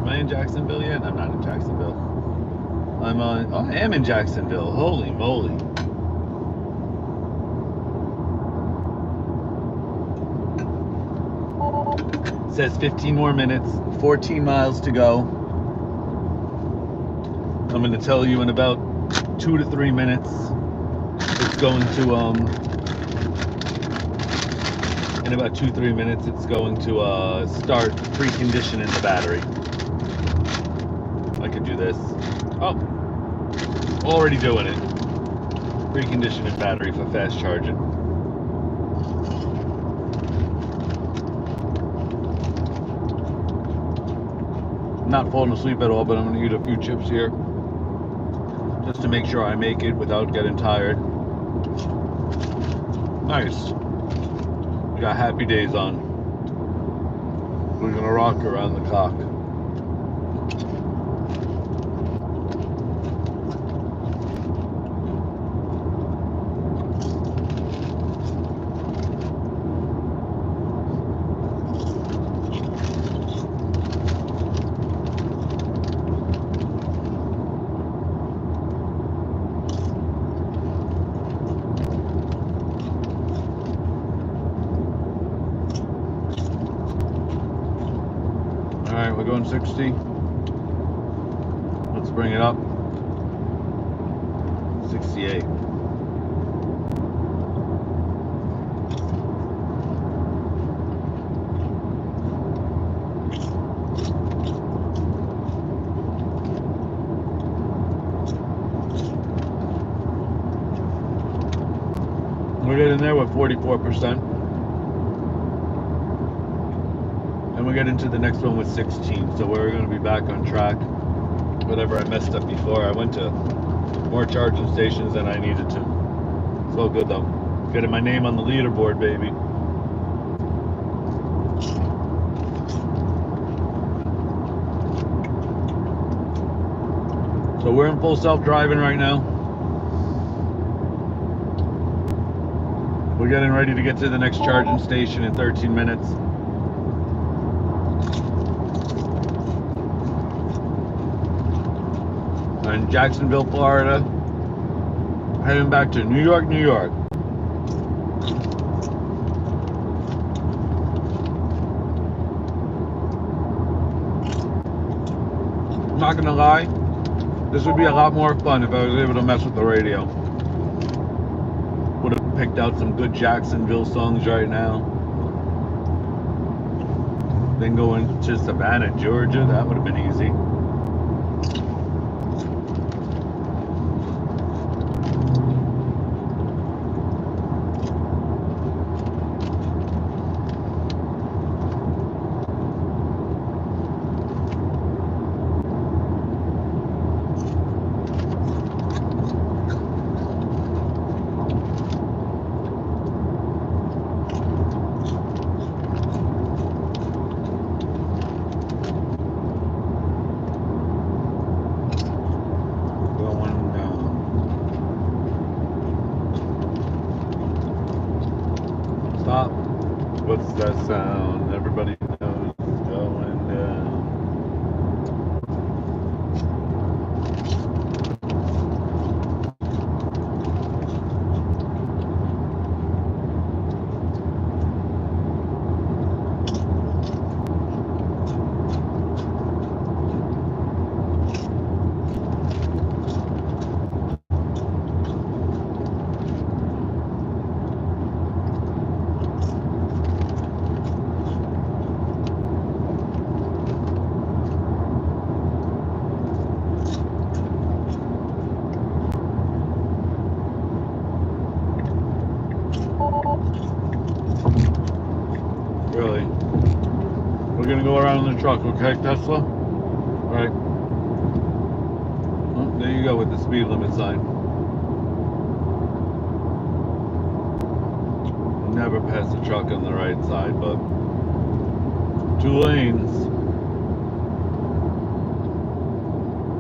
Am I in Jacksonville yet? I'm not in Jacksonville. I am in Jacksonville. Holy moly. It says 15 more minutes, 14 miles to go. I'm going to tell you in about 2 to 3 minutes. It's going to, in about 2-3 minutes, it's going to start preconditioning the battery. I could do this. Oh, already doing it. Preconditioning battery for fast charging. Not falling asleep at all, but I'm going to eat a few chips here just to make sure I make it without getting tired. Nice. We got Happy Days on. We're going to rock around the clock. Alright, we're going 60. Let's bring it up. 68. We're getting there with 44%. And we get into the next one with 16, so we're going to be back on track. Whatever I messed up before, I went to more charging stations than I needed to. It's all good though. Getting my name on the leaderboard, baby. So we're in full self-driving right now. We're getting ready to get to the next charging station in 13 minutes. In Jacksonville, Florida, heading back to New York, New York. I'm not gonna lie, this would be a lot more fun if I was able to mess with the radio. Would have picked out some good Jacksonville songs right now. Then going to Savannah, Georgia, that would have been easy. that sound. Everybody knows it's going down. Really? We're gonna go around in the truck, okay, Tesla? All right. Well, there you go with the speed limit sign. Never pass a truck on the right side, but 2 lanes.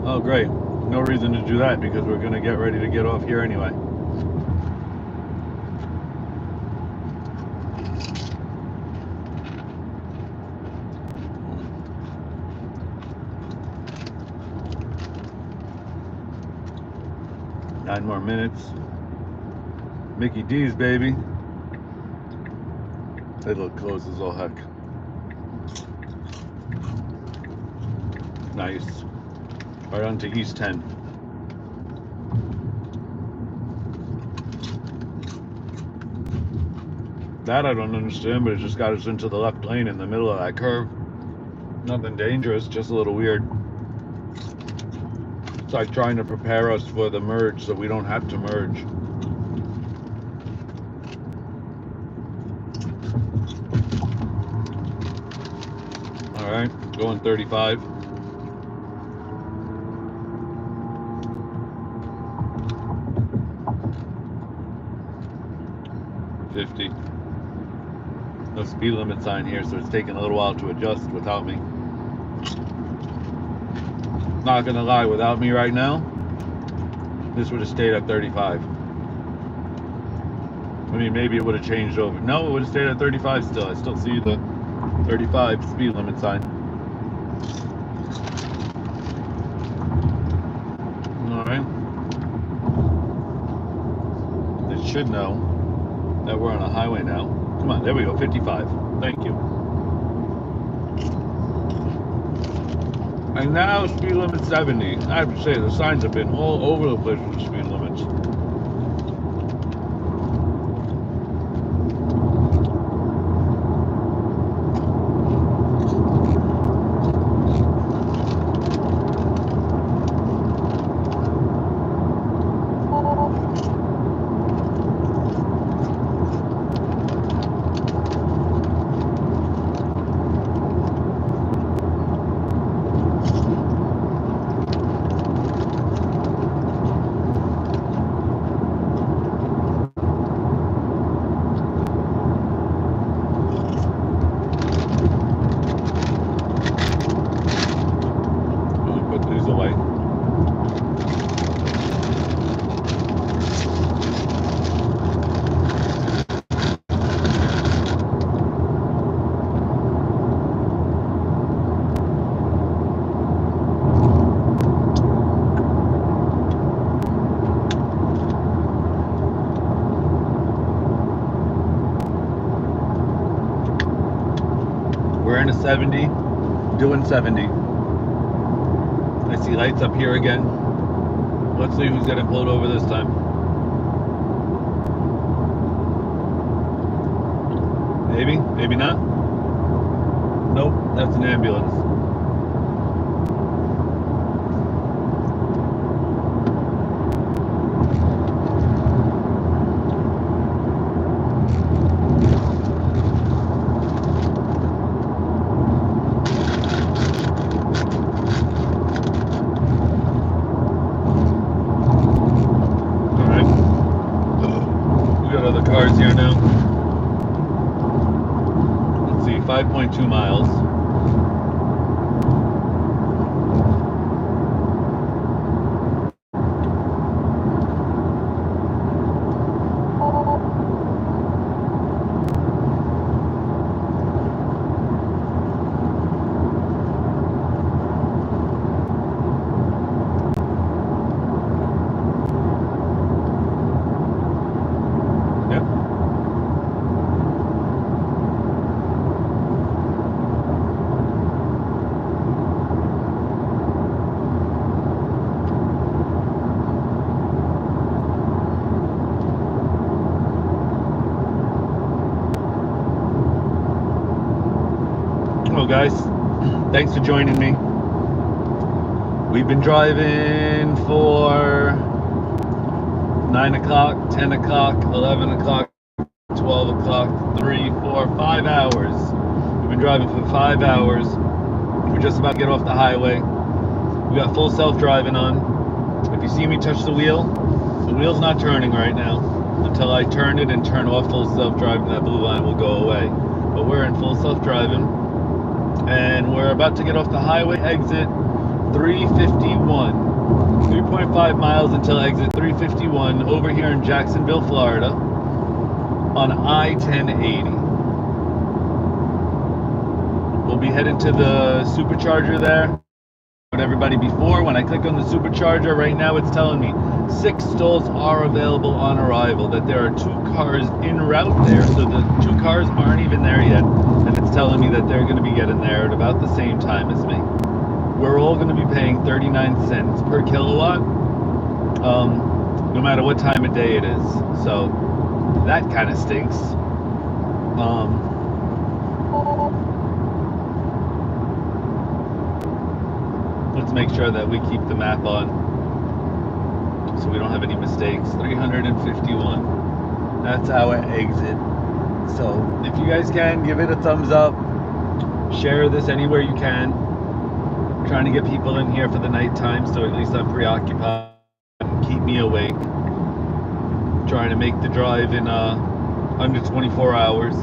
Oh, great. No reason to do that because we're gonna get ready to get off here anyway. Nine more minutes. Mickey D's, baby. They look close as all heck. Nice. Right on to East 10. That I don't understand, but it just got us into the left lane in the middle of that curve. Nothing dangerous, just a little weird. It's like trying to prepare us for the merge so we don't have to merge. All right, going 35. No speed limit sign here, so it's taking a little while to adjust without me. Not gonna lie, without me right now, this would have stayed at 35. I mean, maybe it would have changed over. No, it would have stayed at 35 still. I still see the 35 speed limit sign. All right. It should know that we're on a highway now. Come on, there we go, 55. Thank you. And now speed limit 70. I have to say, the signs have been all over the place with the speed limits. We're in a 70, doing 70. I see lights up here again. Let's see who's getting pulled over this time. Maybe, maybe not. Nope, that's an ambulance. Cars here now. Let's see, 5.2 miles. guys, thanks for joining me. We've been driving for 9 o'clock, 10 o'clock, 11 o'clock, 12 o'clock, 3, 4, 5 hours. We've been driving for 5 hours. We're just about to get off the highway. We got full self-driving on. If you see me touch the wheel's not turning right now. Until I turn it and turn off full self-driving, that blue line will go away. But we're in full self-driving. And we're about to get off the highway, exit 351. 3.5 miles until exit 351 over here in Jacksonville, Florida on I-1080. We'll be heading to the supercharger there. But everybody before, when I click on the supercharger, right now it's telling me 6 stalls are available on arrival, that there are 2 cars en route there, so the 2 cars aren't even there yet, and it's telling me that they're going to be getting there at about the same time as me. We're all going to be paying 39 cents per kilowatt, no matter what time of day it is, so that kind of stinks. Let's make sure that we keep the map on so we don't have any mistakes. 351. That's our exit. So if you guys can, give it a thumbs up. Share this anywhere you can. I'm trying to get people in here for the nighttime, so at least I'm preoccupied and keep me awake. Trying to make the drive in under 24 hours.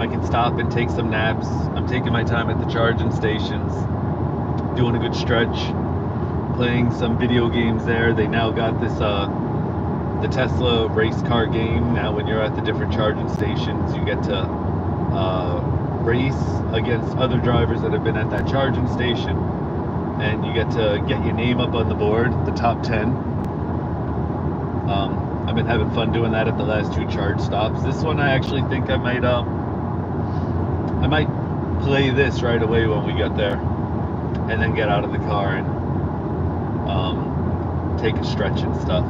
I can stop and take some naps. I'm taking my time at the charging stations. Doing a good stretch, playing some video games there. They now got this the Tesla race car game. Now when you're at the different charging stations, you get to race against other drivers that have been at that charging station, and you get to get your name up on the board, the top 10. I've been having fun doing that at the last 2 charge stops. This one I actually think I might play this right away when we get there, and then get out of the car and take a stretch and stuff.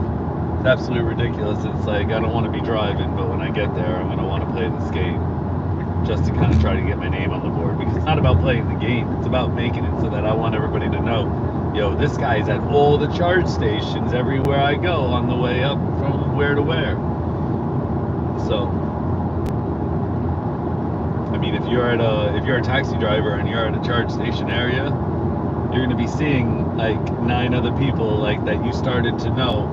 It's absolutely ridiculous. It's like I don't want to be driving, but when I get there, I'm going to want to play this game just to kind of try to get my name on the board, because it's not about playing the game, it's about making it so that I want everybody to know, yo, this guy's at all the charge stations everywhere I go on the way up from where to where. So I mean, if you're a taxi driver and you're at a charge station area, you're going to be seeing like 9 other people like that you started to know.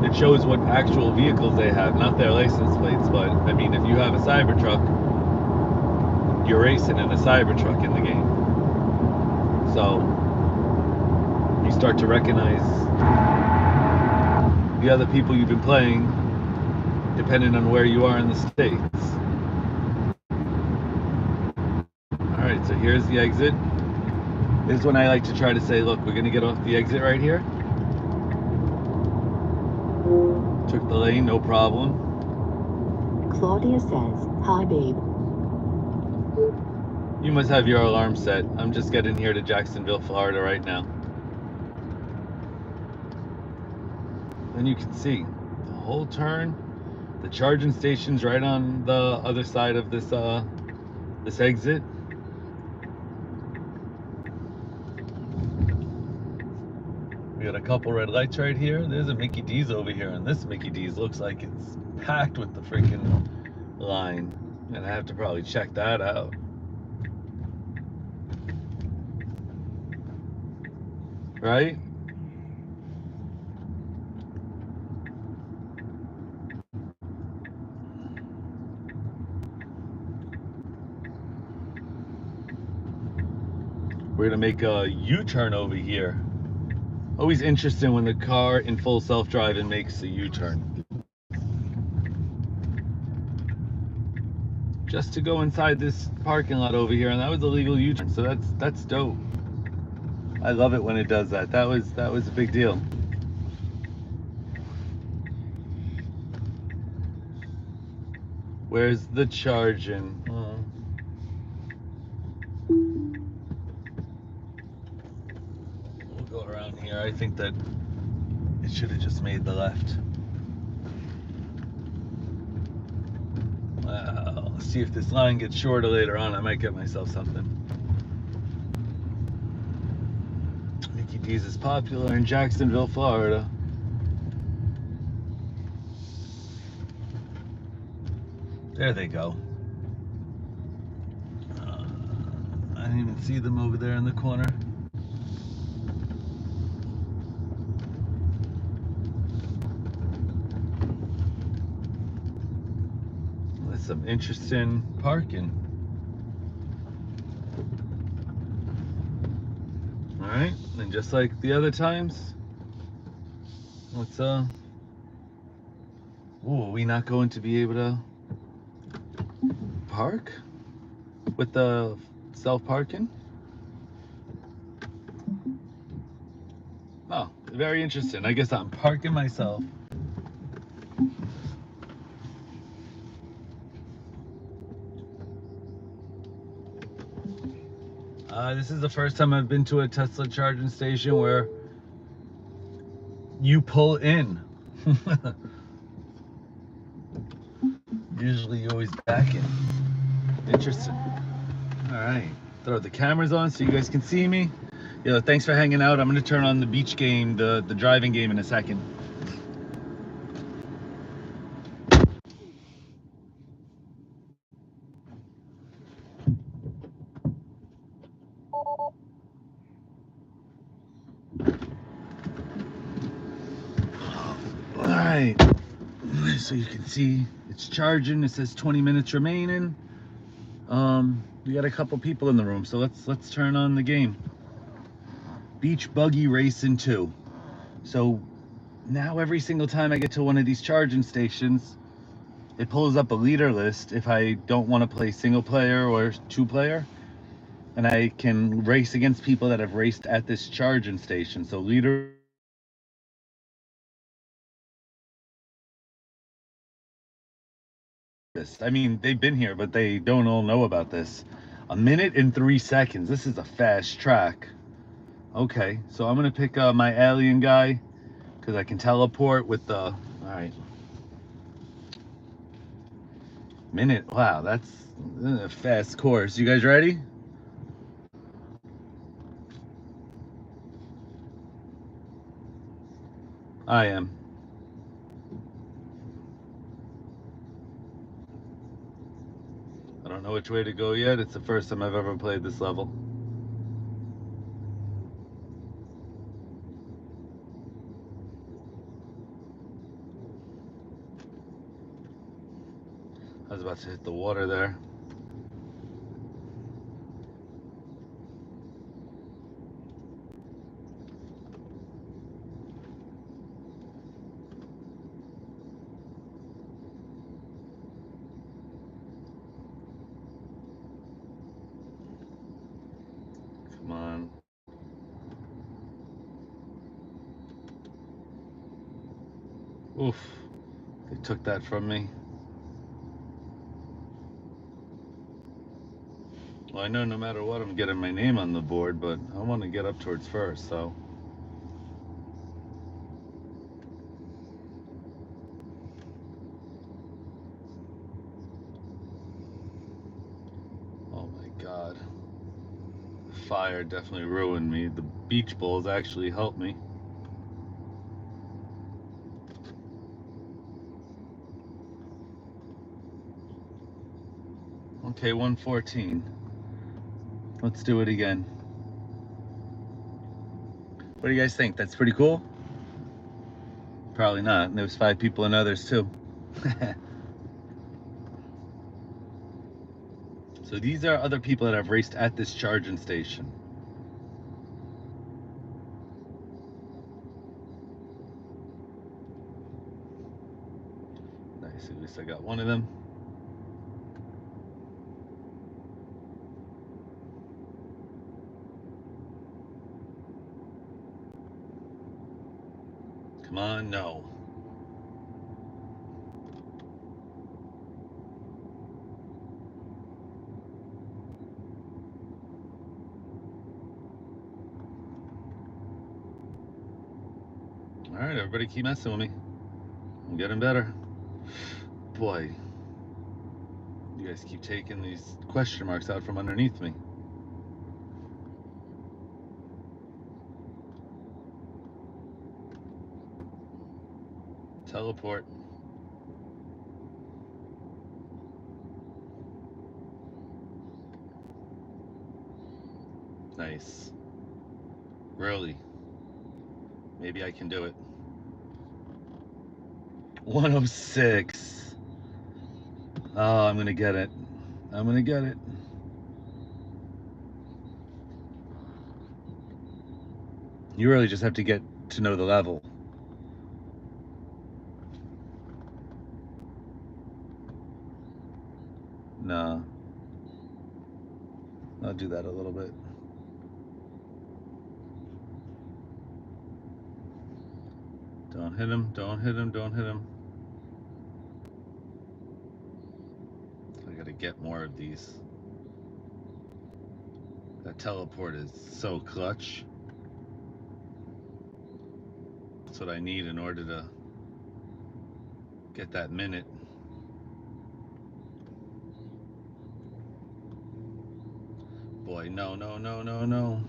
It shows what actual vehicles they have, not their license plates. But I mean, if you have a Cybertruck, you're racing in a Cybertruck in the game. So you start to recognize the other people you've been playing, depending on where you are in the states. Alright, so here's the exit. This is when I like to try to say, look, we're going to get off the exit right here. Took the lane, no problem. Claudia says, hi babe. You must have your alarm set. I'm just getting here to Jacksonville, Florida right now. And you can see the whole turn. The charging station's right on the other side of this this exit. We got a couple red lights right here. There's a Mickey D's over here, and this Mickey D's looks like it's packed with the freaking line. And I have to probably check that out. Right? We're gonna make a U-turn over here. Always interesting when the car in full self-driving makes a U-turn. Just to go inside this parking lot over here, and that was a legal U-turn, so that's dope. I love it when it does that. That was a big deal. Where's the charging? We'll go around here. I think that it should have just made the left. Wow, Let's see if this line gets shorter later on. I might get myself something. Mickey D's is popular in Jacksonville, Florida. There they go. I didn't even see them over there in the corner. That's some interesting parking. All right, and just like the other times, let's are we not going to be able to park with the self-parking? Oh, very interesting. I guess I'm parking myself. This is the first time I've been to a Tesla charging station where you pull in. Usually you always back in. Interesting. All right, throw the cameras on so you guys can see me. Yo, thanks for hanging out. I'm gonna turn on the beach game, the driving game in a second. All right, so you can see it's charging. It says 20 minutes remaining. We got a couple people in the room, so let's turn on the game. Beach Buggy Racing 2. So now every single time I get to one of these charging stations, it pulls up a leader list if I don't want to play single player or two player, and I can race against people that have raced at this charging station. So leader. I mean, they've been here, but they don't all know about this. 1 minute and 3 seconds. This is a fast track. Okay, so I'm gonna pick my alien guy because I can teleport with the. All right. Minute. Wow, that's a fast course. You guys ready? I am. I don't know which way to go yet. It's the first time I've ever played this level. I was about to hit the water there. Come on. Oof. They took that from me. Well, I know no matter what, I'm getting my name on the board, but I want to get up towards first, so. Oh my God. The fire definitely ruined me. The beach balls actually helped me. Okay, 114. Let's do it again. What do you guys think? That's pretty cool? Probably not. There was 5 people and others too. So these are other people that have raced at this charging station. Nice, at least I got one of them. Come on, no. All right, everybody keep messing with me. I'm getting better. Boy, you guys keep taking these question marks out from underneath me. Teleport. Nice. Really? Maybe I can do it. 106. Oh, I'm gonna get it. I'm gonna get it. You really just have to get to know the level. No. I'll do that a little bit. Don't hit him, don't hit him, don't hit him. I gotta get more of these. That teleport is so clutch. That's what I need in order to get that minute. Boy, no, no, no, no, no.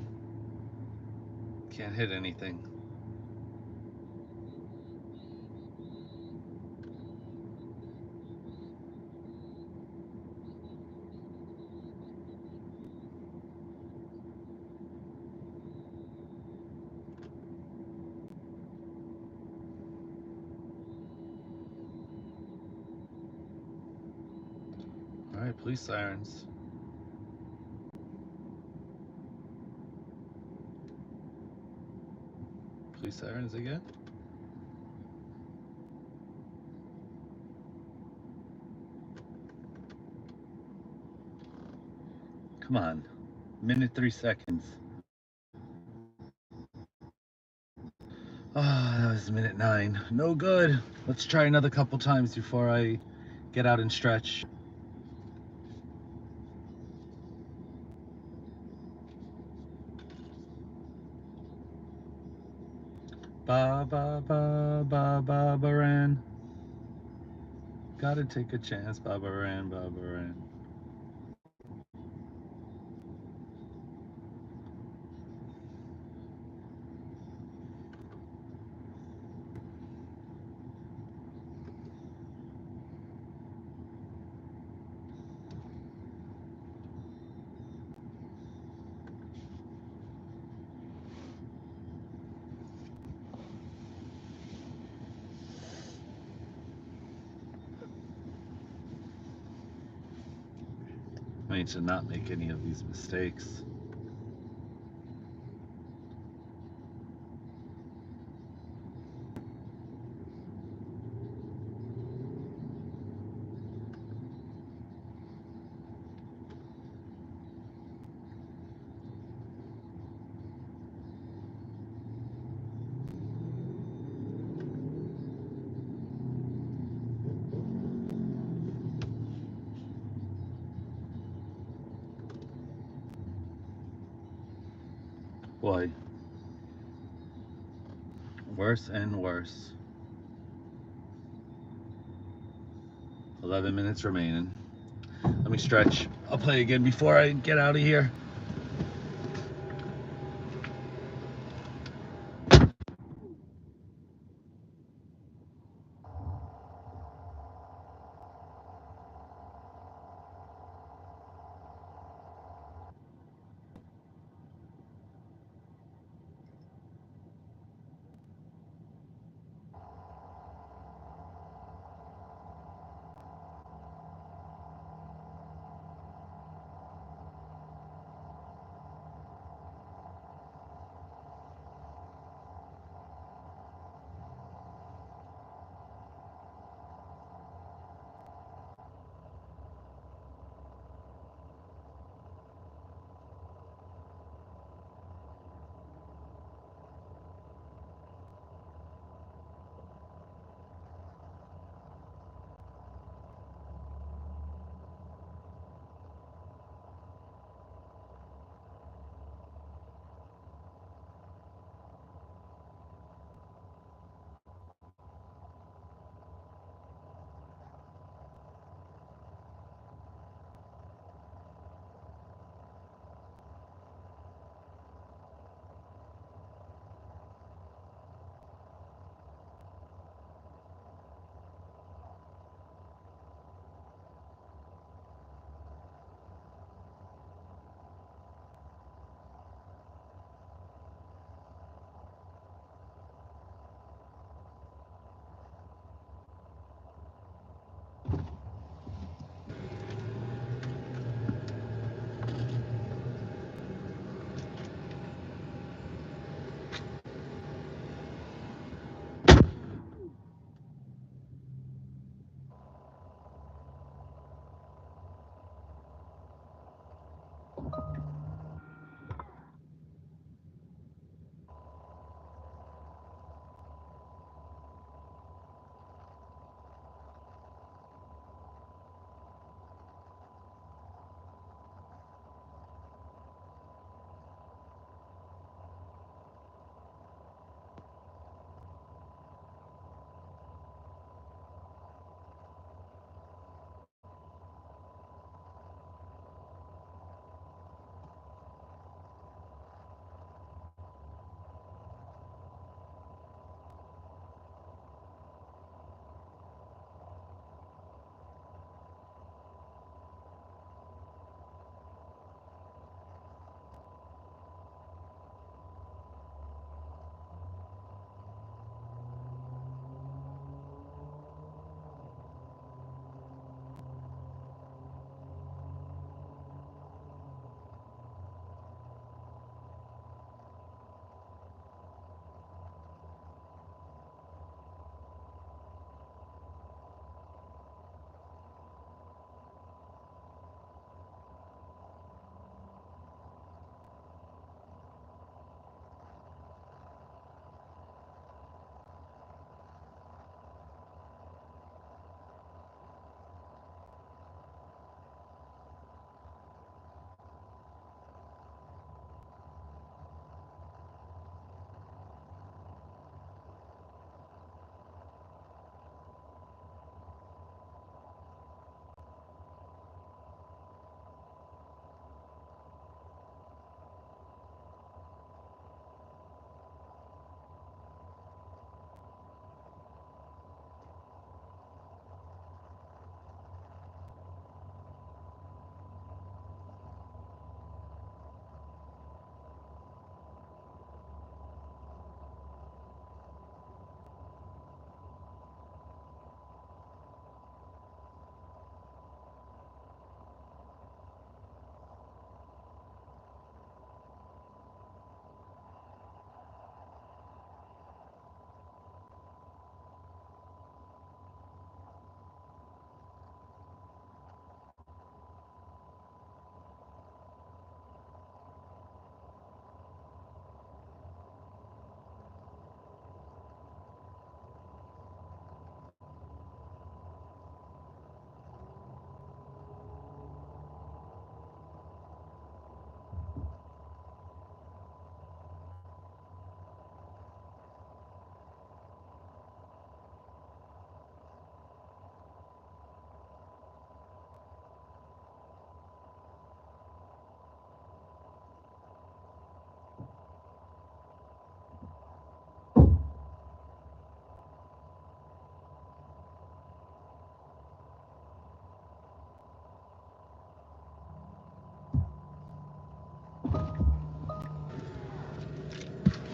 Can't hit anything. All right, police sirens. Police sirens again? Come on. Minute 3 seconds. Ah, that was minute 9. No good. Let's try another couple times before I get out and stretch. Ba ba ba ba ba Baran. Gotta take a chance, Baba Ran, Baba Ran. I need to not make any of these mistakes. Boy, worse and worse. 11 minutes remaining. Let me stretch. I'll play again before I get out of here.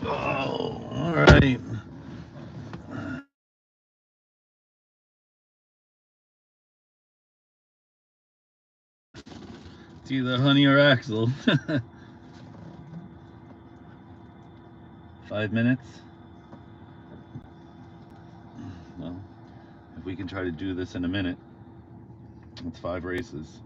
Oh, all right. It's either Honey or Axel. 5 minutes. Well, if we can try to do this in a minute, it's 5 races.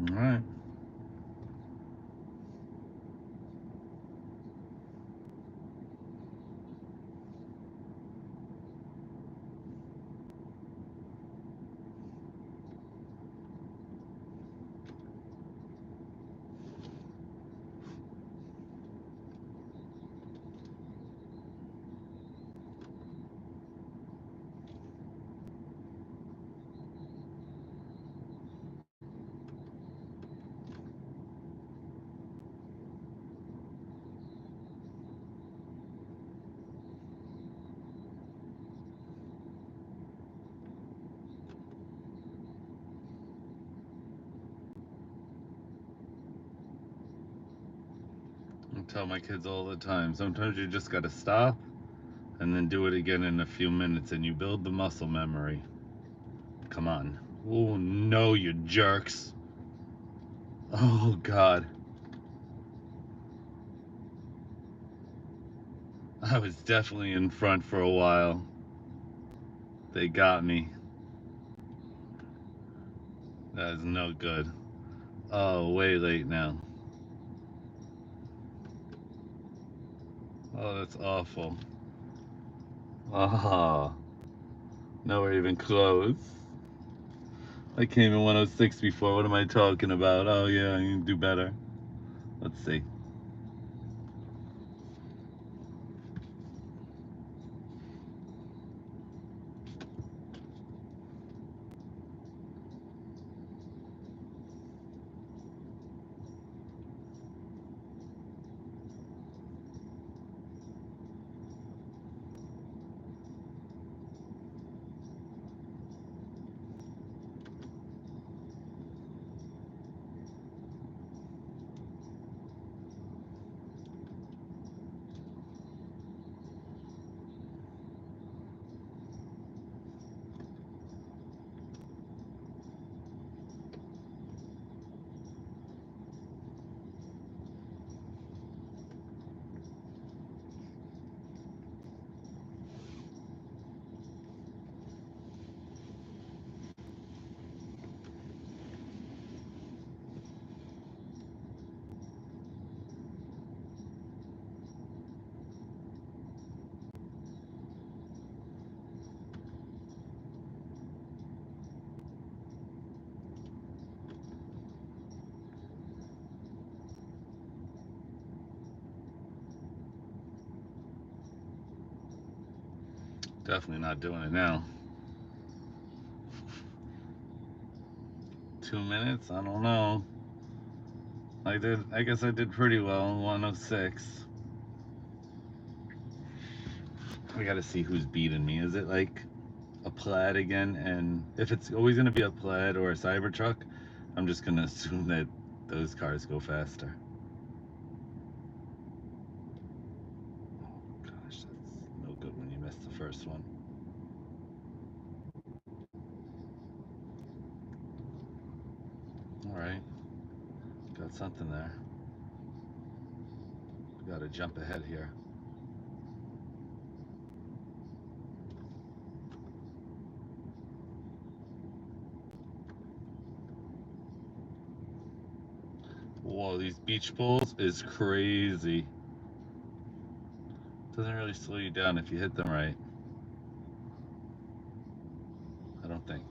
All right. I tell my kids all the time, sometimes you just got to stop and then do it again in a few minutes and you build the muscle memory. Come on. Oh no, you jerks. Oh God. I was definitely in front for a while. They got me. That is no good. Oh, way late now. Oh, that's awful. Ah, nowhere even close. I came in 106 before. What am I talking about? Oh yeah, you can do better. Let's see. Definitely not doing it now. 2 minutes? I don't know. I guess I did pretty well. 106. We gotta see who's beating me. Is it like a plaid again? And if it's always gonna be a plaid or a Cybertruck, I'm just gonna assume that those cars go faster. Gosh, that's no good when you miss the first one. All right, got something there. Got to jump ahead here. Whoa, these beach pools is crazy. Doesn't really slow you down if you hit them right. I don't think.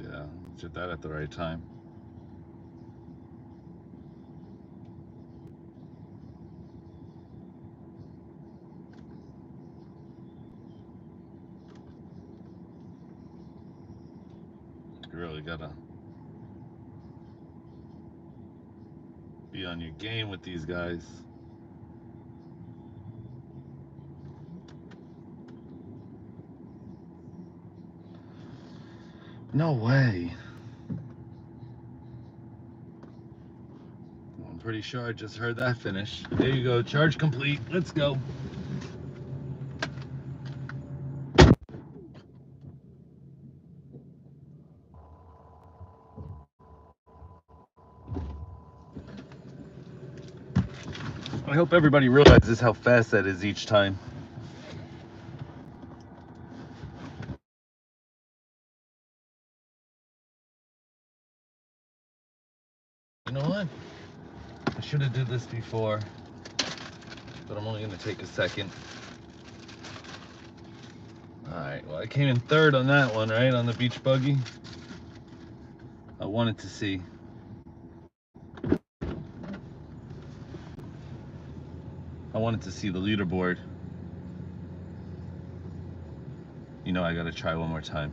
Yeah, did that at the right time. You really gotta be on your game with these guys. No way. I'm pretty sure I just heard that finish. There you go, charge complete. Let's go. I hope everybody realizes how fast that is each time. You know what? I should have did this before, but I'm only gonna take a second. All right, well, I came in third on that one, right? On the beach buggy. I wanted to see. I wanted to see the leaderboard. You know, I gotta try one more time.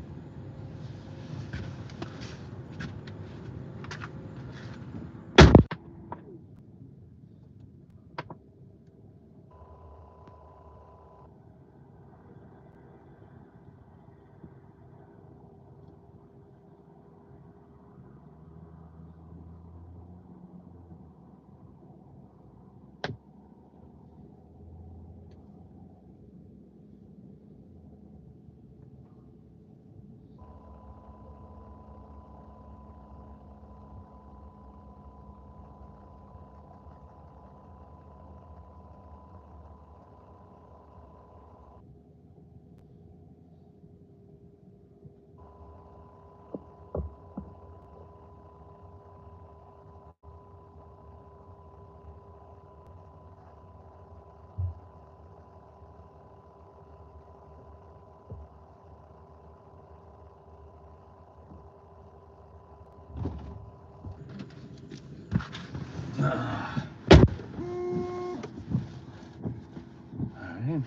Alright,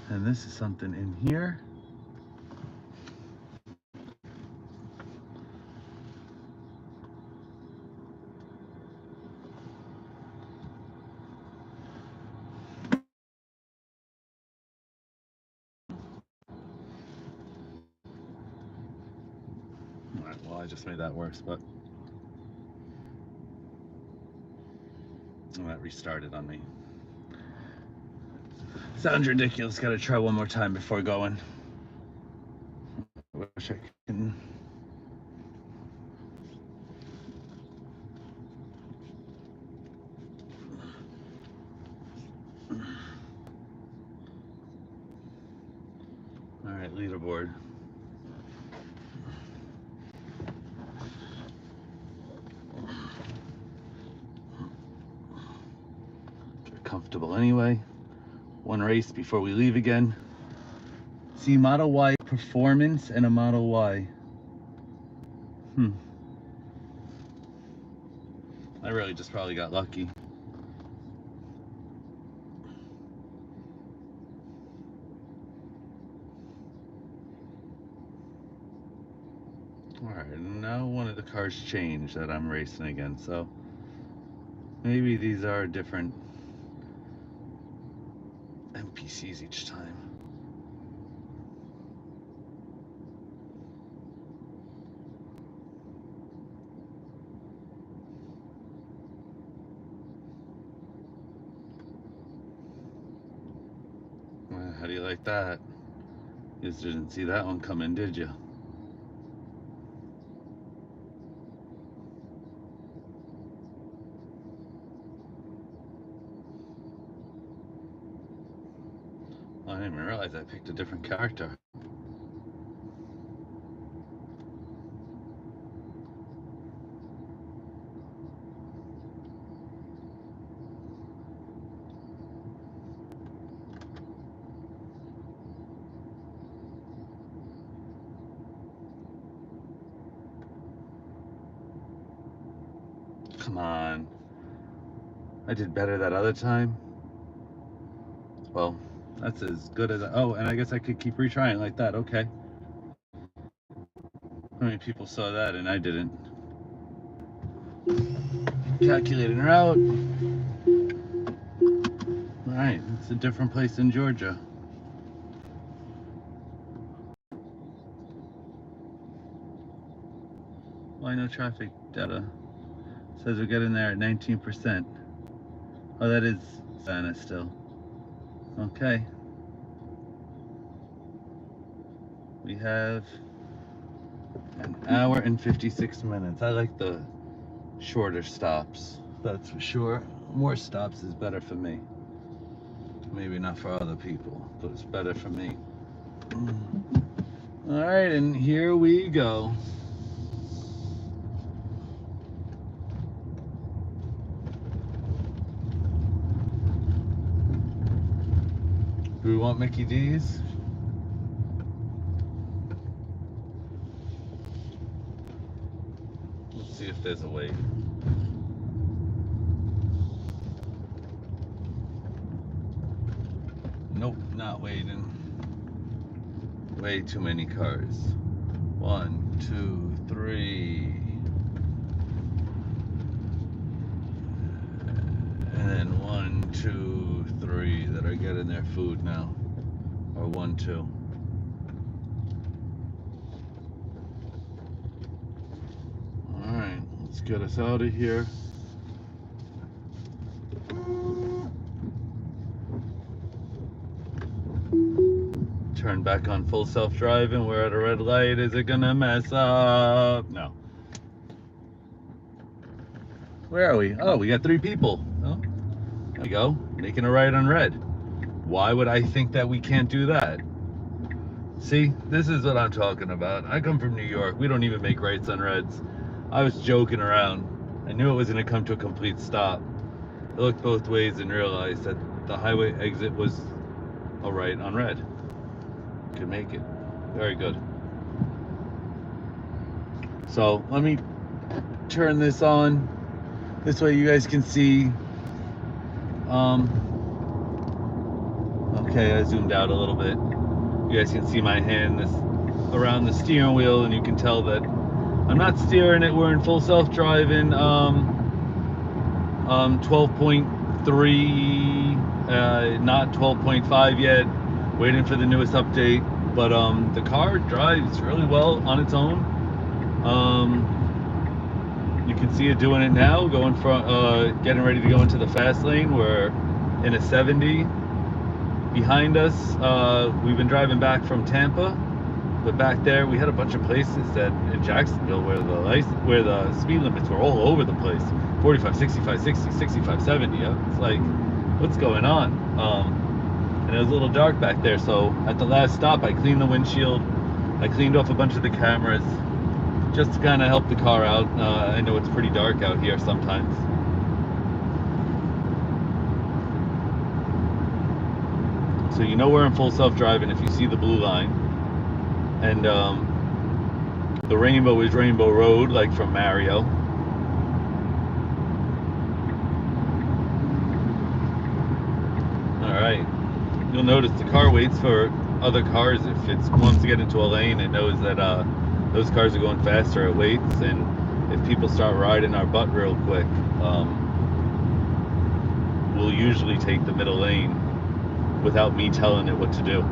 and this is something in here. Alright, well, I just made that worse, but that restarted on me. Sounds ridiculous. Gotta try one more time before going. I wish I can. Alright, leaderboard. Get comfortable anyway. One race before we leave again. See, Model Y performance and a Model Y. I really just probably got lucky. Alright, now one of the cars changed that I'm racing against, so maybe these are different NPCs each time. How do you like that? You just didn't see that one coming, did you? I didn't even realize I picked a different character. Come on. I did better that other time. Well, that's as good as oh, and I guess I could keep retrying like that. Okay. How many people saw that and I didn't? Calculating her out. Alright, it's a different place in Georgia. Why no traffic data? Says we're getting there at 19%. Oh, that is Savannah still. Okay. We have an hour and 56 minutes. I like the shorter stops, that's for sure. More stops is better for me. Maybe not for other people, but it's better for me. All right, and here we go. Do we want Mickey D's? Let's see if there's a wait. Nope, not waiting. Way too many cars. 1, 2, 3. And then 1, 2, 3 that are getting their food now. Or 1, 2. Alright, let's get us out of here. Turn back on full self-driving. We're at a red light. Is it gonna mess up? No. Where are we? Oh, we got 3 people. Oh, there we go. Making a right on red. Why would I think that we can't do that? See, this is what I'm talking about. I come from New York. We don't even make rights on reds. I was joking around. I knew it was gonna come to a complete stop. I looked both ways and realized that the highway exit was a right on red. Could make it. Very good. So let me turn this on. This way you guys can see. Okay, I zoomed out a little bit. You guys can see my hand around the steering wheel, and you can tell that I'm not steering it. We're in full self-driving. 12.3, not 12.5 yet. Waiting for the newest update, but the car drives really well on its own. You can see it doing it now, going from getting ready to go into the fast lane. We're in a 70. Behind us, we've been driving back from Tampa, but back there we had a bunch of places that in Jacksonville where the speed limits were all over the place. 45, 65, 60, 65, 70. It's like, what's going on? And it was a little dark back there, so at the last stop I cleaned the windshield, I cleaned off a bunch of the cameras just to kind of help the car out. I know it's pretty dark out here sometimes. So you know we're in full self-driving if you see the blue line, and the rainbow is Rainbow Road, like from Mario. Alright. You'll notice the car waits for other cars. If it wants to get into a lane, it knows that those cars are going faster, it waits. And if people start riding our butt real quick, we'll usually take the middle lane without me telling it what to do.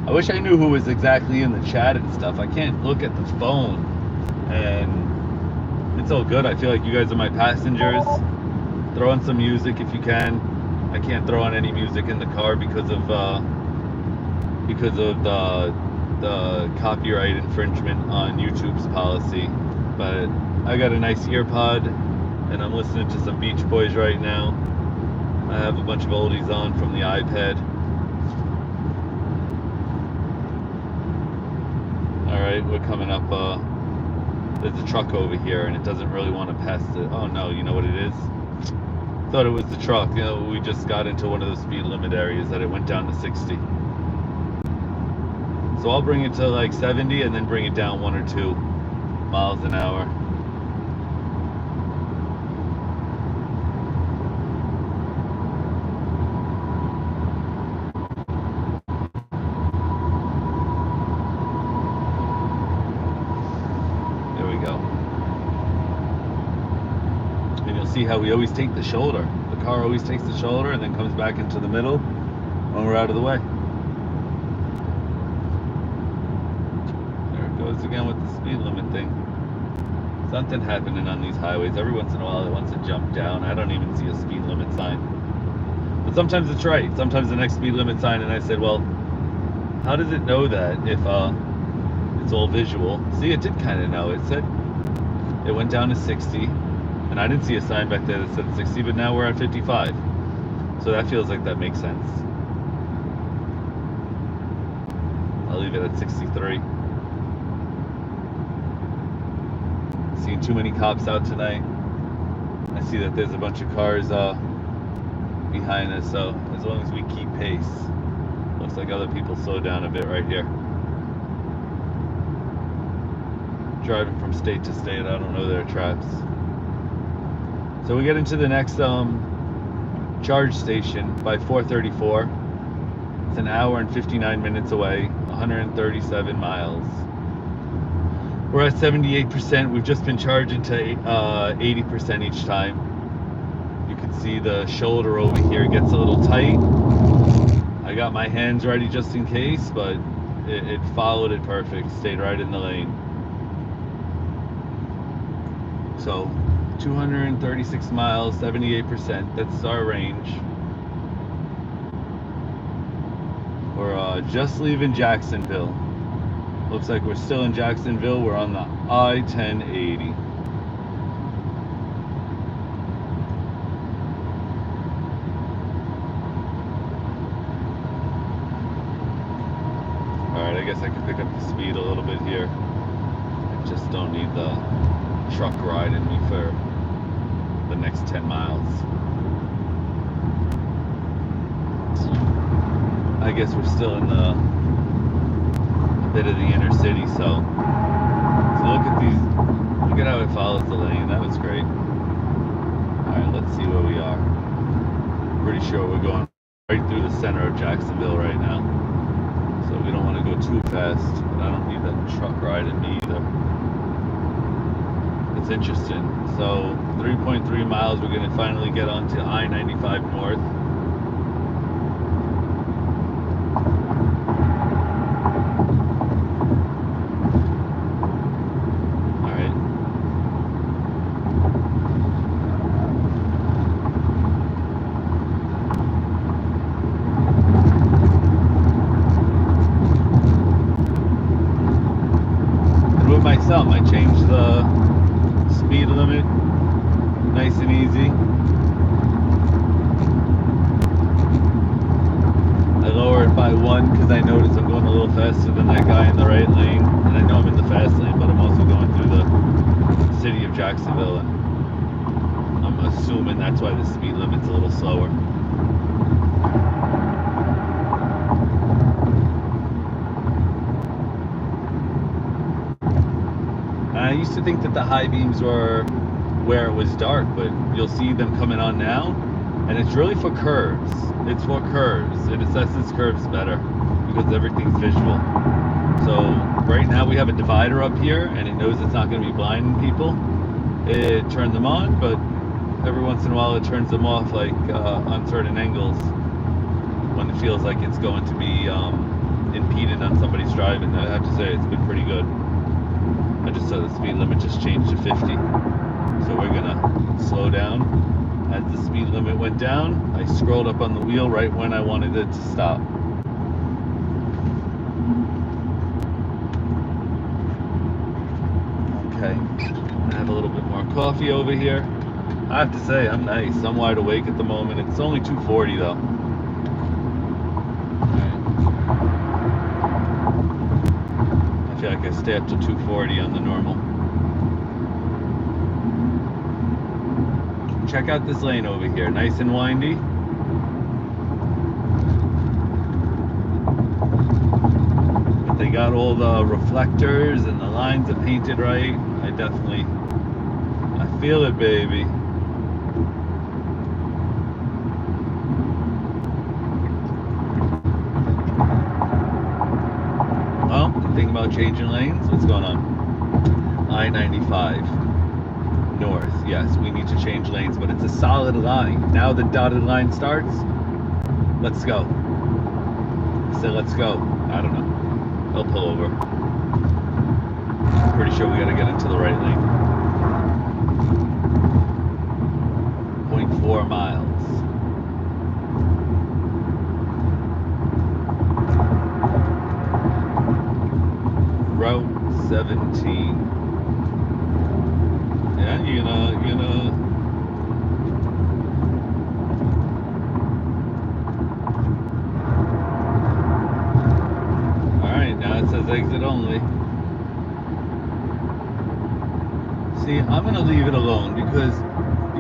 I wish I knew who was exactly in the chat and stuff. I can't look at the phone, and it's all good. I feel like you guys are my passengers. Throw on some music if you can. I can't throw on any music in the car because of the copyright infringement on YouTube's policy. But I got a nice ear pod, and I'm listening to some Beach Boys right now. I have a bunch of oldies on from the iPad. Alright, we're coming up. There's a truck over here, and it doesn't really want to pass the... Oh no, you know what it is? Thought it was the truck. You know, we just got into one of the speed limit areas that it went down to 60. So I'll bring it to like 70 and then bring it down 1 or 2 miles an hour. see how we always take the shoulder. The car always takes the shoulder and then comes back into the middle when we're out of the way. There it goes again with the speed limit thing. Something happening on these highways. Every once in a while it wants to jump down. I don't even see a speed limit sign. But sometimes it's right. Sometimes the next speed limit sign, and I said, well, how does it know that if it's all visual? See, it did kind of know. It said it went down to 60, and I didn't see a sign back there that said 60, but now we're at 55. So that feels like that makes sense. I'll leave it at 63. Seen too many cops out tonight. I see that there's a bunch of cars behind us, so as long as we keep pace. Looks like other people slow down a bit right here. Driving from state to state, I don't know their traps. So we get into the next charge station by 4:34. It's an hour and 59 minutes away, 137 miles. We're at 78%. We've just been charging to 80% each time. You can see the shoulder over here gets a little tight. I got my hands ready just in case, but it followed it perfect. Stayed right in the lane. So 236 miles, 78%. That's our range. We're just leaving Jacksonville. Looks like we're still in Jacksonville. We're on the I-1080. Alright, I guess I can pick up the speed a little bit here. I just don't need the truck riding me for the next 10 miles. I guess we're still in the bit of the inner city, so look at these, look at how it follows the lane. That was great. Alright, let's see where we are. Pretty sure we're going right through the center of Jacksonville right now, so we don't want to go too fast, but I don't need that truck riding me either. It's interesting. So 3.3 miles, we're going to finally get onto I-95 North. I changed the speed limit, nice and easy. I lower it by 1 because I notice I'm going a little faster than that guy in the right lane, and I know I'm in the fast lane, but I'm also going through the city of Jacksonville, and I'm assuming that's why the speed limit's a little slower. I used to think that the high beams were where it was dark, but you'll see them coming on now, and it's really for curves. It's for curves. It assesses curves better because everything's visual. So right now we have a divider up here, and it knows it's not going to be blinding people. It turned them on, but every once in a while it turns them off, like on certain angles when it feels like it's going to be impeding on somebody's driving. I have to say it's been pretty good. I just saw the speed limit just changed to 50. So we're gonna slow down. As the speed limit went down, I scrolled up on the wheel right when I wanted it to stop. Okay, I have a little bit more coffee over here. I have to say, I'm nice. I'm wide awake at the moment. It's only 2:40 though. I feel like I stay up to 2:40 on the normal. Check out this lane over here, nice and windy. But they got all the reflectors and the lines are painted right. I feel it, baby. Well, thinking about changing lanes. What's going on? I-95 north. Yes, we need to change lanes, but it's a solid line. Now the dotted line starts. Let's go. So let's go. I don't know. I'll pull over. Pretty sure we gotta get into the right lane. 0.4 miles. Route 17. Yeah, you know. Alright, now it says exit only. See, I'm gonna leave it alone because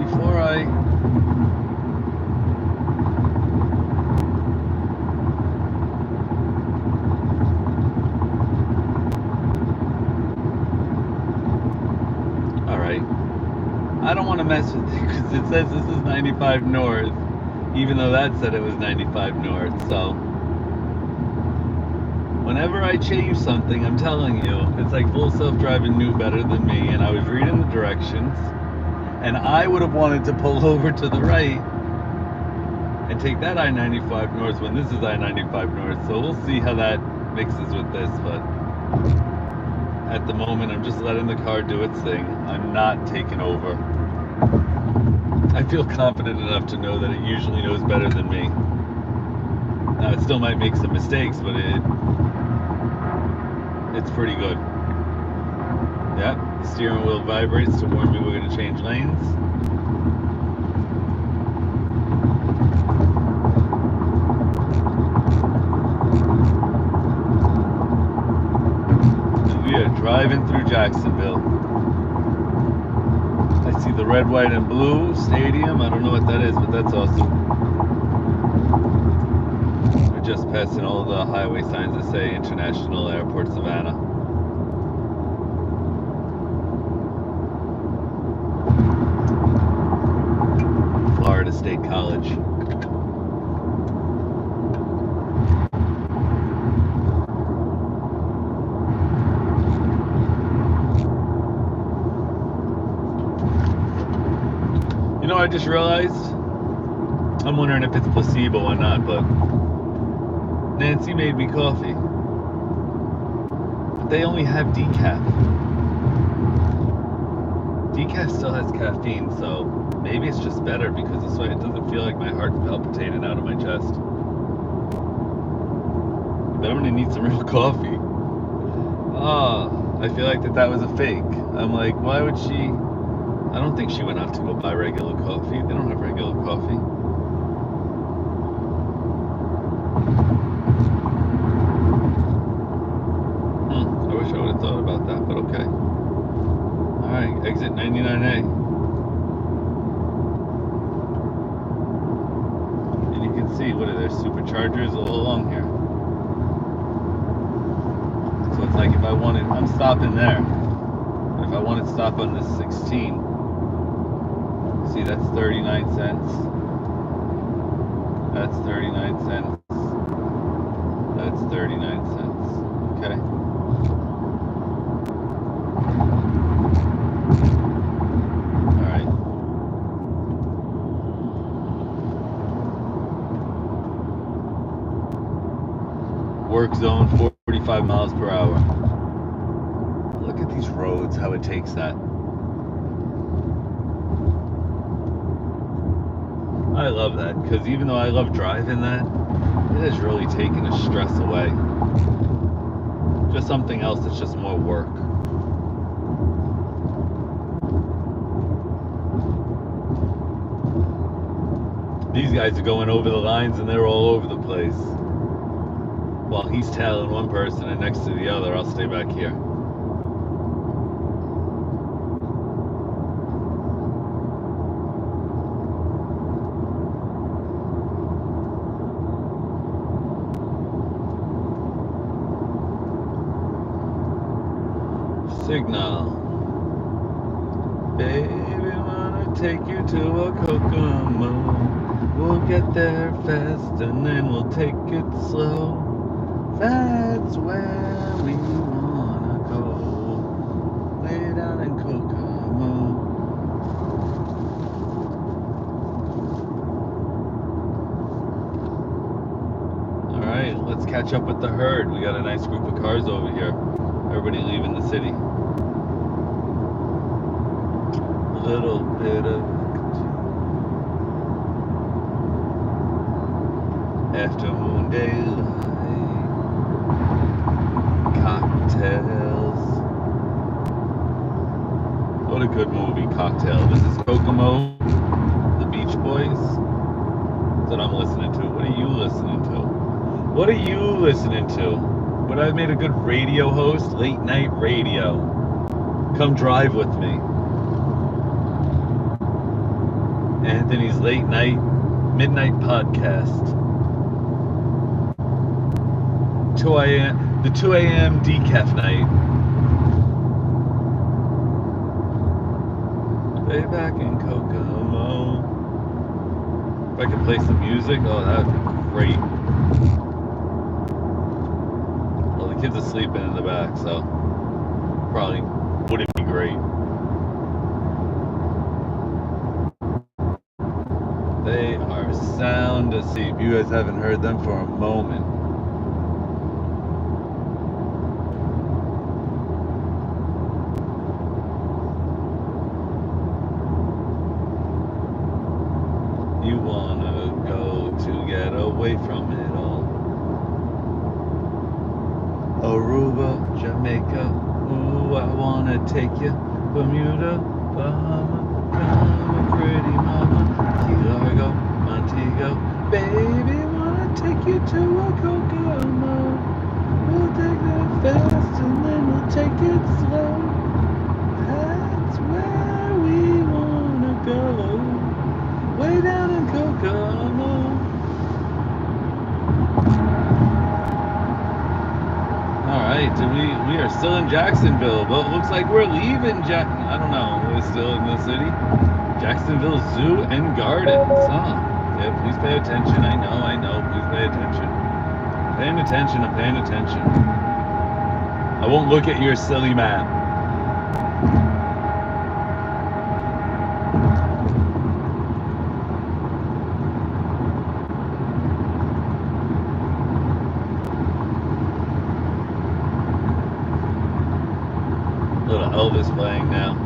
before I I don't want to mess with it because it says this is 95 north, even though that said it was 95 north. So whenever I change something, I'm telling you, it's like Full Self-Driving knew better than me, and I was reading the directions, and I would have wanted to pull over to the right and take that I-95 north when this is I-95 north. So we'll see how that mixes with this, but at the moment, I'm just letting the car do its thing. I'm not taking over. I feel confident enough to know that it usually knows better than me. Now, it still might make some mistakes, but it's pretty good. Yep, the steering wheel vibrates to warn me we're going to change lanes. We are driving through Jacksonville. I see the red, white, and blue stadium. I don't know what that is, but that's awesome. We're just passing all the highway signs that say International Airport Savannah. Florida State College. You know, I just realized, I'm wondering if it's placebo or not, but Nancy made me coffee. But they only have decaf. Decaf still has caffeine, so maybe it's just better because this way it doesn't feel like my heart's palpitating out of my chest. But I'm gonna need some real coffee. I feel like that was a fake. I'm like, why would she? I don't think she went out to go buy regular coffee. They don't have regular coffee. I wish I would have thought about that, but okay. Alright, exit 99A. And you can see, what are there, superchargers all along here. So it's like if I wanted, I'm stopping there. If I wanted to stop on this 16, see, that's 39 cents. That's 39 cents. That's 39 cents. Okay. Alright. Work zone, 45 miles per hour. Look at these roads, how it takes that. I love that, because even though I love driving that, it has really taken the stress away. Just something else that's just more work. These guys are going over the lines and they're all over the place. While he's tailing one person and next to the other, I'll stay back here. Signal. Baby, wanna take you to a Kokomo. We'll get there fast and then we'll take it slow. That's where we wanna go. Way down in Kokomo. let's catch up with the herd. We got a nice group of cars over here. Everybody leaving the city. A little bit of afternoon daylight, cocktails. What a good movie, Cocktail. This is Kokomo, the Beach Boys. That's what I'm listening to. What are you listening to? What are you listening to? Would I have made a good radio host? Late night radio. Come drive with me. Anthony's late night, midnight podcast. 2 a.m. The 2 a.m. decaf night. Way back in Kokomo. If I could play some music, oh, that would be great. Well, the kids are sleeping in the back, so probably wouldn't be great. They are sound asleep. You guys haven't heard them for a moment. You wanna go to get away from it all. Aruba, Jamaica, ooh, I wanna take you. Bermuda, Bahama, come pretty mama. Key Largo, Montego, baby, wanna take you to a Kokomo. We'll take it fast and then we'll take it slow. That's where we wanna go. Way down in Kokomo. Alright, we are still in Jacksonville, but it looks like we're leaving I don't know, we're still in the city. Jacksonville Zoo and Gardens, huh? Yeah, please pay attention. I know, please pay attention. I'm paying attention. I won't look at your silly map. Little Elvis playing now.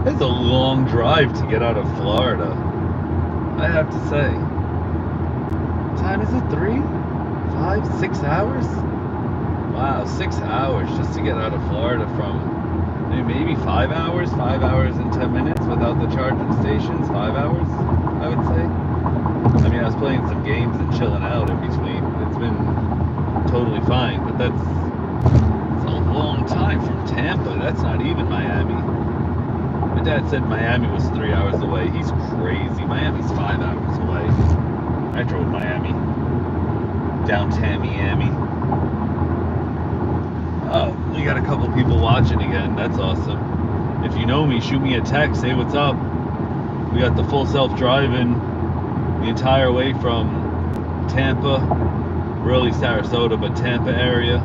It's a long drive to get out of Florida, I have to say. What time is it? 3? 5? 6 hours? Wow, 6 hours just to get out of Florida from maybe 5 hours? 5 hours and 10 minutes without the charging stations? 5 hours, I would say. I mean, I was playing some games and chilling out in between. It's been totally fine, but that's a long time from Tampa. That's not even Miami. My dad said Miami was 3 hours away. He's crazy. Miami's 5 hours away. I drove Miami. Down Tamiami. Oh, we got a couple people watching again. That's awesome. If you know me, shoot me a text. Say what's up. We got the full self-driving the entire way from Tampa. Really Sarasota, but Tampa area.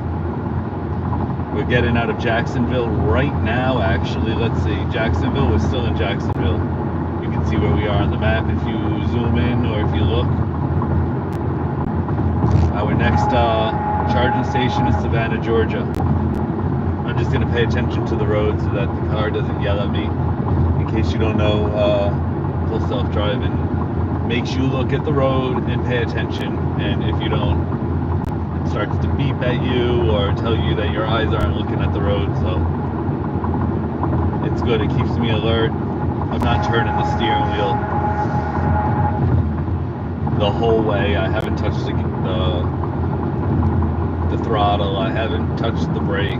We're getting out of Jacksonville right now, actually. Let's see. Jacksonville, we're still in Jacksonville. You can see where we are on the map if you zoom in or if you look. Our next charging station is Savannah, Georgia. I'm just going to pay attention to the road so that the car doesn't yell at me. In case you don't know, full self-driving makes you look at the road and pay attention. And if you don't, starts to beep at you or tell you that your eyes aren't looking at the road, so it's good. It keeps me alert. I'm not turning the steering wheel the whole way. I haven't touched the throttle. I haven't touched the brake.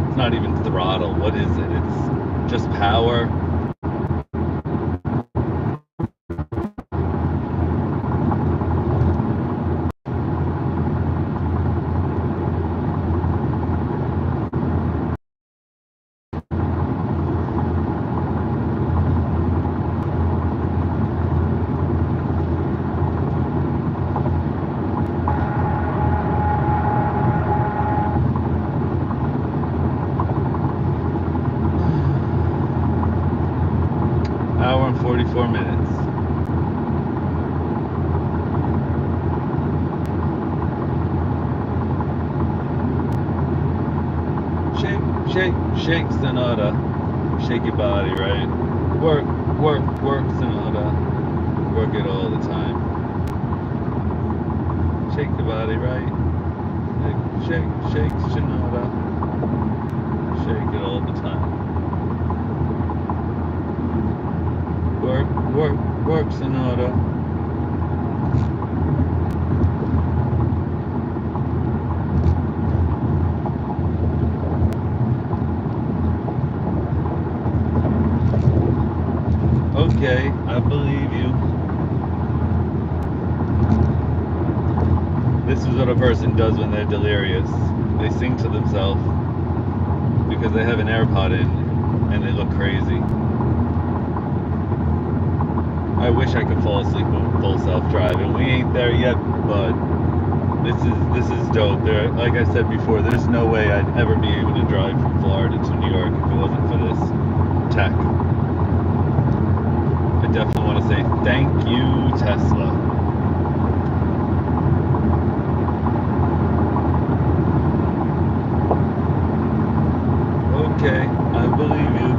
It's not even throttle. What is it? It's just power. and 44 minutes. Shake, shake, shake, Sonata. Shake your body, right? Work, work, work, Sonata. Work it all the time. Shake the body, right? Shake, shake, Sonata. Shake it all the time. Work, work, work, Sonata. Okay, I believe you. This is what a person does when they're delirious. They sing to themselves because they have an AirPod in and they look crazy. I wish I could fall asleep with full self-driving. We ain't there yet, but this is dope. There, like I said before, there's no way I'd ever be able to drive from Florida to New York if it wasn't for this tech. I definitely want to say thank you, Tesla. Okay, I believe you.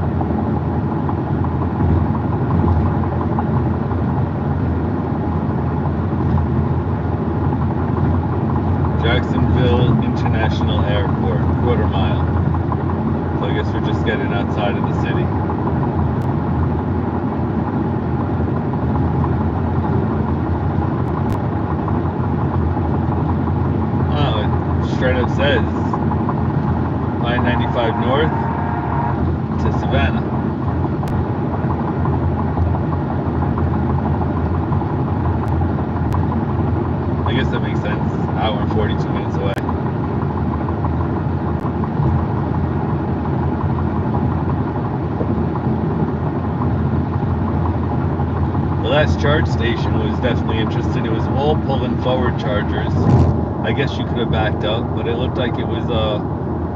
Jacksonville International Airport, quarter mile. So I guess we're just getting outside of the city. Straight up says I-95 north to Savannah. I guess that makes sense. Hour and 42 minutes away. The last charge station was definitely interesting. It was all pulling forward chargers. I guess you could have backed up, but it looked like it was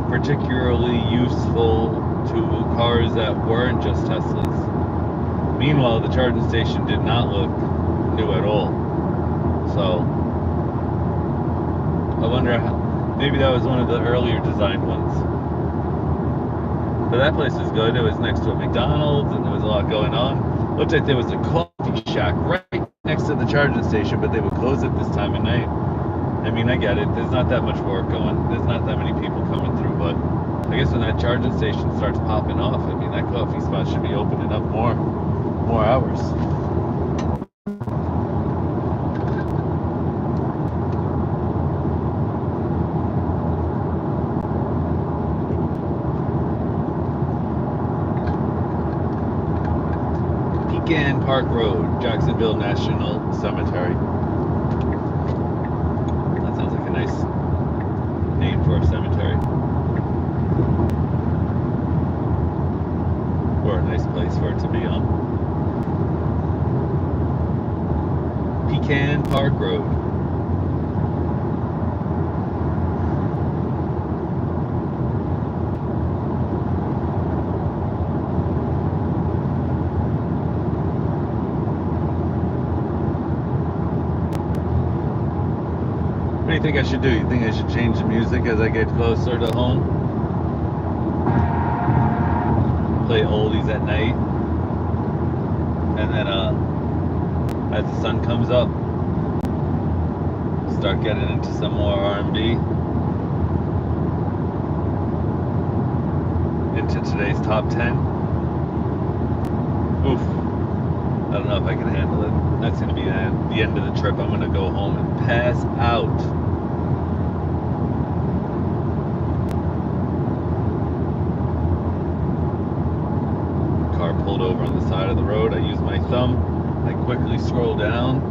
particularly useful to cars that weren't just Teslas. Meanwhile, the charging station did not look new at all. So, I wonder how, maybe that was one of the earlier designed ones. But that place was good. It was next to a McDonald's and there was a lot going on. Looked like there was a coffee shack right next to the charging station, but they would close it this time of night. I mean, I get it. There's not that much work going. There's not that many people coming through, but I guess when that charging station starts popping off, I mean, that coffee spot should be opening up more hours. Pecan Park Road, Jacksonville National Cemetery. Sounds like a nice name for a cemetery. Or a nice place for it to be on. Pecan Park Road. What do you think I should do? You think I should change the music as I get closer to home? Play oldies at night? And then as the sun comes up, start getting into some more R&B? Into today's top 10? Oof. I don't know if I can handle it. That's going to be the end of the trip. I'm going to go home and pass out. Car pulled over on the side of the road. I use my thumb. I quickly scroll down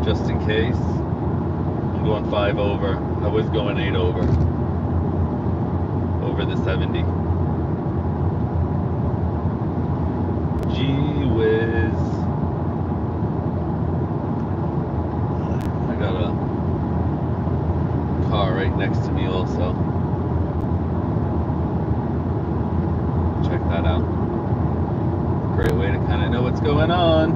just in case. I'm going 5 over. I was going 8 over. Over the 70. Gee whiz. I got a car right next to me also. Check that out. great way to kind of know what's going on.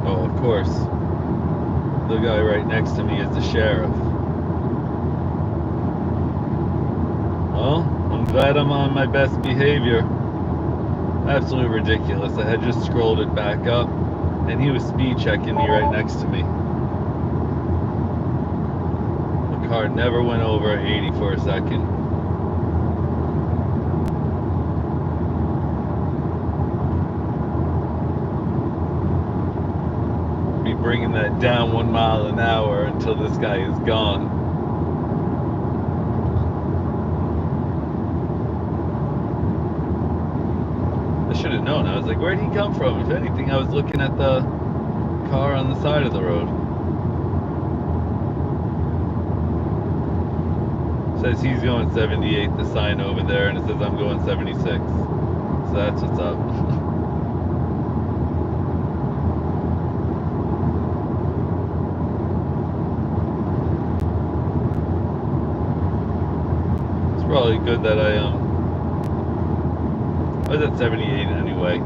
Oh, of course, the guy right next to me is the sheriff. Well, I'm glad I'm on my best behavior. Absolutely ridiculous. I had just scrolled it back up, and he was speed checking me right next to me. The car never went over 80 for a second. Be bringing that down 1 mile an hour until this guy is gone. I should have known. I was like, where'd he come from? If anything, I was looking at the car on the side of the road. Says he's going 78, the sign over there, and it says I'm going 76. So that's what's up. It's probably good that I was at 78 anyway.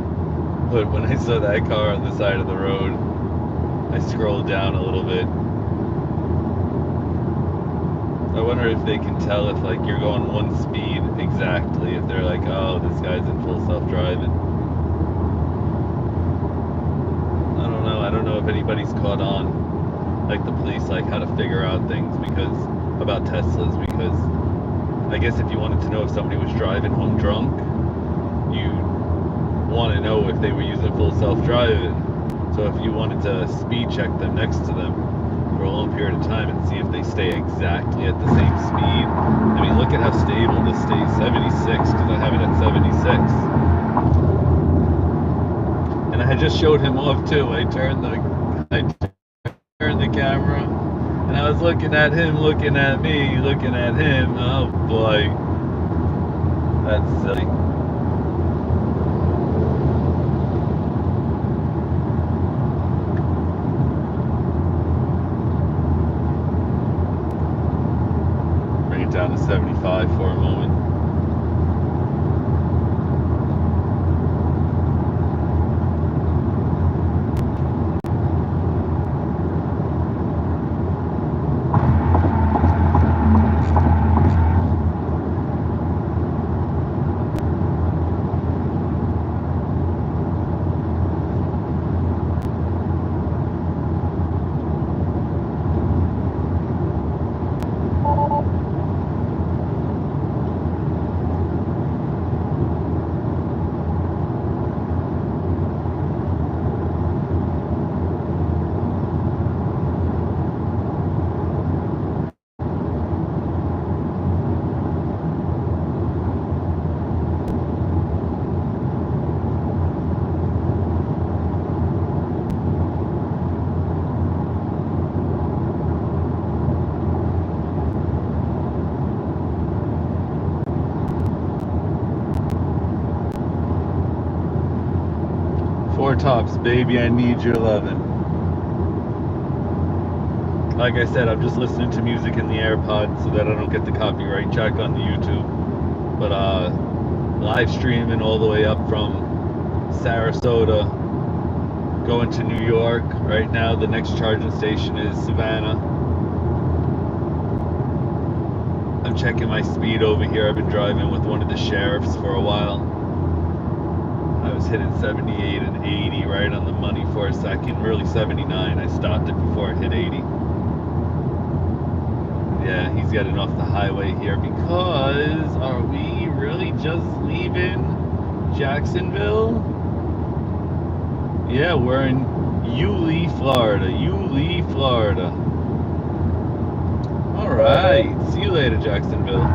But when I saw that car on the side of the road, I scrolled down a little bit. I wonder if they can tell if like you're going one speed exactly, if they're like, oh, this guy's in full self-driving. I don't know if anybody's caught on, like the police, like how to figure out things about Teslas, because I guess if you wanted to know if somebody was driving home drunk, you want to know if they were using full self-driving. So if you wanted to speed check them next to them for a long period of time and see if they stay exactly at the same speed. I mean, look at how stable this stays. 76, because I have it at 76. And I had just showed him off too. I turned the camera, and I was looking at him, looking at me, looking at him. Oh boy, that's silly. Down to 75 for a moment. Four tops, baby, I need your lovin'. Like I said, I'm just listening to music in the AirPods so that I don't get the copyright check on the YouTube. But live streaming all the way up from Sarasota, going to New York. Right now, the next charging station is Savannah. I'm checking my speed over here. I've been driving with one of the sheriffs for a while. I was hitting 78 and 80 right on the money for a second. Really 79. I stopped it before it hit 80. Yeah, he's getting off the highway here because are we really just leaving Jacksonville? Yeah, we're in Yulee, Florida. Yulee, Florida. All right. See you later, Jacksonville.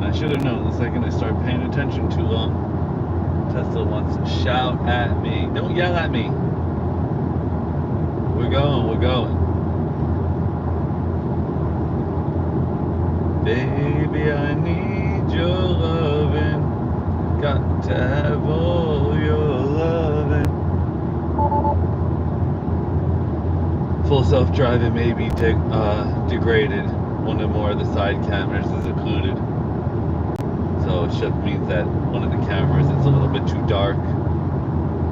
I should have known the second I start paying attention too long. Tesla wants to shout at me. Don't yell at me. We're going, we're going. Baby, I need your loving. Got to have all full self-driving may be degraded. One or more of the side cameras is occluded. So it just means that one of the cameras is a little bit too dark.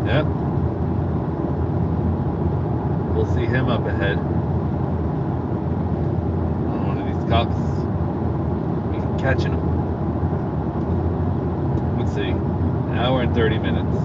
Yep. We'll see him up ahead. One of these cops. He's catching him. Let's see. An hour and 30 minutes.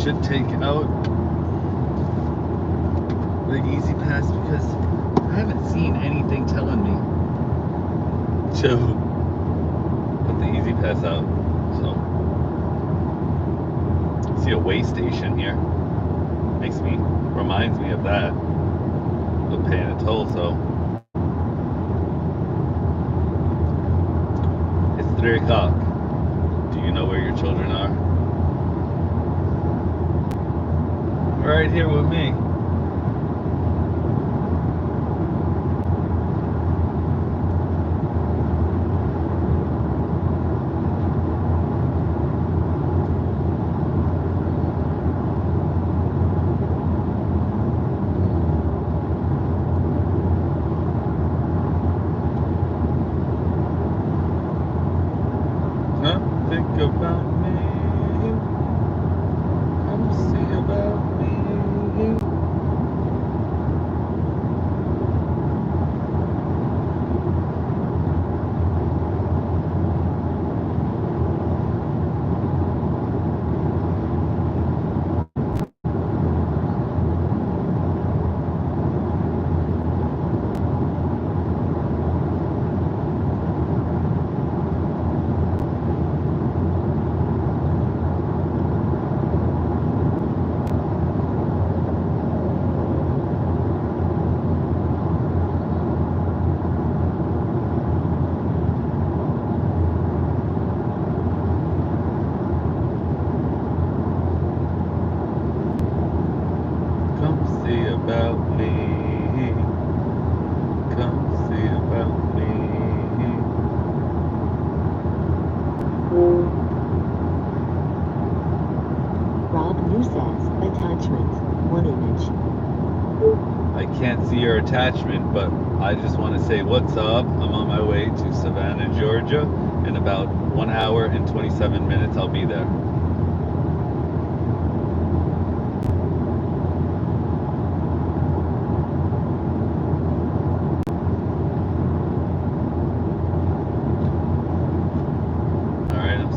Should take out the Easy Pass because I haven't seen anything telling me to put the Easy Pass out. So I see a way station here. Reminds me of that. Of paying a toll, so it's 3 o'clock. Do you know where your children are? Right here with me. Huh? Think about me. Come see about me. About me. Come see about me. Rob New says, attachment, 1 image. I can't see your attachment, but I just want to say what's up. I'm on my way to Savannah, Georgia. In about 1 hour and 27 minutes, I'll be there.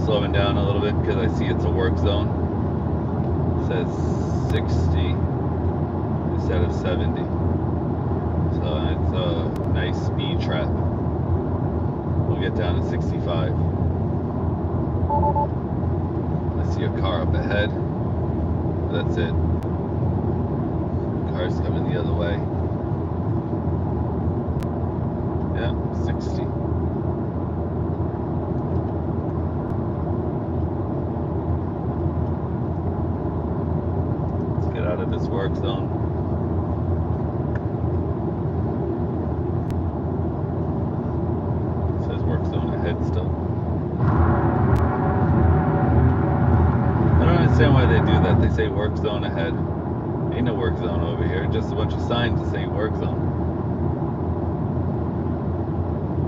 Slowing down a little bit because I see it's a work zone. It says 60 instead of 70. So it's a nice speed trap. We'll get down to 65. I see a car up ahead. That's it. Car's coming the other way. Yeah, 60. Out of this work zone. they say work zone ahead. Ain't no work zone over here, just a bunch of signs that say work zone.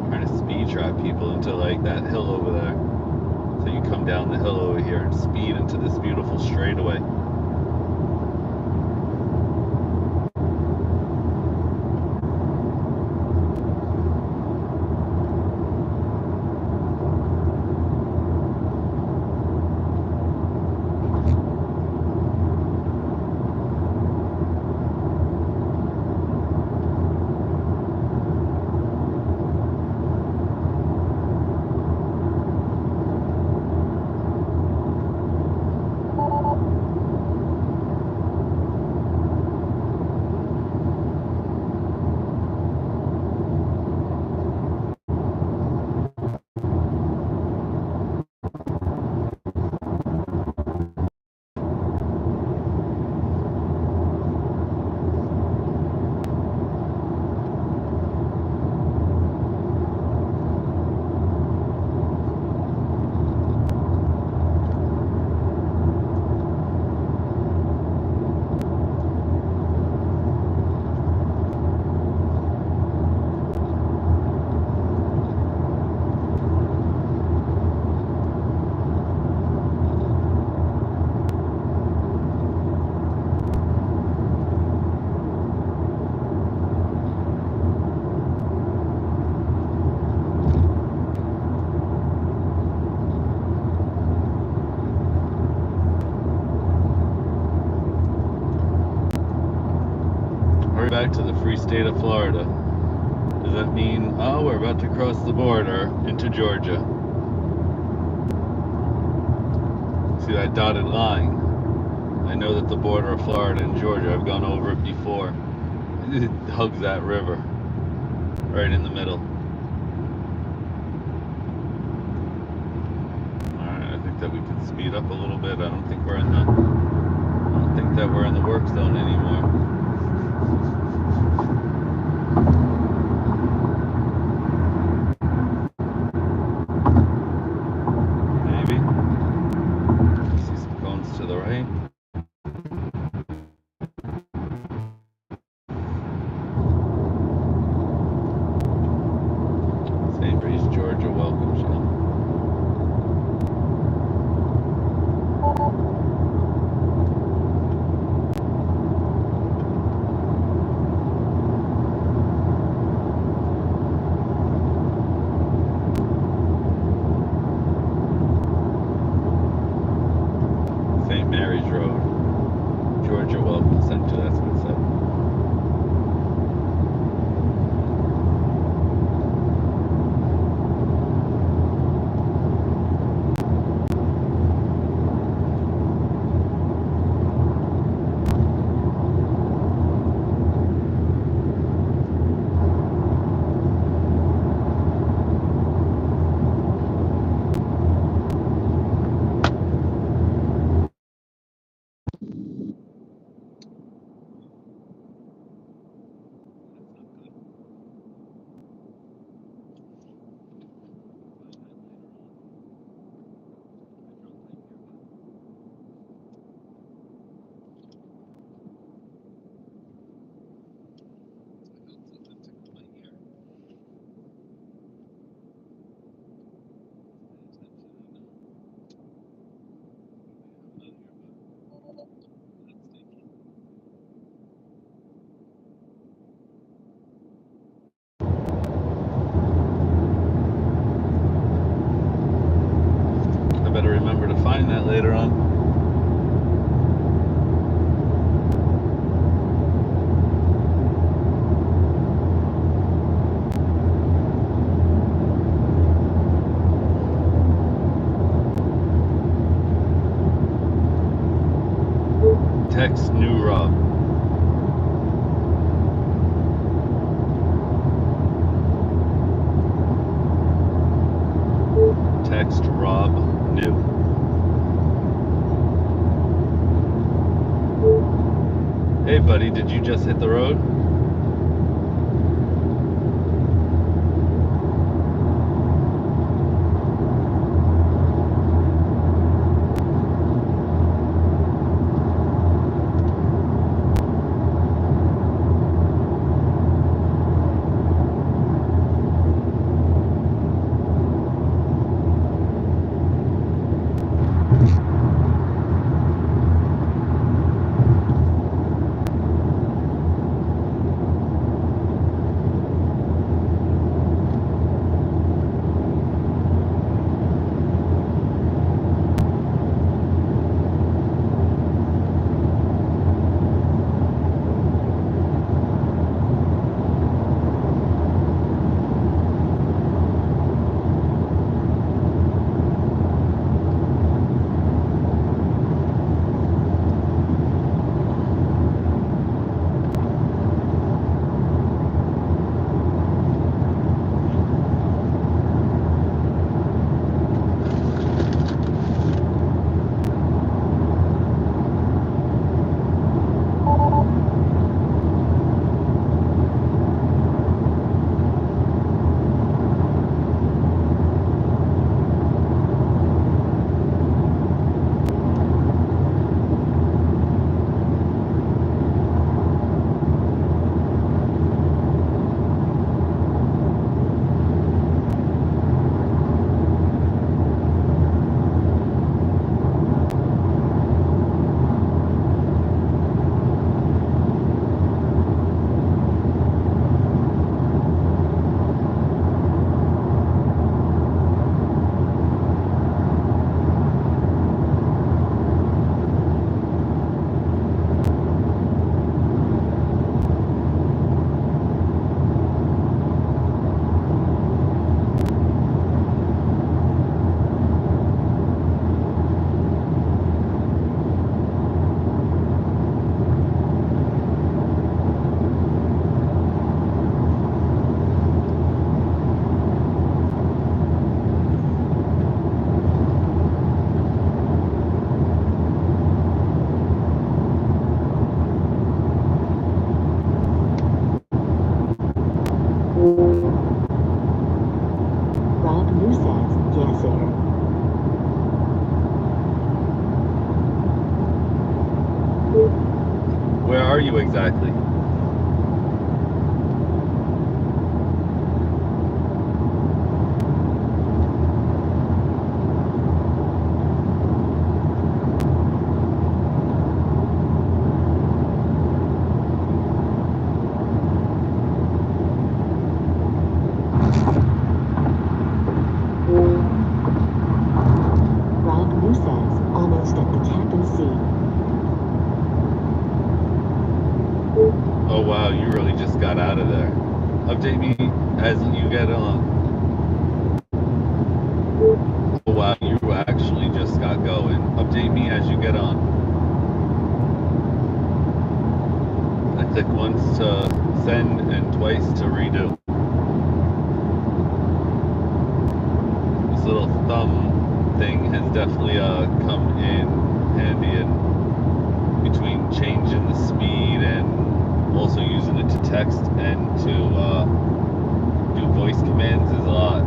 Trying to speed trap people into like that hill over there. So you come down the hill over here and speed into this beautiful straightaway. Back to the free state of Florida. Does that mean, oh, we're about to cross the border into Georgia? See that dotted line? I know that the border of Florida and Georgia, I've gone over it before. It hugs that river right in the middle. Alright, I think that we can speed up a little bit. I don't think we're in the work zone anymore. Georgia, welcome, Shell. St. Mary's Road, Georgia, welcome, Center, that's what it said. I better remember to find that later on. Text new Rob. Text Rob new. Hey buddy, did you just hit the road? are you exactly? Rob New says, almost at the Tappan Sea. Oh wow, you really just got out of there. Update me as you get on. Oh wow, you actually just got going. Update me as you get on. I click once to send and twice to redo. This little thumb thing has definitely come in handy in between changing the speed and also using it to text and to do voice commands is a lot.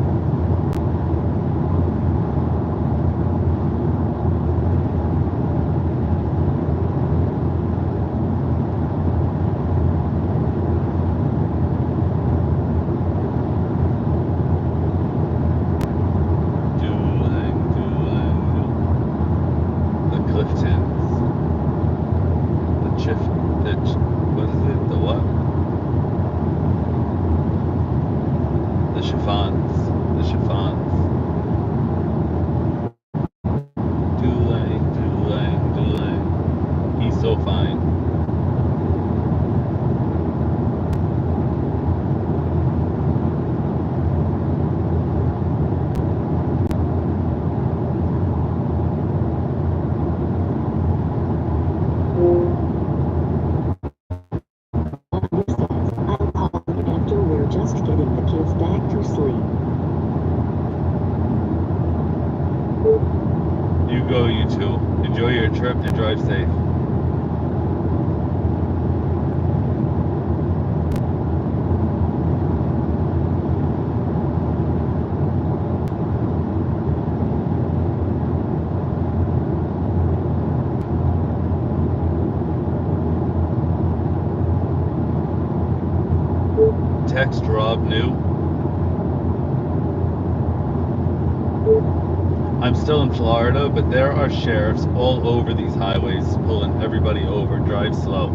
The Cliftons. What is it? The what? The chiffons. The chiffons. Dulang. He's so fine. Rob New says, I'll call you after we're just getting the kids back to sleep. You go, you two. Enjoy your trip and drive safe. Text Rob New. I'm still in Florida, but there are sheriffs all over these highways pulling everybody over. Drive slow.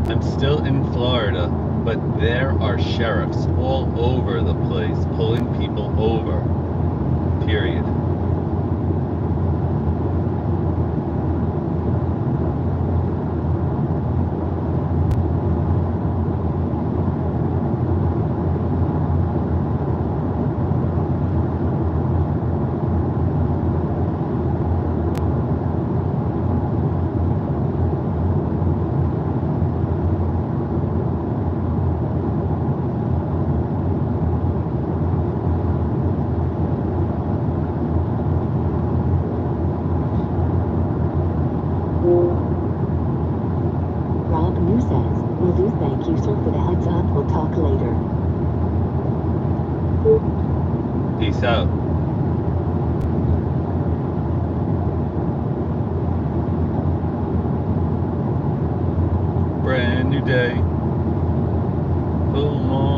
I'm still in Florida, but there are sheriffs all over the place pulling people over. Period. Rob New says, will do. Thank you sir for the heads up. We'll talk later. Peace out. Brand new day. Full morning.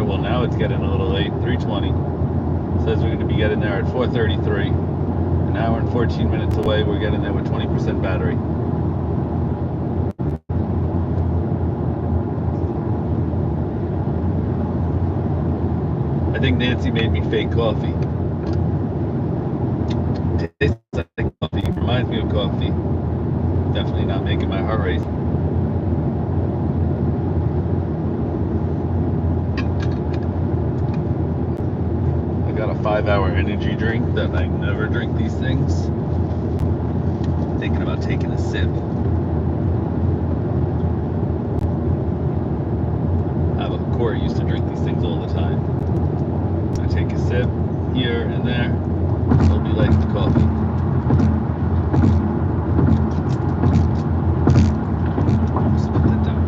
well, now it's getting a little late. 3:20. Says we're going to be getting there at 4:33. An hour and 14 minutes away. We're getting there with 20% battery. I think Nancy made me fake coffee. Tastes like coffee. Reminds me of coffee. Definitely not making my heart race. I got a 5-hour energy drink that I never drink these things. Thinking about taking a sip. Corey used to drink these things all the time. I take a sip here and there. It'll be like coffee. Just put that down.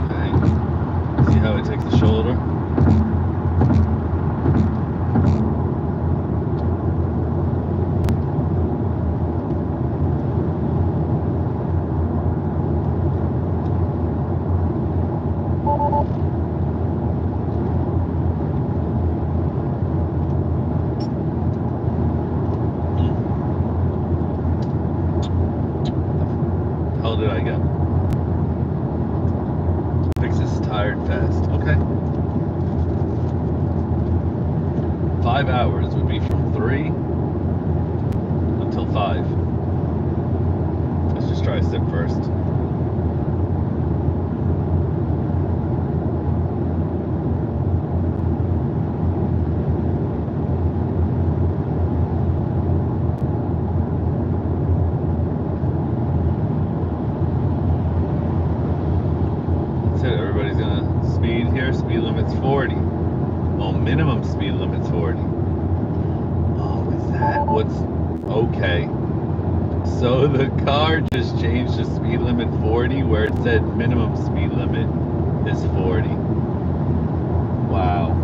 Okay. See how it takes the shoulder? How did I go? Fix this tired fast. Okay. 5 hours would be from 3 until 5. Let's just try a sip first. Everybody's gonna speed here. Speed limit's 40. Well, minimum speed limit's 40. Oh, is that what's okay? So the car just changed the speed limit 40 where it said minimum speed limit is 40. Wow.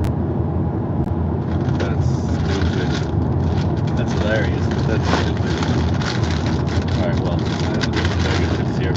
That's stupid. That's hilarious, but that's stupid. Alright, well, I have a different bag of chips here.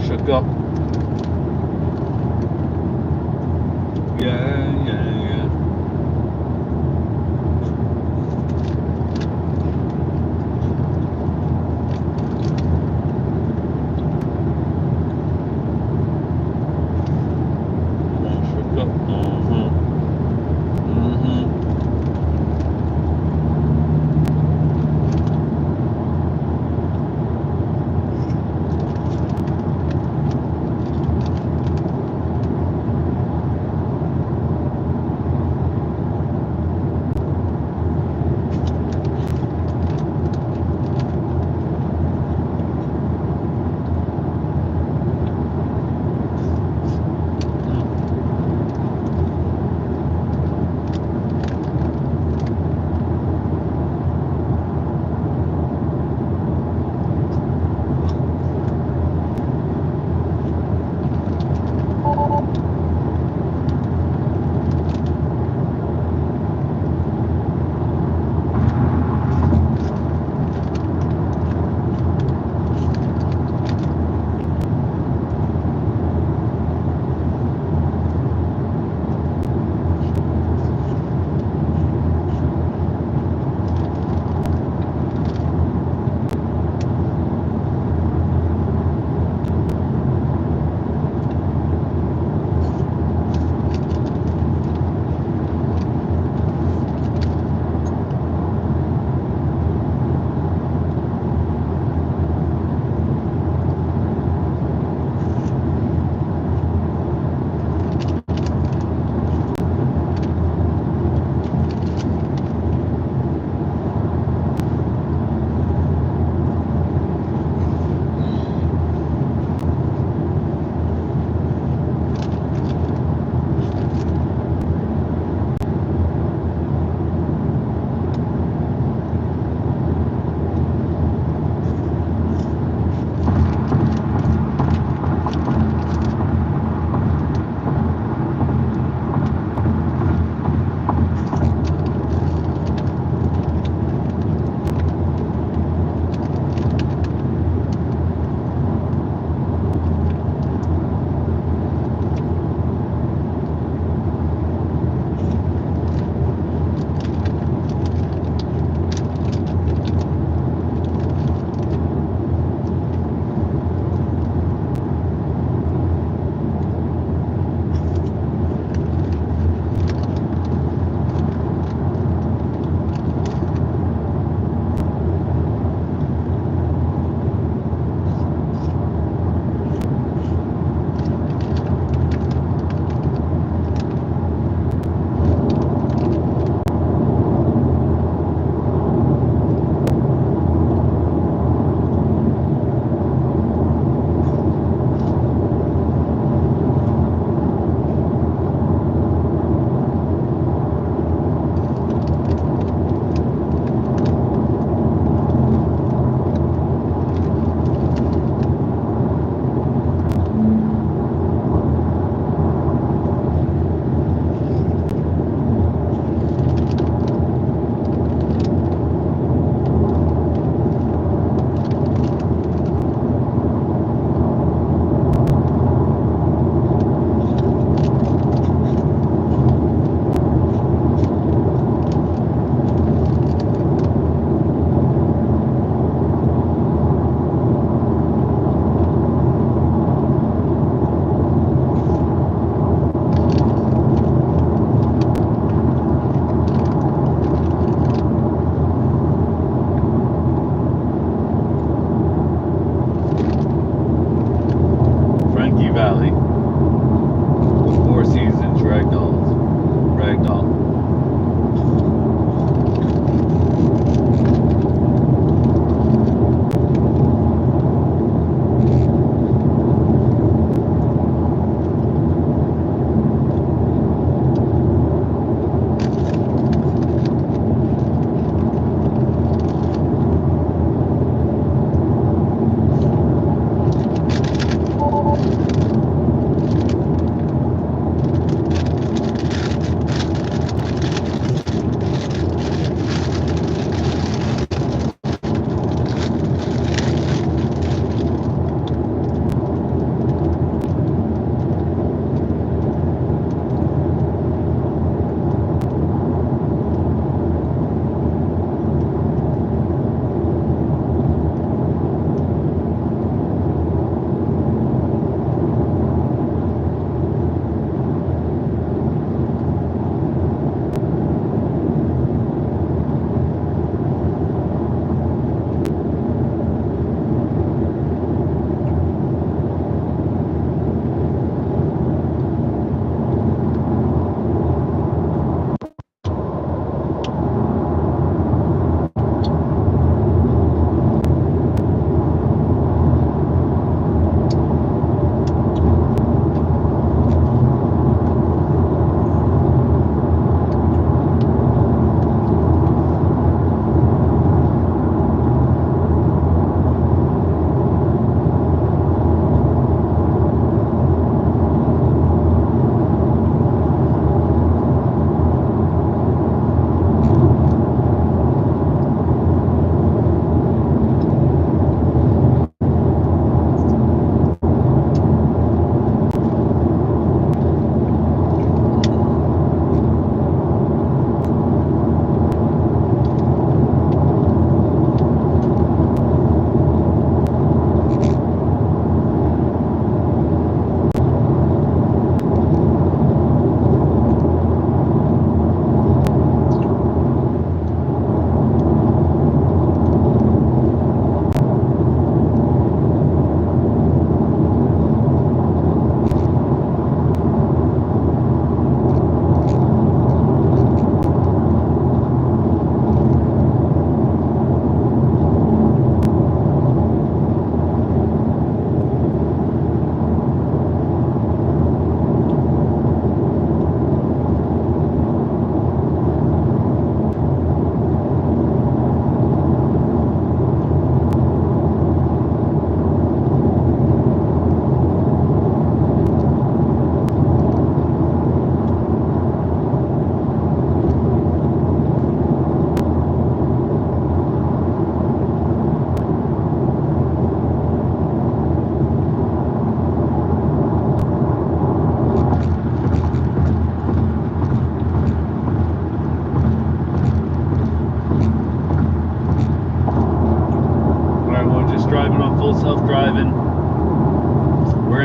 Shook up. Yeah. Shook up.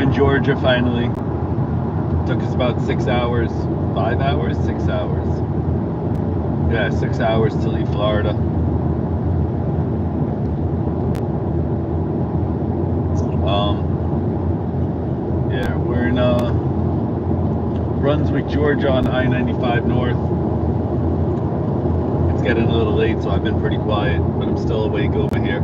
in Georgia finally. Took us about 6 hours. 5 hours? 6 hours. Yeah, 6 hours to leave Florida. Yeah, we're in Brunswick, Georgia on I-95 North. It's getting a little late, so I've been pretty quiet, but I'm still awake over here.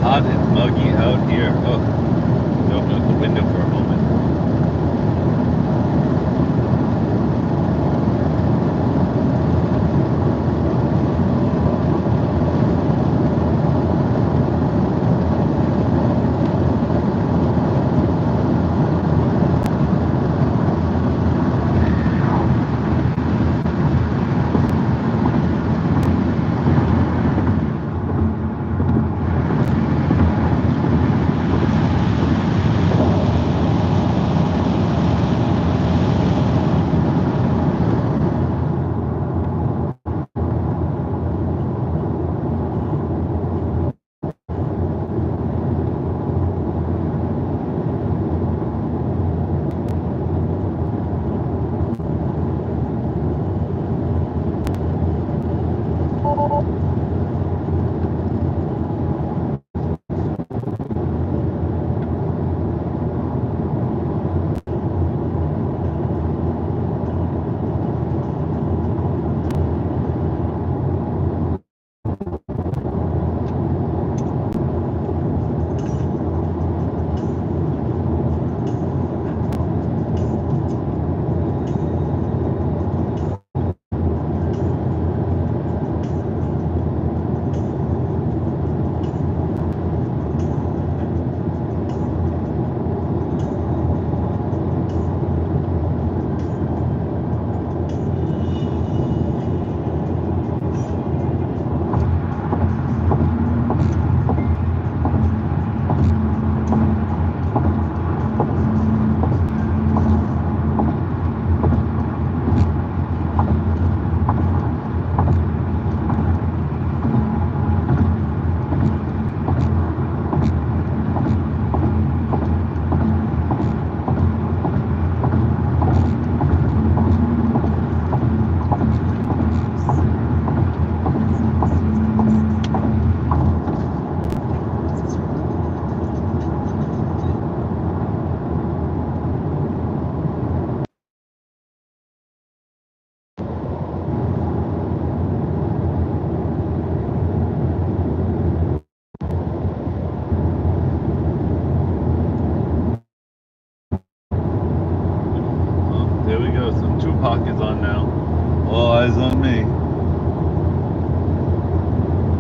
Hot and muggy out here. Oh, open up the window for a moment.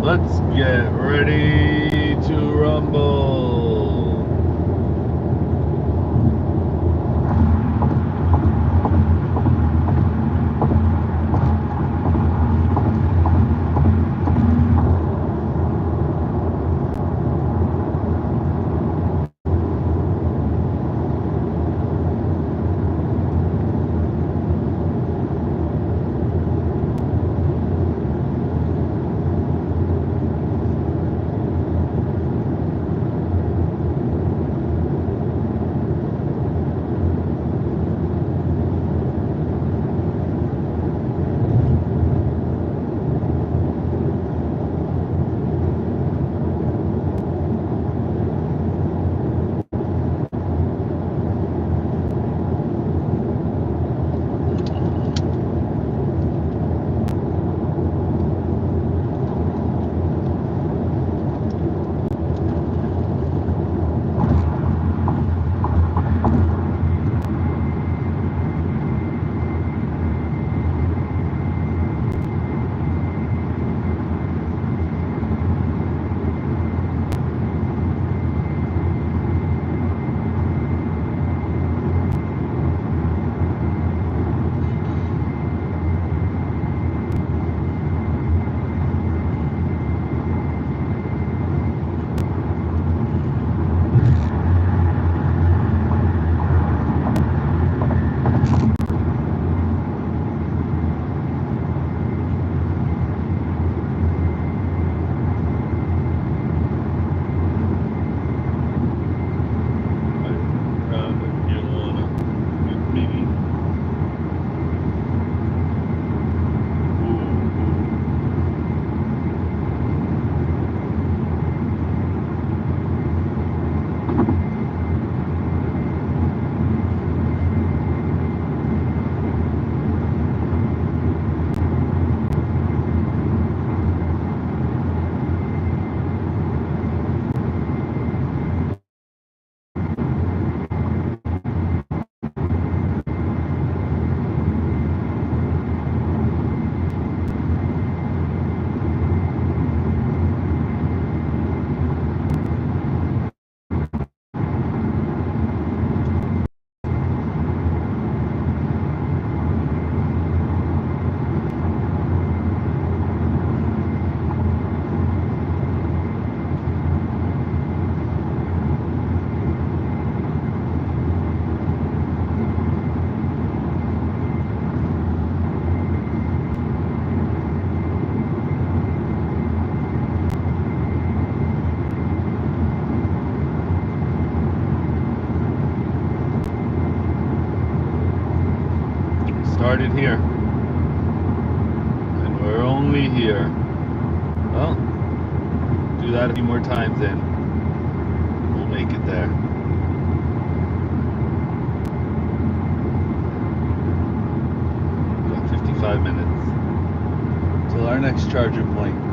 Let's get ready to rumble. Started here, and we're only here. Well, do that a few more times and we'll make it there. Got 55 minutes till our next charger point.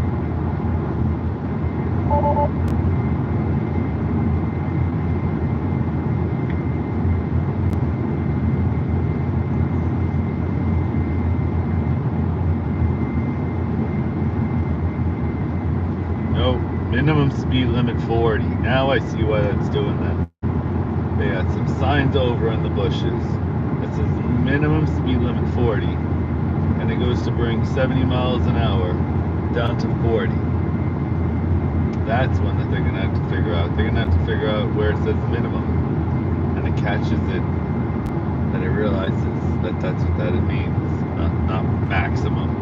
Minimum speed limit 40. Now I see why that's doing that. They got some signs over in the bushes that says minimum speed limit 40, and it goes to bring 70 miles an hour down to 40. That's one that they're gonna have to figure out. They're gonna have to figure out where it says minimum, and it catches it, that it realizes that that's what that it means, not maximum.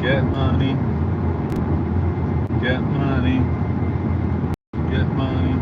Get money, get money, get money.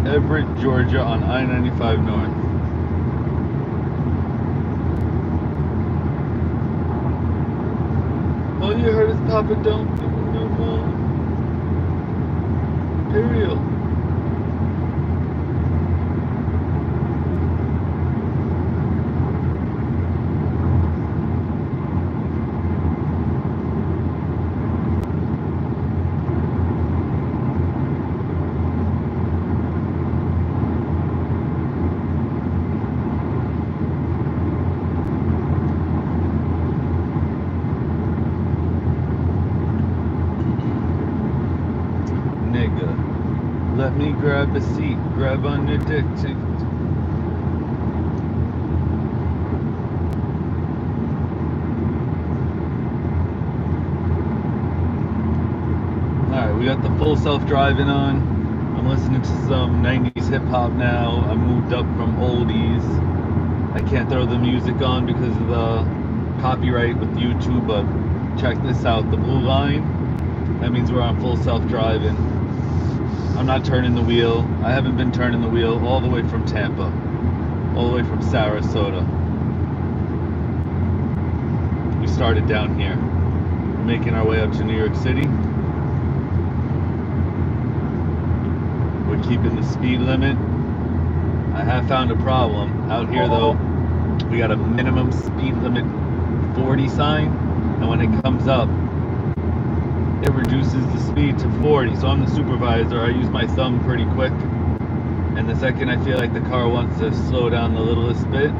Everett, Georgia on I-95 North. All you heard is Papa don't give me no more. Imperial. Nigga, let me grab a seat, grab on your dick. Alright, we got the full self-driving on. I'm listening to some 90s hip-hop now. I moved up from oldies. I can't throw the music on because of the copyright with YouTube, but check this out. The blue line, that means we're on full self-driving. I'm not turning the wheel. I haven't been turning the wheel all the way from Tampa, all the way from Sarasota. We started down here. We're making our way up to New York City. We're keeping the speed limit. I have found a problem. Out here though, we got a minimum speed limit 40 sign, and when it comes up, it reduces the speed to 40. So I'm the supervisor. I use my thumb pretty quick, and the second I feel like the car wants to slow down the littlest bit,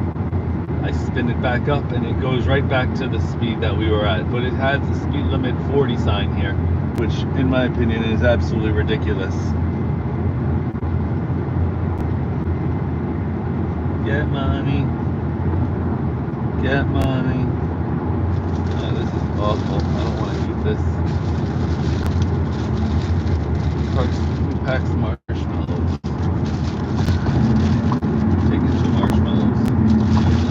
I spin it back up and it goes right back to the speed that we were at. But it has the speed limit 40 sign here, which in my opinion is absolutely ridiculous. Get money. Get money. Oh, this is awful. I don't want to eat this. Pack some marshmallows. Taking 2 marshmallows.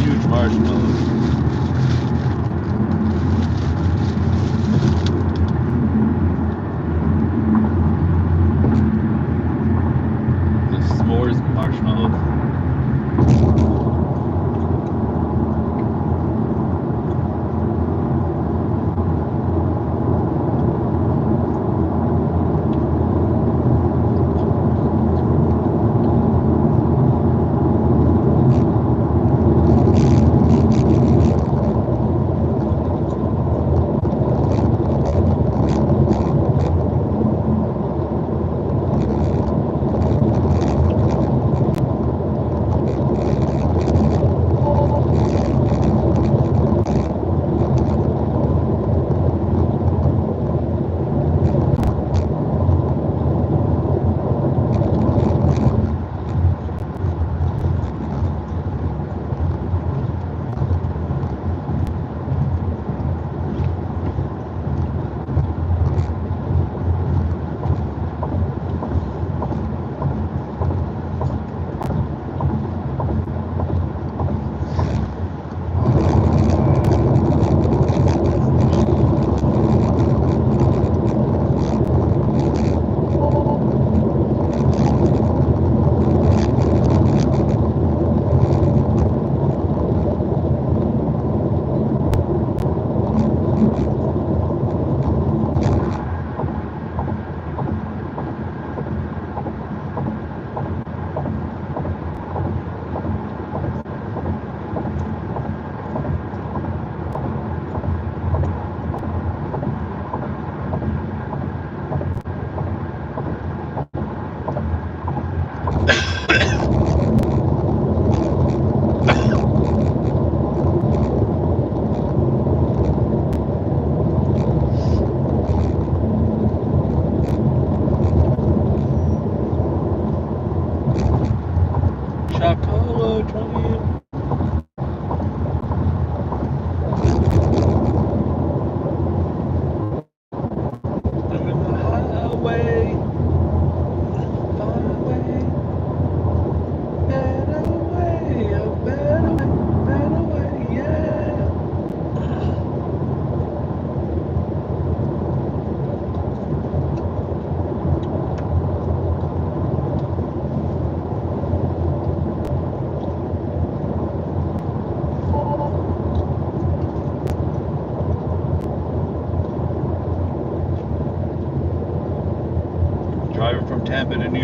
Huge marshmallows. The s'mores marshmallows.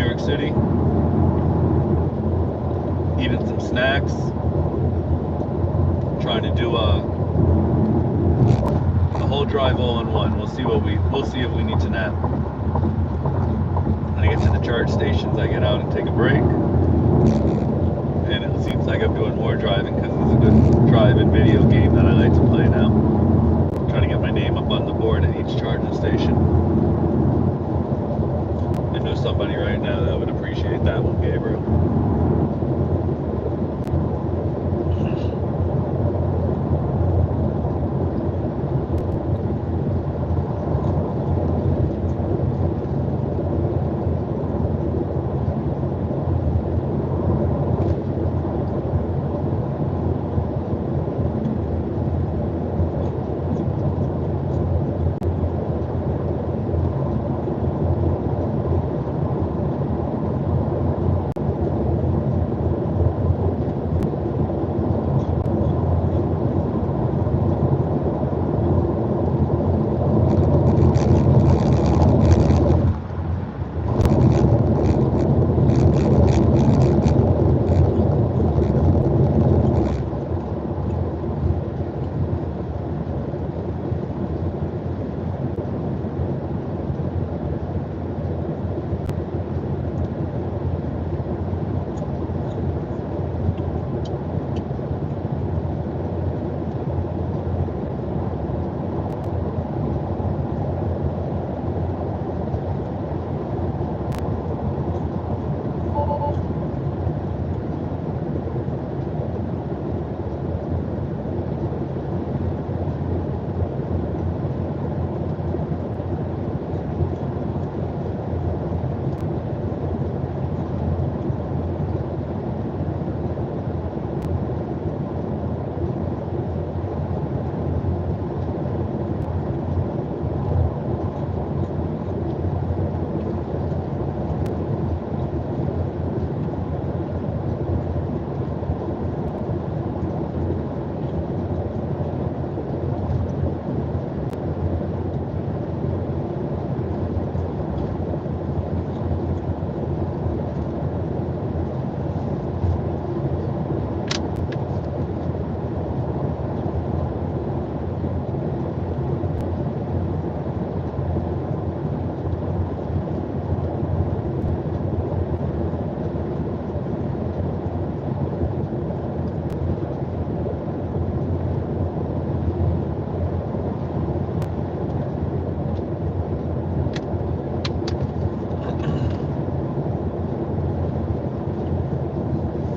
York City, eating some snacks, trying to do the whole drive all in one. We'll see if we need to nap. When I get to the charge stations, I get out and take a break. And it seems like I'm doing more driving because it's a good drive-in video game that I like to play now. I'm trying to get my name up on the board at each charging station. I know somebody right now that would appreciate that one, Gabriel.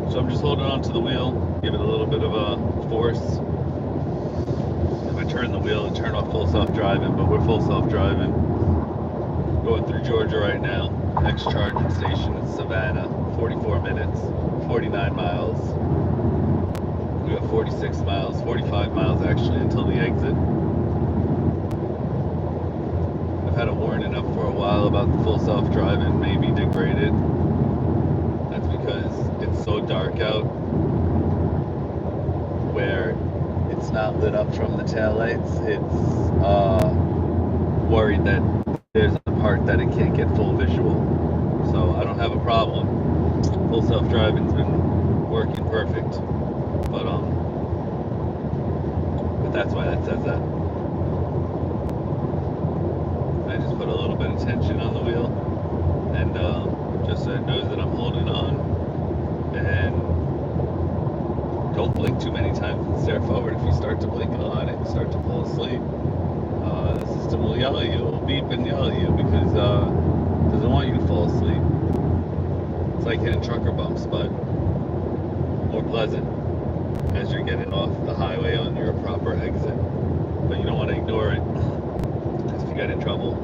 So I'm just holding on to the wheel, give it a little bit of a force. If I turn the wheel and turn off full self-driving, but we're full self-driving. Going through Georgia right now. Next charging station is Savannah, 44 minutes, 49 miles. We got 46 miles, 45 miles actually until the exit. I've had a warning up for a while about the full self-driving may be degraded. That's because it's so dark out where it's not lit up from the taillights. It's worried that there's a part that it can't get full visual. So I don't have a problem. Full self-driving's been working perfect. But that's why that says that. I just put a little bit of tension on the wheel and just so it knows that I'm holding on, and don't blink too many times and stare forward. If you start to blink a lot and start to fall asleep, the system will yell at you, will beep and yell at you because it doesn't want you to fall asleep. It's like hitting trucker bumps, but more pleasant as you're getting off the highway on your proper exit. But you don't want to ignore it, because if you get in trouble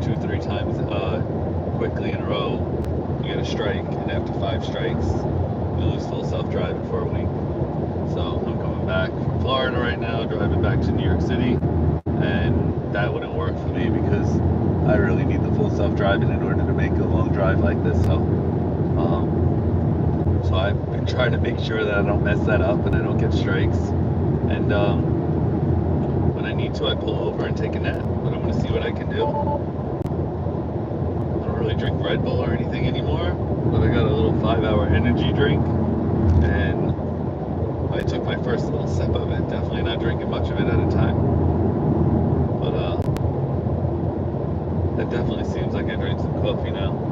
2-3 times quickly in a row, you get a strike, and after 5 strikes, you lose full self-driving for a week. So I'm coming back from Florida right now, driving back to New York City, and that wouldn't work for me because I really need the full self-driving in order to make a long drive like this. So I've been trying to make sure that I don't mess that up and I don't get strikes. And when I need to, I pull over and take a nap. But I'm going to see what I can do. I don't really drink Red Bull or anything anymore, but I got a little 5-hour energy drink, and I took my first little sip of it. Definitely not drinking much of it at a time, but it definitely seems like I drank some coffee now.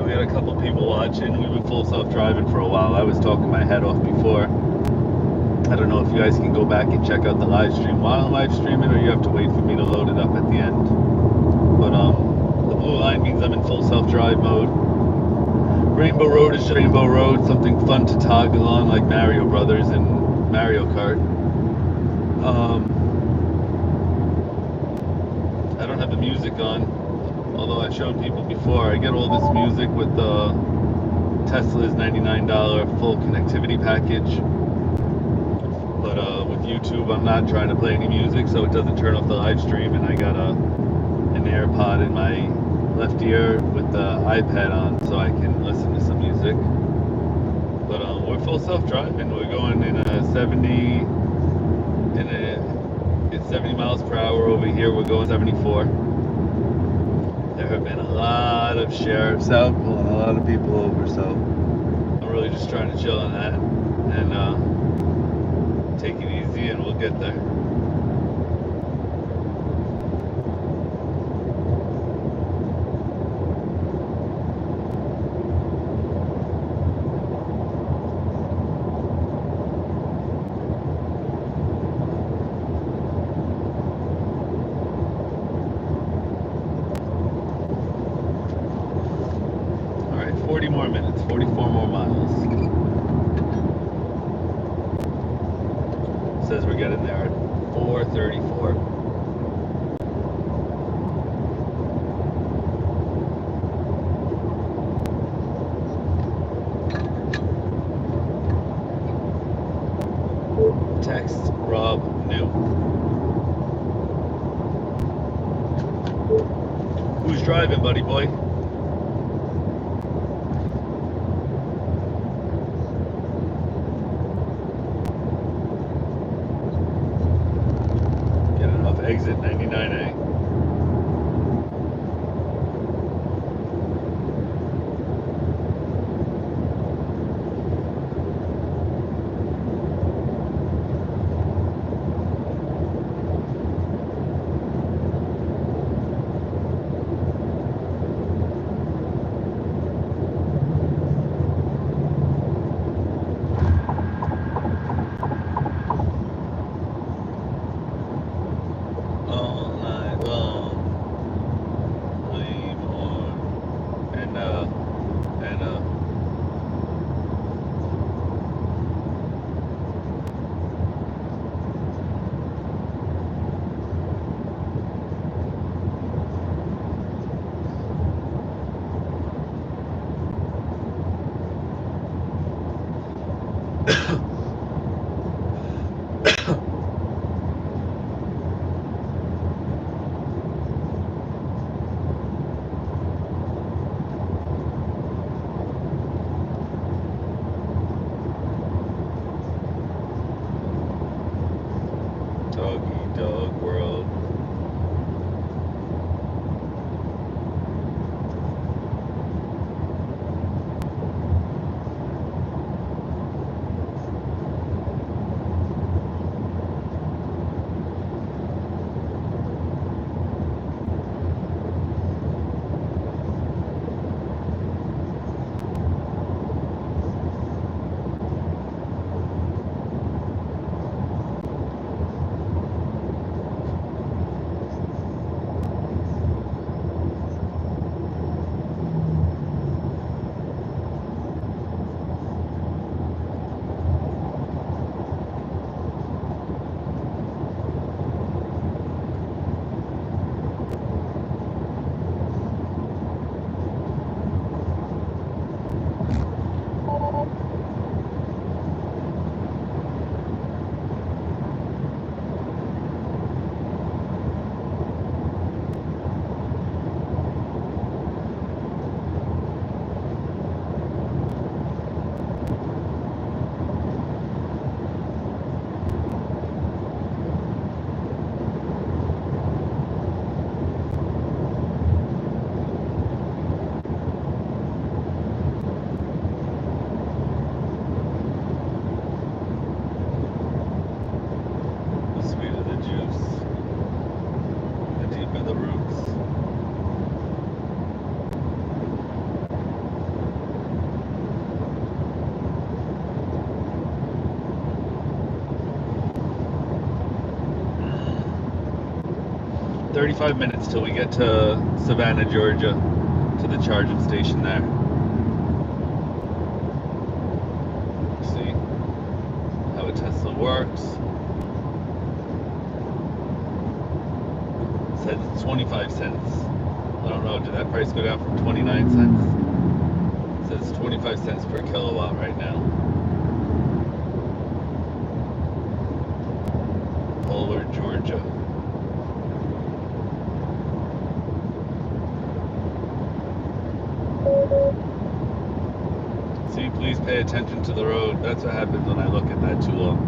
We had a couple people watching. We've been full self-driving for a while. I was talking my head off before. I don't know if you guys can go back and check out the live stream while I'm live streaming, or you have to wait for me to load it up at the end. But the blue line means I'm in full self-drive mode. Rainbow Road is just Rainbow Road, something fun to toggle on like Mario Brothers and Mario Kart. I don't have the music on. Although I've shown people before, I get all this music with the Tesla's $99 full connectivity package. But with YouTube, I'm not trying to play any music, so it doesn't turn off the live stream. And I got an AirPod in my left ear with the iPad on, so I can listen to some music. But we're full self-driving. We're going in a 70, it's 70 miles per hour over here. We're going 74. There have been a lot of sheriffs out pulling a lot of people over, so I'm really just trying to chill on that and take it easy, and we'll get there. All right, 40 more minutes, 44 more miles. Says we're getting there at 4:34. Text Rob New. Who's driving, buddy boy? Getting off exit 99A. All night long, leave on, and Doggy Dog World. 35 minutes till we get to Savannah, Georgia, to the charging station there. See how a Tesla works. It says it's 25 cents. I don't know, did that price go down from 29 cents? It says 25 cents per kilowatt right now. Polar, Georgia. See, please pay attention to the road. That's what happens when I look at that too long.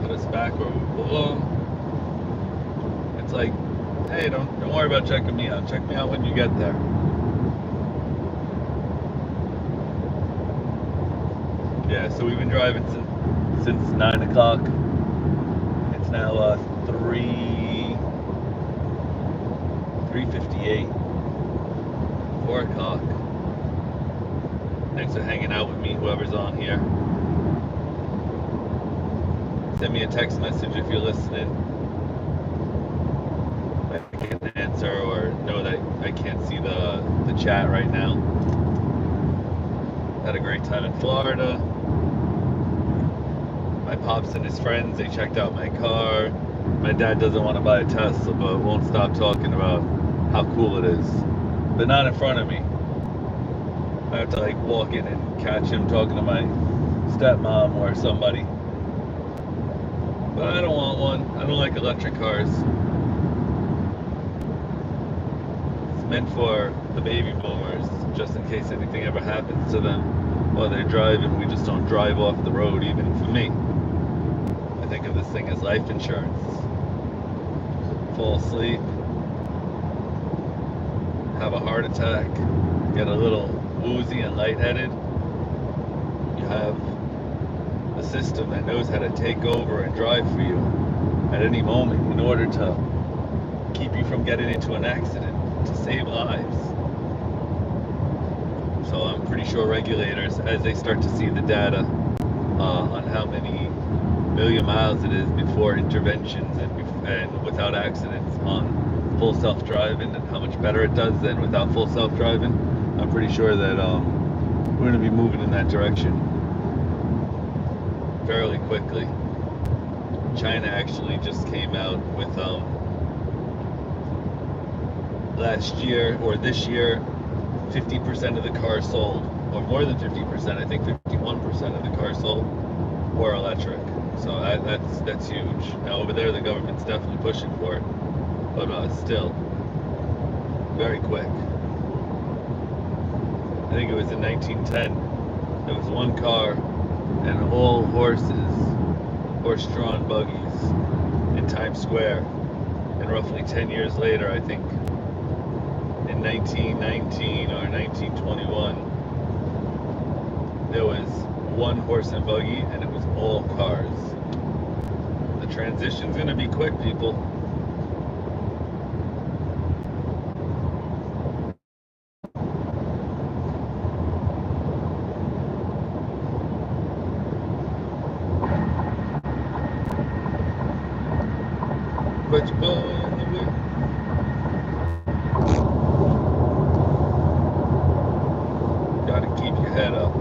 Put us back where we belong. It's like, hey, don't worry about checking me out. Check me out when you get there. Yeah, so we've been driving since 9 o'clock. It's now 3:58. 4 o'clock. Thanks for hanging out with me, whoever's on here. Send me a text message if you're listening. I can't answer or know that I can't see the chat right now. Had a great time in Florida. My pops and his friends, they checked out my car. My dad doesn't want to buy a Tesla, but won't stop talking about how cool it is. But not in front of me. I have to like walk in and catch him talking to my stepmom or somebody. But I don't want one. I don't like electric cars. It's meant for the baby boomers, just in case anything ever happens to them while they're driving. We just don't drive off the road, even for me. I think of this thing as life insurance. Fall asleep, have a heart attack, get a little woozy and lightheaded. You have a system that knows how to take over and drive for you at any moment in order to keep you from getting into an accident, to save lives. So I'm pretty sure regulators, as they start to see the data on how many million miles it is before interventions and without accidents on full self-driving, and how much better it does than without full self-driving, I'm pretty sure that we're going to be moving in that direction fairly quickly. China actually just came out with last year or this year, 50% of the cars sold, or more than 50%, I think 51% of the cars sold were electric. So that's huge. Now over there the government's definitely pushing for it, but still, very quick. I think it was in 1910, there was one car and all horse-drawn buggies in Times Square. And roughly 10 years later, I think in 1919 or 1921, there was one horse and buggy and it was all cars. The transition's gonna be quick, people. But you're on the way. Gotta keep your head up.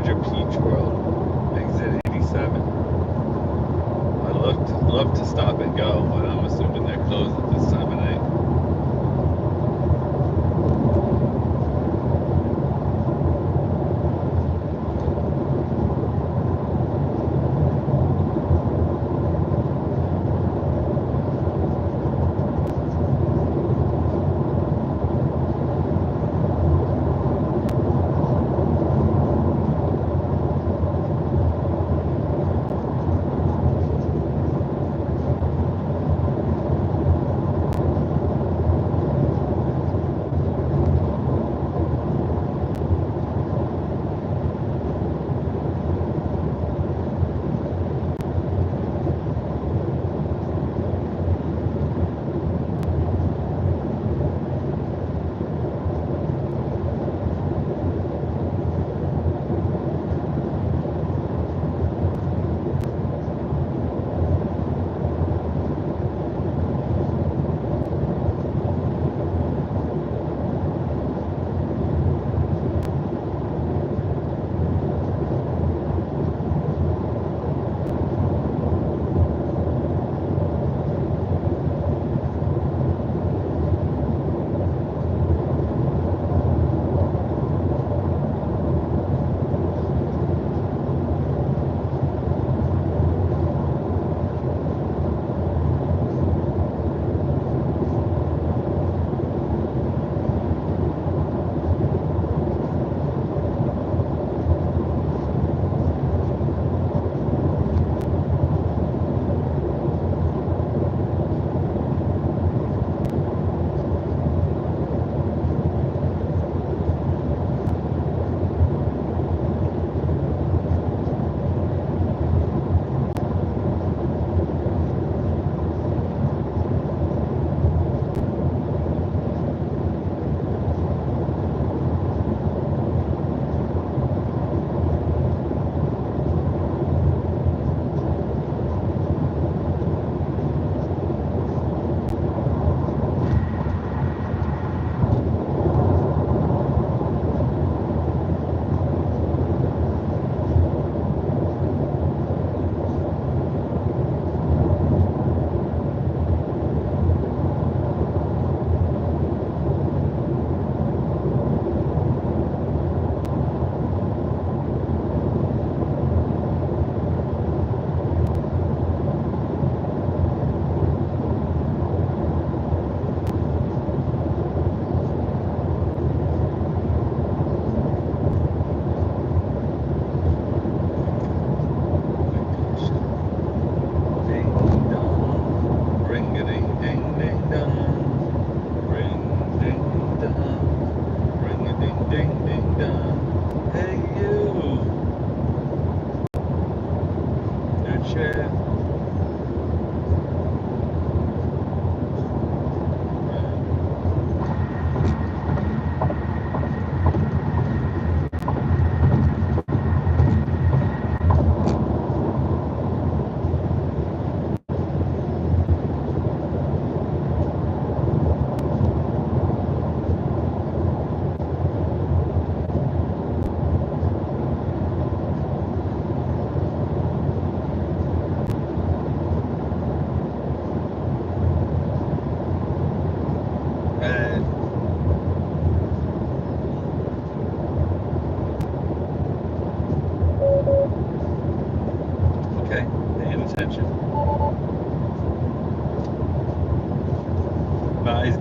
Georgia Peach World, exit 87. I'd love to stop and go, but I'm assuming they're closed at this time of night.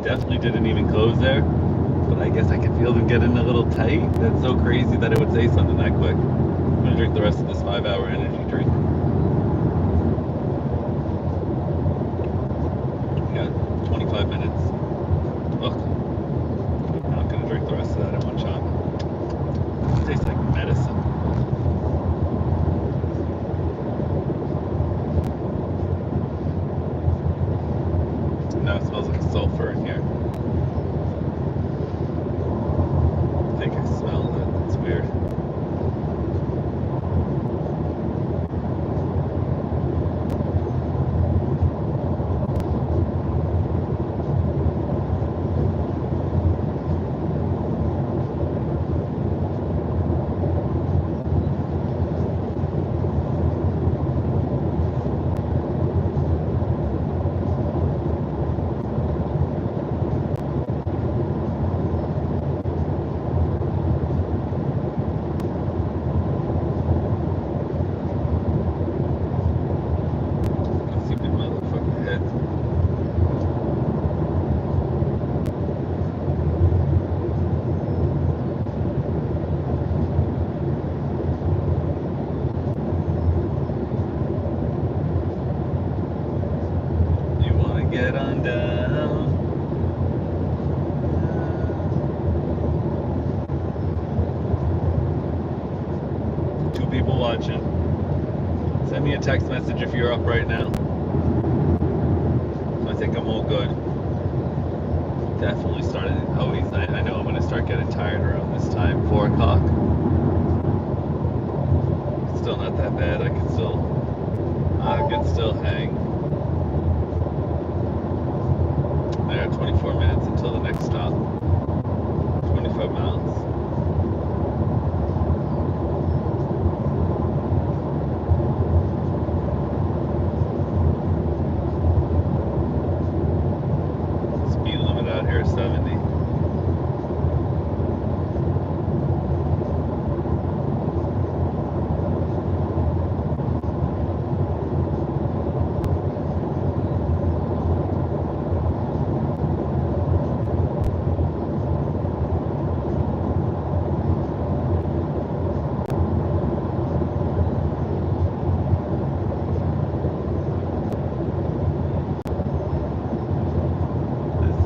Definitely didn't even close there, but I guess I could feel them getting a little tight. That's so crazy that it would say something that quick. I'm gonna drink the rest of this 5-hour energy drink. We got 25 minutes. Ugh. I'm not gonna drink the rest of that in one shot. It tastes like medicine. Now it smells like sulfur in here. I think I smell that. It's weird. text message if you're up right now. So I think I'm all good. Definitely started. I know I'm gonna start getting tired around this time, 4 o'clock. Still not that bad. I can still hang. I got 24 minutes until the next stop. 25 miles. Speed limit out here is 70.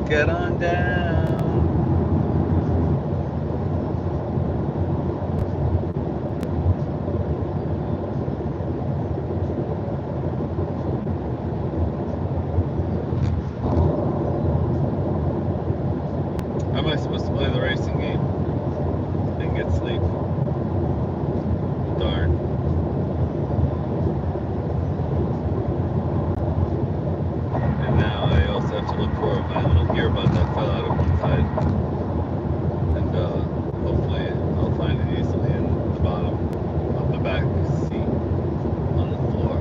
Get on down. How am I supposed to play the racing game and get sleep? Darn. And now I also have to look for my little earbud that fell out of one side. And hopefully I'll find it easily in the bottom of the back seat on the floor.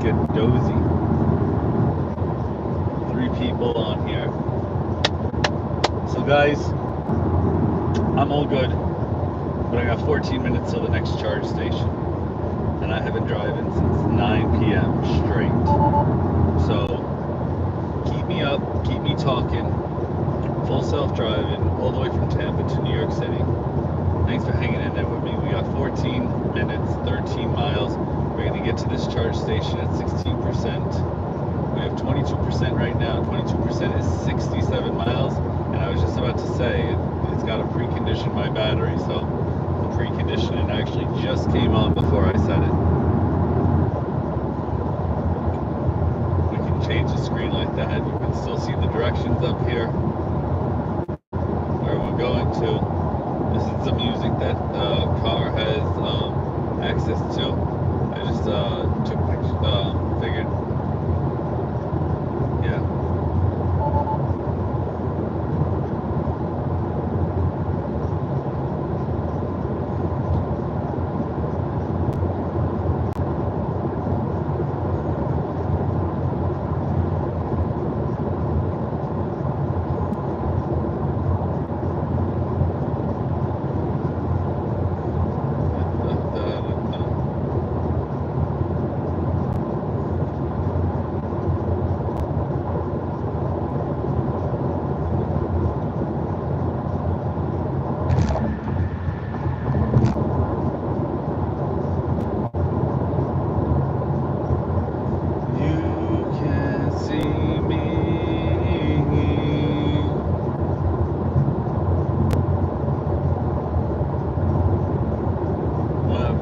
get dozy. 3 people on here. So guys, I'm all good, but I got 14 minutes till the next charge station, and I have been driving since 9 p.m. straight. So keep me up, keep me talking. Full self-driving all the way from Tampa to New York City. Thanks for hanging in there with me. We got 14 minutes, 13 miles. We're going to get to this charge station at 16%. We have 22% right now. 22% is 67 miles. And I was just about to say, it's got to precondition my battery. So the preconditioning actually just came on before I said it. We can change the screen like that. You can still see the directions up here where we're going to. This is the music that the car has access to. I just took pictures, figured, yeah.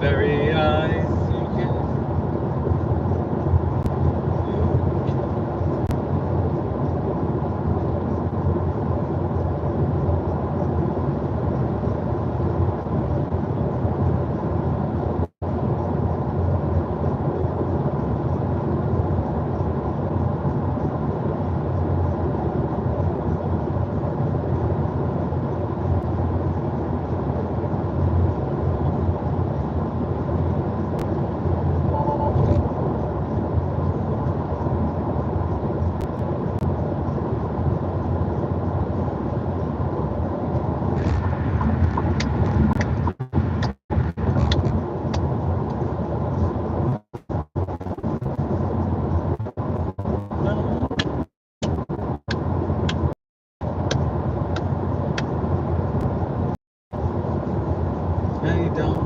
Very eyes, you can. No, you don't.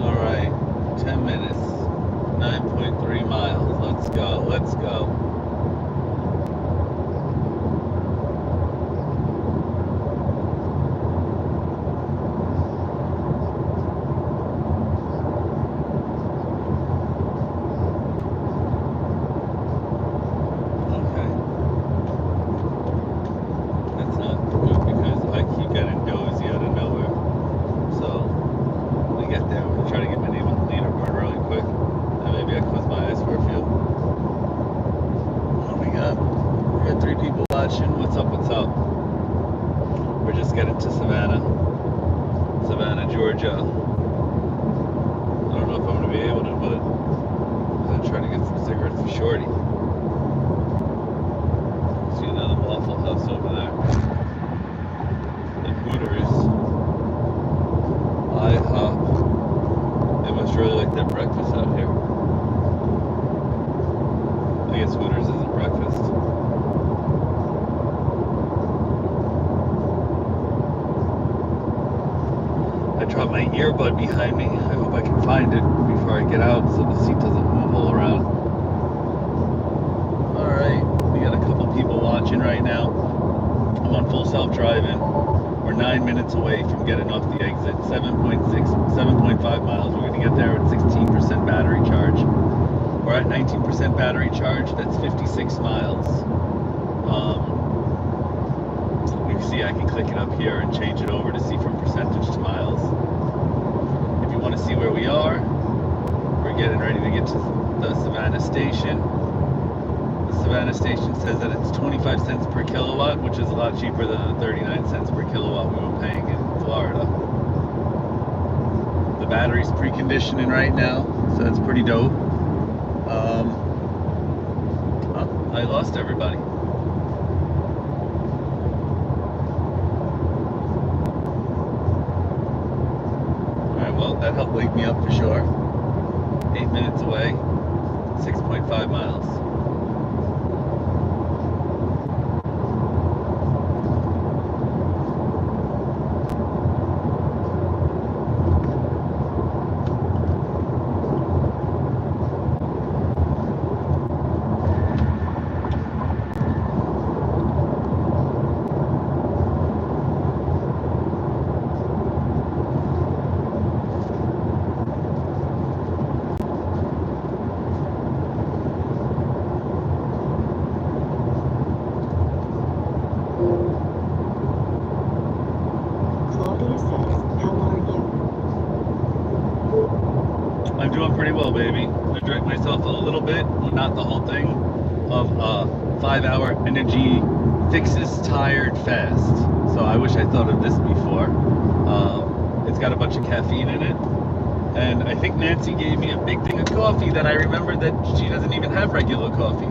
All right, 10 minutes, 9.3 miles. Let's go, let's go. Okay. That's not good because I keep getting dozy out of nowhere. So when I get there, I'm gonna try to get my name on the leaderboard really quick. And maybe I close my eyes for a few. What do we got? We got 3 people watching. What's up? What's up? We're just getting to Savannah, Georgia. I don't know if I'm gonna be able to, but I'm gonna try to get some cigarettes for Shorty. See another Waffle House over there. The Hooters. IHOP. dropped my earbud behind me. I hope I can find it before I get out so the seat doesn't move all around. Alright, we got a couple people watching right now. I'm on full self-driving. We're 9 minutes away from getting off the exit. 7.5 miles. We're going to get there at 16% battery charge. We're at 19% battery charge. That's 56 miles. You can see I can click it up here and change it over to see from percentage to miles. If you want to see where we are, we're getting ready to get to the Savannah station. The Savannah station says that it's 25 cents per kilowatt, which is a lot cheaper than the 39 cents per kilowatt we were paying in Florida. The battery's preconditioning right now, so that's pretty dope. I lost everybody. Alright, well, that helped wake me up for sure. 8 minutes away, 6.5 miles. Claudia says, how are you? I'm doing pretty well, baby. I drank myself a little bit, well, not the whole thing, of a 5-hour energy fixes tired fast. So I wish I thought of this before. It's got a bunch of caffeine in it. And I think Nancy gave me a big thing of coffee that I remembered that she doesn't even have regular coffee.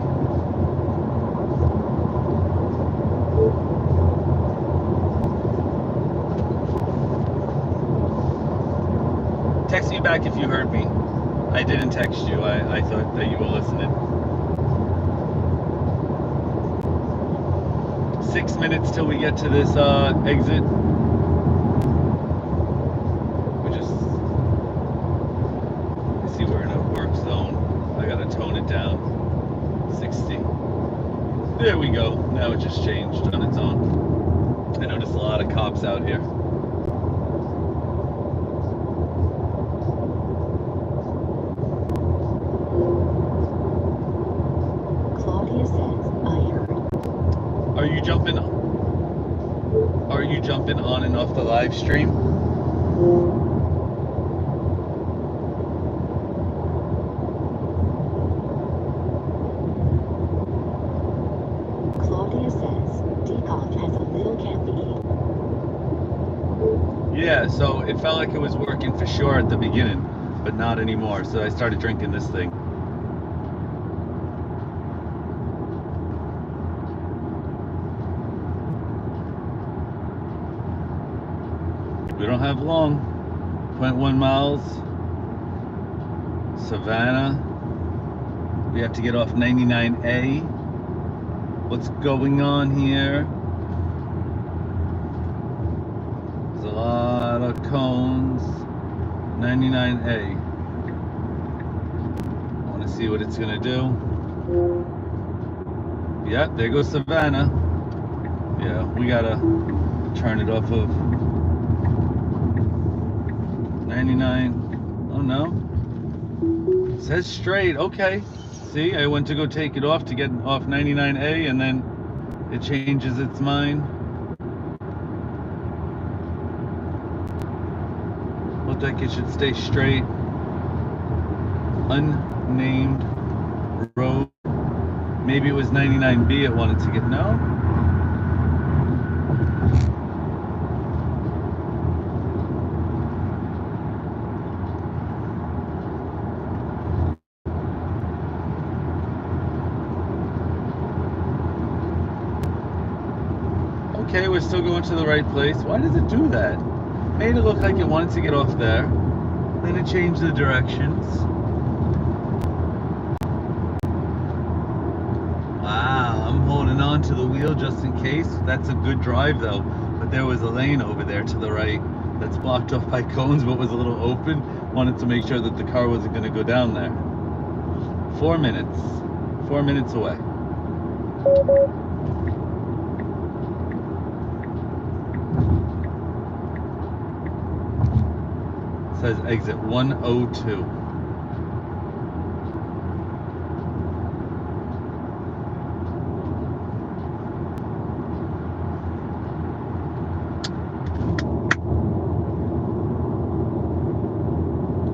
Text me back if you heard me. I didn't text you. I thought that you were listening. 6 minutes till we get to this exit. We just see we're in a work zone. I gotta tone it down. 60. There we go. Now it just changed on its own. I noticed a lot of cops out here. Claudia says, I heard. Are you jumping on and off the live stream? Claudia says, decaf has a little caffeine. Yeah, so it felt like it was working for sure at the beginning, but not anymore. So I started drinking this thing. We don't have long. 0.1 miles. Savannah. We have to get off 99A. What's going on here? There's a lot of cones. 99A. I want to see what it's going to do. Yep, there goes Savannah. Yeah, we got to turn it off of 99. Oh no. It says straight. Okay. See, I went to go take it off to get off 99A and then it changes its mind. Looked like it should stay straight. Unnamed road. Maybe it was 99B it wanted to get. No? Okay, we're still going to the right place. Why does it do that? Made it look like it wanted to get off there. Then it changed the directions. Wow, I'm holding on to the wheel just in case. That's a good drive though. But there was a lane over there to the right. that's blocked off by cones but was a little open. Wanted to make sure that the car wasn't going to go down there. 4 minutes. 4 minutes away. It says exit 102.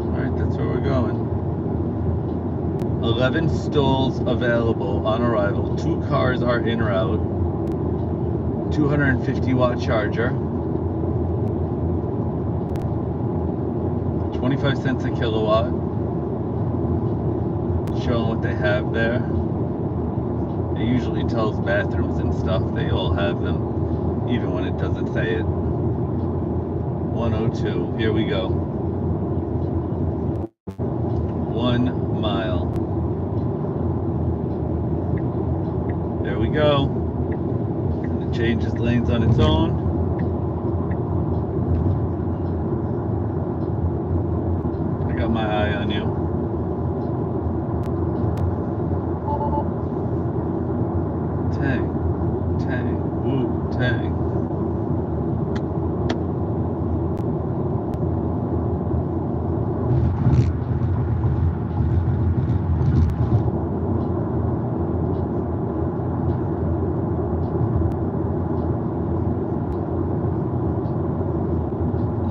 Alright, that's where we're going. 11 stalls available on arrival. 2 cars are en route. 250 watt charger. 25 cents a kilowatt. Showing what they have there. It usually tells bathrooms and stuff. They all have them, even when it doesn't say it. 102. Here we go. 1 mile. There we go. And it changes lanes on its own. I got my eye on you. Tang, tang, woo, tang.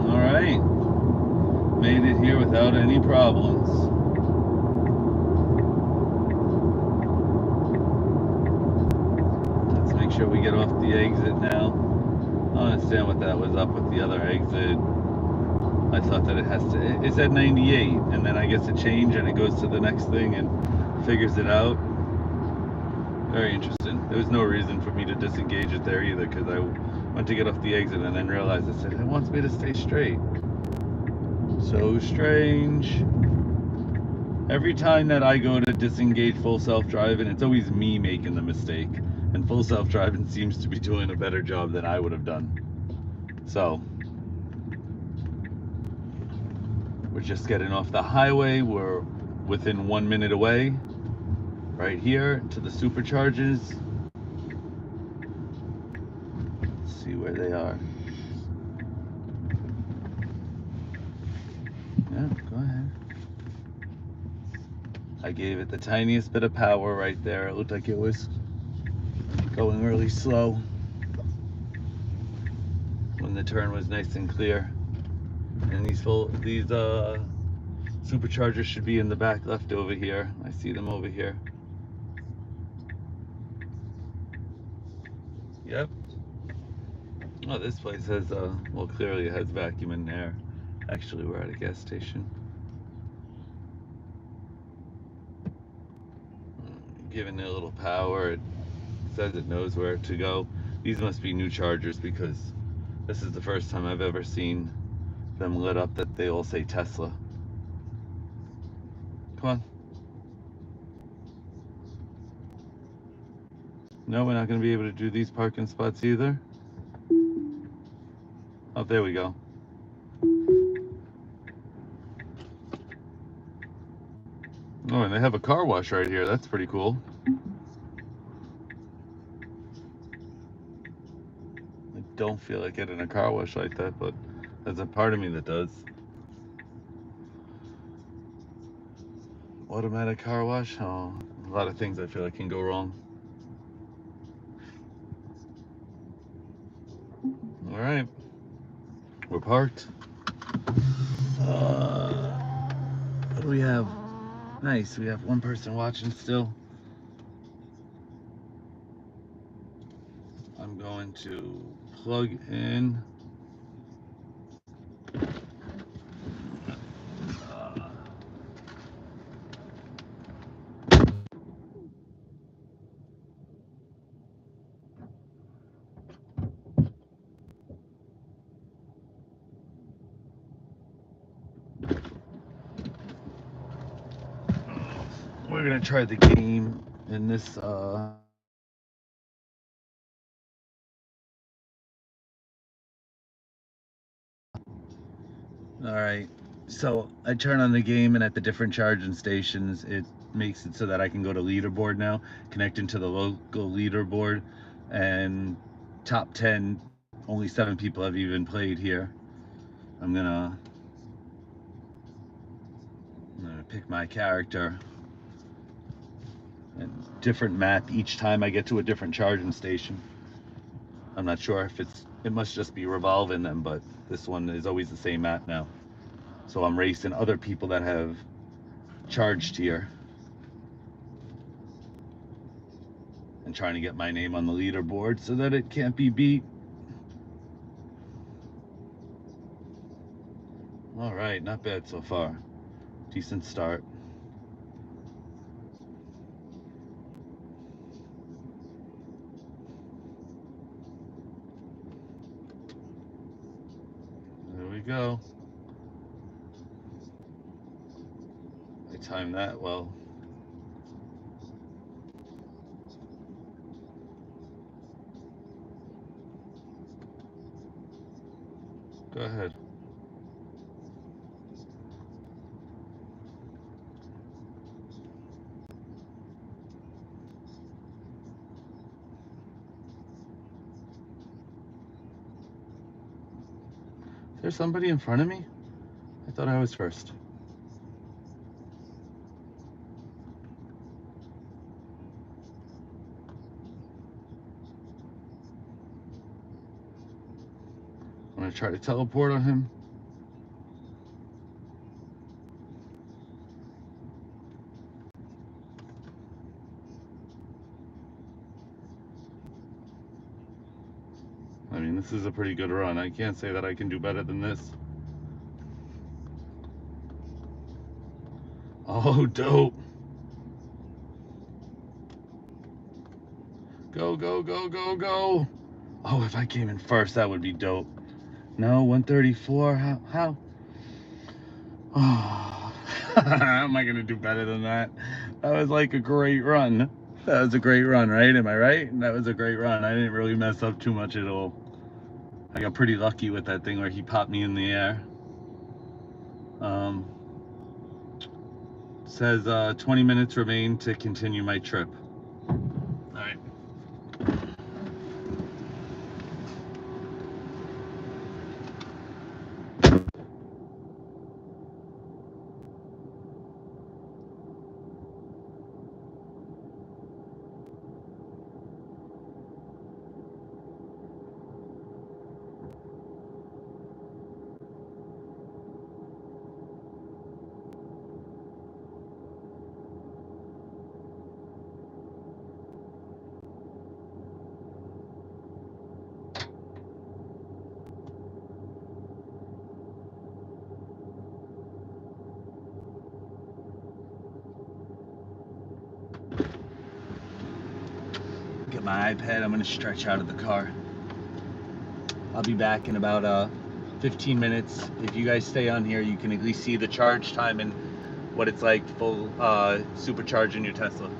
All right, made it here without any problems. Let's make sure we get off the exit now. I don't understand what that was up with the other exit. I thought that it said 98, and then I guess it changed and it goes to the next thing and figures it out. Very interesting. There was no reason for me to disengage it there either, because I went to get off the exit and then realized it said it wants me to stay straight. So strange. Every time that I go to disengage full self-driving, it's always me making the mistake. And full self-driving seems to be doing a better job than I would have done. So, we're just getting off the highway. We're within 1 minute away. Right here to the superchargers. Let's see where they are. Yeah, go ahead. I gave it the tiniest bit of power right there. It looked like it was going really slow when the turn was nice and clear. And these superchargers should be in the back left over here. I see them over here. Yep. Oh, this place has well, clearly it has vacuum in there. Actually, we're at a gas station. Giving it a little power. It says it knows where to go. These must be new chargers, because this is the first time I've ever seen them lit up that they all say Tesla. Come on. No, we're not going to be able to do these parking spots either. Oh, there we go. Oh, and they have a car wash right here. That's pretty cool. I don't feel like getting a car wash like that, but there's a part of me that does. Automatic car wash? Oh, a lot of things I feel like can go wrong. All right, we're parked. What do we have? Nice, we have one person watching still. I'm going to plug in. We're gonna try the game in this All right. So I turn on the game, and at the different charging stations, it makes it so that I can go to leaderboard now, connecting to the local leaderboard, and top 10. Only 7 people have even played here. I'm gonna pick my character. A different map each time I get to a different charging station. I'm not sure if it must just be revolving them, but this one is always the same map now. So I'm racing other people that have charged here and trying to get my name on the leaderboard so that it can't be beat. All right, not bad so far. Decent start. There we go. I timed that well. Go ahead. Is there somebody in front of me? I thought I was first. I'm gonna try to teleport on him. I mean, this is a pretty good run. I can't say that I can do better than this. Oh, dope. Go, go, go, go, go. Oh, if I came in first, that would be dope. No, 134. How? Oh, how am I going to do better than that? That was like a great run. That was a great run, right? Am I right? That was a great run. I didn't really mess up too much at all. I got pretty lucky with that thing where he popped me in the air. Says 20 minutes remain to continue my trip. All right. Get my iPad. I'm gonna stretch out of the car. I'll be back in about 15 minutes. If you guys stay on here, you can at least see the charge time and what it's like full supercharging your Tesla.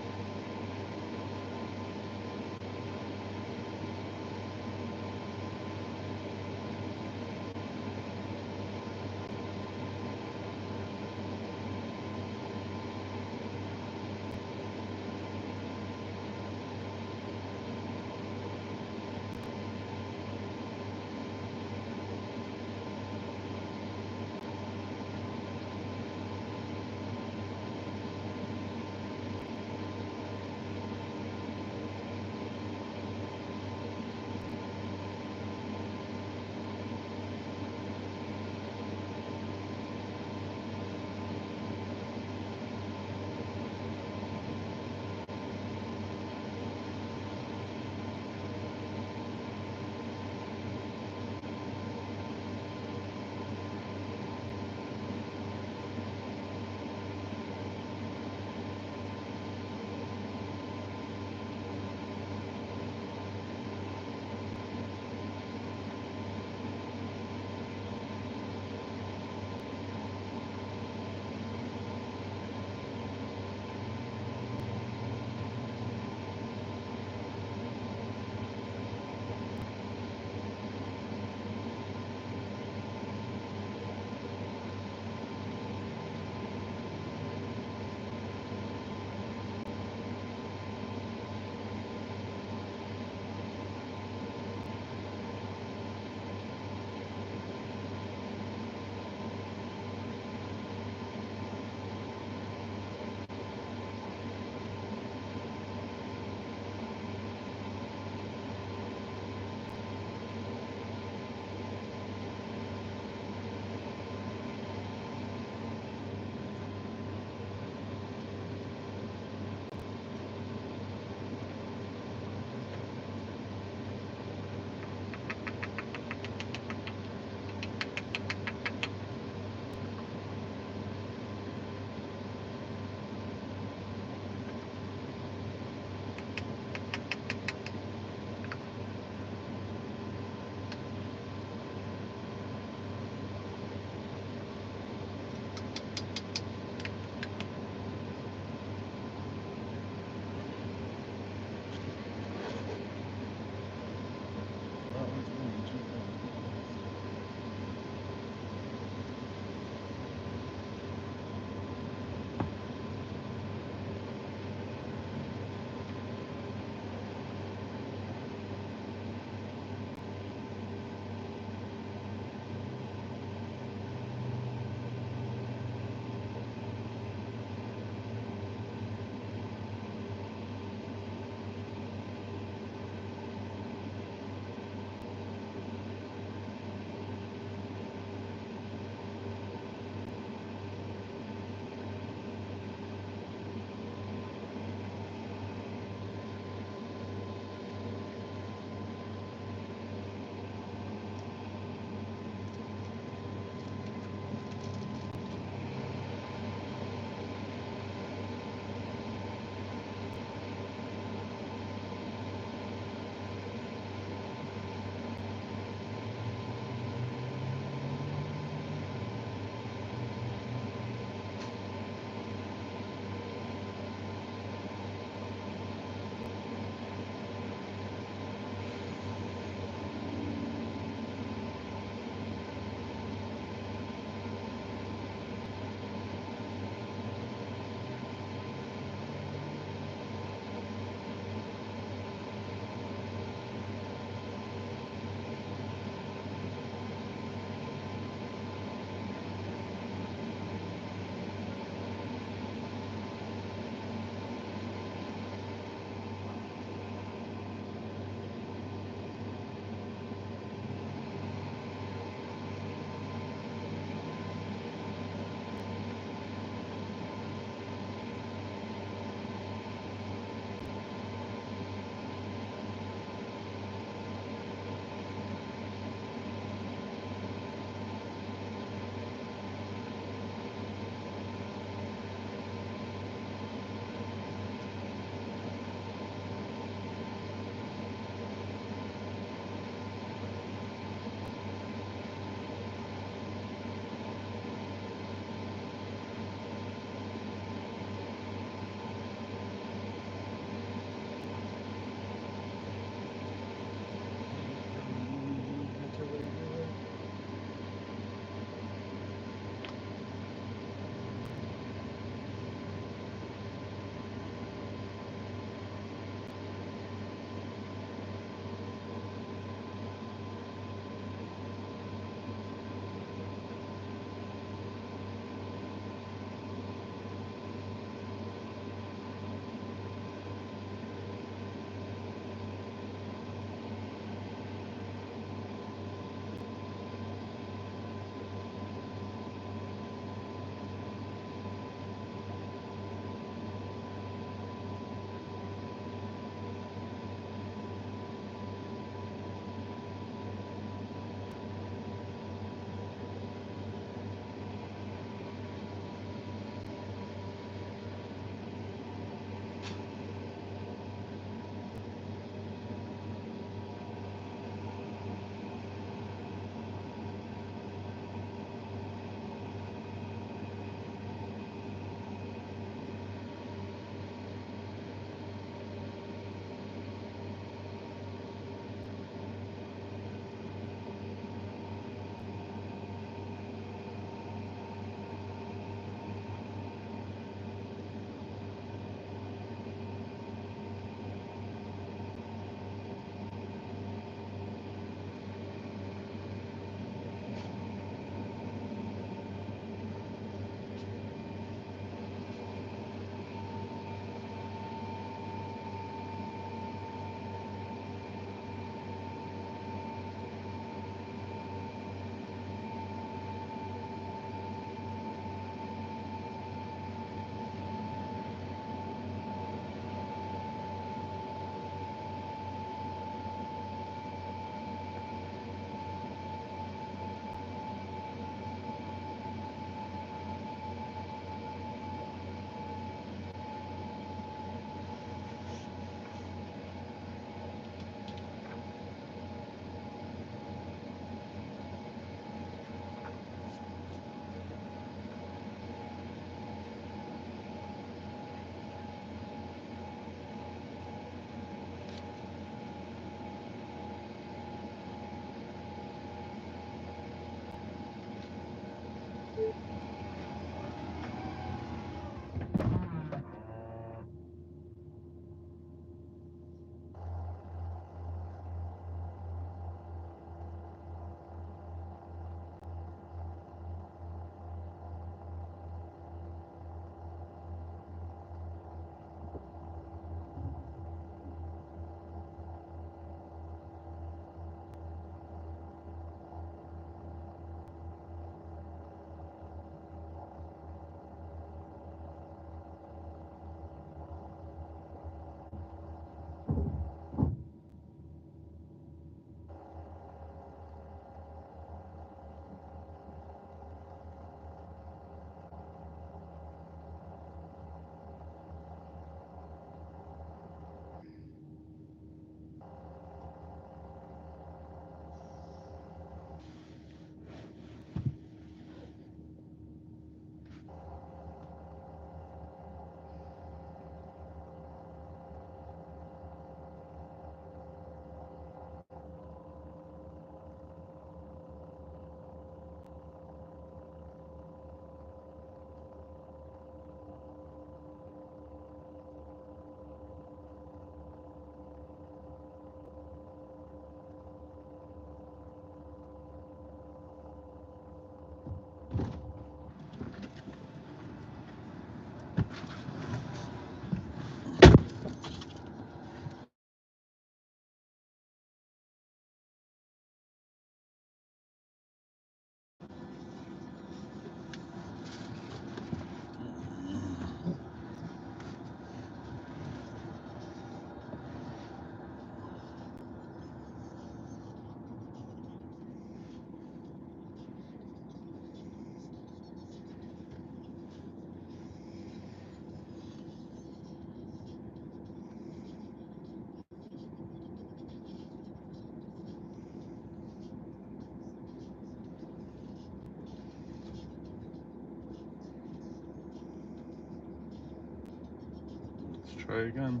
Try again.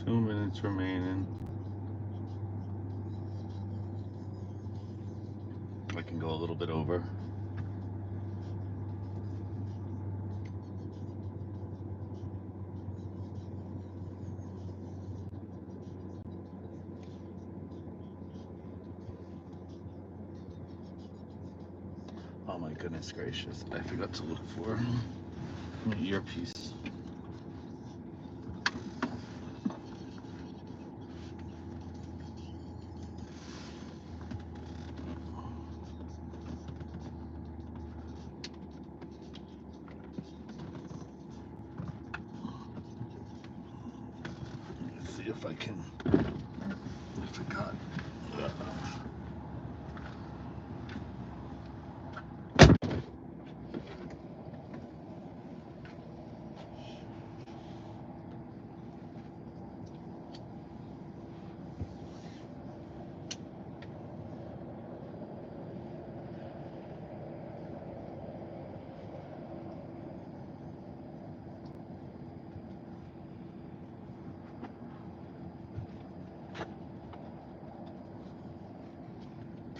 Two minutes remaining. I can go a little bit over. Oh my goodness gracious, I forgot to look for my earpiece. Let's see if I can. I forgot.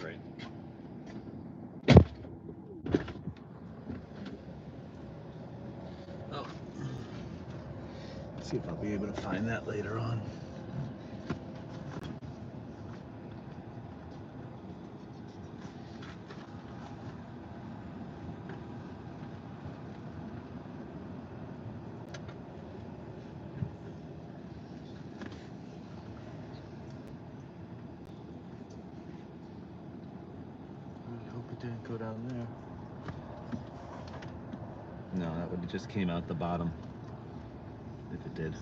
Right. Oh. See if I'll be able to find that later on. I hope it didn't go down there. No, that would have just came out the bottom. If it did.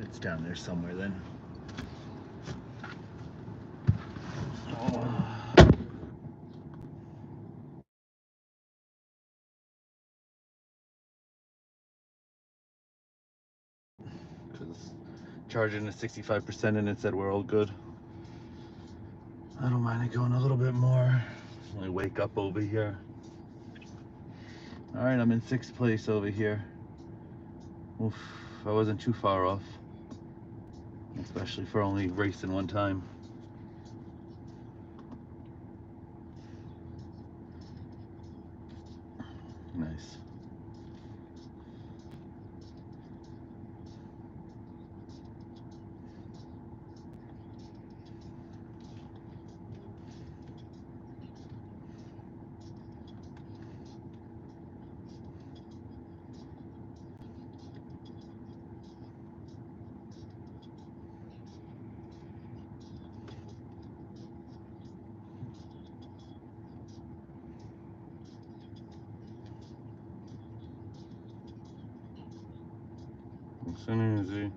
It's down there somewhere then. Oh. Because charging at 65% and it said we're all good. I don't mind it going a little bit more. Let me wake up over here. All right, I'm in 6th place over here. Oof, I wasn't too far off, especially for only racing one time. Nice. It's an easy.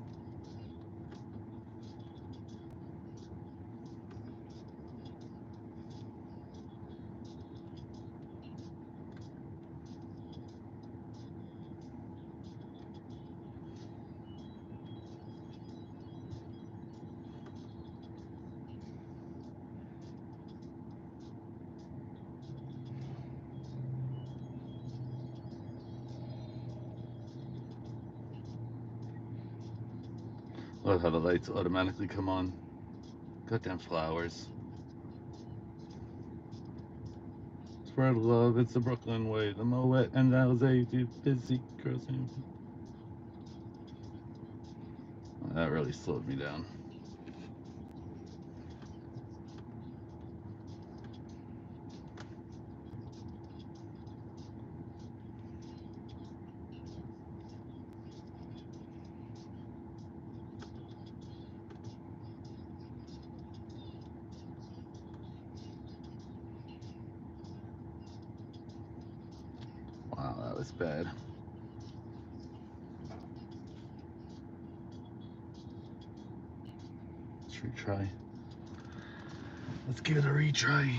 Love how the lights automatically come on. Goddamn flowers. Spread love, it's the Brooklyn way. The Moet and Jose, busy girls. That really slowed me down. Wow, that was bad. Let's retry. Let's give it a retry.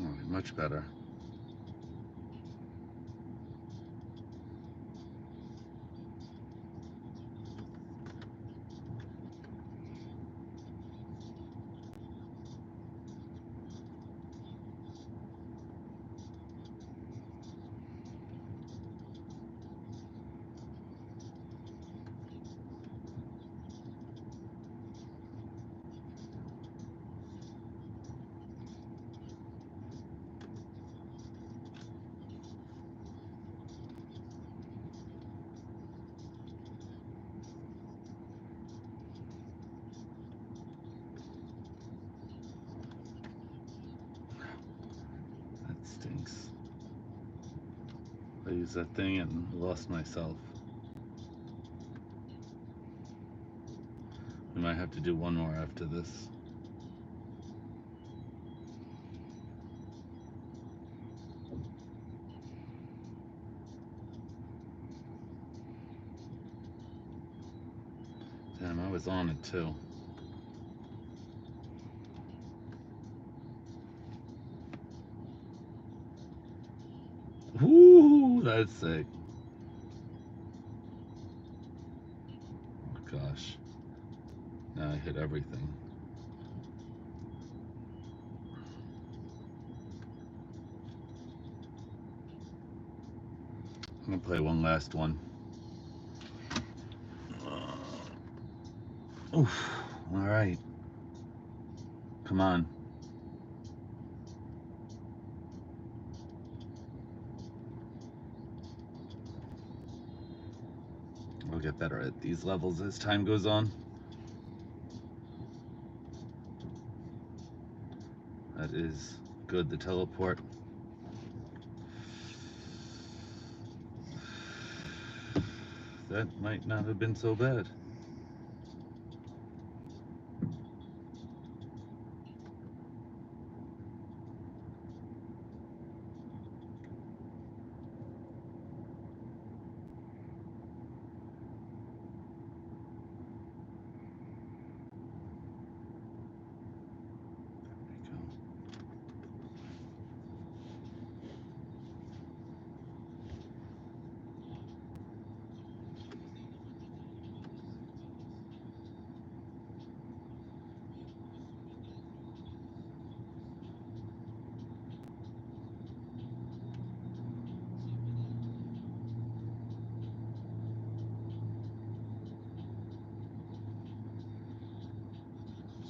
Oh, much better. That stinks. I used that thing and lost myself. We might have to do one more after this. Damn, I was on it too. Woo, that's sick. Oh gosh. Now I hit everything. I'm gonna play one last one. Oof. All right. Come on. We'll get better at these levels as time goes on. That is good, the teleport. That might not have been so bad.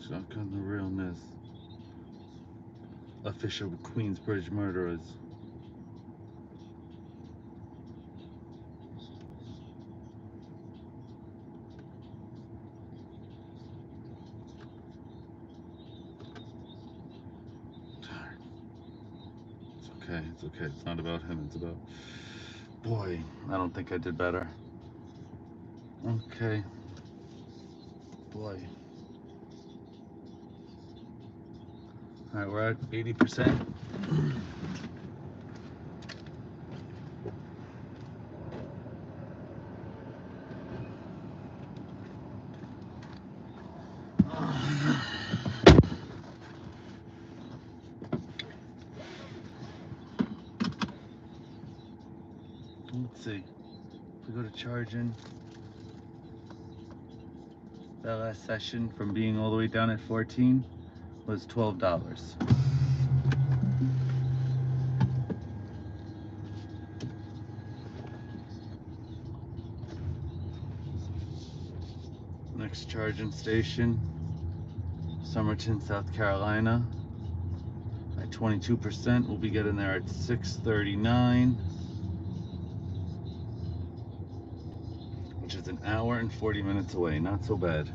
Shotgun the realness. Official Queensbridge murderers. It's okay, it's okay. It's not about him, it's about... Boy, I don't think I did better. Okay. Boy. Alright, we're at 80%. Let's see. If we go to charging, that last session from being all the way down at 14 was $12. Next charging station, Somerton, South Carolina. At 22%, we'll be getting there at 6:39, which is an hour and 40 minutes away. Not so bad.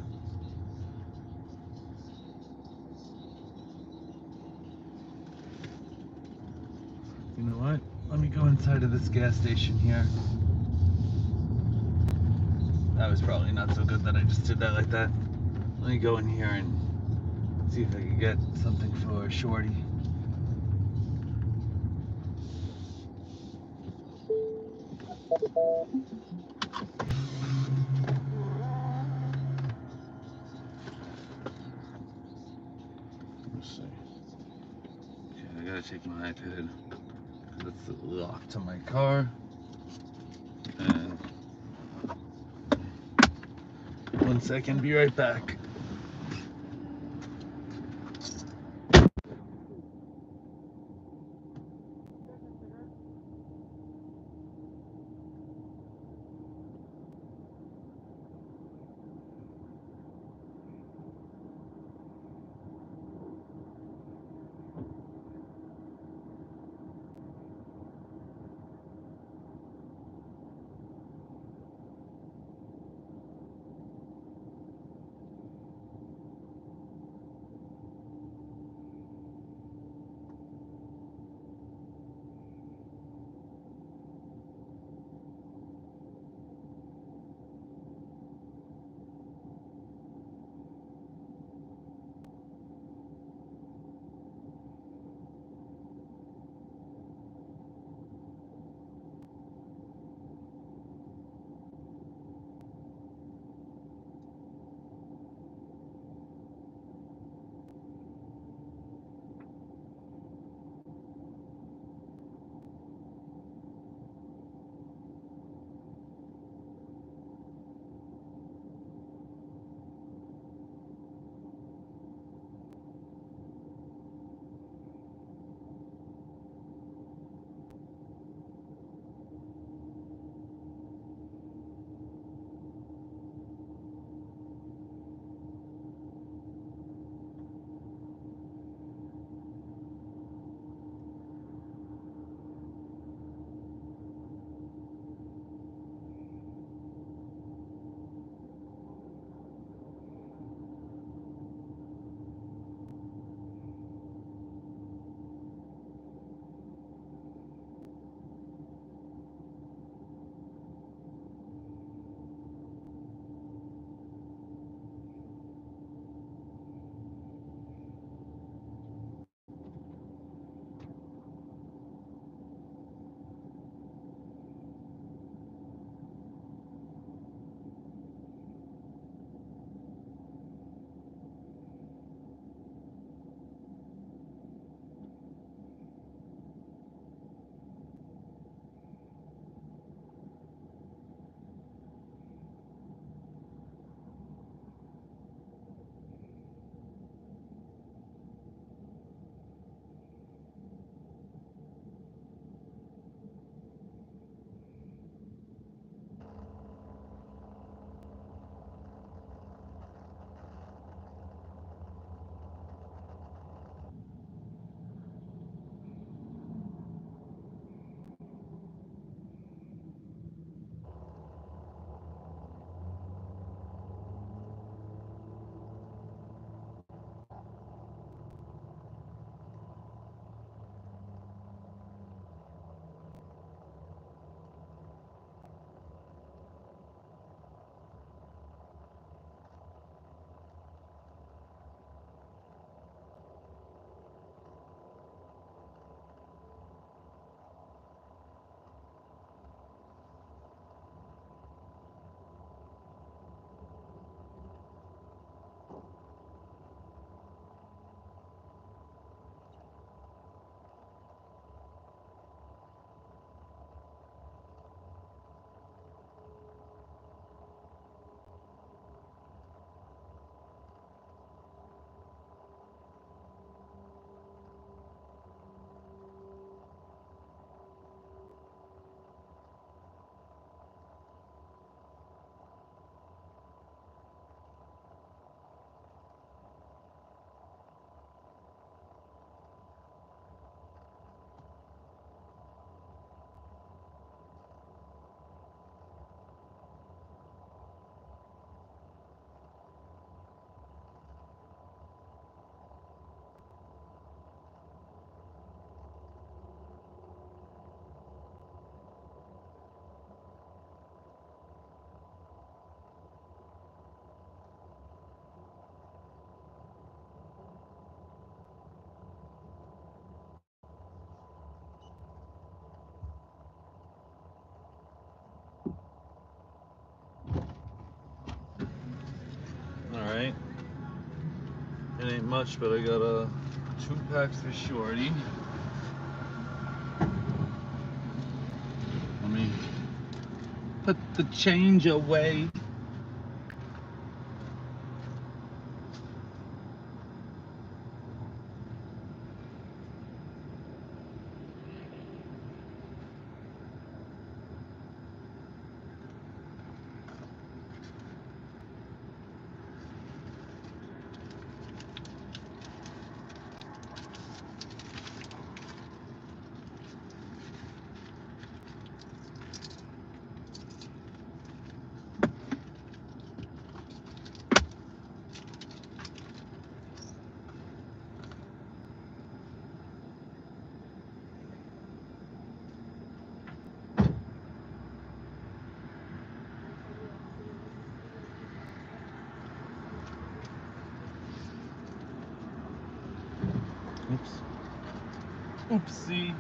You know what? Let me go inside of this gas station here. That was probably not so good that I just did that like that. Let me go in here and See if I can get something for Shorty. Let's see. Okay, I gotta take my iPad. It's locked to my car. And 1 second, be right back. much, but I got 2 packs for Shorty. Let me put the change away. Oops. Oopsie.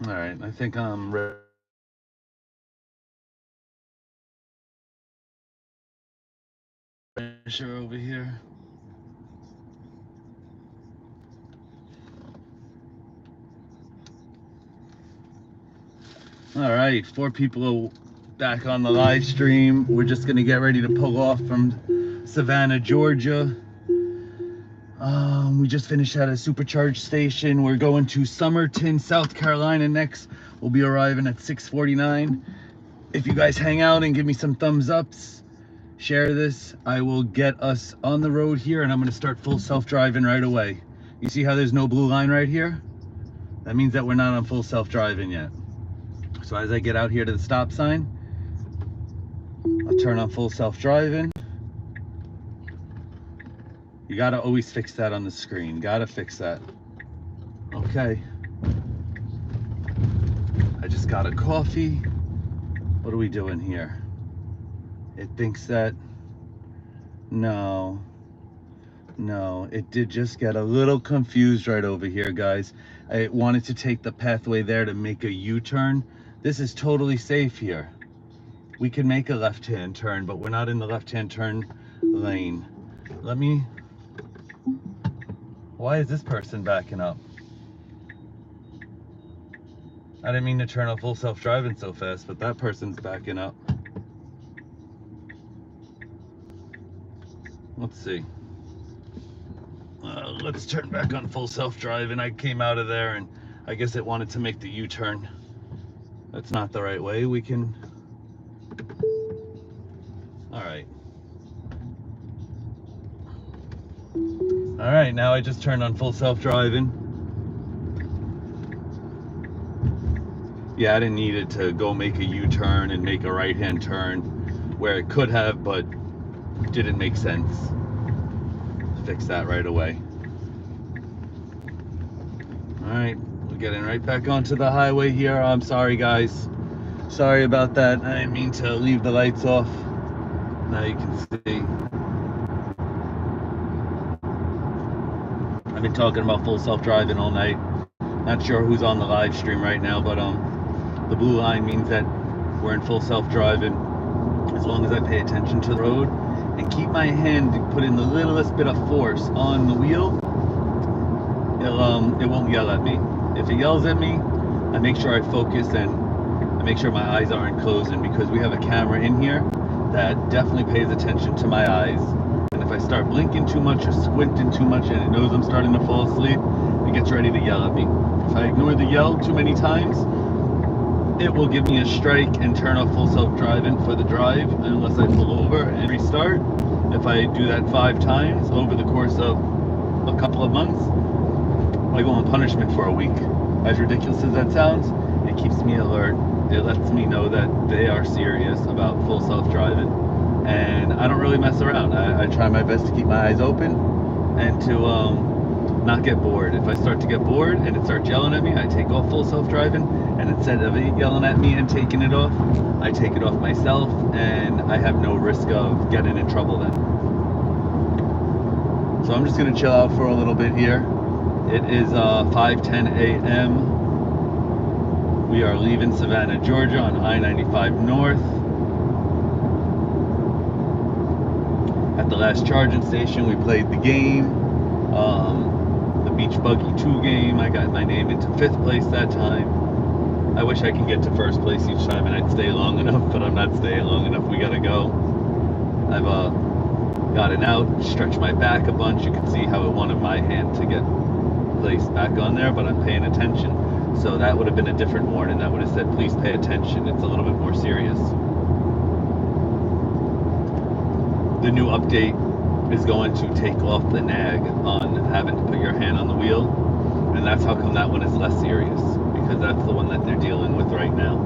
All right, I think I'm ready. Over here. All right, 4 people back on the live stream. We're just gonna get ready to pull off from Savannah, Georgia. We just finished at a supercharged station. We're going to Somerton, South Carolina next. We'll be arriving at 6:49. If you guys hang out and give me some thumbs ups, share this, I will get us on the road here, and I'm gonna start full self-driving right away. You see how there's no blue line right here? That means that we're not on full self-driving yet. So as I get out here to the stop sign, I'll turn on full self-driving. You gotta always fix that on the screen. Gotta fix that. Okay. I just got a coffee. What are we doing here? It thinks that, no, it did just get a little confused right over here, guys. I wanted to take the pathway there to make a U-turn. This is totally safe here. We can make a left-hand turn, but we're not in the left-hand turn lane. Why is this person backing up? I didn't mean to turn on full self-driving so fast, but that person's backing up. Let's see. Let's turn back on full self-driving. I came out of there and I guess it wanted to make the U-turn. That's not the right way. We can... All right, now I just turned on full self-driving. Yeah, I didn't need it to go make a U-turn and make a right-hand turn where it could have, but didn't make sense. Fix that right away. All right, we're getting right back onto the highway here. I'm sorry, guys. Sorry about that. I didn't mean to leave the lights off. Now you can see. I've been talking about full self-driving all night. Not sure who's on the live stream right now, but the blue line means that we're in full self-driving. As long as I pay attention to the road and keep my hand put in the littlest bit of force on the wheel, it won't yell at me. If it yells at me, I make sure I focus and I make sure my eyes aren't closing, because we have a camera in here that definitely pays attention to my eyes. And if I start blinking too much or squinting too much and it knows I'm starting to fall asleep, it gets ready to yell at me. If I ignore the yell too many times, it will give me a strike and turn off full self-driving for the drive unless I pull over and restart. If I do that 5 times over the course of a couple of months, I go on punishment for a week. As ridiculous as that sounds, it keeps me alert. It lets me know that they are serious about full self-driving, and I don't really mess around. I try my best to keep my eyes open and to not get bored. If I start to get bored and it starts yelling at me, I take off full self-driving, and instead of it yelling at me and taking it off, I take it off myself, and I have no risk of getting in trouble then. So I'm just gonna chill out for a little bit here. It is 5:10 a.m. We are leaving Savannah, Georgia on I-95 North. At the last charging station, we played the game, the Beach Buggy 2 game. I got my name into 5th place that time. I wish I could get to 1st place each time and I'd stay long enough, but I'm not staying long enough. We gotta go. I've gotten out, stretched my back a bunch. You can see how it wanted my hand to get placed back on there, but I'm paying attention. So that would have been a different warning. That would have said, please pay attention. It's a little bit more serious. The new update is going to take off the nag on having to put your hand on the wheel. And that's how come that one is less serious, because that's the one that they're dealing with right now.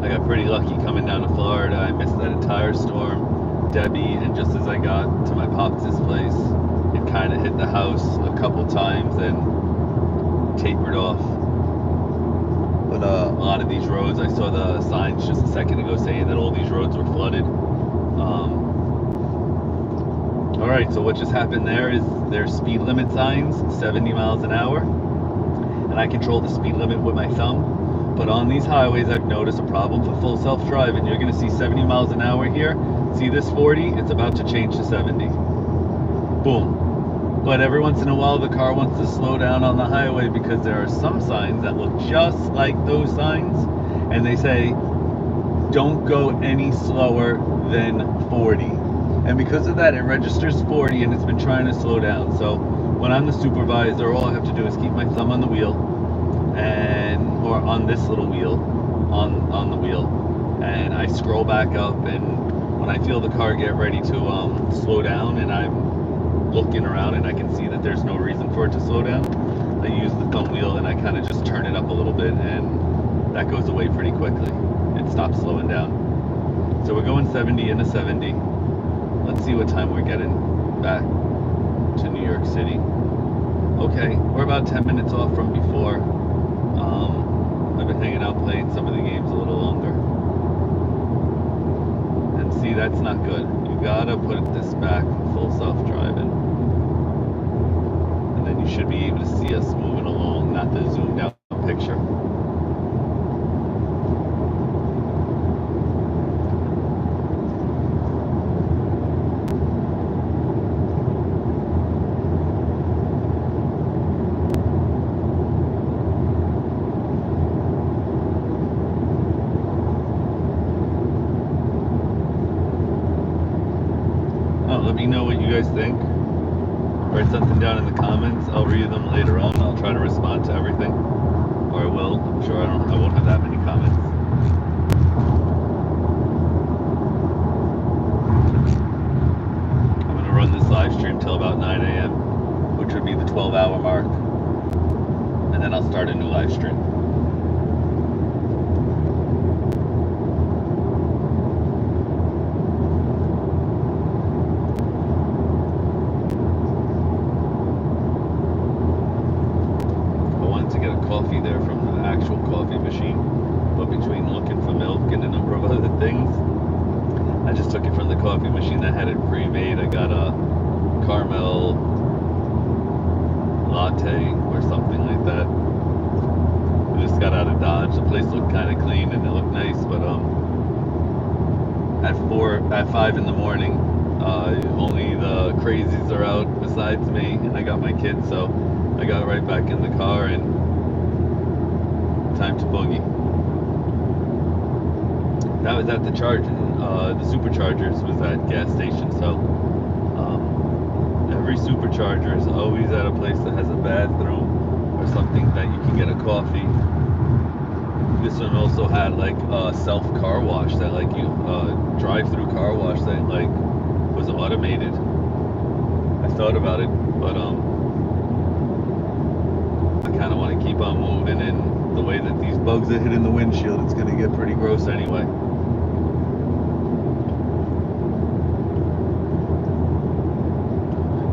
I got pretty lucky coming down to Florida. I missed that entire storm, Debbie, and just as I got to my pops' place, it kind of hit the house a couple times and tapered off. But a lot of these roads, I saw the signs just a second ago saying that all these roads were flooded. All right, so what just happened there is there's speed limit signs, 70 miles an hour, and I control the speed limit with my thumb. But on these highways, I've noticed a problem for full self-driving. You're gonna see 70 miles an hour here. See this 40? It's about to change to 70. Boom. But every once in a while, the car wants to slow down on the highway because there are some signs that look just like those signs, and they say, don't go any slower than 40. And because of that, it registers 40, and it's been trying to slow down. So when I'm the supervisor, all I have to do is keep my thumb on the wheel, or on this little wheel, on the wheel, and I scroll back up, and when I feel the car get ready to slow down, and I'm looking around and I can see that there's no reason for it to slow down, I use the thumb wheel and I kind of just turn it up a little bit, and that goes away pretty quickly. It stops slowing down. So we're going 70 into 70. Let's see what time we're getting back to New York City. Okay, we're about 10 minutes off from before. I've been hanging out playing some of the games a little longer. And see, that's not good. You gotta put this back full self-driving. And then you should be able to see us moving along, not the zoomed out picture. Let me know what you guys think. Write something down in the comments. I'll read them later on. I'll try to respond to everything. Or I will. I'm sure I won't have that many comments. I'm going to run this live stream till about 9 a.m., which would be the 12-hour mark. And then I'll start a new live stream. Coffee there from the actual coffee machine, but between looking for milk and a number of other things, I just took it from the coffee machine that had it pre-made. I got a caramel latte or something like that. I just got out of Dodge. The place looked kind of clean and it looked nice, but at 5 in the morning, only the crazies are out besides me, and I got my kids, so I got right back in the car and time to boogie. That was at the charging, the superchargers was at gas station, so every supercharger is always at a place that has a bathroom or something that you can get a coffee. This one also had like a self car wash that like you drive-through car wash that like was automated. I thought about it, but kind of want to keep on moving, and the way that these bugs are hitting the windshield, it's going to get pretty gross anyway.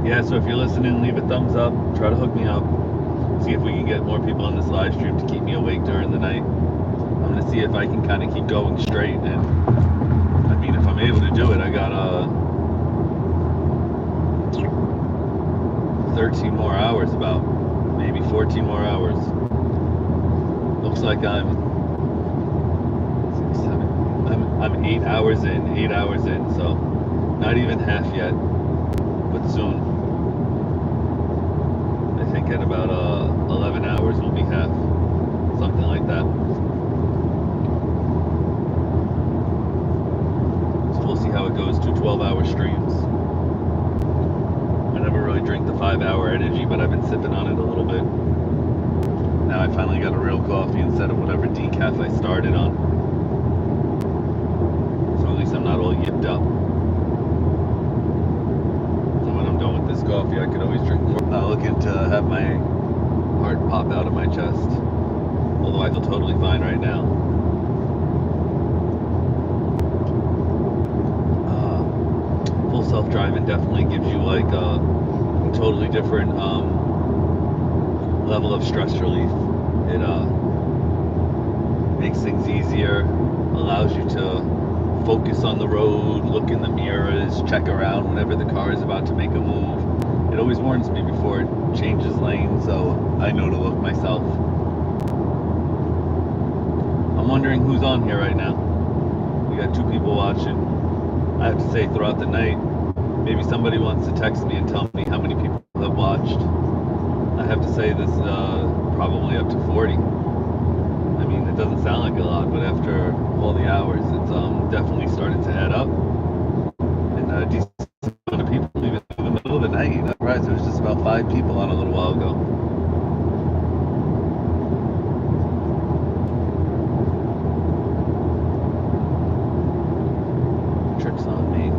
Yeah, so if you're listening, leave a thumbs up, try to hook me up, see if we can get more people on this live stream to keep me awake during the night. I'm going to see if I can kind of keep going straight, and I mean, if I'm able to do it, I got 13 more hours, about maybe 14 more hours. Looks like I'm 8 hours in, so not even half yet, but soon. I think at about 11 hours will be half, something like that. So we'll see how it goes. 2 12-hour streams. I never really drink the 5-hour energy, but I've been sipping on it a little bit. Now I finally got a real coffee instead of whatever decaf I started on. So at least I'm not all yipped up. So when I'm done with this coffee, I could always drink more. I'm not looking to have my heart pop out of my chest, although I feel totally fine right now. Full self-driving definitely gives you like a totally different level of stress relief. It makes things easier, allows you to focus on the road, look in the mirrors, check around whenever the car is about to make a move. It always warns me before it changes lanes, so I know to look myself. I'm wondering who's on here right now. We got 2 people watching. I have to say, throughout the night, maybe somebody wants to text me and tell me how many people have watched. I have to say this probably up to 40. I mean, it doesn't sound like a lot, but after all the hours, it's definitely started to add up. And a decent amount of people, even in the middle of the night. I'm surprised there was just about 5 people on a little while ago. Tricks on me.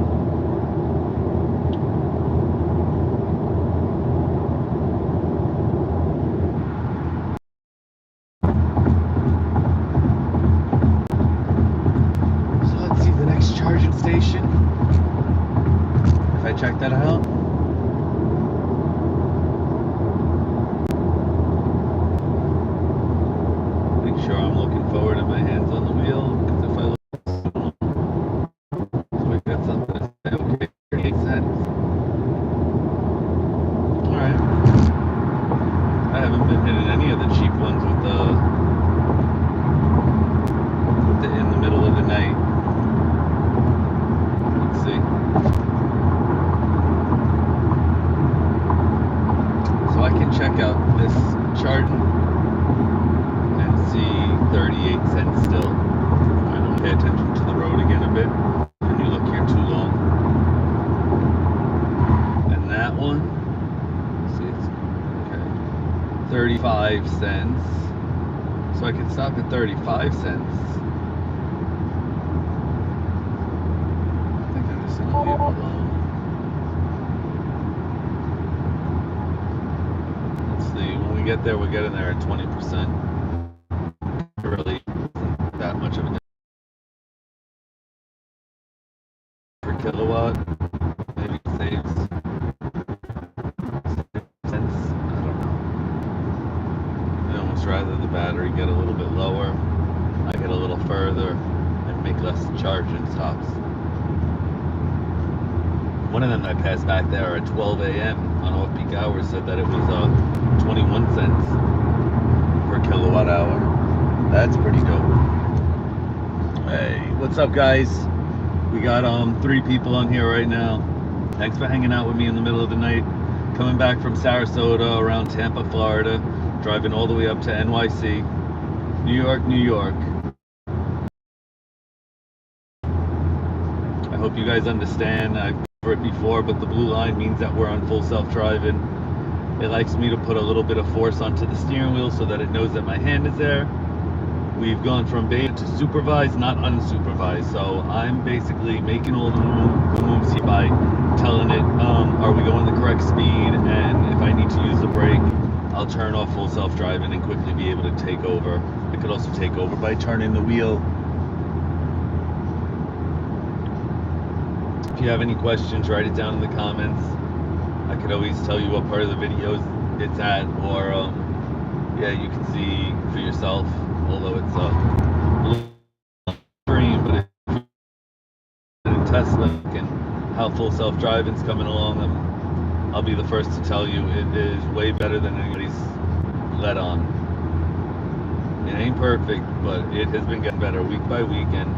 Charging station. If I check that out, make sure I'm looking forward and my hands on the wheel, because if I look, so we got something to say. Okay, 38 cents. Alright. I haven't been hitting any of the cheap ones with the in the middle of the night. So I can check out this chart and see 38 cents still. I don't pay attention to the road again a bit, and you look here too long. And that one, see, it's okay, 35 cents. So I can stop at 35 cents. Leave it alone. Let's see, when we get there, we'll get in there at 20%. Really isn't that much of a difference per kilowatt. Maybe it saves cents. I don't know. I'd almost rather the battery get a little bit lower, I get a little further, and make less charging stops. One of them that passed back there at 12 a.m. on off-peak hours said that it was 21 cents per kilowatt hour. That's pretty dope. Hey, what's up, guys? We got 3 people on here right now. Thanks for hanging out with me in the middle of the night. Coming back from Sarasota, around Tampa, Florida, driving all the way up to NYC, New York, New York. I hope you guys understand. I've covered it before, but the blue line means that we're on full self-driving. It likes me to put a little bit of force onto the steering wheel so that it knows that my hand is there. We've gone from beta to supervised, not unsupervised. So I'm basically making all the moves here by telling it, are we going the correct speed? And if I need to use the brake, I'll turn off full self-driving and quickly be able to take over. I could also take over by turning the wheel. If you have any questions, write it down in the comments. I could always tell you what part of the videos it's at, or yeah, you can see for yourself, although it's a little extreme, but it's in Tesla and how full self-driving's coming along, I'll be the first to tell you it is way better than anybody's let on. It ain't perfect, but it has been getting better week by week, and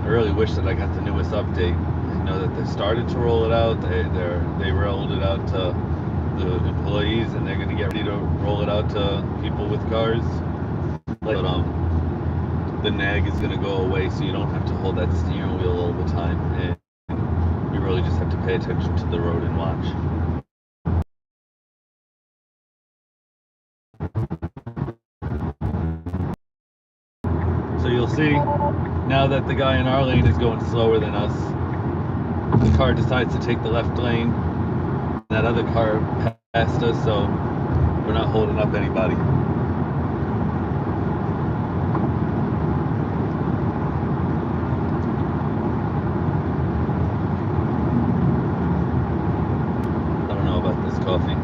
I really wish that I got the newest update. I know that they started to roll it out. They rolled it out to the employees, and they're going to get ready to roll it out to people with cars. But the nag is going to go away, so you don't have to hold that steering wheel all the time, and you really just have to pay attention to the road and watch. So you'll see, now that the guy in our lane is going slower than us, the car decides to take the left lane. That other car passed us, so we're not holding up anybody. I don't know about this coffee.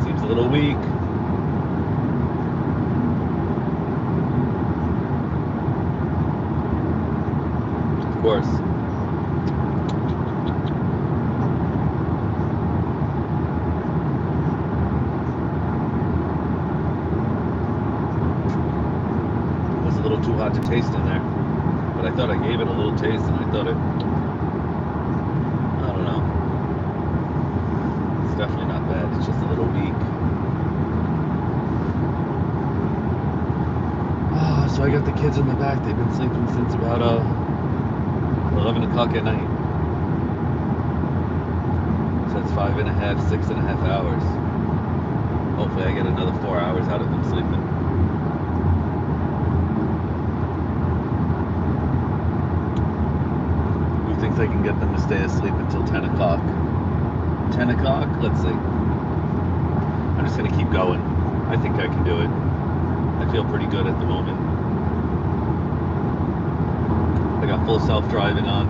Seems a little weak. Of course. It was a little too hot to taste in there, but I thought I gave it a little taste, and I thought I don't know. It's definitely not bad. It's just a little weak. So I got the kids in the back. They've been sleeping since about 11 o'clock at night. So that's 5.5, 6.5 hours. Hopefully I get another 4 hours out of them sleeping. Who thinks I can get them to stay asleep until 10 o'clock? 10 o'clock? Let's see. I'm just going to keep going. I think I can do it. I feel pretty good at the moment. I got full self-driving on.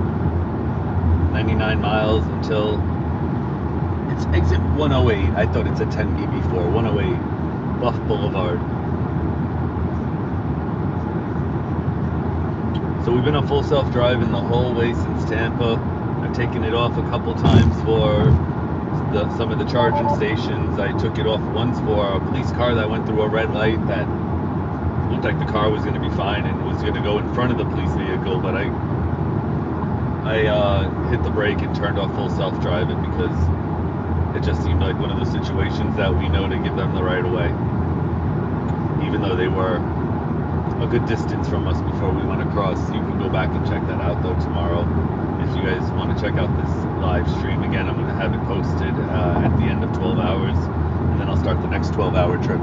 99 miles until it's exit 108. I thought it said 10B before. 108 Buff Boulevard. So we've been on full self-driving the whole way since Tampa. I've taken it off a couple times for some of the charging stations. I took it off once for a police car that went through a red light that looked like the car was going to be fine and was going to go in front of the police vehicle, but I hit the brake and turned off full self-driving because it just seemed like one of those situations that we know to give them the right of way, even though they were a good distance from us before we went across. You can go back and check that out though tomorrow if you guys want to check out this live stream. Again, I'm going to have it posted at the end of 12 hours, and then I'll start the next 12-hour trip.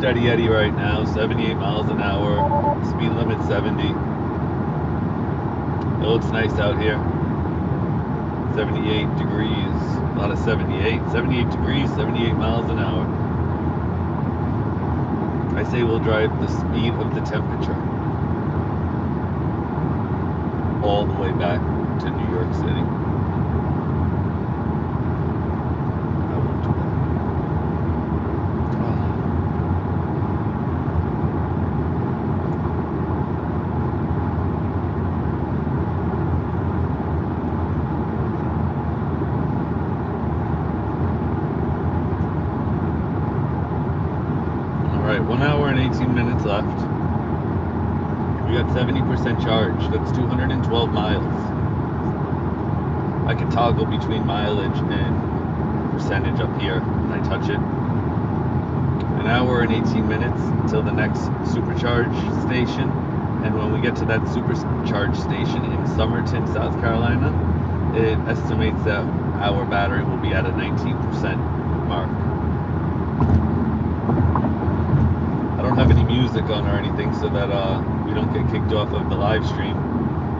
Steady Eddie right now, 78 miles an hour, speed limit 70. It looks nice out here. 78 degrees, a lot of 78 degrees, 78 miles an hour. I say we'll drive the speed of the temperature all the way back to New York City. Alright, 1 hour and 18 minutes left. We got 70% charge. That's 212 miles. I can toggle between mileage and percentage up here when I touch it. 1 hour and 18 minutes until the next supercharge station. And when we get to that supercharge station in Summerton, South Carolina, it estimates that our battery will be at a 19% mark. I don't have any music on or anything so that we don't get kicked off of the live stream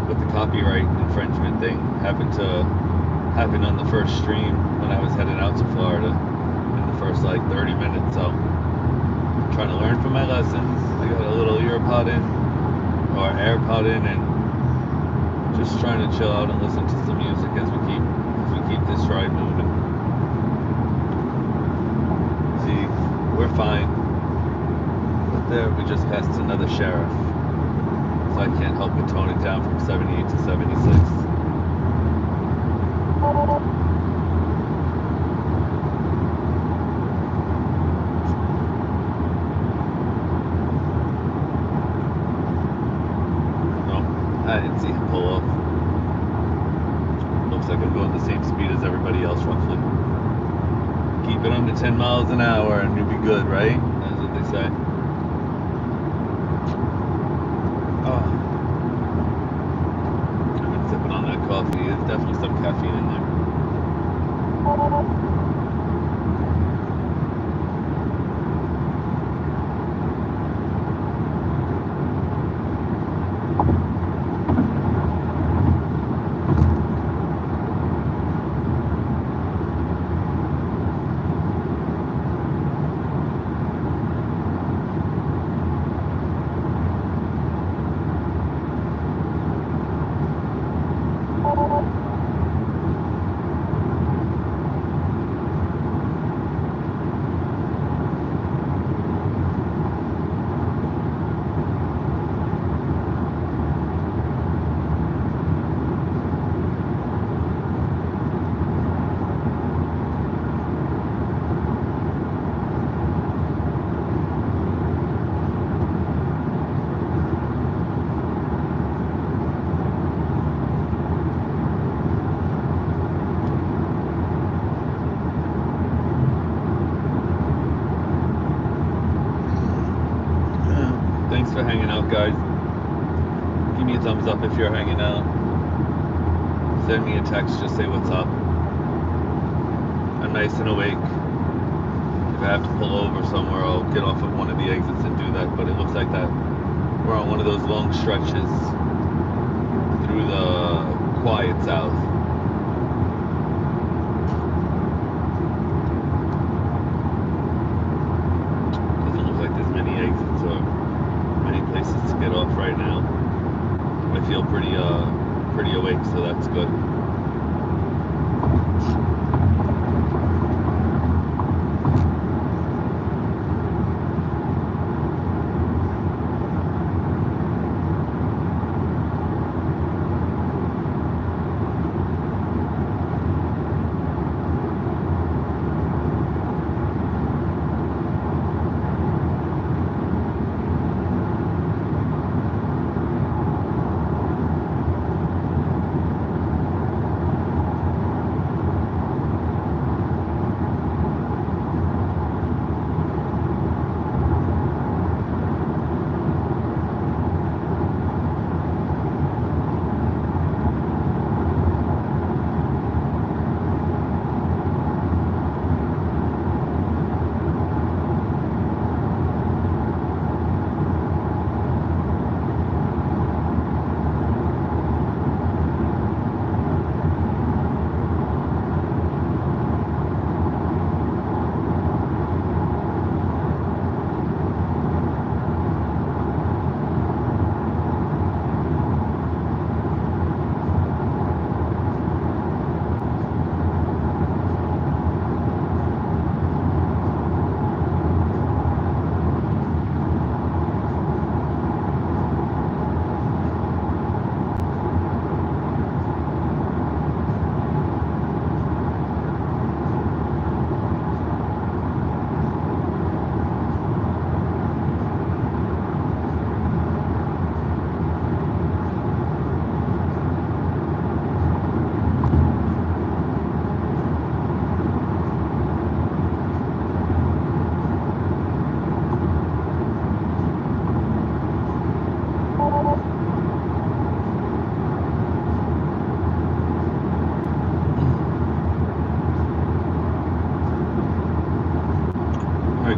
with the copyright infringement thing. Happened to happen on the first stream when I was heading out to Florida in the first like 30 minutes. So I'm trying to learn from my lessons. I got a little earpod in or AirPod in and just trying to chill out and listen to some music as we keep this ride moving. See, we're fine. But there, we just passed another sheriff. So I can't help but tone it down from 78 to 76. I didn't see him pull up. Looks like I'm going the same speed as everybody else, roughly. Keep it under 10 miles an hour and you'll be good, right? That's what they say. Oh. I've been sipping on that coffee. There's definitely some caffeine in there. Thanks for hanging out, guys. Give me a thumbs up if you're hanging out. Send me a text, just say what's up. I'm nice and awake. If I have to pull over somewhere, I'll get off at one of the exits and do that. But it looks like that we're on one of those long stretches through the quiet South. Doesn't look like there's many exits or many places to get off right now. I feel pretty awake, so that's good.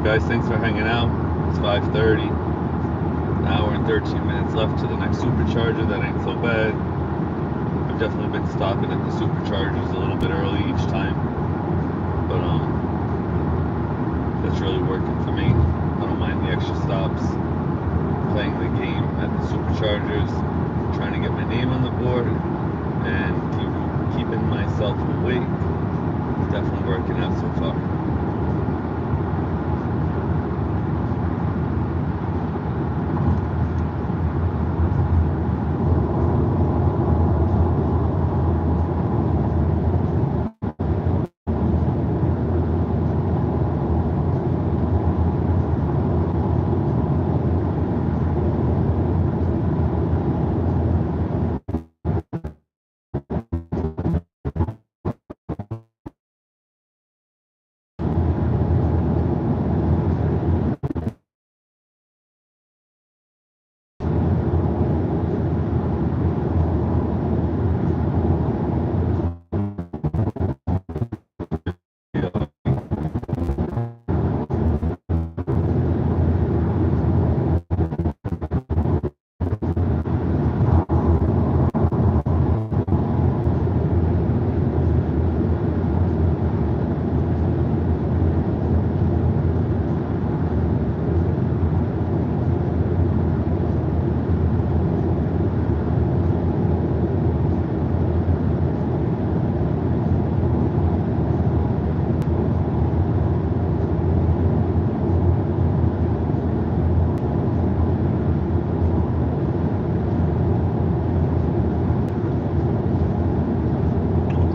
Guys, thanks for hanging out. It's 5:30. An hour and 13 minutes left to the next supercharger. That ain't so bad. I've definitely been stopping at the superchargers a little bit early each time, but that's really working for me. I don't mind the extra stops. Playing the game at the superchargers, trying to get my name on the board, and keeping myself awake. It's definitely working out so far.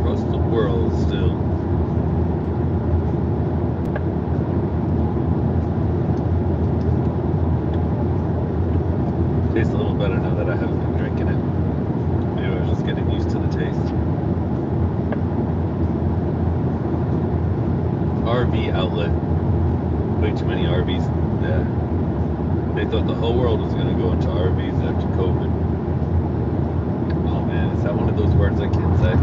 Across the world still. Tastes a little better now that I haven't been drinking it. Maybe I was just getting used to the taste. RV outlet. Way too many RVs. Yeah. They thought the whole world was going to go into RVs after COVID. Oh man, is that one of those words I can't say?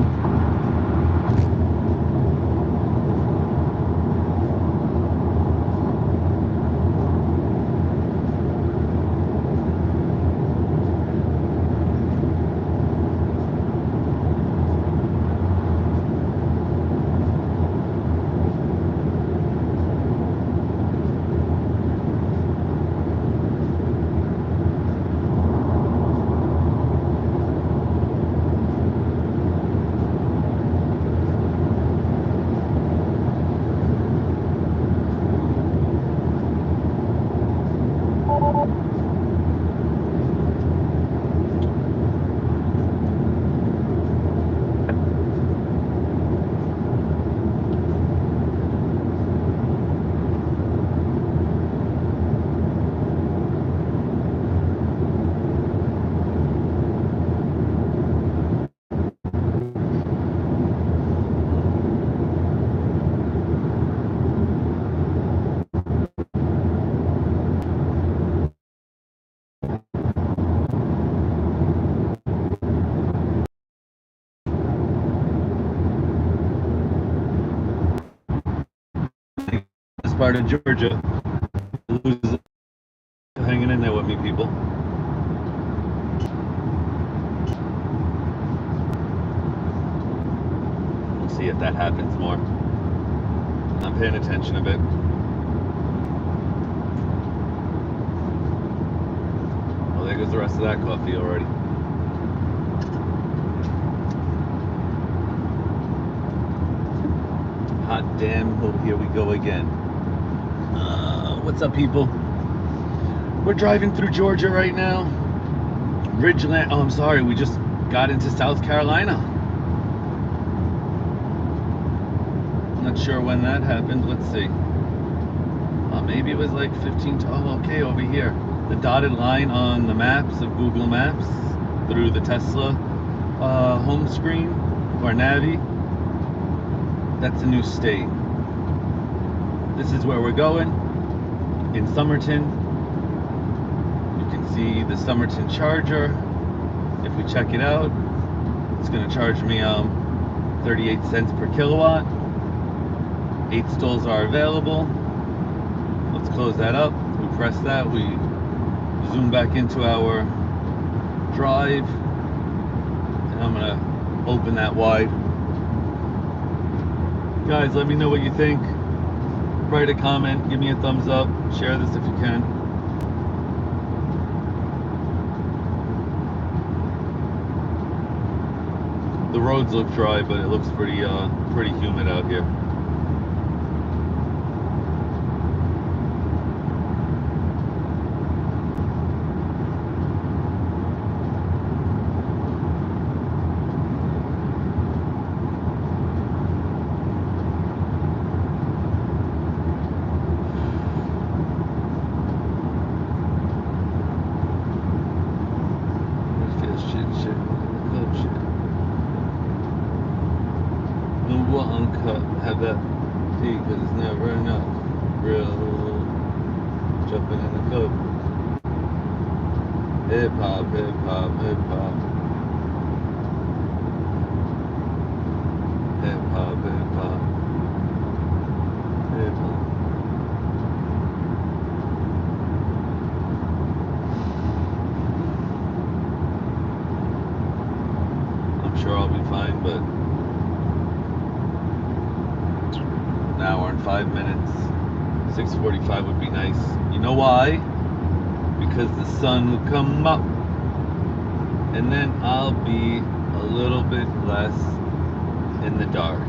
This part of Georgia. Who's hanging in there with me, people? We'll see if that happens more. I'm paying attention a bit. Well, there goes the rest of that coffee already. Hot damn, oh, here we go again. What's up, people? We're driving through Georgia right now. Ridgeland, oh, I'm sorry, we just got into South Carolina. Not sure when that happened, let's see. Maybe it was like 15 to, oh, okay, over here. The dotted line on the maps of Google Maps through the Tesla home screen or Navi. That's a new state. This is where we're going, in Somerton. You can see the Somerton charger. If we check it out, it's gonna charge me 38 cents per kilowatt. 8 stalls are available. Let's close that up. We press that, we zoom back into our drive, and I'm gonna open that wide. Guys, let me know what you think. Write a comment, give me a thumbs up, share this if you can. The roads look dry, but it looks pretty humid out here. Have that tea because it's never enough. Real jumping in the cup. Hip hop, hip hop, hip hop. Hip hop, hip hop. Hip hop. I'm sure I'll be fine, but an hour and 5 minutes, 6:45 would be nice. You know why? Because the sun will come up and then I'll be a little bit less in the dark.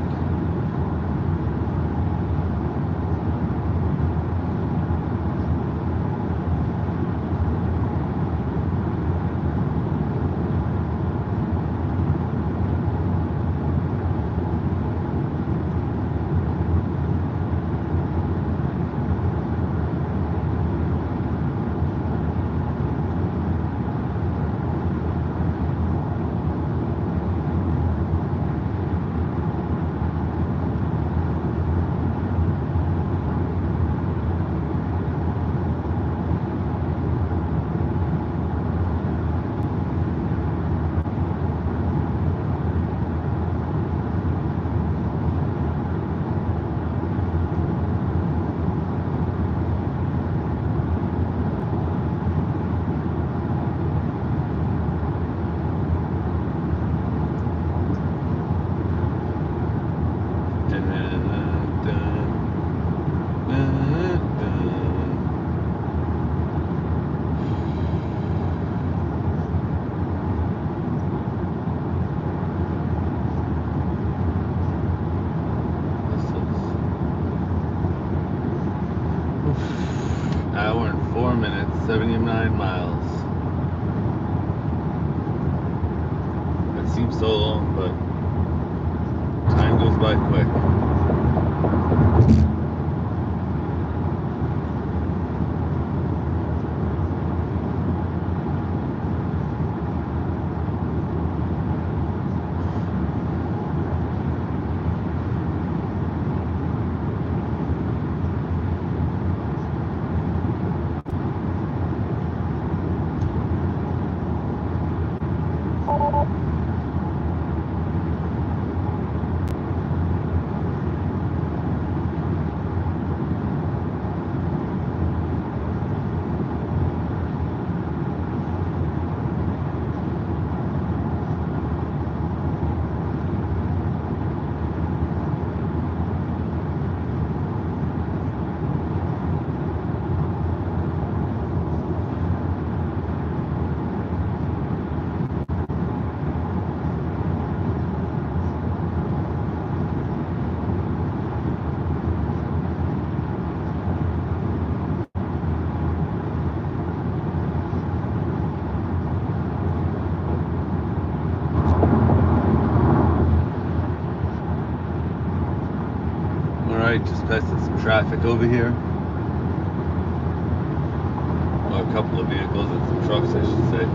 Hour and 4 minutes, 79 miles. That seems so long, but time goes by quick. Alright, just passing some traffic over here. Or a couple of vehicles and some trucks, I should say.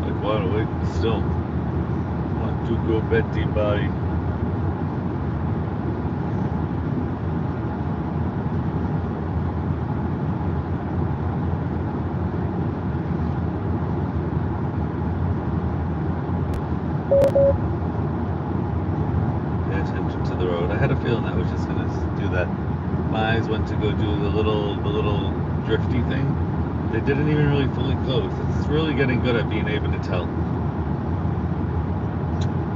Like wide awake still. Want to go Betty bye. had a feeling I was just gonna do that. My eyes went to go do the little drifty thing. They didn't even really fully close. It's really getting good at being able to tell.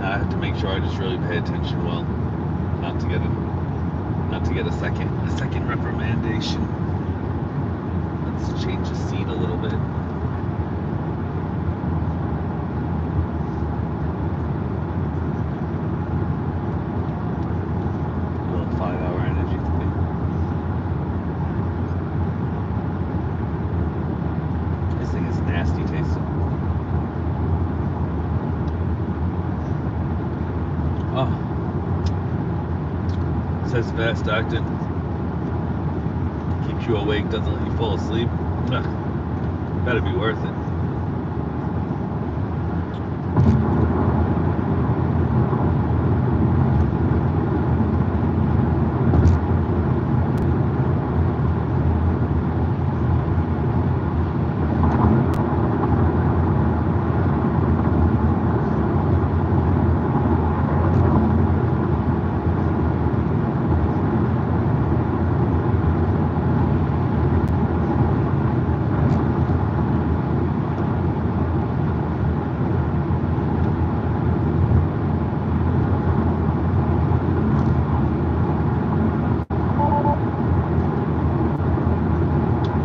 Now I have to make sure I just really pay attention well, not to get a second reprimandation. Let's change the seat a little bit. A little 5-hour energy today. This thing is nasty tasting. Oh. It says fast acting. Keeps you awake, doesn't let you fall asleep. Ugh. Better be worth it.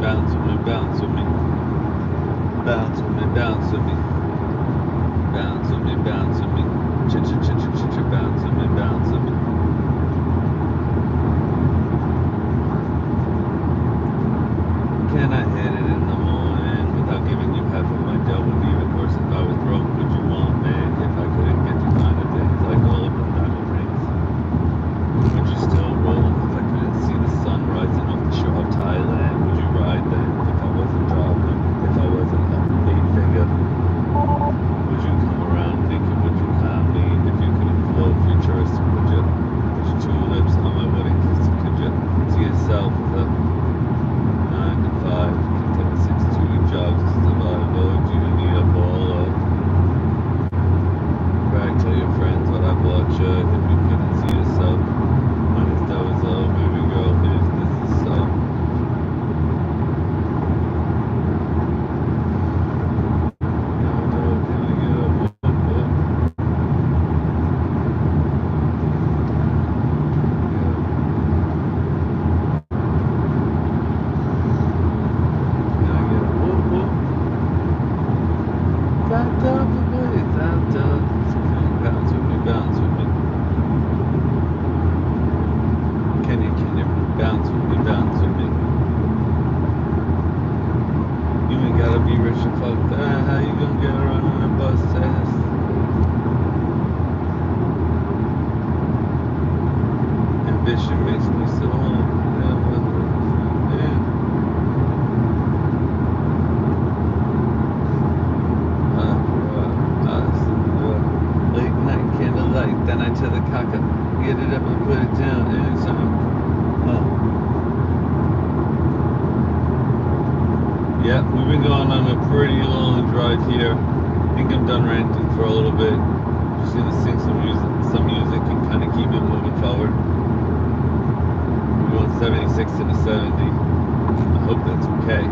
Bounce with me, bounce with me. Bounce with me, bounce with me. Bounce with me, bounce with me. Ch-ch-ch-ch-ch-ch, bounce with me, bounce with me. Can I hit it in the morning without giving you half of my dough and leave? Of course, if I was broke, would you want me? If I couldn't get you kind of things like all of them diamond rings, would you still roll? If I couldn't see the sun rising off the shore of Thailand, would you ride then? If I wasn't driving, if I wasn't up 8-figure, would you come around naked? Would you calm me? If you couldn't flow futuristic, would you? Put your 2 lips on my wedding kiss? Could you see yourself with a 9 to 5, contend 6 to jobs to survive? Or do you need a baller? Brag, tell your friends what I bought you. If you couldn't see yourself when his dough is low, baby girl, here's this is so. Ambition makes me so late night candlelight, then I tell the cocker, get it up and put it down anytime. Oh. Yeah, we've been going on a pretty long drive here. I think I'm done ranting for a little bit. Just gonna sing some music and kind of keep it moving forward. We're going 76 to the 70. I hope that's okay.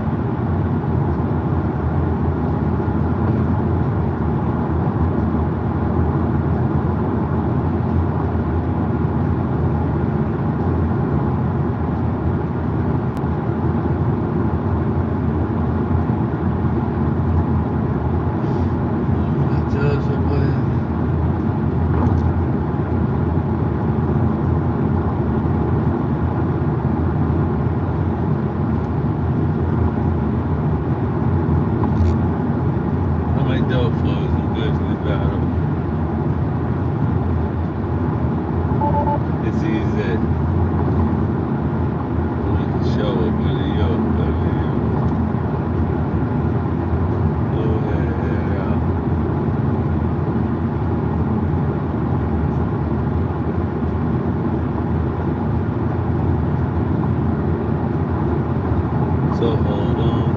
So hold on.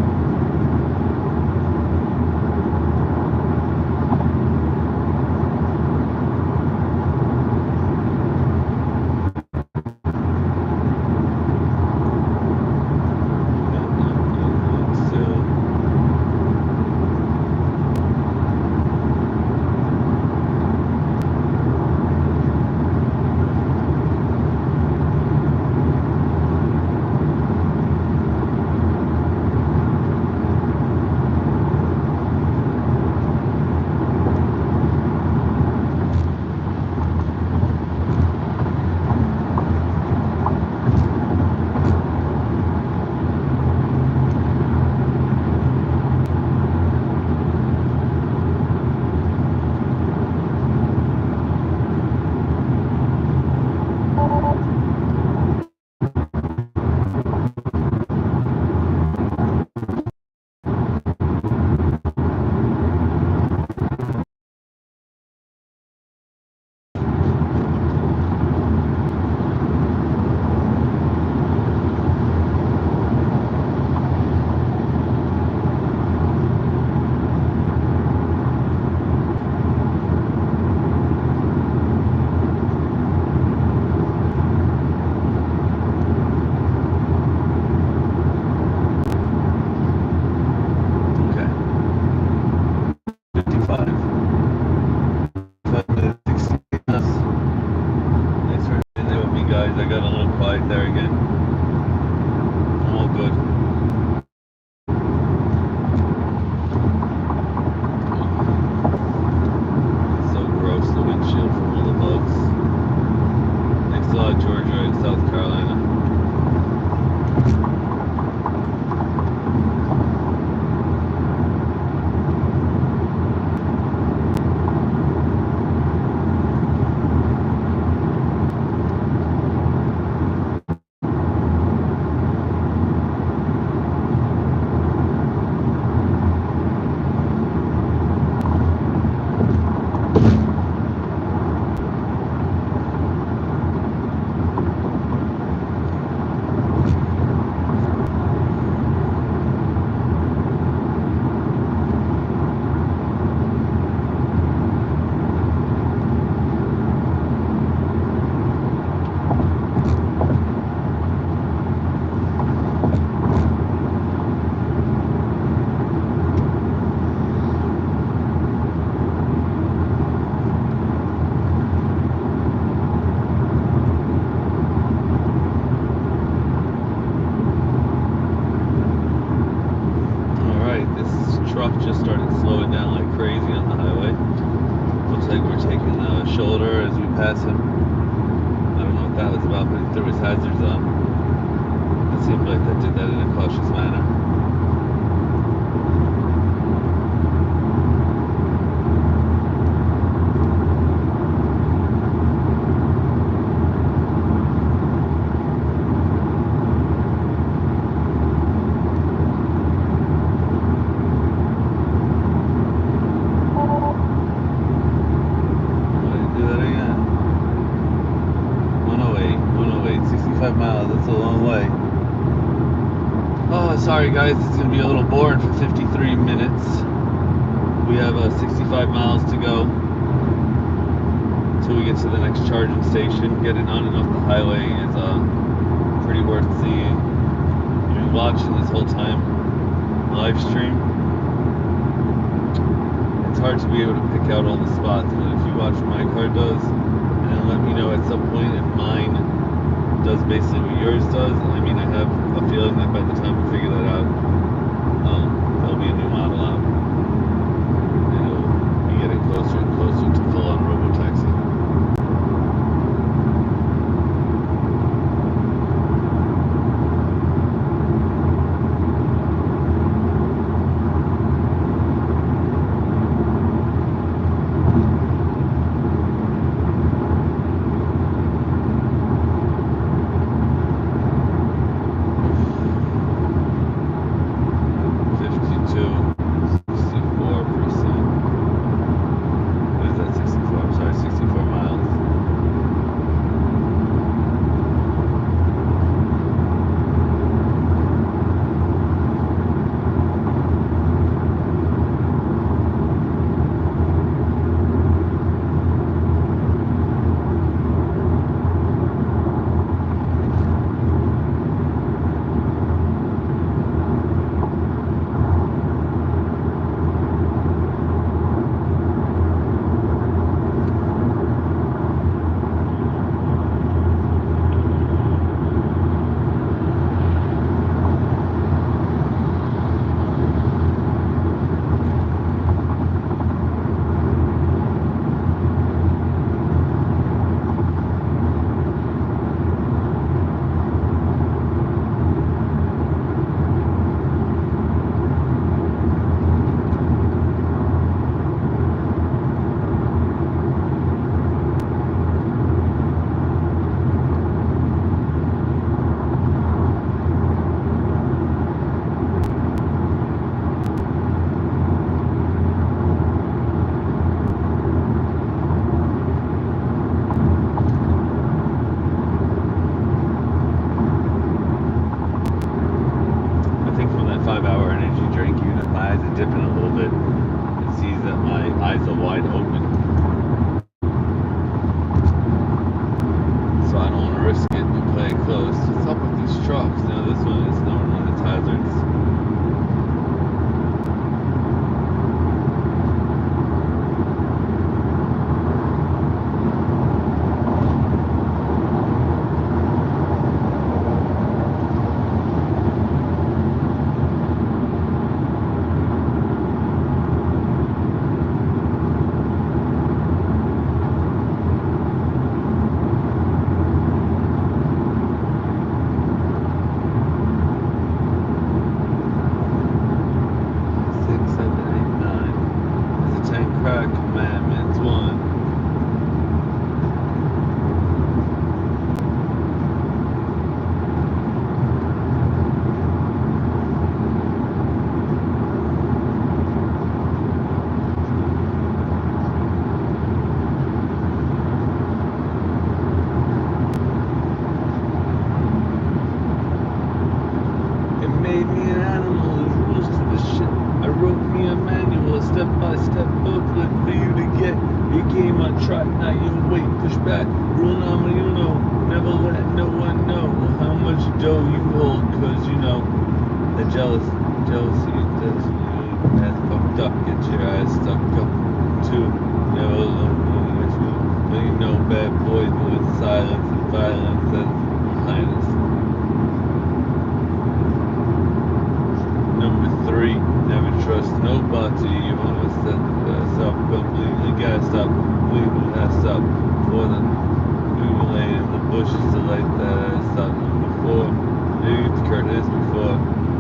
started slowing down like crazy on the highway. Looks like we're taking the shoulder as we pass him. I don't know what that was about, but he threw his hazards on. It seemed like that did that in a cautious manner. Why did he do that again? 108, 65 miles, that's a long way. Oh, sorry guys, it's going to be a little boring for 53 minutes. We have 65 miles to go until we get to the next charging station. Getting on and off the highway is pretty worth seeing. You've been watching this whole time live stream. It's hard to be able to pick out all the spots, but if you watch what my car does, and then let me know at some point if mine does basically what yours does. I mean, I have a feeling that by the time we figure that out, there'll be a new model out. And it'll be getting closer and closer to full-on robotaxi. Number 3, never trust nobody. up, leave the ass up. For the people laying in the bushes to light that ass up. Number 4, maybe it's Curtis before.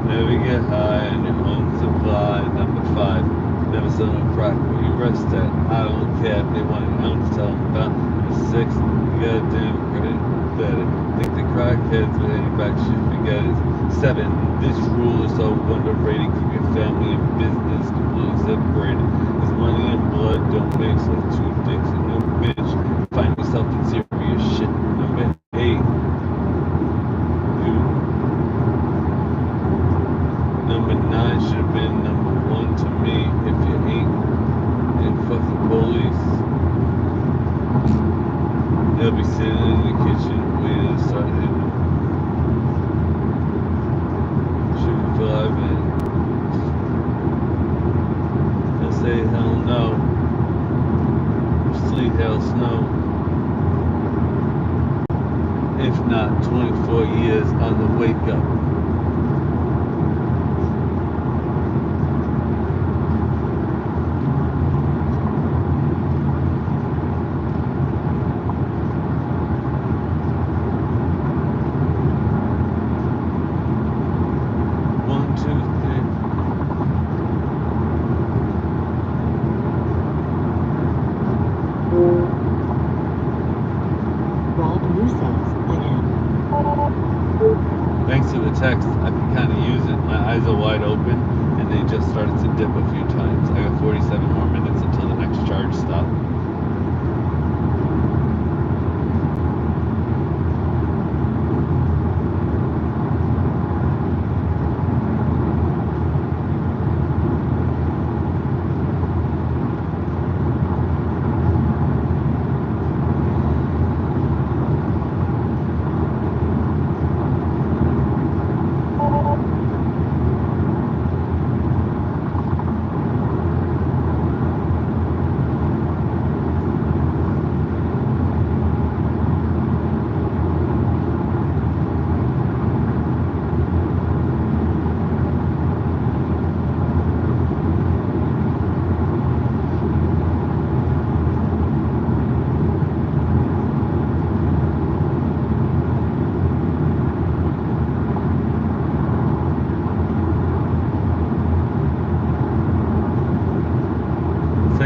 Never get high on your own supply. Number 5, never sell no crack where you rest at. I don't care if they want an ounce, tell them about. Number 6, you gotta damn credit better. Think the crackheads with any back shit, forget it. 7, this rule is so underrated. Keep your family and business completely separated. Cause money and blood don't mix like 2 dicks and no bitch. Find yourself in serious shit. Number 8, dude. Number 9 should have been number 1 to me. If you ain't fuck the police. They'll be sitting in the kitchen waiting to start hitting. Shooting for live in. They'll say hell no. Sleet, hail, snow. If not, 24 years on the wake up. Rob New says, I am. Thanks to the text, I can kind of use it. My eyes are wide open, and they just started to dip a few times. I got 47 more minutes until the next charge stop.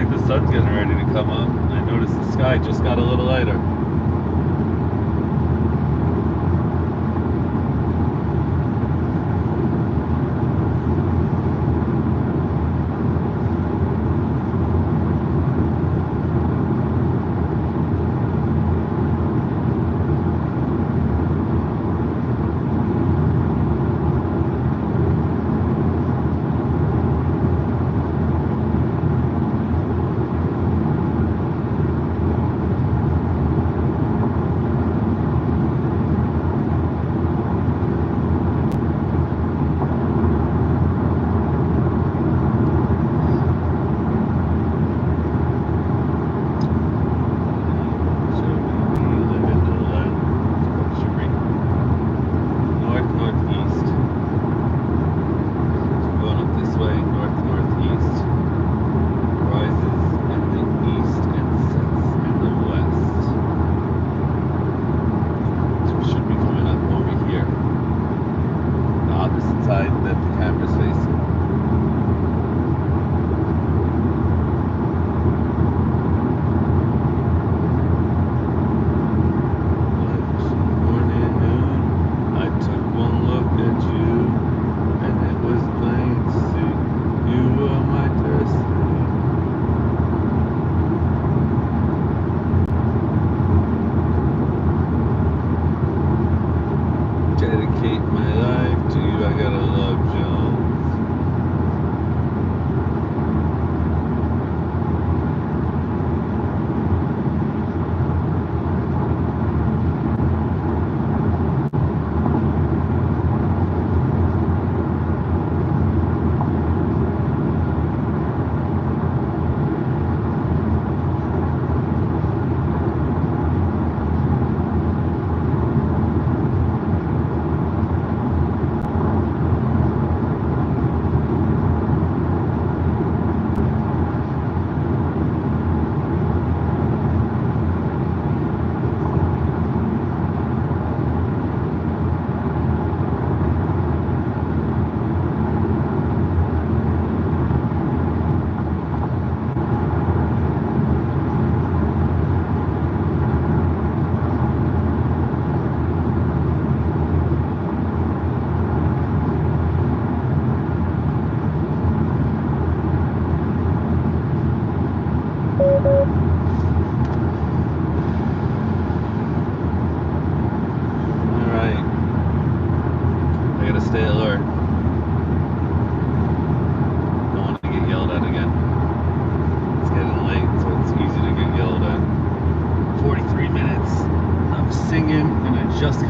The sun's getting ready to come up. I noticed the sky just got a little lighter.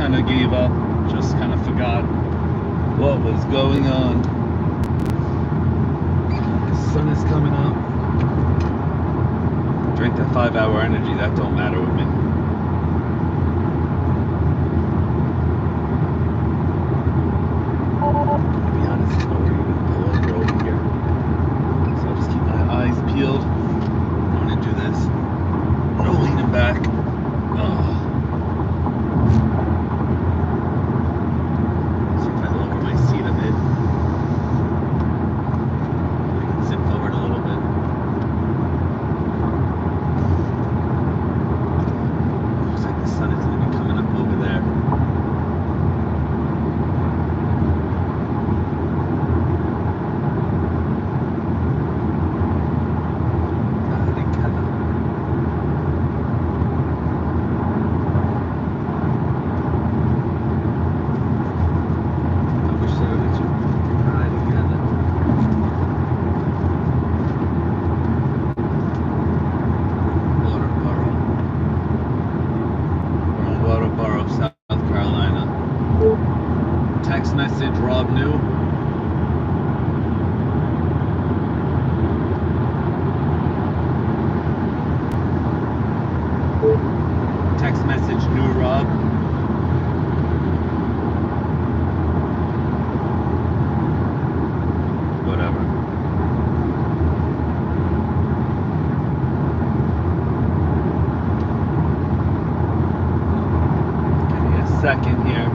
kind of gave up, just kind of forgot what was going on. The sun is coming up. Drink that 5-hour energy, that don't matter with me. To be honest, there's nowhere even to pull over here. So I'll just keep my eyes peeled. I'm gonna do this. No leaning back. See if I lower my seat a bit. I can zip forward a little bit. Looks like the sun is going to be coming up over there. Text message, Rob New. Text message, New Rob. Whatever. Give me a second here.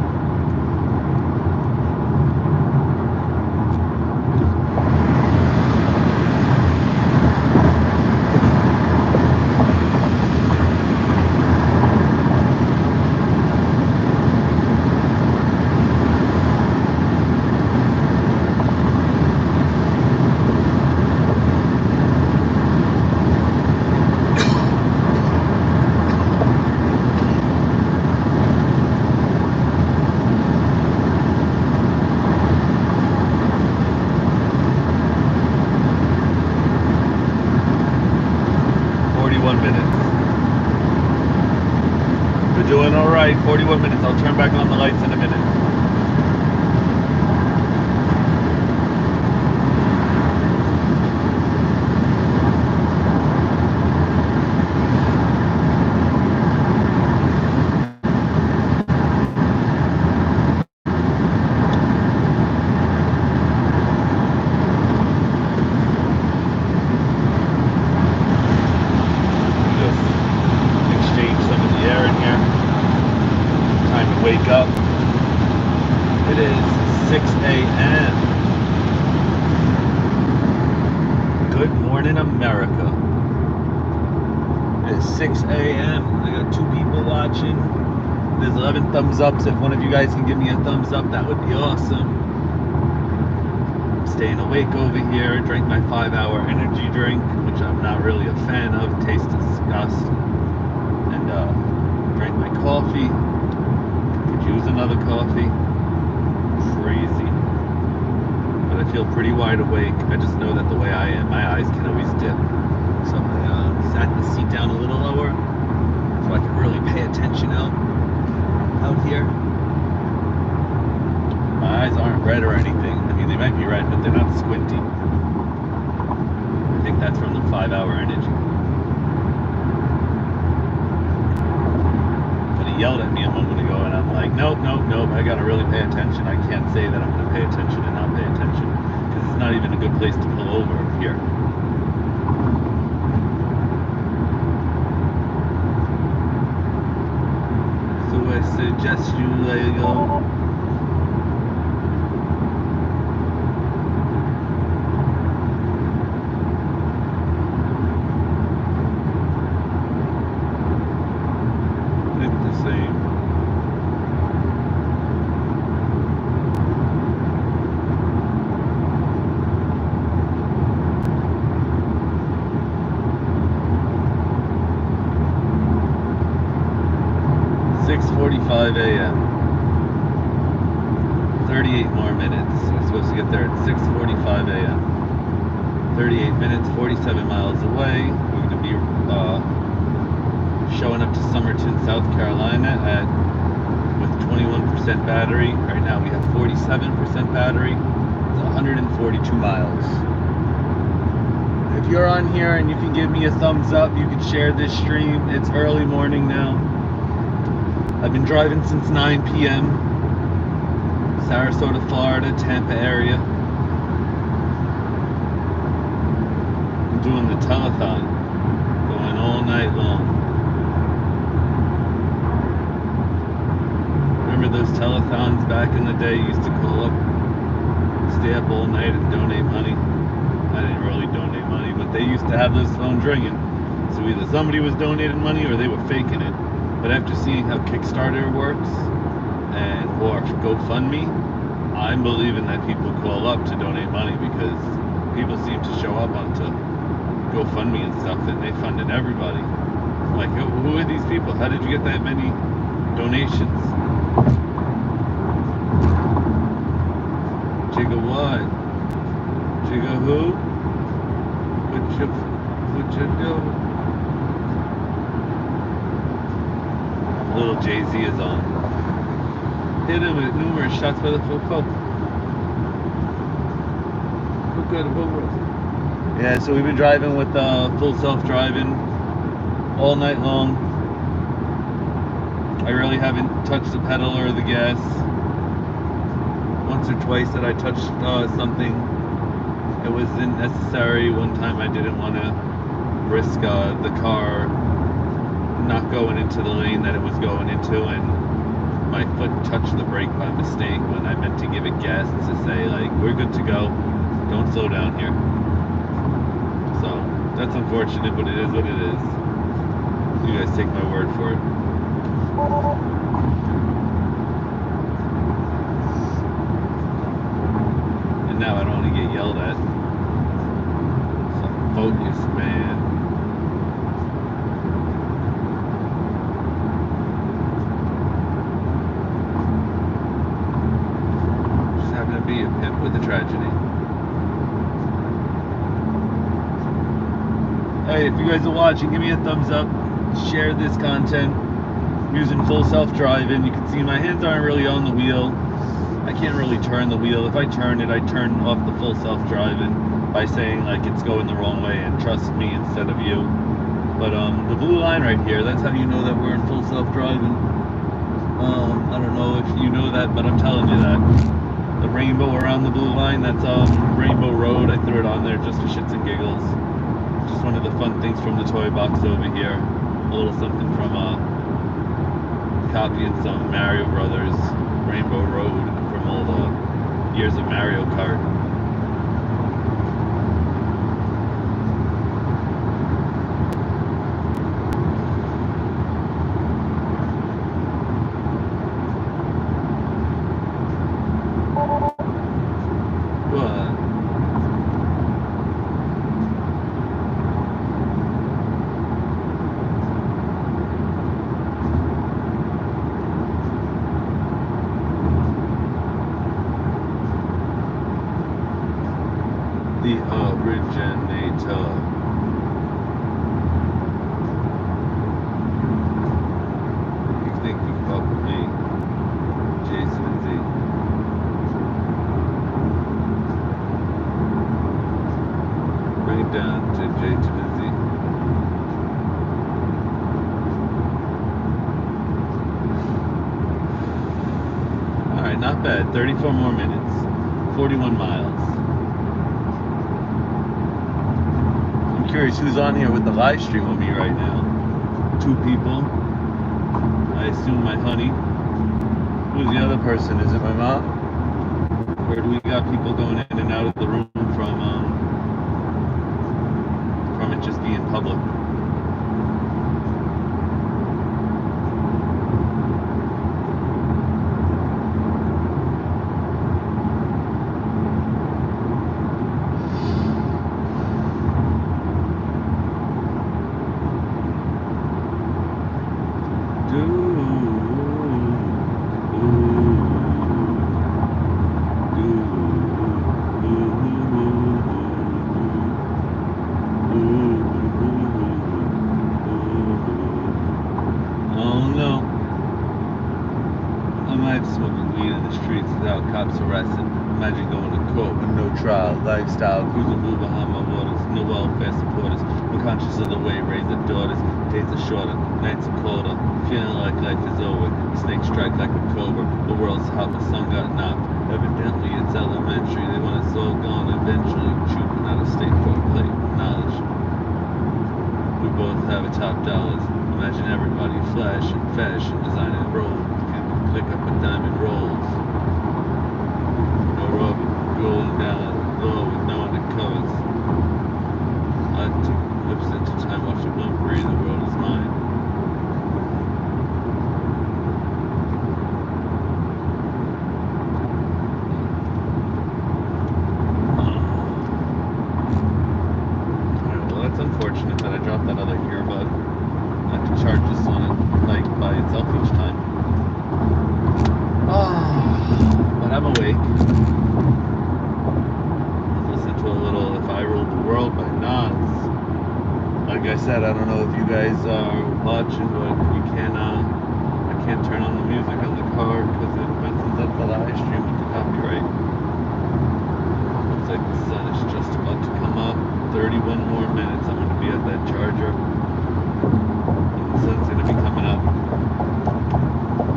We're doing all right. 41 minutes. I'll turn back on the lights in a minute. Wake up. It is 6 a.m. Good morning, America. It is 6 a.m. I got 2 people watching. There's 11 thumbs ups. If one of you guys can give me a thumbs up, that would be awesome. I'm staying awake over here. Drank my 5-hour energy drink, which I'm not really a fan of. It tastes disgusting. And drank my coffee. Use another coffee. Crazy. But I feel pretty wide awake. I just know that the way I am, my eyes can always dip. So I sat the seat down a little lower so I can really pay attention out here. My eyes aren't red or anything. I mean, they might be red, but they're not squinty. I think that's from the 5-hour energy. He yelled at me a moment ago, and I'm like, nope, I gotta really pay attention. I can't say that I'm gonna pay attention and not pay attention, because it's not even a good place to pull over here. So I suggest you let it go. Same. .45 a.m. 38 more minutes. We're supposed to get there at 6:45 a.m. 38 minutes, 47 miles away. We're going to be showing up to Summerton, South Carolina at with 21% battery. Right now we have 47% battery. It's 142 miles. If you're on here and you can give me a thumbs up, you can share this stream. It's early morning now. I've been driving since 9 p.m. Sarasota, Florida, Tampa area. I'm doing the telethon, going all night long. Remember those telethons back in the day? You used to call up, stay up all night and donate money. I didn't really donate money, but they used to have those phones ringing. So either somebody was donating money or they were faking it. But after seeing how Kickstarter works or GoFundMe, I'm believing that people call up to donate money because people seem to show up onto GoFundMe and stuff and they funded everybody. Like, who are these people? How did you get that many donations? Jigga what? Jigga who? What you do? Little Jay-Z is on. Hit him with numerous shots by the full coke. Yeah, so we've been driving with full self-driving all night long. I really haven't touched the pedal or the gas. Once or twice that I touched something, it wasn't necessary. One time I didn't want to risk the car not going into the lane that it was going into, and my foot touched the brake by mistake when I meant to give it gas to say, like, we're good to go, don't slow down here. So that's unfortunate, but it is what it is. You guys take my word for it. And now I don't want to get yelled at. So focus, man. Be a pimp with a tragedy. Hey, if you guys are watching, give me a thumbs up, share this content. I'm using full self-driving. You can see my hands aren't really on the wheel. I can't really turn the wheel. If I turn it, I turn off the full self-driving by saying like it's going the wrong way and trust me instead of you. But the blue line right here, that's how you know that we're in full self-driving. I don't know if you know that, but I'm telling you that. The rainbow around the blue line, that's Rainbow Road. I threw it on there just for shits and giggles. Just one of the fun things from the toy box over here. A little something from copying some Mario Brothers Rainbow Road from all the years of Mario Kart. The originator. You think you fuck with me, Jason Z. Bring it down to J to the Z. Alright, not bad. 34 more minutes. 41 miles. Curious who's on here with the live stream with me right now. 2 people. I assume my honey. Who's the other person? Is it my mom? Or do we got people going in and out of the room from it just being public? lifestyle, cruising blue behind my waters, no welfare supporters. I'm conscious of the way raise the daughters. Days are shorter, nights are colder, feeling like life is over. Snakes strike like a cobra. The world's hot, my son got knocked. Evidently it's elementary. They want us all gone eventually. Chooping out a state for a plate of knowledge. We both have a top dollars. Imagine everybody flash and fashion, designing roll. Pick up a diamond rolls. No rubber, rolling down low with no undercovers. I took lips into time, watch the blood breathe, the world is mine. Alright, well that's unfortunate that I dropped that other earbud. I have to charge this one like by itself each time. But I'm awake. Listen to a little If I Ruled the World by Nas. Like I said, I don't know if you guys are watching, but you can I can't turn on the music on the car because it messes up the live stream with the copyright. Looks like the sun is just about to come up. 31 more minutes, I'm going to be at that charger. And the sun's going to be coming up.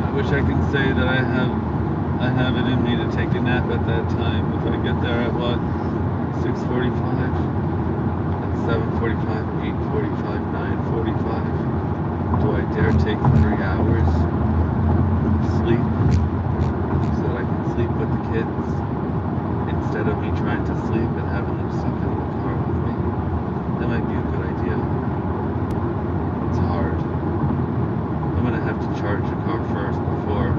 I wish I could say that I have it in me to take a nap at that time. If I get there at what? 6:45? At 7:45, 8:45, 9:45? Do I dare take 3 hours of sleep so that I can sleep with the kids instead of me trying to sleep and having them stuck in the car with me? That might be a good idea. It's hard. I'm gonna have to charge the car first before.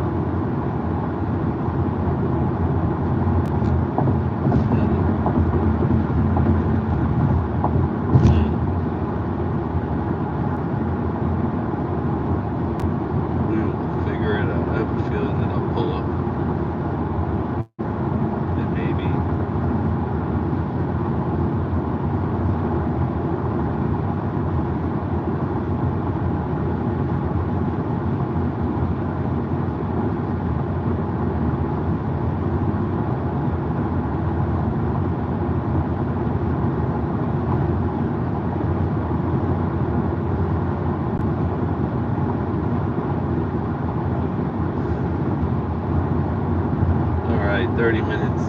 We will figure it out. I have a feeling that I'll pull up. And maybe. Alright, 30 minutes.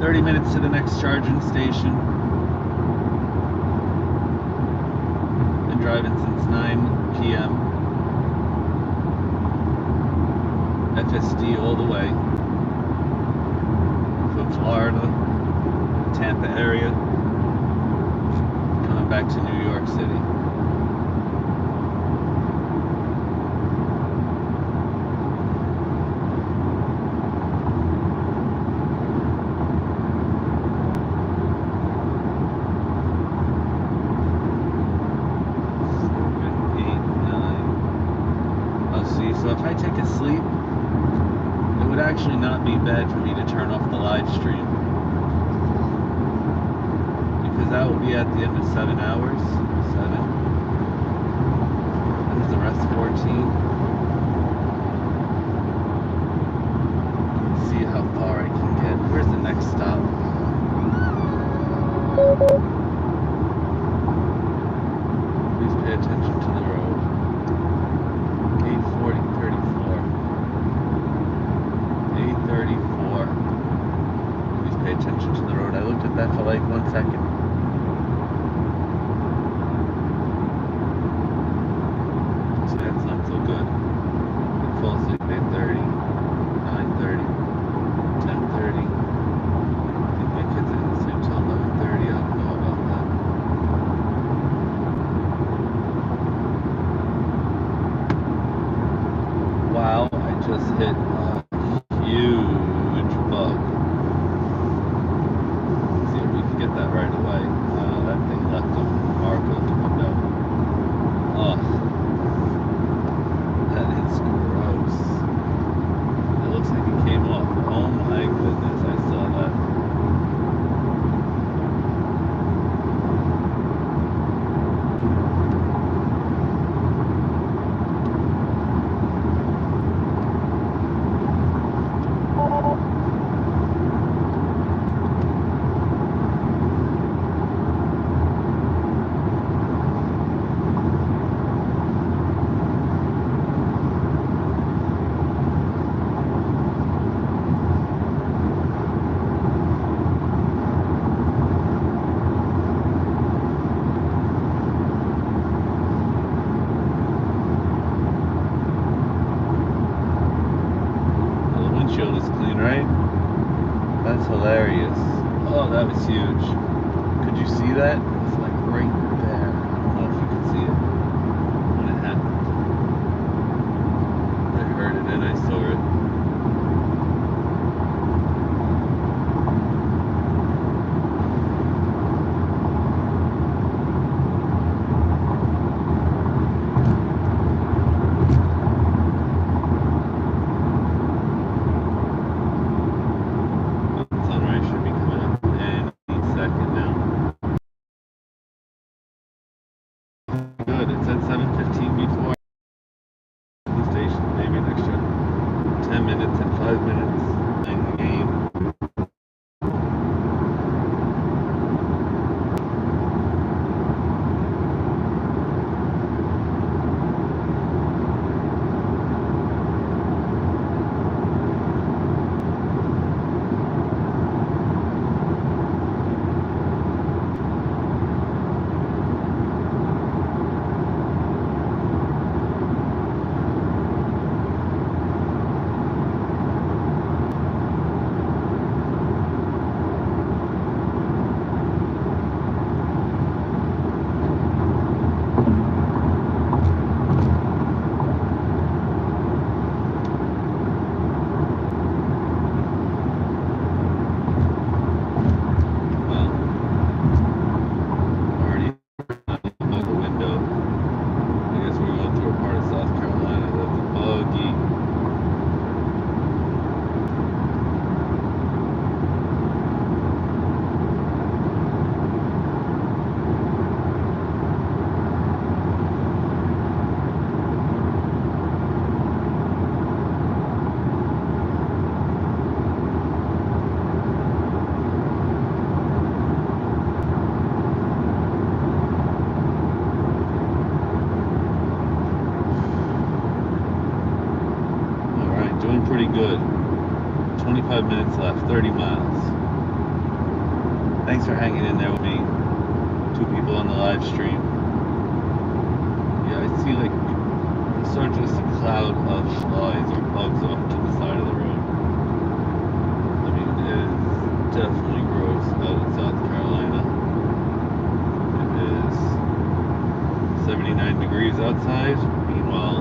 30 minutes to the next charging station. Been driving since 9 p.m. FSD all the way. From Florida, Tampa area. Coming back to New York City. So if I take a sleep, it would actually not be bad for me to turn off the live stream. Because that will be at the end of 7 hours. 7. And there's the rest 14. Let's see how far I can get. Where's the next stop? Please pay attention to the road. 8:34. Please pay attention to the road. I looked at that for like 1 second. So that's not so good. I fall asleep at 8:30, 9:30, 10:30. I think my kids didn't sleep till 11:30. I don't know about that. Wow, I just hit huge bug. Let's see if we can get that right away. That thing left a mark on the window. Ugh. That is gross. It looks like it came off. Oh my goodness, I saw that. that? It was like right there. I don't know if you can see it when it happened. I heard it and I saw it. Sunrise should be coming up any second now. Good. It said 7:15 before the station. Maybe an extra 10 minutes and 5 minutes in the game. Well, already out the window. I guess we're going through a part of South Carolina that's buggy. Alright, doing pretty good. 25 minutes left, 30 miles. Thanks for hanging in there with me. 2 people on the live stream. Yeah, I see like sort of just a cloud of flies or bugs off to the side of the road. I mean, it is definitely gross out in South Carolina. It is 79 degrees outside. Meanwhile,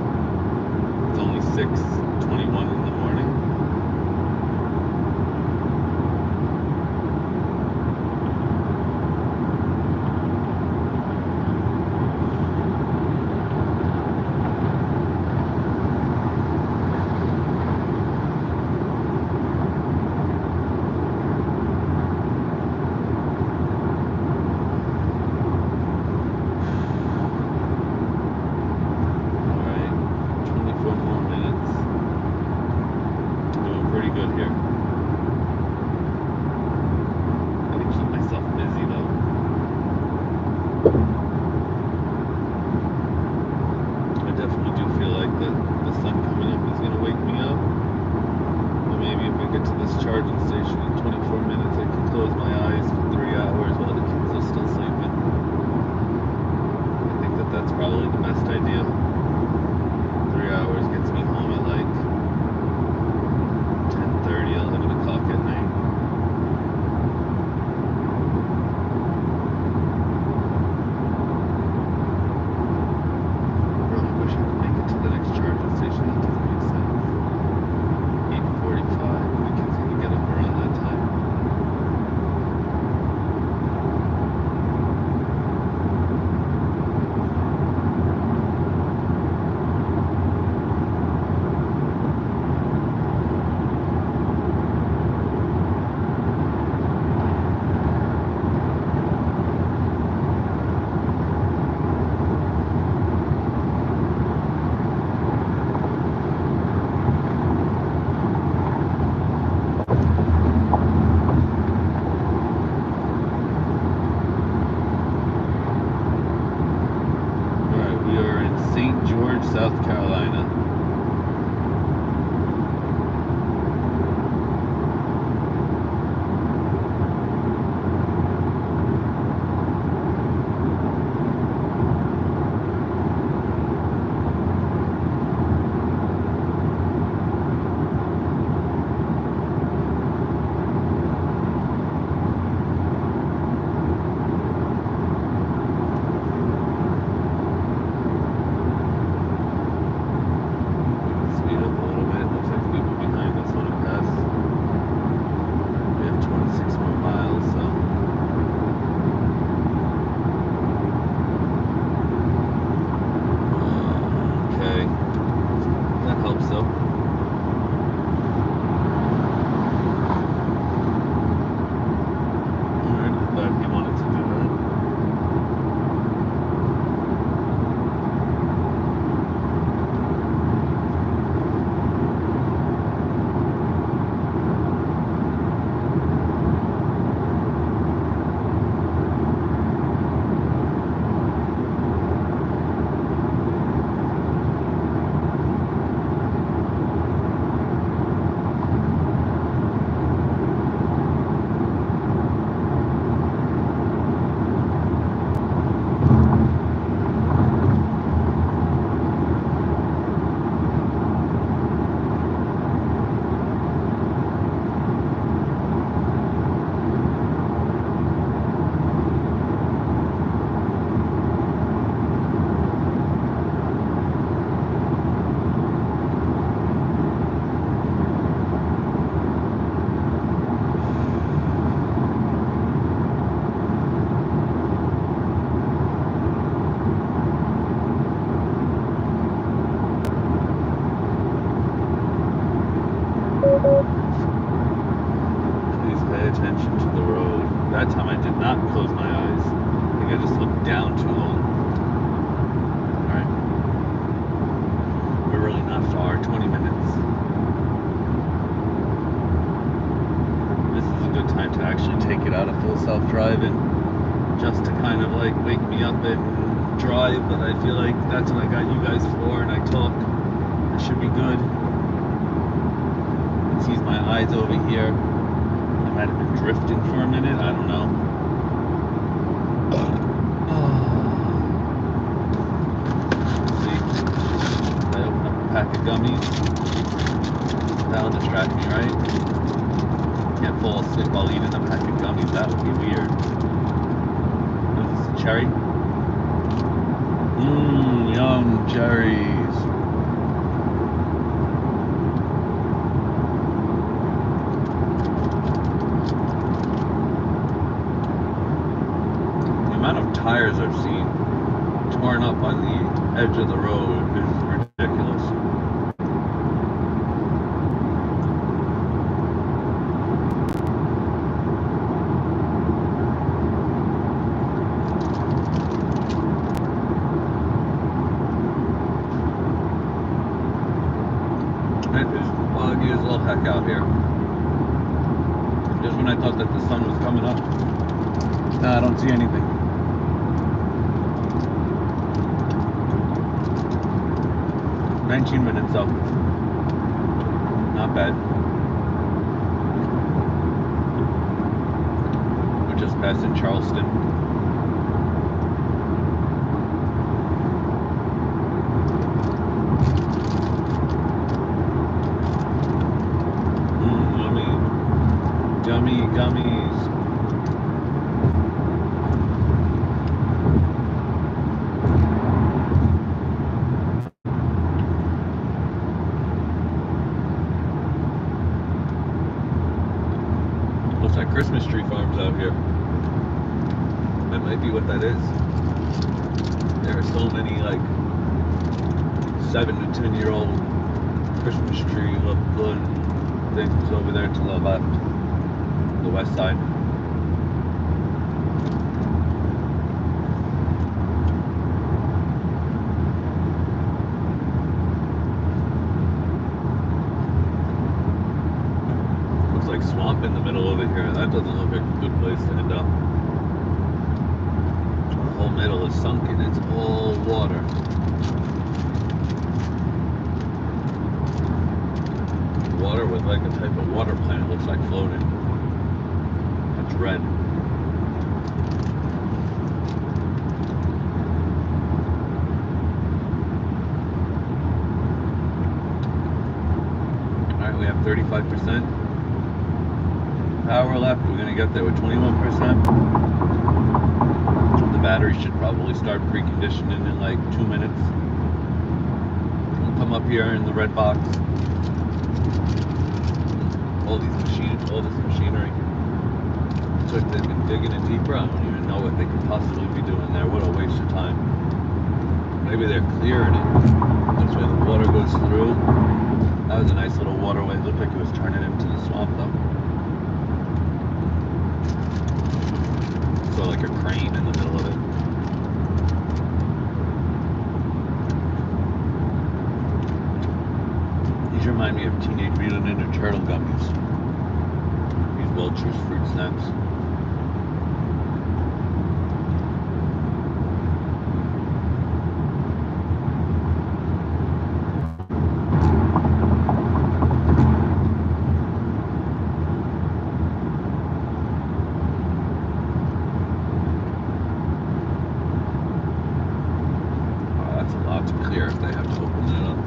it's only 6:21 in the morning. Alright, 24 more minutes. Doing pretty good here. Gotta keep myself busy though. I definitely do feel like the sun coming up is gonna wake me up. But maybe if I get to this charging station in 24 minutes, I can close my eyes for 3 hours while the kids are still sleeping. I think that's probably the best idea. 3 hours gets me home at like 10:30, 11 o'clock at night. Really wish I could make it to the next charging station. That doesn't make sense. 8:45. The kids gonna get up around that time. Alright, we are in St. George, South Carolina. I just looked down too long. Alright. We're really not far, 20 minutes. This is a good time to actually take it out of full self-driving, just to kind of like wake me up and drive, but I feel like that's what I got you guys for, and I talk. It should be good. You can see my eyes over here. I might have been drifting for a minute, I don't know. See, if I open up a pack of gummies, that'll distract me, right? Can't fall asleep while eating a pack of gummies, that would be weird. What is this, cherry? Mmm, yum, cherries. The amount of tires I've seen torn up on the edge of the road is ridiculous. It is foggy as all heck out here. Just when I thought that the sun was coming up. Nah, I don't see anything. $19 up. Not bad. We're just passing Charleston. Yummy gummies. Looks like Christmas tree farms out here. That might be what that is. There are so many like 7 to 10-year-old Christmas tree things over there to the left. The west side. Looks like swamp in the middle over here. That doesn't look like a good place to end up. The whole middle is sunken. It's all water. Water with like a type of water plant. It looks like floating. It's red. Alright, we have 35%. Power left, we're gonna get there with 21%. The battery should probably start preconditioning in like 2 minutes. We'll come up here in the red box. All this machinery. Looks like they've been digging it deeper. I don't even know what they could possibly be doing there. What a waste of time. Maybe they're clearing it. That's where the water goes through. That was a nice little waterway. It looked like it was turning into the swamp though. So like a crane in the middle of it. These remind me of Teenage Mutant Ninja Turtle gummies. These Welch's fruit snacks. Oh, that's a lot to clear if they have to open that up.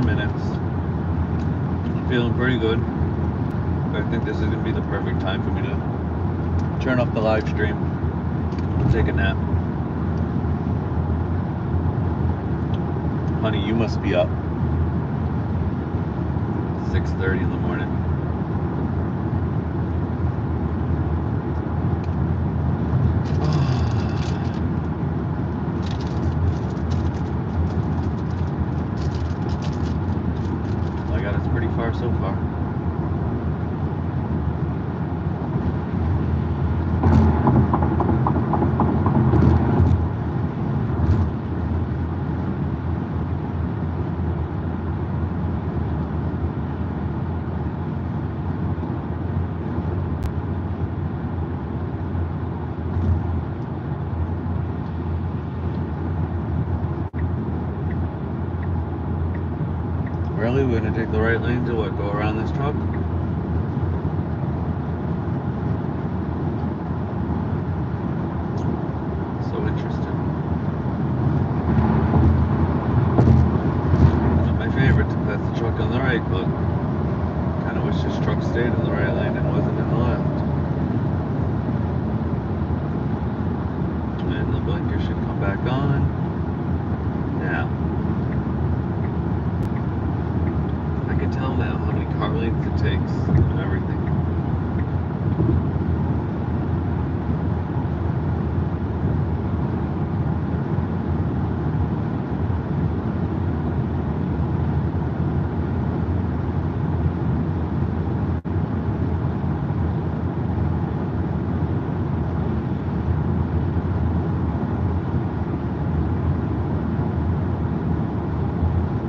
Minutes. I'm feeling pretty good. I think this is going to be the perfect time for me to turn off the live stream and take a nap. Honey, you must be up. 6:30 in the morning. pretty far so far. Really? We're gonna take the right lane to what? Go around this truck? So interesting. Not my favorite to pass the truck on the right, but kind of wish this truck stayed in the right lane and wasn't in the left. And the blinker should come back on. Now. I can tell now how many car lengths it takes and everything.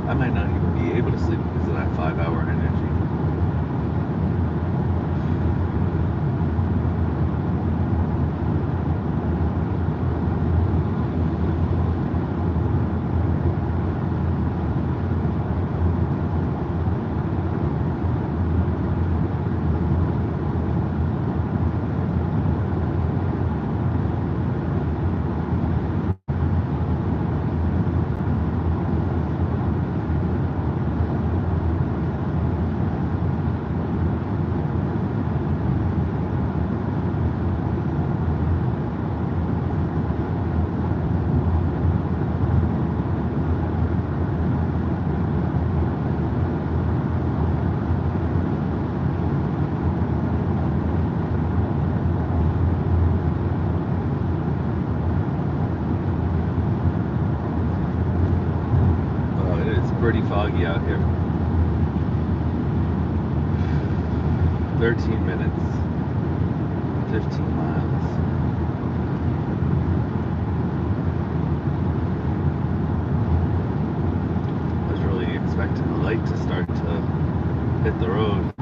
I might not even be able to sleep because of that 5-hour energy. Pretty foggy out here. 13 minutes, 15 miles. I was really expecting the light to start to hit the road.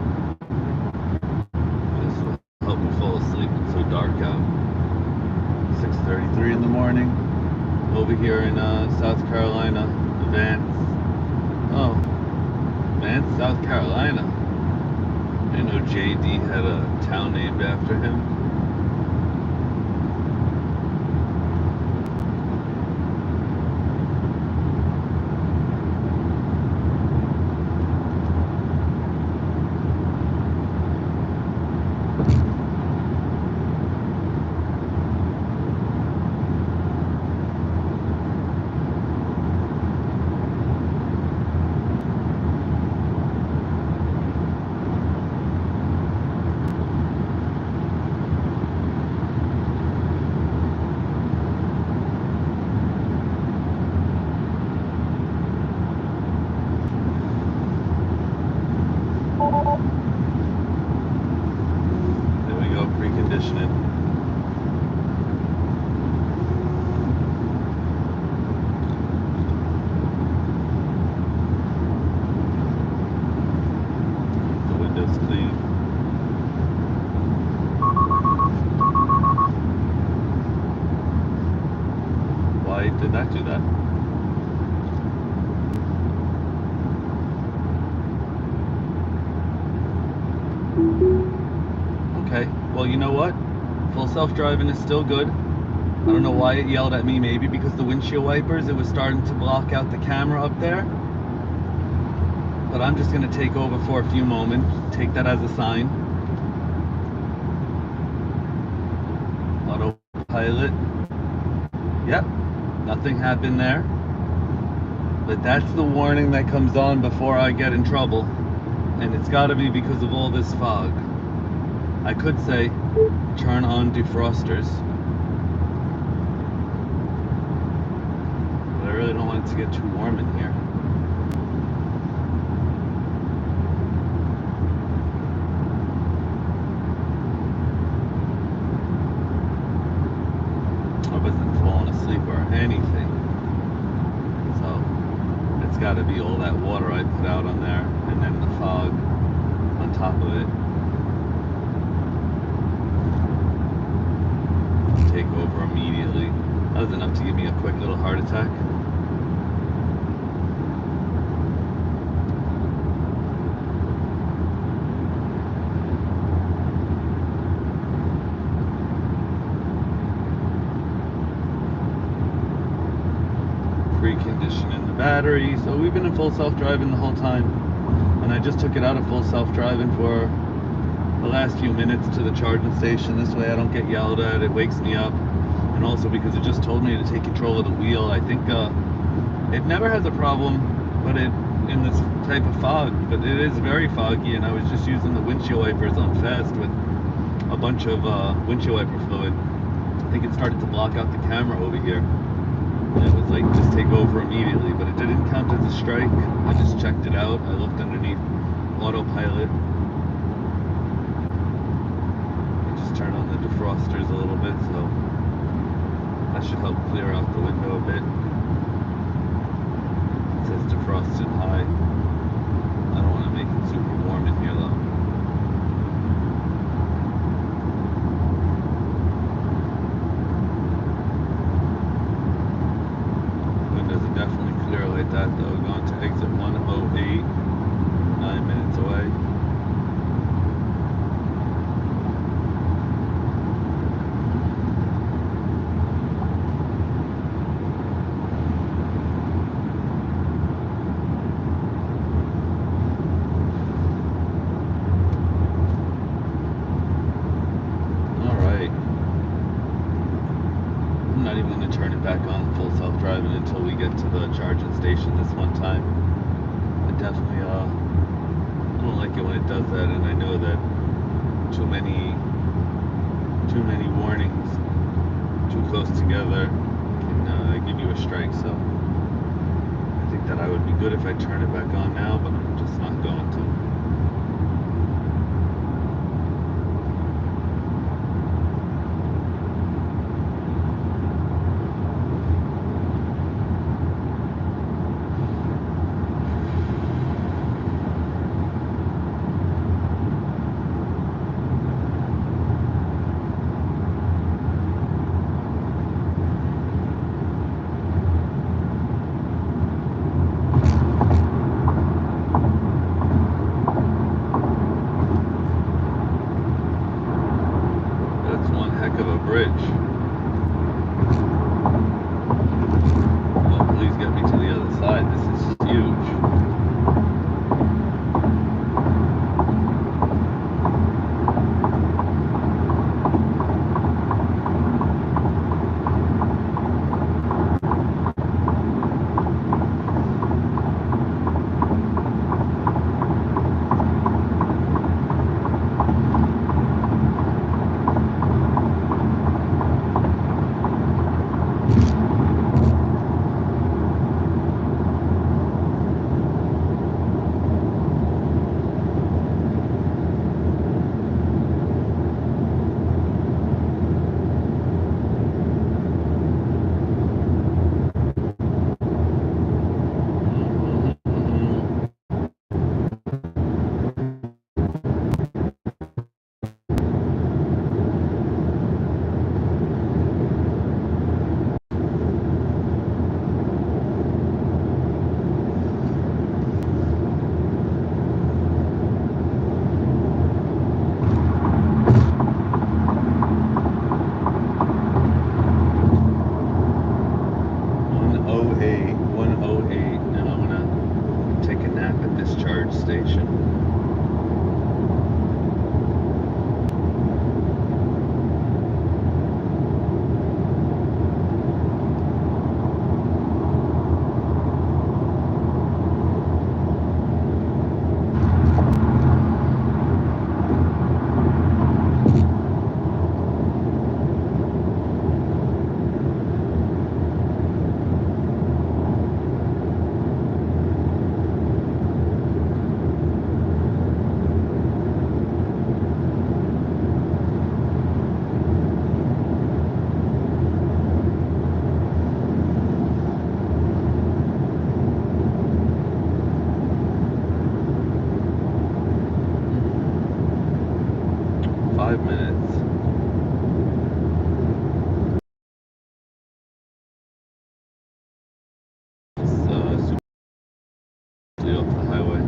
This will help me fall asleep. It's so dark out. 6:33 in the morning. Over here in South Carolina, Vance. Oh, man, South Carolina. I know JD had a town named after him. There we go, preconditioning. The window's clean. Why did that do that? Okay, well, you know what? Full self-driving is still good. I don't know why it yelled at me, maybe because the windshield wipers, it was starting to block out the camera up there. But I'm just going to take over for a few moments, take that as a sign. Autopilot. Yep, nothing happened there. But that's the warning that comes on before I get in trouble. And it's got to be because of all this fog. I could say, turn on defrosters. But I really don't want it to get too warm in here. gotta be all that water I put out on there, and then the fog on top of it. Take over immediately. That was enough to give me a quick little heart attack. Preconditioning the battery. So we've been in full self-driving the whole time, and I just took it out of full self-driving for the last few minutes to the charging station. This way I don't get yelled at, it wakes me up, and also because it just told me to take control of the wheel. I think it never has a problem, but in this type of fog, but it is very foggy, and I was just using the windshield wipers on fast with a bunch of windshield wiper fluid. I think it started to block out the camera over here. And it was like, just take over immediately, but it didn't count as a strike. I just checked it out. I looked underneath autopilot. I just turned on the defrosters a little bit, so that should help clear out the window a bit. It says defrosted high. I don't want to make it super warm in here though. Definitely clear like that though. Going to exit 108, 9 minutes away. Alright. I'm not even going to turn it back on full self-driving until we get to the charging station this one time. I definitely I don't like it when it does that, and I know that too many warnings too close together can give you a strike. So I think that I would be good if I turn it back on now, but I'm just not going to. Bridge. Oh, please get me to the other side. This is huge. 5 minutes. It's super off the highway.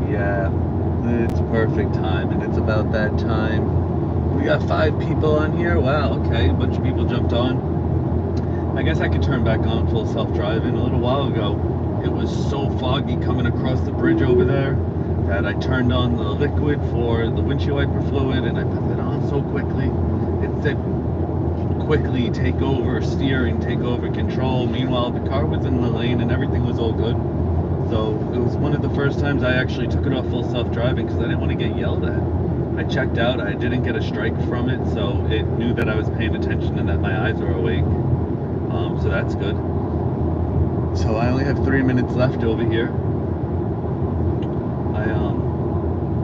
Yeah, it's perfect time, and it's about that time. We got 5 people on here. Wow, okay, a bunch of people jumped on. I guess I could turn back on full self-driving. A little while ago, it was so foggy coming across the bridge over there that I turned on the liquid for the windshield wiper fluid, and I put it on so quickly. It said quickly take over steering, take over control. Meanwhile, the car was in the lane and everything was all good. So it was one of the first times I actually took it off full self-driving because I didn't want to get yelled at. I checked out, I didn't get a strike from it, so it knew that I was paying attention and that my eyes were awake. So that's good. So I only have 3 minutes left over here.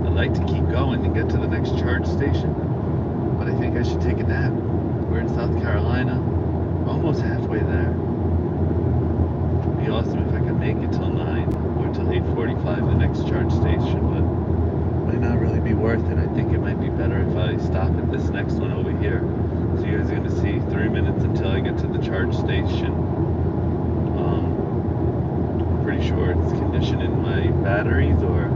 I'd like to keep going and get to the next charge station, but I think I should take a nap. We're in South Carolina, almost halfway there. It'd be awesome if I could make it till 9 or till 8:45, the next charge station, but it might not really be worth it. I think it might be better if I stop at this next one over here. So you guys are going to see 3 minutes until I get to the charge station. Pretty sure it's conditioning my batteries, or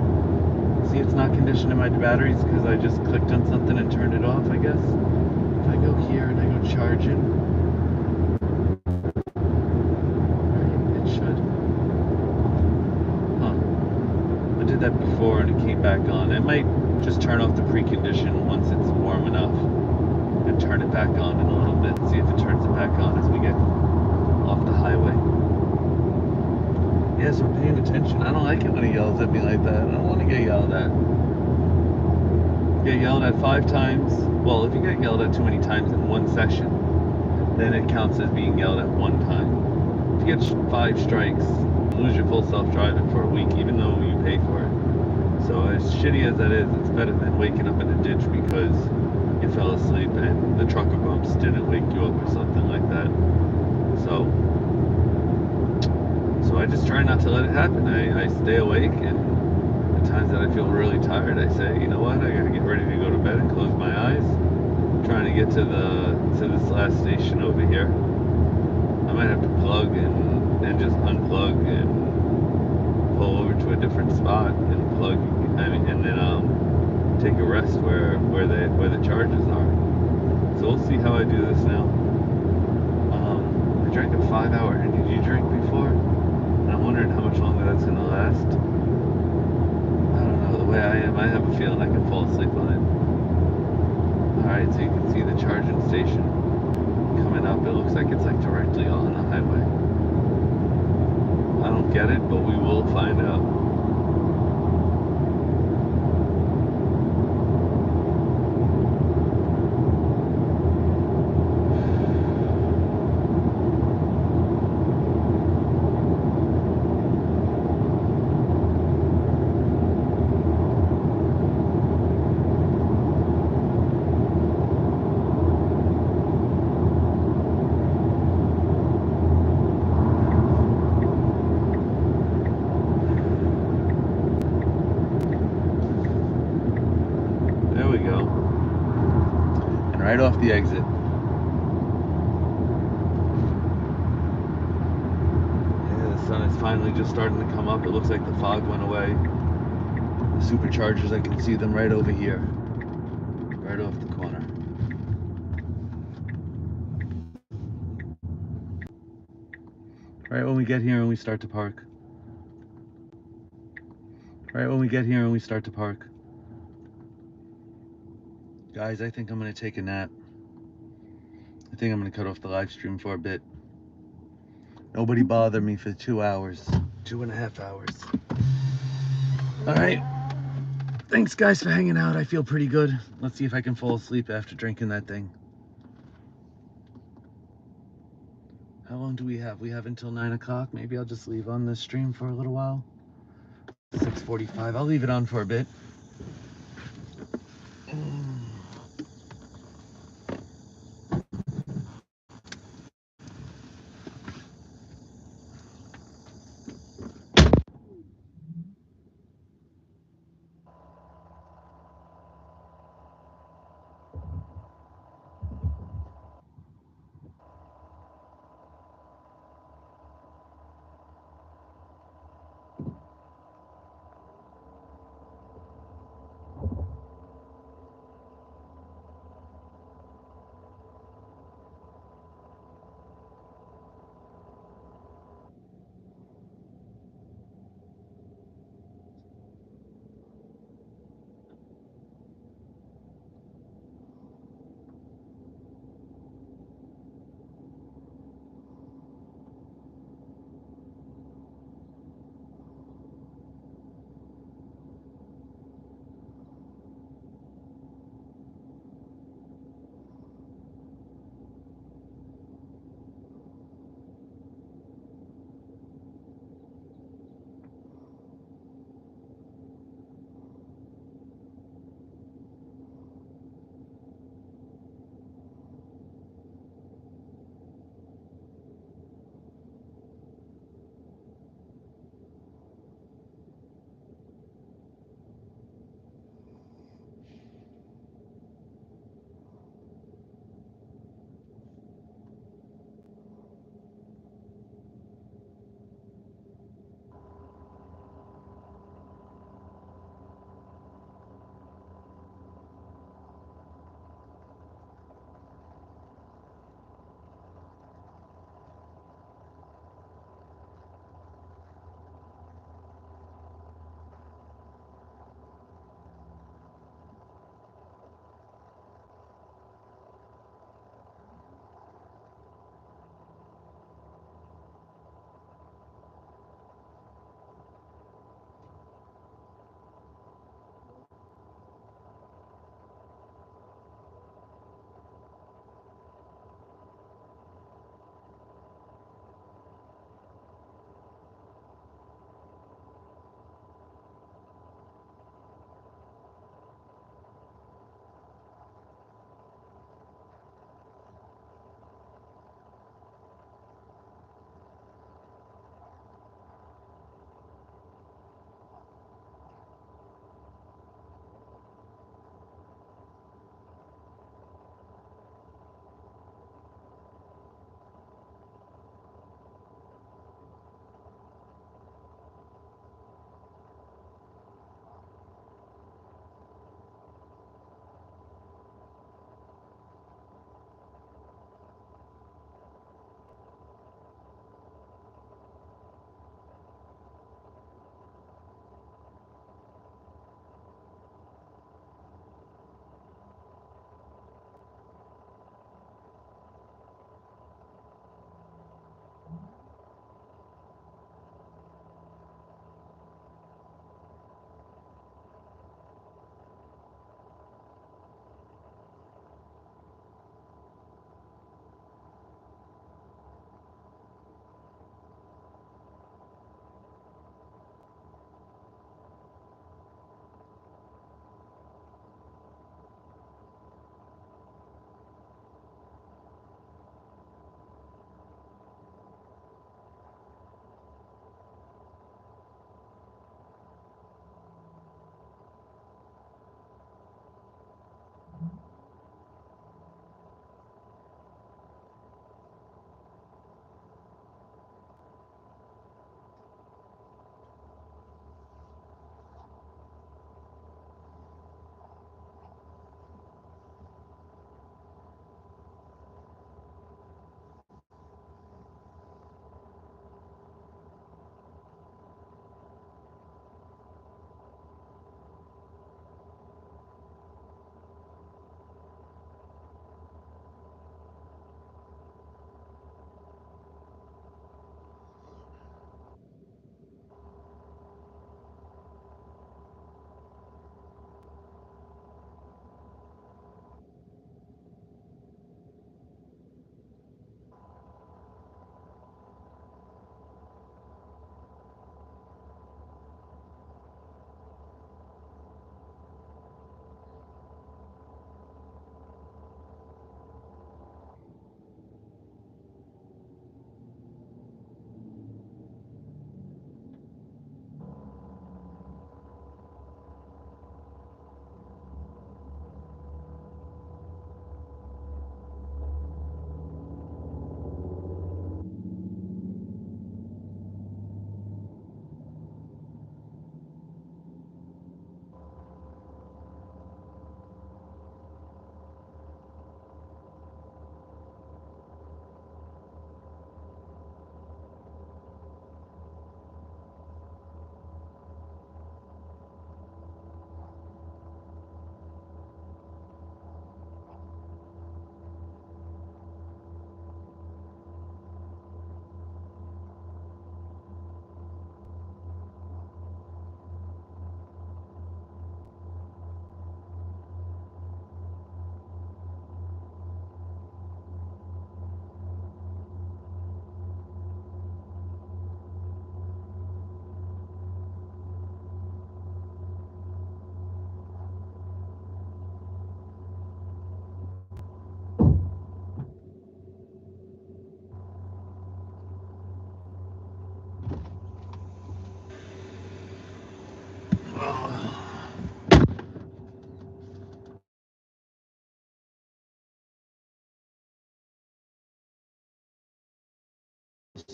see, it's not conditioning my batteries because I just clicked on something and turned it off, I guess. If I go here and I go charging, it should. I did that before and it came back on. It might just turn off the precondition once it's warm enough and turn it back on in a little bit. See if it turns it back on as we get off the highway. Yes, I'm paying attention. I don't like it when he yells at me like that. I don't want to get yelled at. Get yelled at 5 times. Well, if you get yelled at too many times in one session, then it counts as being yelled at one time. If you get 5 strikes, you lose your full self-driving for a week, even though you pay for it. So as shitty as that is, it's better than waking up in a ditch because you fell asleep and the trucker bumps didn't wake you up or something like that. So I just try not to let it happen. I stay awake, and the times that I feel really tired, I say, you know what, I gotta get ready to go to bed and close my eyes. I'm trying to get to this last station over here. I might have to plug and just unplug and pull over to a different spot and plug, and then take a rest where the charges are. So we'll see how I do this now. I drank a 5-hour energy drink before. I'm wondering how much longer that's going to last. I don't know, the way I am, I have a feeling I can fall asleep on it. Alright, so you can see the charging station coming up. It looks like it's like directly on the highway. I don't get it, but we will find out. Right off the exit. Yeah, the sun is finally just starting to come up. It looks like the fog went away. The superchargers, I can see them right over here. Right off the corner. Right when we get here and we start to park. Right when we get here and we start to park. Guys, I think I'm going to take a nap. I think I'm going to cut off the live stream for a bit. Nobody bothered me for 2 hours. 2.5 hours. All right. Thanks, guys, for hanging out. I feel pretty good. Let's see if I can fall asleep after drinking that thing. How long do we have? We have until 9 o'clock. Maybe I'll just leave on this stream for a little while. 6:45. I'll leave it on for a bit.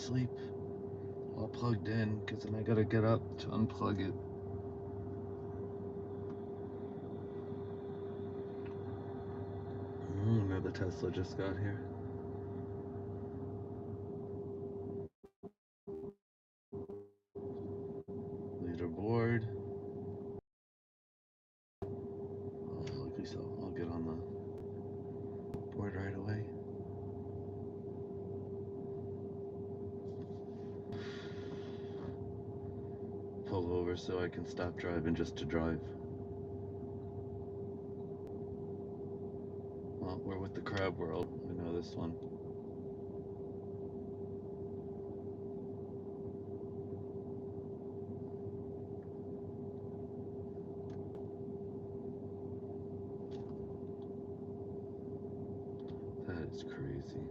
sleep all plugged in, because then I gotta get up to unplug it. Another Tesla just got here. Leaderboard. Oh, luckily so. I'll get on the board right away. Pull over so I can stop driving just to drive. Well, we're with the crab world. We know this one. That is crazy.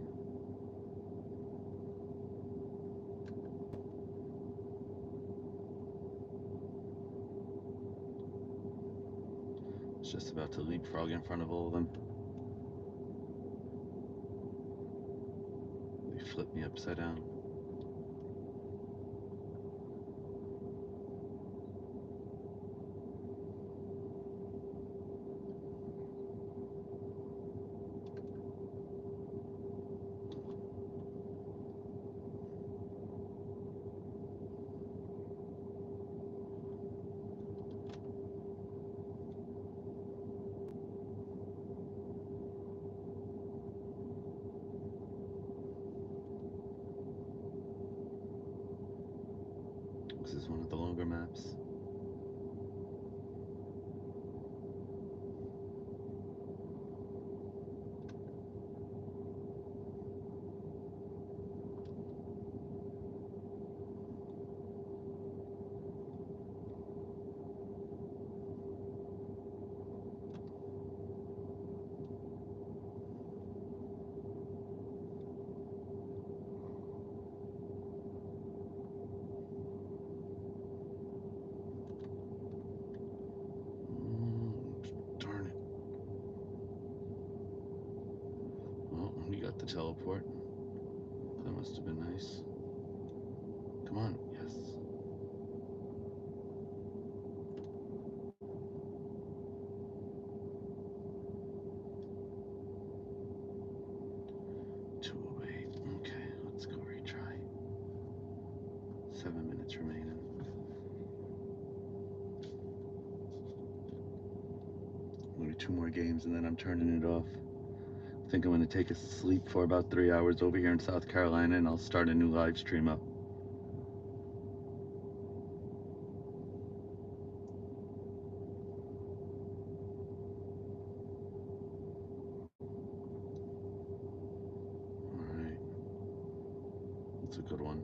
It's just about to leapfrog in front of all of them. They flipped me upside down. This is one of the longer maps. Darn it. Well, we got the teleport. That must have been nice. Come on, yes. Okay, let's go retry. 7 minutes remaining. Maybe 2 more games and then I'm turning it off. I think I'm going to take a sleep for about 3 hours over here in South Carolina, and I'll start a new live stream up. Alright. That's a good one.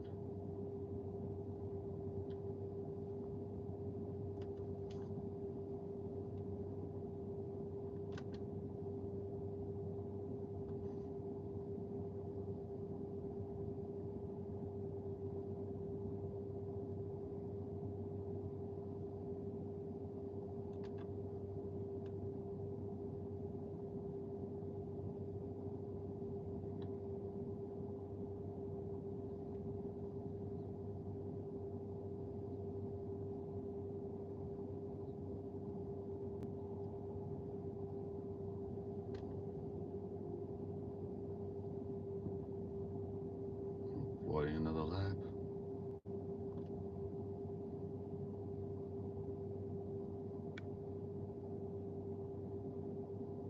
Boy, another lap.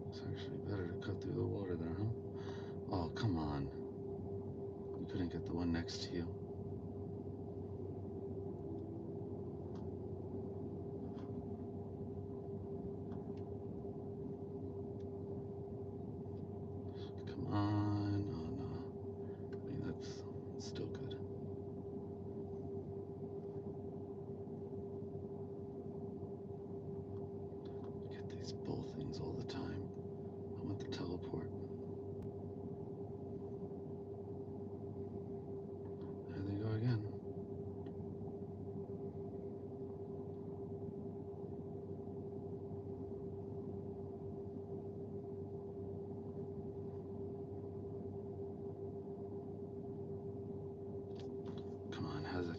It's actually better to cut through the water there, huh? Oh, come on. You couldn't get the one next to you. Come on. Oh, no. I mean, that's still good. Get these bull things all the time. I want the teleport. There they go again.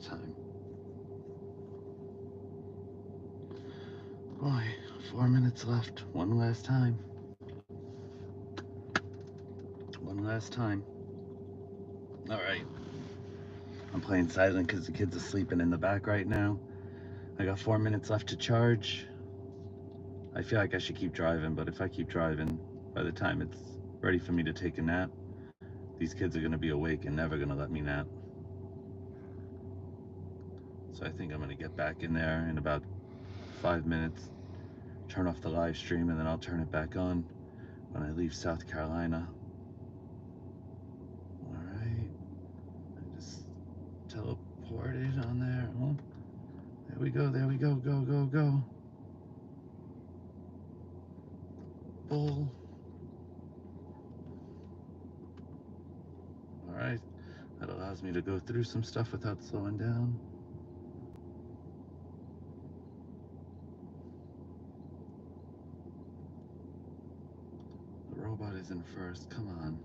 last time. Boy, 4 minutes left. One last time. One last time. All right. I'm playing silent because the kids are sleeping in the back right now. I got 4 minutes left to charge. I feel like I should keep driving, but if I keep driving, by the time it's ready for me to take a nap, these kids are going to be awake and never going to let me nap. So I think I'm going to get back in there in about 5 minutes, turn off the live stream, and then I'll turn it back on when I leave South Carolina. All right. I just teleported on there. Oh, there we go. There we go. Go, go, go. Bull. All right. That allows me to go through some stuff without slowing down. The robot is in first. Come on.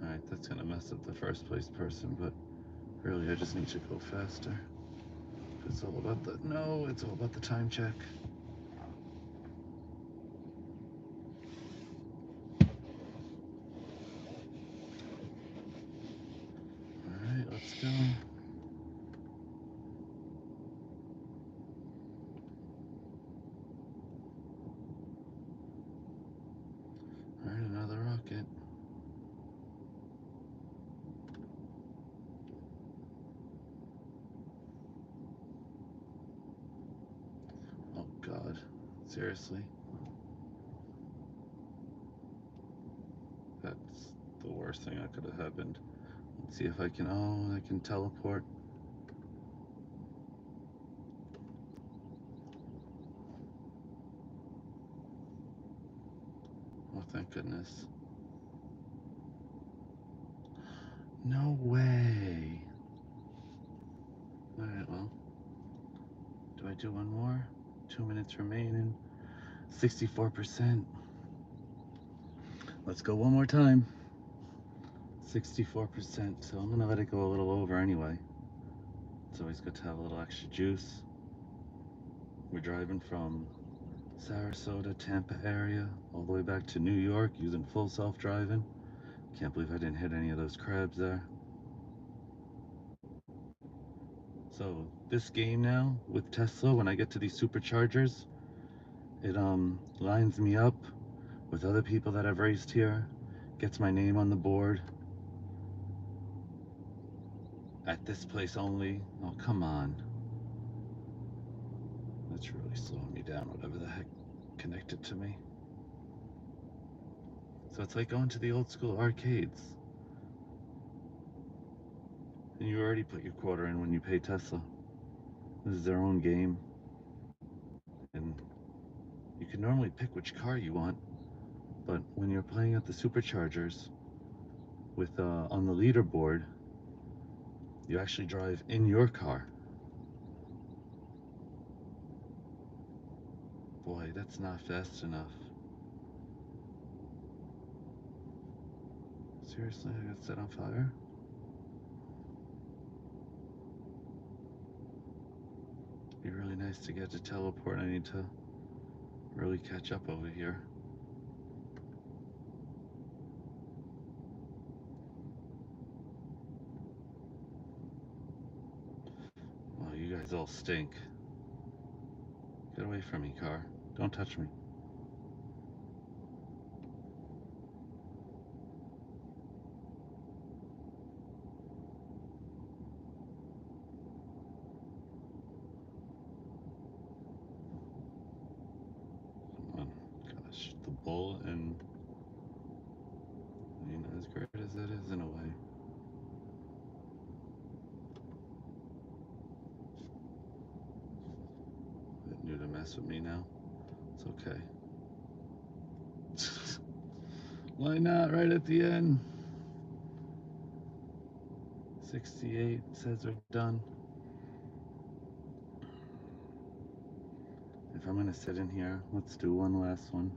All right, that's gonna mess up the first place person, but really I just need to go faster. It's all about the, no, it's all about the time check. All right, let's go. All right, another rocket. Oh God, seriously? That's the worst thing that could have happened. Let's see if I can, oh, I can teleport. Oh, thank goodness. No way. All right, well, do I do one more? 2 minutes remaining. 64%. Let's go one more time. 64%. So I'm gonna let it go a little over anyway. It's always good to have a little extra juice. We're driving from Sarasota, Tampa area, all the way back to New York using full self-driving. Can't believe I didn't hit any of those crabs there. So this game now with Tesla, when I get to these superchargers, it lines me up with other people that I've raced here, gets my name on the board. At this place only. Oh, come on. That's really slowing me down, whatever the heck connected to me. So it's like going to the old school arcades. And you already put your quarter in when you pay Tesla. This is their own game. And you can normally pick which car you want, but when you're playing at the superchargers with on the leaderboard, you actually drive in your car. Boy, that's not fast enough. Seriously, I got set on fire? It'd be really nice to get to teleport. I need to really catch up over here. Wow, you guys all stink. Get away from me, car. Don't touch me. Come on. Gosh, the bull and, I mean, as great as that is in a way. It knew to mess with me now. It's okay. Why not right at the end? 68 says we're done. If I'm gonna sit in here, let's do one last one.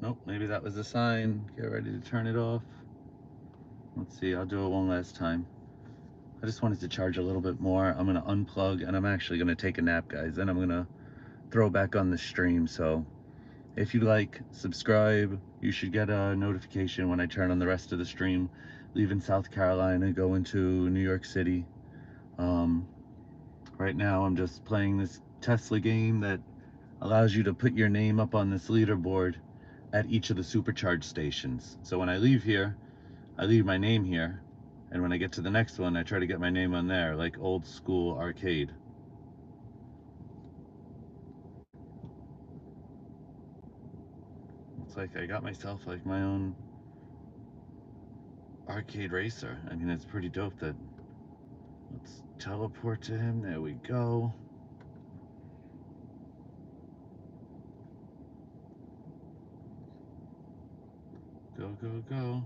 Nope, maybe that was a sign. Get ready to turn it off. Let's see, I'll do it one last time. I just wanted to charge a little bit more. I'm gonna unplug and I'm actually gonna take a nap, guys. Then I'm gonna throw back on the stream. So if you like, subscribe. You should get a notification when I turn on the rest of the stream. Leaving South Carolina, going to New York City. Right now I'm just playing this Tesla game that allows you to put your name up on this leaderboard at each of the supercharge stations. So when I leave here, I leave my name here, and when I get to the next one, I try to get my name on there, like old school arcade. It's like I got myself like my own arcade racer. I mean, it's pretty dope. That let's teleport to him. There we go. Go, go, go.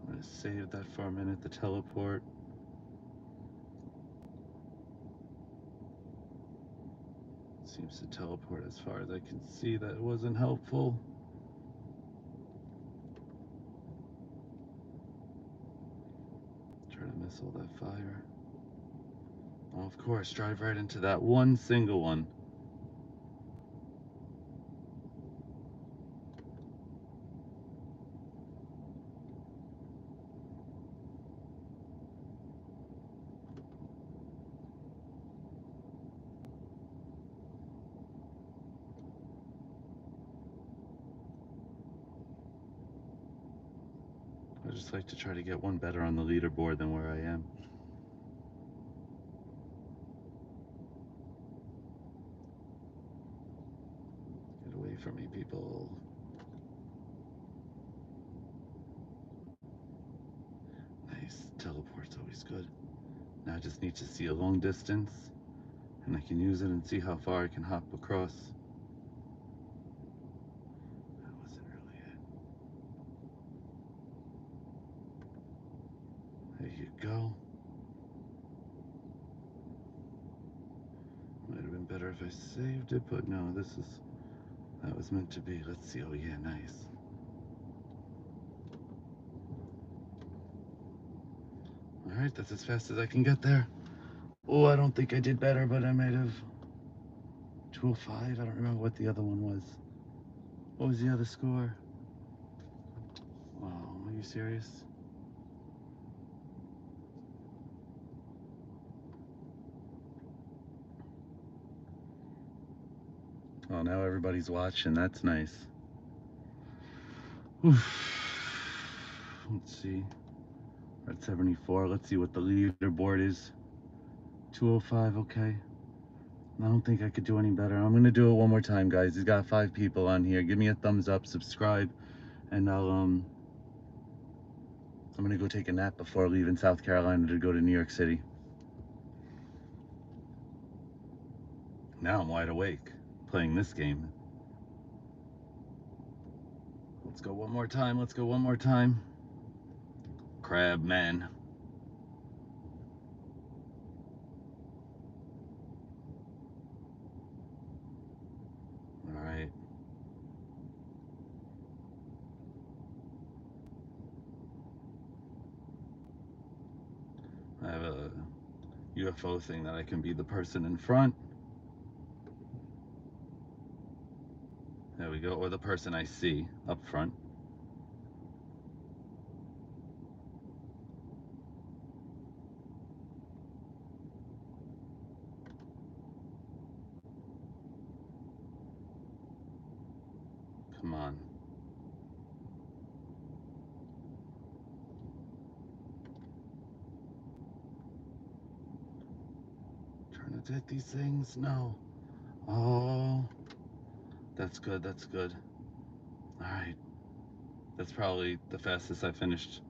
I'm gonna save that for a minute, the teleport. Seems to teleport as far as I can see. That wasn't helpful. Try to miss all that fire. Oh, of course, drive right into that one single one. I just like to try to get one better on the leaderboard than where I am. Get away from me, people. Nice. Teleport's always good. Now I just need to see a long distance, and I can use it and see how far I can hop across. That wasn't really it. There you go. Might have been better if I saved it, but no, that was meant to be. Let's see. Oh yeah, nice. All right, that's as fast as I can get there. Oh, I don't think I did better, but I might have. 205. I don't remember what the other one was. What was the other score? Wow, are you serious? Oh, now everybody's watching. That's nice. Oof. Let's see. We're at 74. Let's see what the leaderboard is. 205. Okay. I don't think I could do any better. I'm gonna do it one more time, guys. He's got 5 people on here. Give me a thumbs up, subscribe, and I'm gonna go take a nap before leaving South Carolina to go to New York City. Now I'm wide awake playing this game. Let's go one more time. Let's go one more time. Crab man. All right. I have a UFO thing that I can be the person in front. There we go. Or the person I see up front. Come on. Trying to hit these things. No. Oh. That's good. That's good. All right. That's probably the fastest I finished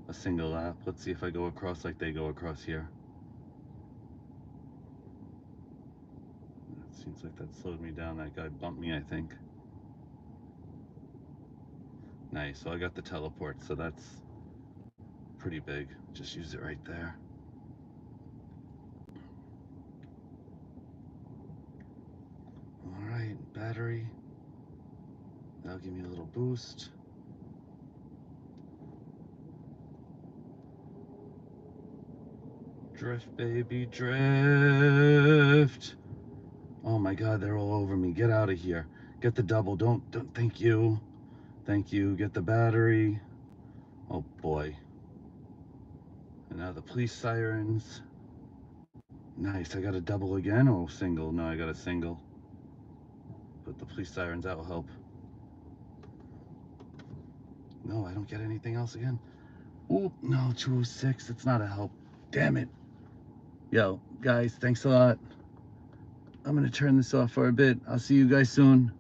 a single lap. Let's see if I go across like they go across here. It seems like that slowed me down. That guy bumped me, I think. Nice. So I got the teleport, so that's pretty big. Just use it right there. All right, battery. That'll give me a little boost. Drift, baby, drift. Oh my God, they're all over me. Get out of here. Get the double. Don't, thank you. Thank you. Get the battery. Oh boy. And now the police sirens. Nice. I got a double again. Oh, single. No, I got a single. But the police sirens, that will help. No, I don't get anything else again. Oh, no, 206. It's not a help. Damn it. Yo, guys, thanks a lot. I'm going to turn this off for a bit. I'll see you guys soon.